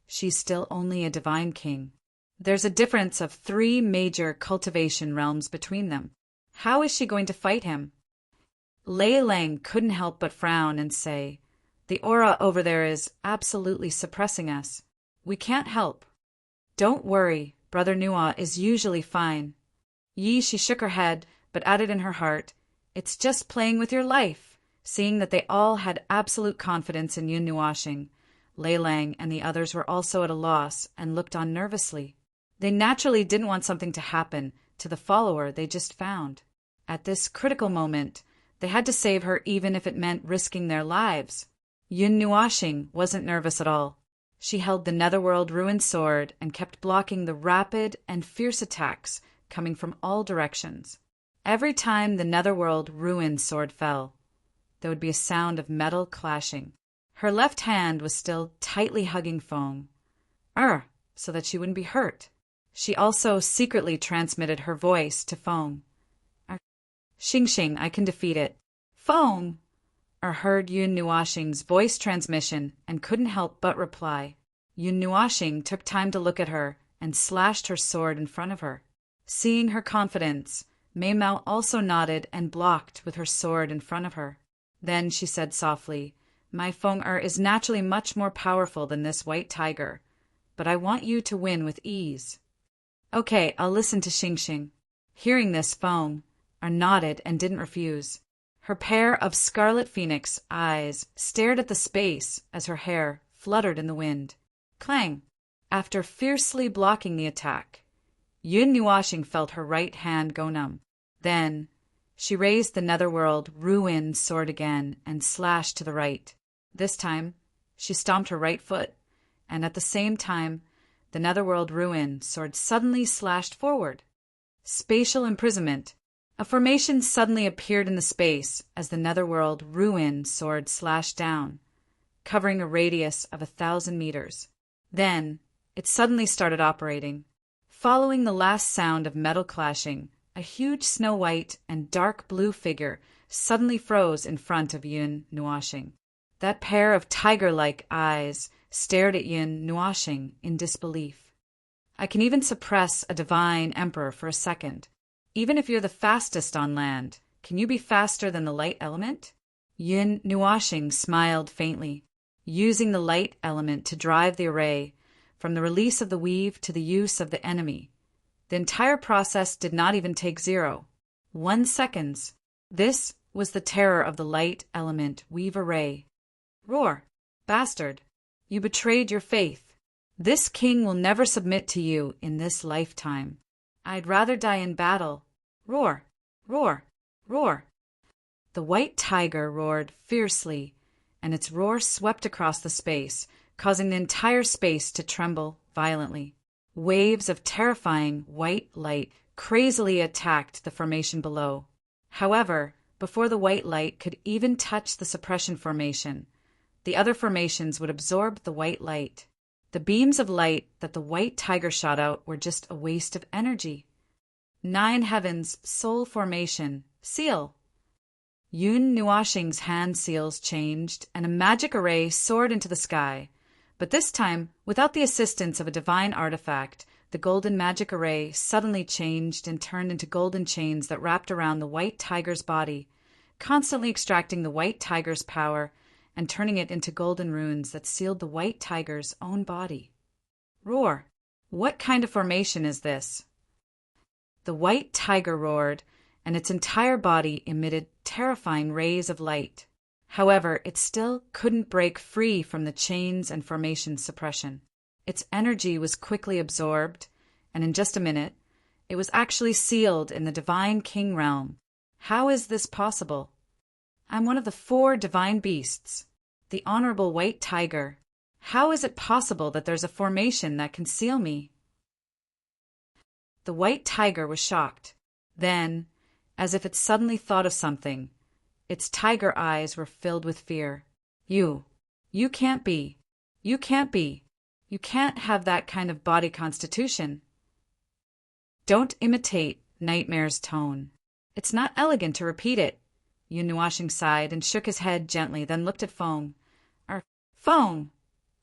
she's still only a divine king. There's a difference of 3 major cultivation realms between them. How is she going to fight him?" Lei Lang couldn't help but frown and say, "The aura over there is absolutely suppressing us. We can't help." "Don't worry, Brother Nua is usually fine." She shook her head, but added in her heart, "It's just playing with your life." Seeing that they all had absolute confidence in Yun Nuashing, Lei Lang and the others were also at a loss and looked on nervously. They naturally didn't want something to happen to the follower they just found. At this critical moment, they had to save her even if it meant risking their lives. Yun Nuashing wasn't nervous at all. She held the Netherworld Ruin Sword and kept blocking the rapid and fierce attacks coming from all directions. Every time the Netherworld Ruin Sword fell, there would be a sound of metal clashing. Her left hand was still tightly hugging Feng, so that she wouldn't be hurt. She also secretly transmitted her voice to Feng. "Xing, I can defeat it." "Feng!" Heard Yun Nuashing's voice transmission and couldn't help but reply. Yun Nuashing took time to look at her and slashed her sword in front of her. Seeing her confidence, Mei Mao also nodded and blocked with her sword in front of her. Then she said softly, "My Feng is naturally much more powerful than this white tiger, but I want you to win with ease." "Okay, I'll listen to Xing." Hearing this, Feng nodded and didn't refuse. Her pair of scarlet phoenix eyes stared at the space as her hair fluttered in the wind. Clang! After fiercely blocking the attack, Yun Nuashing felt her right hand go numb. Then she raised the Netherworld Ruin Sword again and slashed to the right. This time, she stomped her right foot, and at the same time, the Netherworld Ruin Sword suddenly slashed forward. Spatial imprisonment. A formation suddenly appeared in the space as the Netherworld Ruin Sword slashed down, covering a radius of 1,000 meters. Then, it suddenly started operating. Following the last sound of metal clashing, a huge snow-white and dark blue figure suddenly froze in front of Yun Nuashing. That pair of tiger-like eyes stared at Yun Nuashing in disbelief. "I can even suppress a divine emperor for a second. Even if you're the fastest on land, can you be faster than the light element?" Yun Nuashing smiled faintly, using the light element to drive the array, from the release of the weave to the use of the enemy. The entire process did not even take 0.1 seconds. This was the terror of the light element weave array. "Roar, bastard! You betrayed your faith. This king will never submit to you in this lifetime. I'd rather die in battle. Roar, roar, roar." The white tiger roared fiercely, and its roar swept across the space, causing the entire space to tremble violently. Waves of terrifying white light crazily attacked the formation below. However, before the white light could even touch the suppression formation, the other formations would absorb the white light. The beams of light that the white tiger shot out were just a waste of energy. 9 Heavens Soul Formation Seal. Yun Nuashing's hand seals changed, and a magic array soared into the sky. But this time, without the assistance of a divine artifact, the golden magic array suddenly changed and turned into golden chains that wrapped around the white tiger's body, constantly extracting the white tiger's power and turning it into golden runes that sealed the white tiger's own body. Roar! What kind of formation is this? The white tiger roared, and its entire body emitted terrifying rays of light. However, it still couldn't break free from the chains and formation suppression. Its energy was quickly absorbed, and in just a minute, it was actually sealed in the Divine King realm. How is this possible? I'm one of the 4 divine beasts. The Honorable White Tiger. How is it possible that there's a formation that can seal me? The White Tiger was shocked. Then, as if it suddenly thought of something, its tiger eyes were filled with fear. You can't be. You can't have that kind of body constitution. Don't imitate Nightmare's tone. It's not elegant to repeat it. Yun Nuashing sighed and shook his head gently, then looked at Feng. Feng,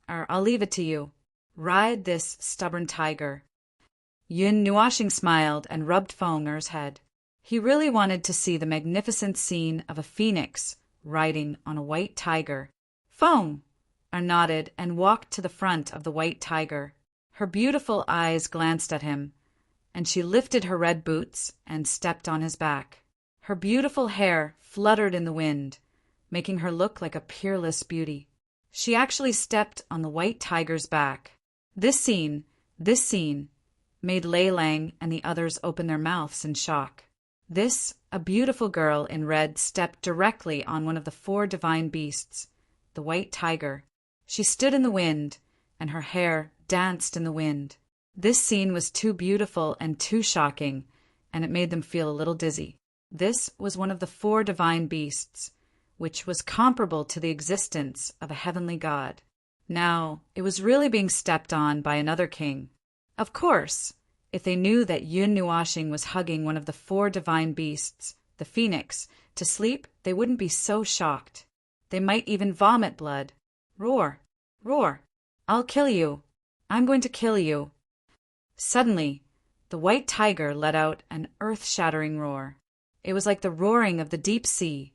I'll leave it to you. Ride this stubborn tiger. Yun Nuashing smiled and rubbed Feng's head. He really wanted to see the magnificent scene of a phoenix riding on a white tiger. Feng nodded and walked to the front of the white tiger. Her beautiful eyes glanced at him, and she lifted her red boots and stepped on his back. Her beautiful hair fluttered in the wind, making her look like a peerless beauty. She actually stepped on the white tiger's back. This scene made Lei Lang and the others open their mouths in shock. A beautiful girl in red stepped directly on one of the 4 divine beasts, the white tiger. She stood in the wind, and her hair danced in the wind. This scene was too beautiful and too shocking, and it made them feel a little dizzy. This was one of the 4 divine beasts, which was comparable to the existence of a heavenly god. Now, it was really being stepped on by another king. Of course, if they knew that Yun Nuashing was hugging one of the 4 divine beasts, the phoenix, to sleep, they wouldn't be so shocked. They might even vomit blood. Roar! Roar! I'll kill you! I'm going to kill you! Suddenly, the white tiger let out an earth-shattering roar. It was like the roaring of the deep sea,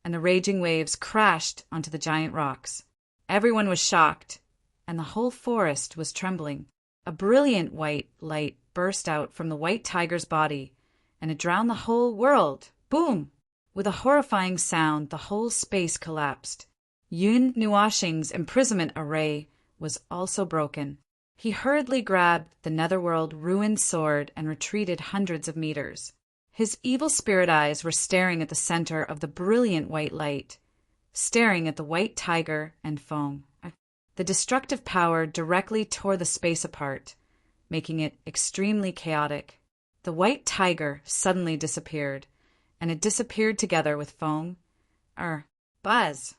and the raging waves crashed onto the giant rocks. Everyone was shocked, and the whole forest was trembling. A brilliant white light burst out from the white tiger's body, and it drowned the whole world. Boom! With a horrifying sound, the whole space collapsed. Yun Nuashing's imprisonment array was also broken. He hurriedly grabbed the netherworld ruined sword and retreated hundreds of meters. His evil spirit eyes were staring at the center of the brilliant white light, staring at the white tiger and Feng. The destructive power directly tore the space apart, making it extremely chaotic. The white tiger suddenly disappeared, and it disappeared together with Feng. Buzz!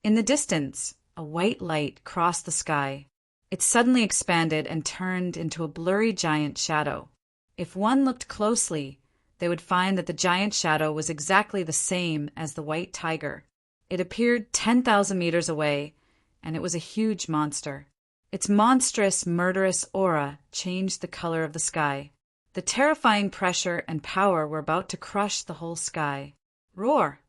In the distance, a white light crossed the sky. It suddenly expanded and turned into a blurry giant shadow. If one looked closely, they would find that the giant shadow was exactly the same as the white tiger. It appeared 10,000 meters away, and it was a huge monster. Its monstrous, murderous aura changed the color of the sky. The terrifying pressure and power were about to crush the whole sky. Roar!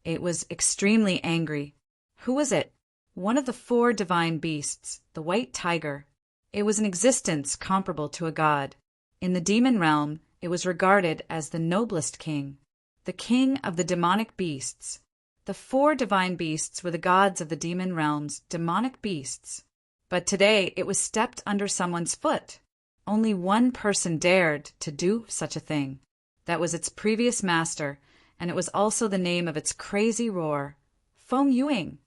It was extremely angry. Who was it? One of the 4 divine beasts, the white tiger. It was an existence comparable to a god. In the demon realm, it was regarded as the noblest king, the king of the demonic beasts. The 4 divine beasts were the gods of the demon realm's demonic beasts. But today it was stepped under someone's foot. Only one person dared to do such a thing. That was its previous master, and it was also the name of its crazy roar, Feng Yuing.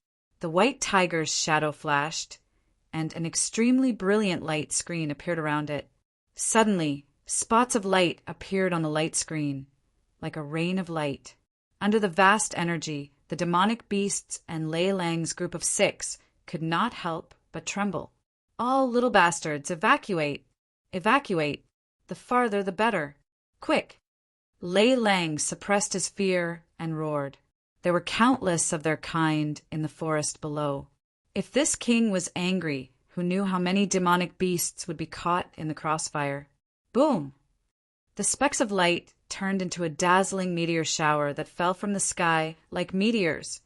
The white tiger's shadow flashed, and an extremely brilliant light screen appeared around it. Suddenly, spots of light appeared on the light screen, like a rain of light. Under the vast energy, the demonic beasts and Lei Lang's group of 6 could not help but tremble. All little bastards, evacuate! Evacuate! The farther the better. Quick! Lei Lang suppressed his fear and roared. There were countless of their kind in the forest below. If this king was angry, who knew how many demonic beasts would be caught in the crossfire? Boom! The specks of light turned into a dazzling meteor shower that fell from the sky like meteors,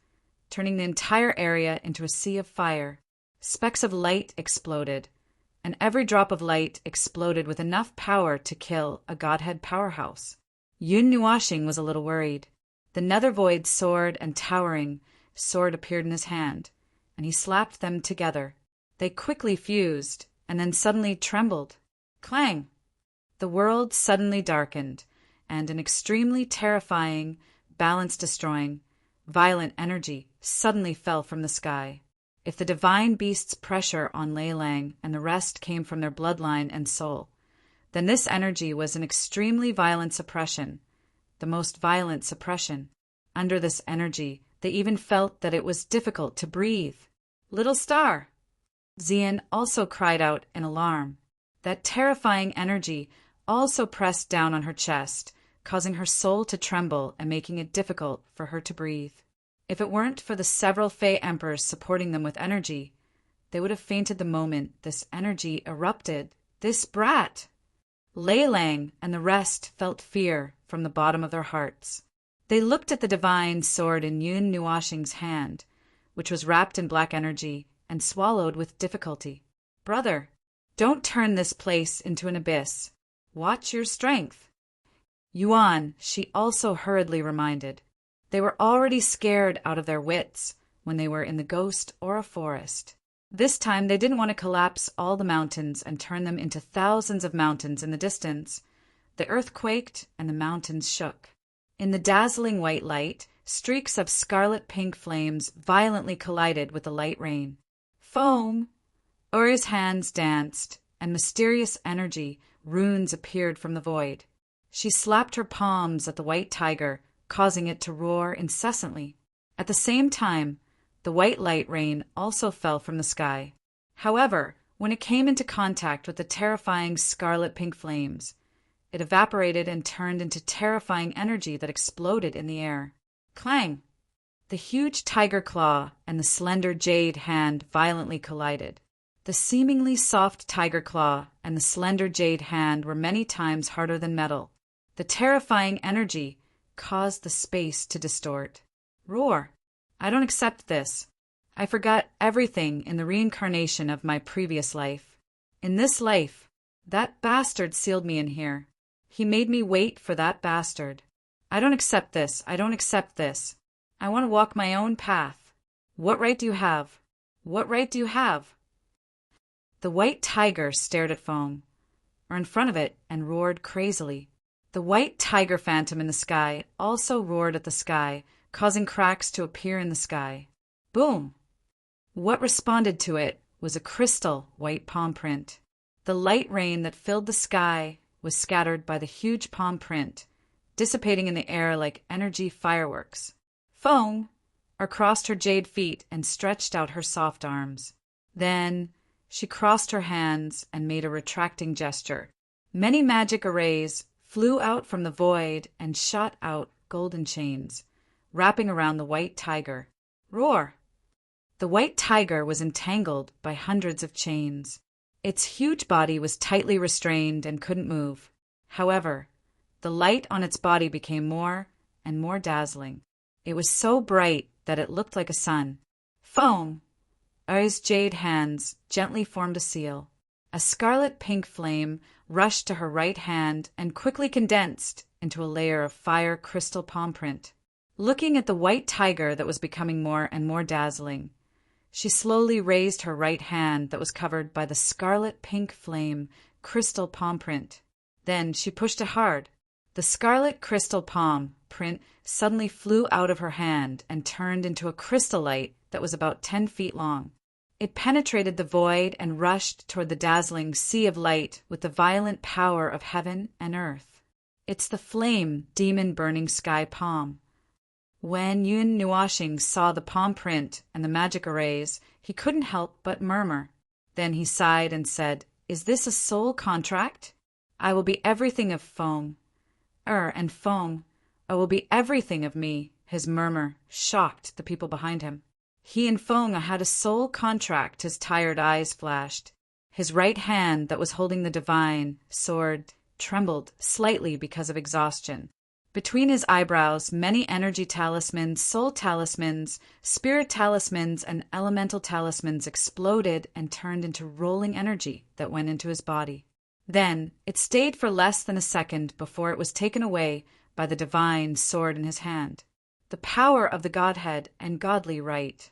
turning the entire area into a sea of fire. Specks of light exploded, and every drop of light exploded with enough power to kill a godhead powerhouse. Yun Nuashing was a little worried. The nether void sword and towering sword appeared in his hand, and he slapped them together. They quickly fused, and then suddenly trembled. Clang! The world suddenly darkened, and an extremely terrifying, balance-destroying, violent energy suddenly fell from the sky. If the divine beast's pressure on Lei Lang and the rest came from their bloodline and soul, then this energy was an extremely violent suppression, the most violent suppression. Under this energy, they even felt that it was difficult to breathe. "Little star!" Xian also cried out in alarm. That terrifying energy also pressed down on her chest, causing her soul to tremble and making it difficult for her to breathe. If it weren't for the several Fey Emperors supporting them with energy, they would have fainted the moment this energy erupted. This brat! Lei Lang and the rest felt fear from the bottom of their hearts. They looked at the divine sword in Yun Nuoxing's hand, which was wrapped in black energy, and swallowed with difficulty. "Brother, don't turn this place into an abyss. Watch your strength." Yuan, she also hurriedly reminded. They were already scared out of their wits when they were in the ghost or a forest. This time they didn't want to collapse all the mountains and turn them into thousands of mountains in the distance. The earth quaked and the mountains shook. In the dazzling white light, streaks of scarlet-pink flames violently collided with the light rain. Foam! Uri's hands danced, and mysterious energy, runes appeared from the void. She slapped her palms at the white tiger, causing it to roar incessantly. At the same time, the white light rain also fell from the sky. However, when it came into contact with the terrifying scarlet-pink flames, it evaporated and turned into terrifying energy that exploded in the air. Clang! The huge tiger claw and the slender jade hand violently collided. The seemingly soft tiger claw and the slender jade hand were many times harder than metal. The terrifying energy caused the space to distort. Roar! I don't accept this. I forgot everything in the reincarnation of my previous life. In this life, that bastard sealed me in here. He made me wait for that bastard. I don't accept this. I don't accept this. I want to walk my own path. What right do you have? What right do you have? The white tiger stared at Feng, or in front of it, and roared crazily. The white tiger phantom in the sky also roared at the sky, causing cracks to appear in the sky. Boom! What responded to it was a crystal white palm print. The light rain that filled the sky was scattered by the huge palm print, dissipating in the air like energy fireworks. Feng crossed her jade feet and stretched out her soft arms. Then she crossed her hands and made a retracting gesture. Many magic arrays flew out from the void and shot out golden chains, wrapping around the white tiger. Roar! The white tiger was entangled by hundreds of chains. Its huge body was tightly restrained and couldn't move. However, the light on its body became more and more dazzling. It was so bright that it looked like a sun. Foam! Uri's jade hands gently formed a seal. A scarlet-pink flame rushed to her right hand and quickly condensed into a layer of fire crystal palm print. Looking at the white tiger that was becoming more and more dazzling, she slowly raised her right hand that was covered by the scarlet-pink flame crystal palm print. Then she pushed it hard. The scarlet crystal palm print suddenly flew out of her hand and turned into a crystal light that was about 10 feet long. It penetrated the void and rushed toward the dazzling sea of light with the violent power of heaven and earth. It's the flame demon burning sky palm. When Yun Nuoxing saw the palm print and the magic arrays, he couldn't help but murmur. Then he sighed and said, "Is this a soul contract? I will be everything of Feng. And Feng, I will be everything of me." His murmur shocked the people behind him. He and Feng had a soul contract, his tired eyes flashed. His right hand that was holding the divine sword trembled slightly because of exhaustion. Between his eyebrows, many energy talismans, soul talismans, spirit talismans, and elemental talismans exploded and turned into rolling energy that went into his body. Then it stayed for less than a second before it was taken away by the divine sword in his hand. The power of the Godhead and godly right.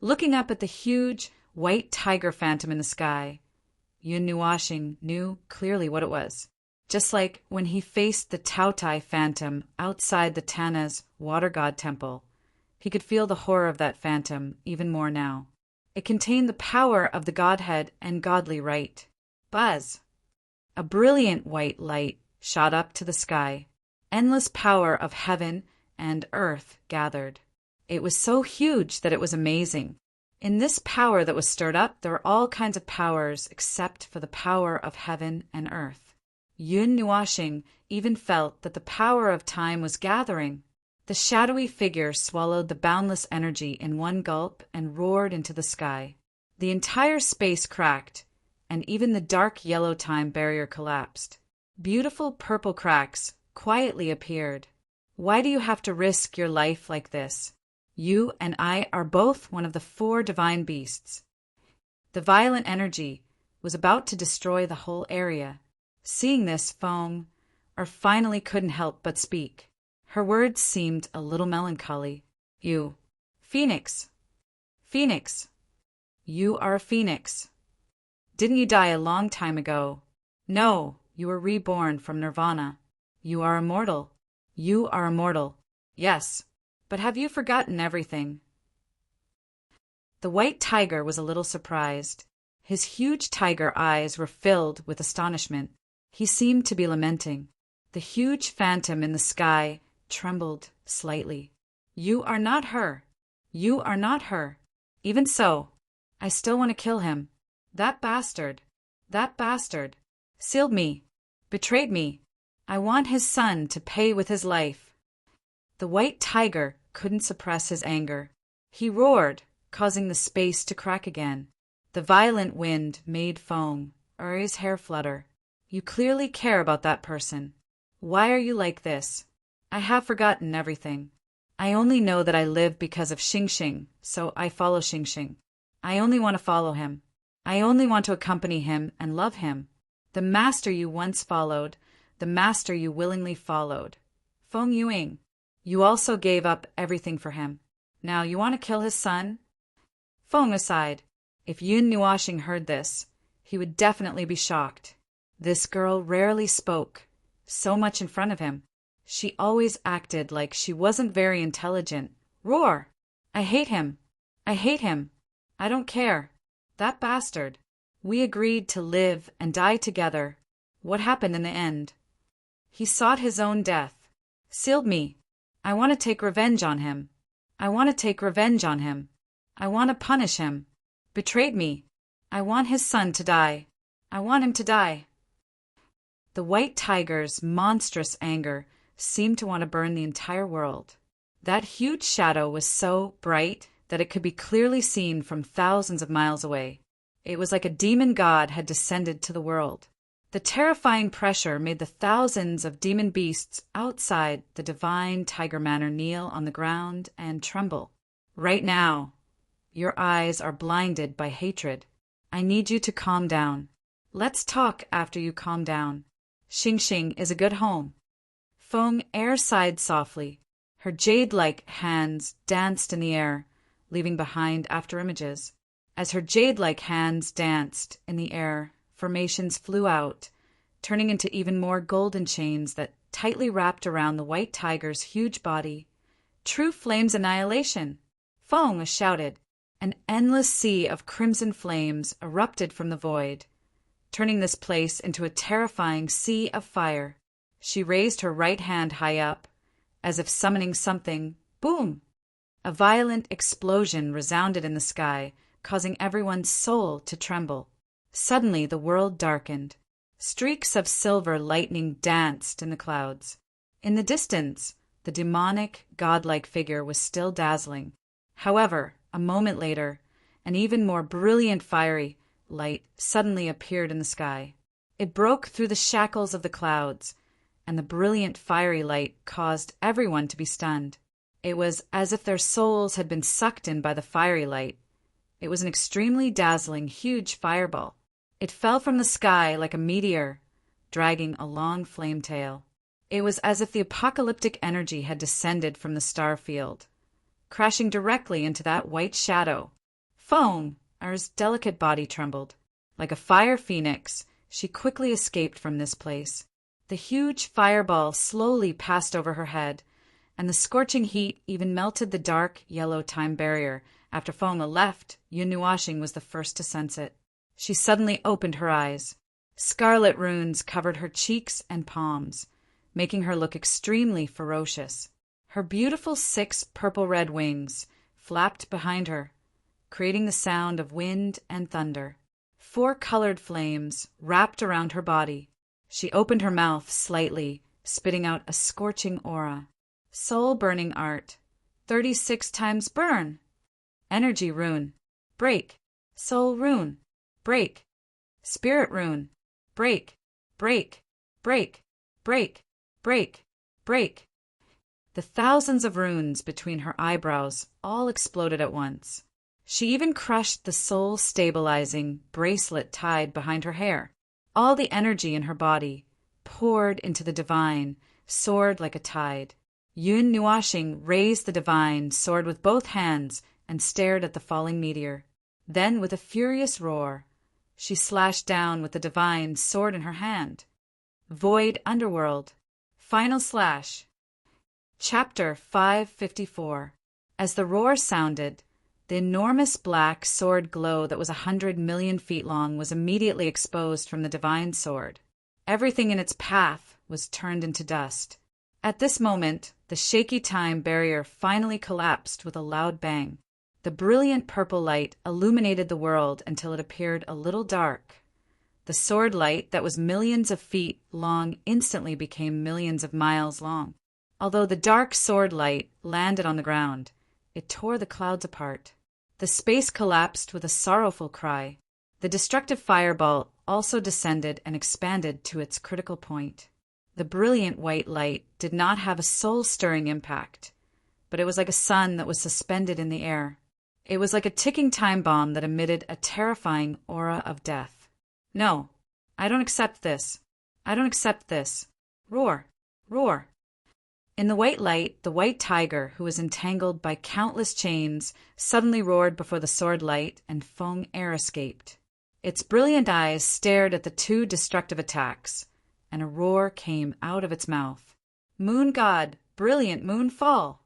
Looking up at the huge white tiger phantom in the sky, Yun Nuoxing knew clearly what it was. Just like when he faced the Tao Tai phantom outside the Tana's water god temple, He could feel the horror of that phantom even more now. It contained the power of the Godhead and godly right. Buzz! A brilliant white light shot up to the sky. Endless power of heaven and earth gathered. It was so huge that it was amazing. In this power that was stirred up, there were all kinds of powers except for the power of heaven and earth. Yun Nuashing even felt that the power of time was gathering. The shadowy figure swallowed the boundless energy in one gulp and roared into the sky. The entire space cracked, and even the dark yellow time barrier collapsed. Beautiful purple cracks quietly appeared. Why do you have to risk your life like this? You and I are both one of the 4 divine beasts. The violent energy was about to destroy the whole area. Seeing this, Fong finally couldn't help but speak. Her words seemed a little melancholy. You, Phoenix. Phoenix. You are a phoenix. Didn't you die a long time ago? No, you were reborn from Nirvana. You are immortal. You are immortal. Yes. But have you forgotten everything? The white tiger was a little surprised. His huge tiger eyes were filled with astonishment. He seemed to be lamenting. The huge phantom in the sky trembled slightly. You are not her. You are not her. Even so, I still want to kill him. That bastard. That bastard. Sealed me. Betrayed me. I want his son to pay with his life. The white tiger couldn't suppress his anger. He roared, causing the space to crack again. The violent wind made Uri's hair flutter. You clearly care about that person. Why are you like this? I have forgotten everything. I only know that I live because of Xingxing, so I follow Xingxing. I only want to follow him. I only want to accompany him and love him. The master you once followed, the master you willingly followed. Feng Yuing. You also gave up everything for him. Now you want to kill his son? Feng aside. If Yun Nuashing heard this, he would definitely be shocked. This girl rarely spoke, so much in front of him. She always acted like she wasn't very intelligent. Roar! I hate him. I hate him. I don't care. That bastard. We agreed to live and die together. What happened in the end? He sought his own death. Sealed me. I want to take revenge on him. I want to take revenge on him. I want to punish him. Betrayed me. I want his son to die. I want him to die. The white tiger's monstrous anger seemed to want to burn the entire world. That huge shadow was so bright that it could be clearly seen from thousands of miles away. It was like a demon god had descended to the world. The terrifying pressure made the thousands of demon beasts outside the divine tiger manor kneel on the ground and tremble. Right now, your eyes are blinded by hatred. I need you to calm down. Let's talk after you calm down. Xingxing is a good home. Feng sighed softly. Her jade-like hands danced in the air, leaving behind afterimages. As her jade-like hands danced in the air, formations flew out, turning into even more golden chains that tightly wrapped around the white tiger's huge body. True flames annihilation! Feng shouted. An endless sea of crimson flames erupted from the void, turning this place into a terrifying sea of fire. She raised her right hand high up, as if summoning something. Boom! A violent explosion resounded in the sky, causing everyone's soul to tremble. Suddenly the world darkened. Streaks of silver lightning danced in the clouds. In the distance, the demonic, godlike figure was still dazzling. However, a moment later, an even more brilliant fiery light suddenly appeared in the sky. It broke through the shackles of the clouds, and the brilliant fiery light caused everyone to be stunned. It was as if their souls had been sucked in by the fiery light. It was an extremely dazzling, huge fireball. It fell from the sky like a meteor, dragging a long flame tail. It was as if the apocalyptic energy had descended from the star field, crashing directly into that white shadow. Feng's delicate body trembled. Like a fire phoenix, she quickly escaped from this place. The huge fireball slowly passed over her head, and the scorching heat even melted the dark, yellow time barrier. After Fongla left, Yun Nuashing was the first to sense it. She suddenly opened her eyes. Scarlet runes covered her cheeks and palms, making her look extremely ferocious. Her beautiful 6 purple-red wings flapped behind her, creating the sound of wind and thunder. 4 colored flames wrapped around her body. She opened her mouth slightly, spitting out a scorching aura. Soul-burning art. 36 times burn. Energy rune. Break. Soul rune. Break. Spirit rune. Break. Break. Break. Break. Break. Break. The thousands of runes between her eyebrows all exploded at once. She even crushed the soul-stabilizing bracelet tied behind her hair. All the energy in her body poured into the divine, soared like a tide. Yun Nuashing raised the divine sword with both hands and stared at the falling meteor. Then, with a furious roar, she slashed down with the divine sword in her hand. Void Underworld. Final slash. Chapter 554. As the roar sounded, the enormous black sword glow that was 100 million feet long was immediately exposed from the divine sword. Everything in its path was turned into dust. At this moment, the shaky time barrier finally collapsed with a loud bang. The brilliant purple light illuminated the world until it appeared a little dark. The sword light that was millions of feet long instantly became millions of miles long. Although the dark sword light landed on the ground, it tore the clouds apart. The space collapsed with a sorrowful cry. The destructive fireball also descended and expanded to its critical point. The brilliant white light did not have a soul-stirring impact, but it was like a sun that was suspended in the air. It was like a ticking time bomb that emitted a terrifying aura of death. No, I don't accept this. I don't accept this. Roar, roar. In the white light, the white tiger, who was entangled by countless chains, suddenly roared before the sword light, and Feng air escaped. Its brilliant eyes stared at the 2 destructive attacks, and a roar came out of its mouth. Moon God, brilliant moon fall!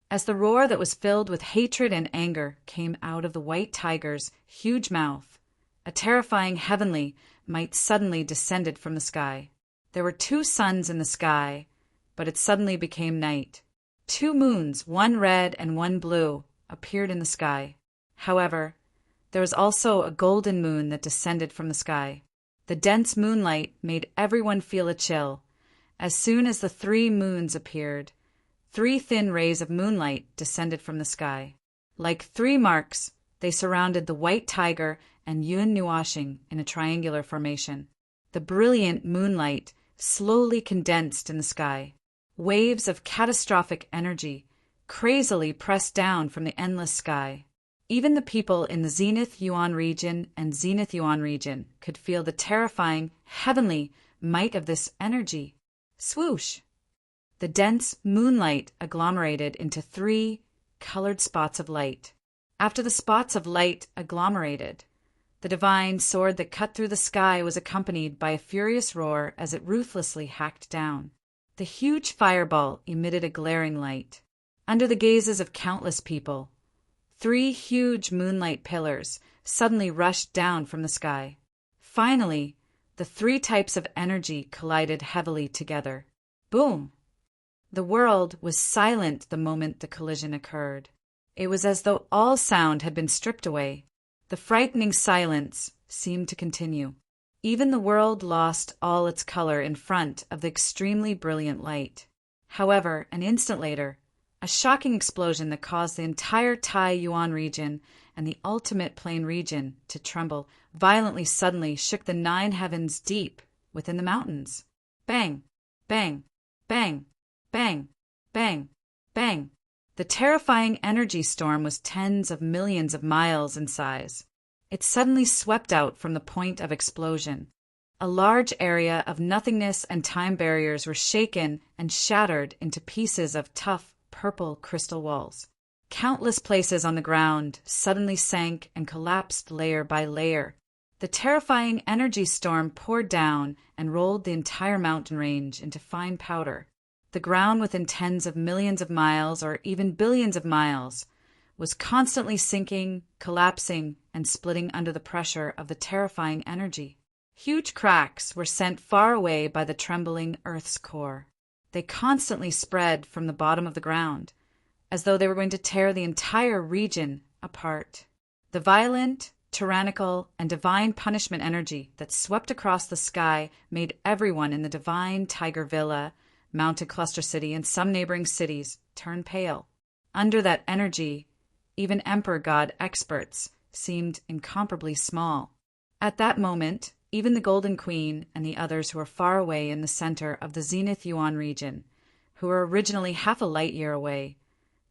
As the roar that was filled with hatred and anger came out of the white tiger's huge mouth, a terrifying heavenly might suddenly descended from the sky. There were 2 suns in the sky, but it suddenly became night. 2 moons, one red and one blue, appeared in the sky. However, there was also a golden moon that descended from the sky. The dense moonlight made everyone feel a chill. As soon as the 3 moons appeared, 3 thin rays of moonlight descended from the sky. Like 3 marks, they surrounded the white tiger and Yun Nuashing in a triangular formation. The brilliant moonlight slowly condensed in the sky. Waves of catastrophic energy crazily pressed down from the endless sky. Even the people in the Zenith Yuan region and Zenith Yuan region could feel the terrifying, heavenly might of this energy. Swoosh! The dense moonlight agglomerated into 3 colored spots of light. After the spots of light agglomerated, the divine sword that cut through the sky was accompanied by a furious roar as it ruthlessly hacked down. The huge fireball emitted a glaring light. Under the gazes of countless people, 3 huge moonlight pillars suddenly rushed down from the sky. Finally, the 3 types of energy collided heavily together. Boom! The world was silent the moment the collision occurred. It was as though all sound had been stripped away. The frightening silence seemed to continue. Even the world lost all its color in front of the extremely brilliant light. However, an instant later, a shocking explosion that caused the entire Tai Yuan region and the ultimate plain region to tremble violently suddenly shook the 9 heavens deep within the mountains. Bang! Bang! Bang! Bang! Bang! Bang! The terrifying energy storm was tens of millions of miles in size. It suddenly swept out from the point of explosion. A large area of nothingness and time barriers were shaken and shattered into pieces of tough, purple crystal walls. Countless places on the ground suddenly sank and collapsed layer by layer. The terrifying energy storm poured down and rolled the entire mountain range into fine powder. The ground within tens of millions of miles, or even billions of miles, was constantly sinking, collapsing, and splitting under the pressure of the terrifying energy. Huge cracks were sent far away by the trembling Earth's core. They constantly spread from the bottom of the ground, as though they were going to tear the entire region apart. The violent, tyrannical, and divine punishment energy that swept across the sky made everyone in the divine Tiger Villa, Mountain Cluster City, and some neighboring cities turn pale. Under that energy, even Emperor God experts seemed incomparably small. At that moment, even the Golden Queen and the others who were far away in the center of the Zenith Yuan region, who were originally half a light year away,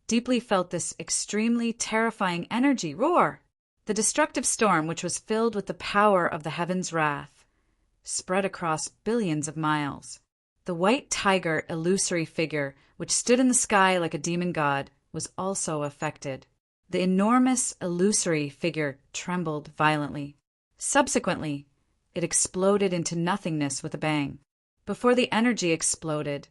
deeply felt this extremely terrifying energy roar. The destructive storm, which was filled with the power of the heaven's wrath, spread across billions of miles. The white tiger illusory figure, which stood in the sky like a demon god, was also affected. The enormous illusory figure trembled violently. Subsequently, it exploded into nothingness with a bang. Before the energy exploded,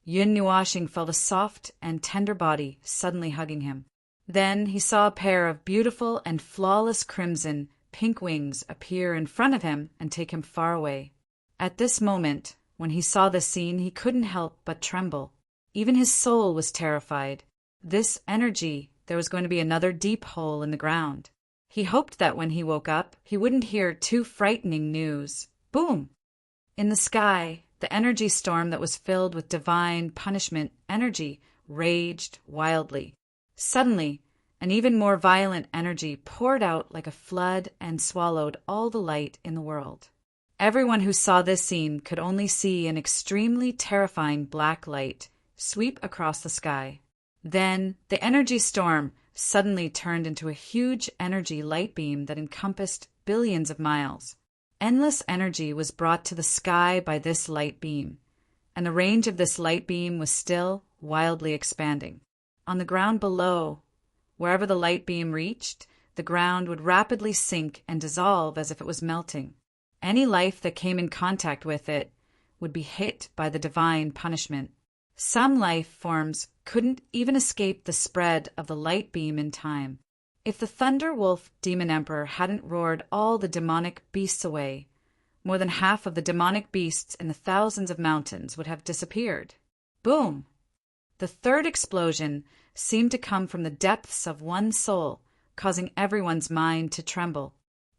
Yun Nuashing felt a soft and tender body suddenly hugging him. Then he saw a pair of beautiful and flawless crimson, pink wings appear in front of him and take him far away. At this moment, when he saw the scene, he couldn't help but tremble. Even his soul was terrified. This energy, there was going to be another deep hole in the ground. He hoped that when he woke up, he wouldn't hear too frightening news. Boom! In the sky, the energy storm that was filled with divine punishment energy raged wildly. Suddenly, an even more violent energy poured out like a flood and swallowed all the light in the world. Everyone who saw this scene could only see an extremely terrifying black light sweep across the sky. Then, the energy storm suddenly turned into a huge energy light beam that encompassed billions of miles. Endless energy was brought to the sky by this light beam, and the range of this light beam was still wildly expanding. On the ground below, wherever the light beam reached, the ground would rapidly sink and dissolve as if it was melting. Any life that came in contact with it would be hit by the divine punishment. Some life forms couldn't even escape the spread of the light beam in time. If the Thunder Wolf Demon Emperor hadn't roared all the demonic beasts away, more than half of the demonic beasts in the thousands of mountains would have disappeared. Boom! The third explosion seemed to come from the depths of one soul, causing everyone's mind to tremble.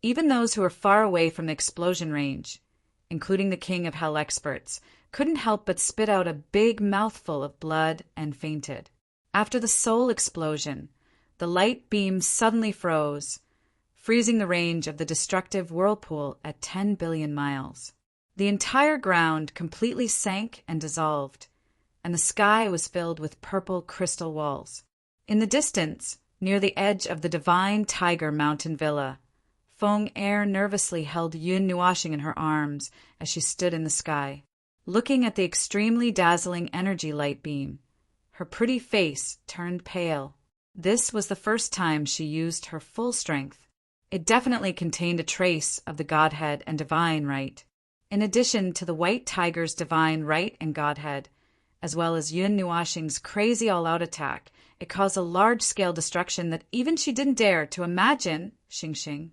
Even those who were far away from the explosion range, including the King of Hell experts, couldn't help but spit out a big mouthful of blood and fainted. After the soul explosion, the light beam suddenly froze, freezing the range of the destructive whirlpool at 10 billion miles. The entire ground completely sank and dissolved, and the sky was filled with purple crystal walls. In the distance, near the edge of the divine Tiger Mountain Villa, Feng Er nervously held Yun Nuashing in her arms as she stood in the sky. Looking at the extremely dazzling energy light beam, her pretty face turned pale. This was the first time she used her full strength. It definitely contained a trace of the Godhead and Divine Right. In addition to the White Tiger's Divine Right and Godhead, as well as Yun Nuashing's crazy all-out attack, it caused a large-scale destruction that even she didn't dare to imagine. Xing.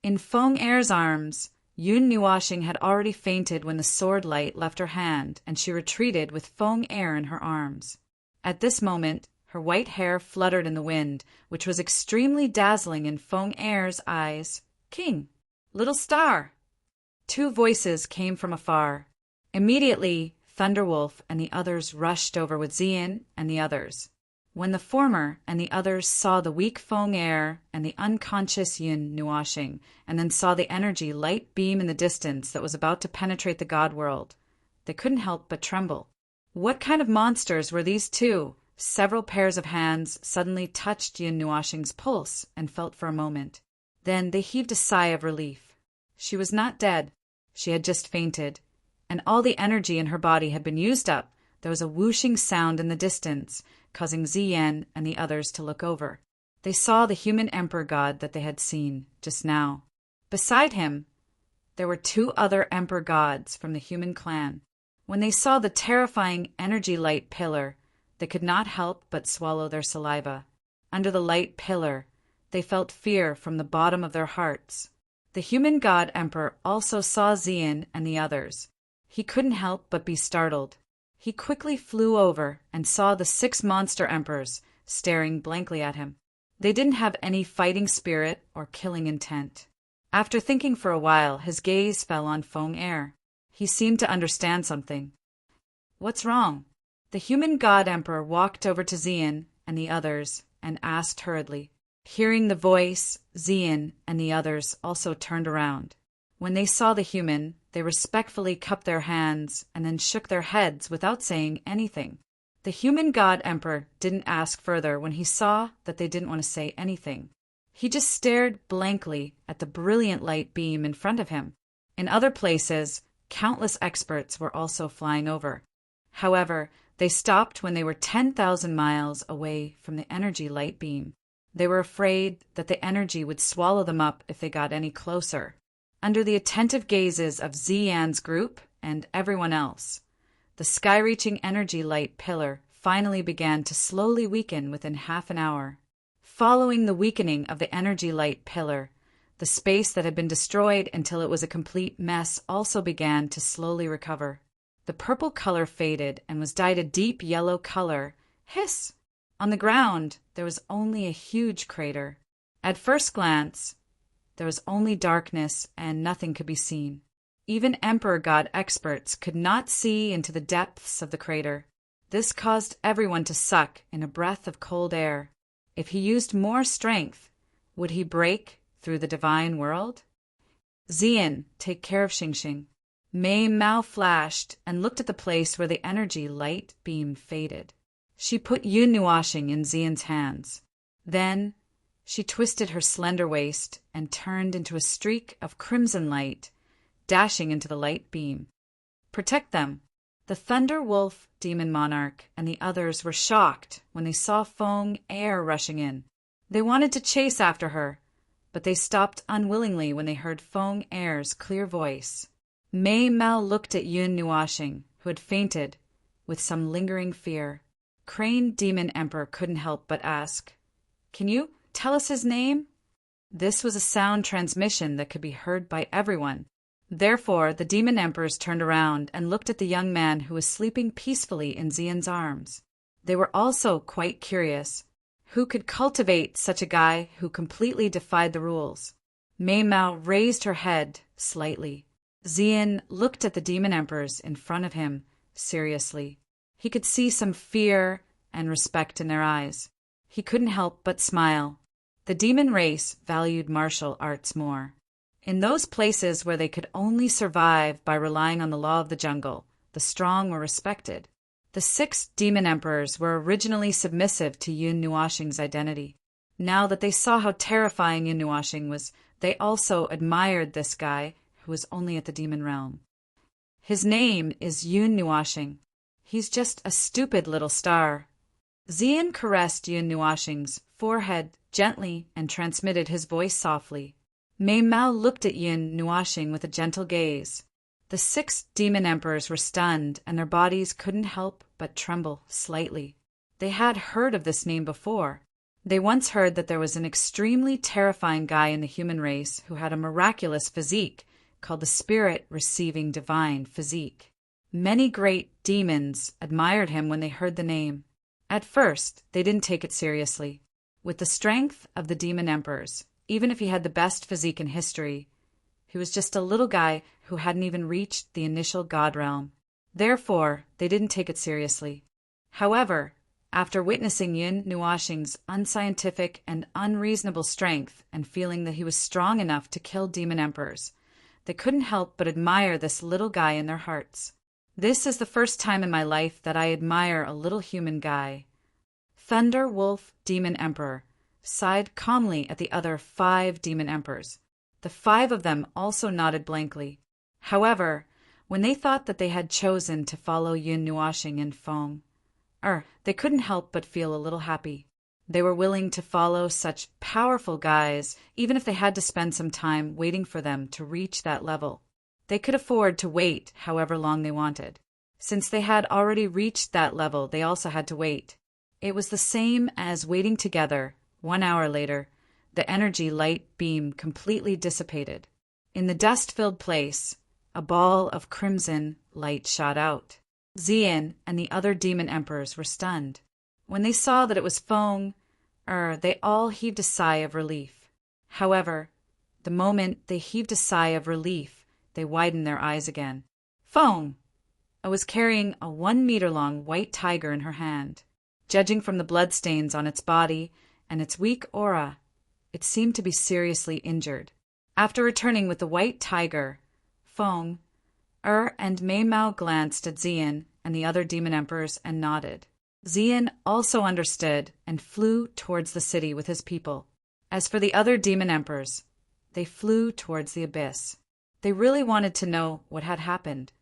In Feng Er's arms, Yun Nuashing had already fainted when the sword light left her hand, and she retreated with Feng Er in her arms. At this moment, her white hair fluttered in the wind, which was extremely dazzling in Feng Er's eyes. King! Little star! Two voices came from afar. Immediately, Thunderwolf and the others rushed over with Xian and the others. When the former and the others saw the weak Feng Er and the unconscious Yun Nuashing, and then saw the energy light beam in the distance that was about to penetrate the god world, they couldn't help but tremble. What kind of monsters were these two? Several pairs of hands suddenly touched Yun Nuashing's pulse and felt for a moment. Then they heaved a sigh of relief. She was not dead. She had just fainted, and all the energy in her body had been used up. There was a whooshing sound in the distance, causing Ziyan and the others to look over. They saw the human emperor god that they had seen just now. Beside him, there were two other emperor gods from the human clan. When they saw the terrifying energy light pillar, they could not help but swallow their saliva. Under the light pillar, they felt fear from the bottom of their hearts. The human god emperor also saw Xian and the others. He couldn't help but be startled. He quickly flew over and saw the 6 monster emperors staring blankly at him. They didn't have any fighting spirit or killing intent. After thinking for a while, his gaze fell on Feng Er. He seemed to understand something. "What's wrong?" The human god emperor walked over to Xian and the others and asked hurriedly. Hearing the voice, Xian and the others also turned around. When they saw the human, they respectfully cupped their hands and then shook their heads without saying anything. The human god emperor didn't ask further when he saw that they didn't want to say anything. He just stared blankly at the brilliant light beam in front of him. In other places, countless experts were also flying over. However, they stopped when they were 10,000 miles away from the energy light beam. They were afraid that the energy would swallow them up if they got any closer. Under the attentive gazes of Xian's group and everyone else, the sky-reaching energy light pillar finally began to slowly weaken within half an hour. Following the weakening of the energy light pillar, the space that had been destroyed until it was a complete mess also began to slowly recover. The purple color faded and was dyed a deep yellow color. Hiss! On the ground, there was only a huge crater. At first glance, there was only darkness and nothing could be seen. Even Emperor God experts could not see into the depths of the crater. This caused everyone to suck in a breath of cold air. If he used more strength, would he break through the divine world? Xian, take care of Xingxing. Mei Mao flashed and looked at the place where the energy light beam faded. She put Yun Nuashing in Xian's hands. Then she twisted her slender waist and turned into a streak of crimson light, dashing into the light beam. Protect them. The Thunder Wolf Demon Monarch and the others were shocked when they saw Feng Er rushing in. They wanted to chase after her, but they stopped unwillingly when they heard Feng Er's clear voice. Mei Mao looked at Yun Nuashing, who had fainted, with some lingering fear. Crane Demon Emperor couldn't help but ask, "Can you tell us his name?" This was a sound transmission that could be heard by everyone. Therefore, the demon emperors turned around and looked at the young man who was sleeping peacefully in Xian's arms. They were also quite curious. Who could cultivate such a guy who completely defied the rules? Mei Mao raised her head slightly. Xian looked at the demon emperors in front of him seriously. He could see some fear and respect in their eyes. He couldn't help but smile. The demon race valued martial arts more. In those places where they could only survive by relying on the law of the jungle, the strong were respected. The 6 demon emperors were originally submissive to Yun Nuashing's identity. Now that they saw how terrifying Yun Nuashing was, they also admired this guy who was only at the demon realm. His name is Yun Nuashing. He's just a stupid little star. Xian caressed Yun Nuashing's forehead gently and transmitted his voice softly. Mei Mao looked at Yun Nuashing with a gentle gaze. The 6 demon emperors were stunned, and their bodies couldn't help but tremble slightly. They had heard of this name before. They once heard that there was an extremely terrifying guy in the human race who had a miraculous physique called the Spirit Receiving Divine Physique. Many great demons admired him when they heard the name. At first, they didn't take it seriously. With the strength of the demon emperors, even if he had the best physique in history, he was just a little guy who hadn't even reached the initial god realm. Therefore, they didn't take it seriously. However, after witnessing Yun Nuashing's unscientific and unreasonable strength and feeling that he was strong enough to kill demon emperors, they couldn't help but admire this little guy in their hearts. This is the first time in my life that I admire a little human guy. Thunder Wolf Demon Emperor sighed calmly at the other 5 demon emperors. The 5 of them also nodded blankly. However, when they thought that they had chosen to follow Yun Nuashing and Feng Er, they couldn't help but feel a little happy. They were willing to follow such powerful guys, even if they had to spend some time waiting for them to reach that level. They could afford to wait however long they wanted. Since they had already reached that level, they also had to wait. It was the same as waiting together. 1 hour later, the energy light beam completely dissipated. In the dust-filled place, a ball of crimson light shot out. Xian and the other demon emperors were stunned. When they saw that it was Feng, they all heaved a sigh of relief. However, the moment they heaved a sigh of relief, they widened their eyes again. Feng was carrying a 1-meter-long white tiger in her hand. Judging from the bloodstains on its body and its weak aura, it seemed to be seriously injured. After returning with the white tiger, Feng, and Mei Mao glanced at Xian and the other demon emperors and nodded. Xian also understood and flew towards the city with his people. As for the other demon emperors, they flew towards the abyss. They really wanted to know what had happened.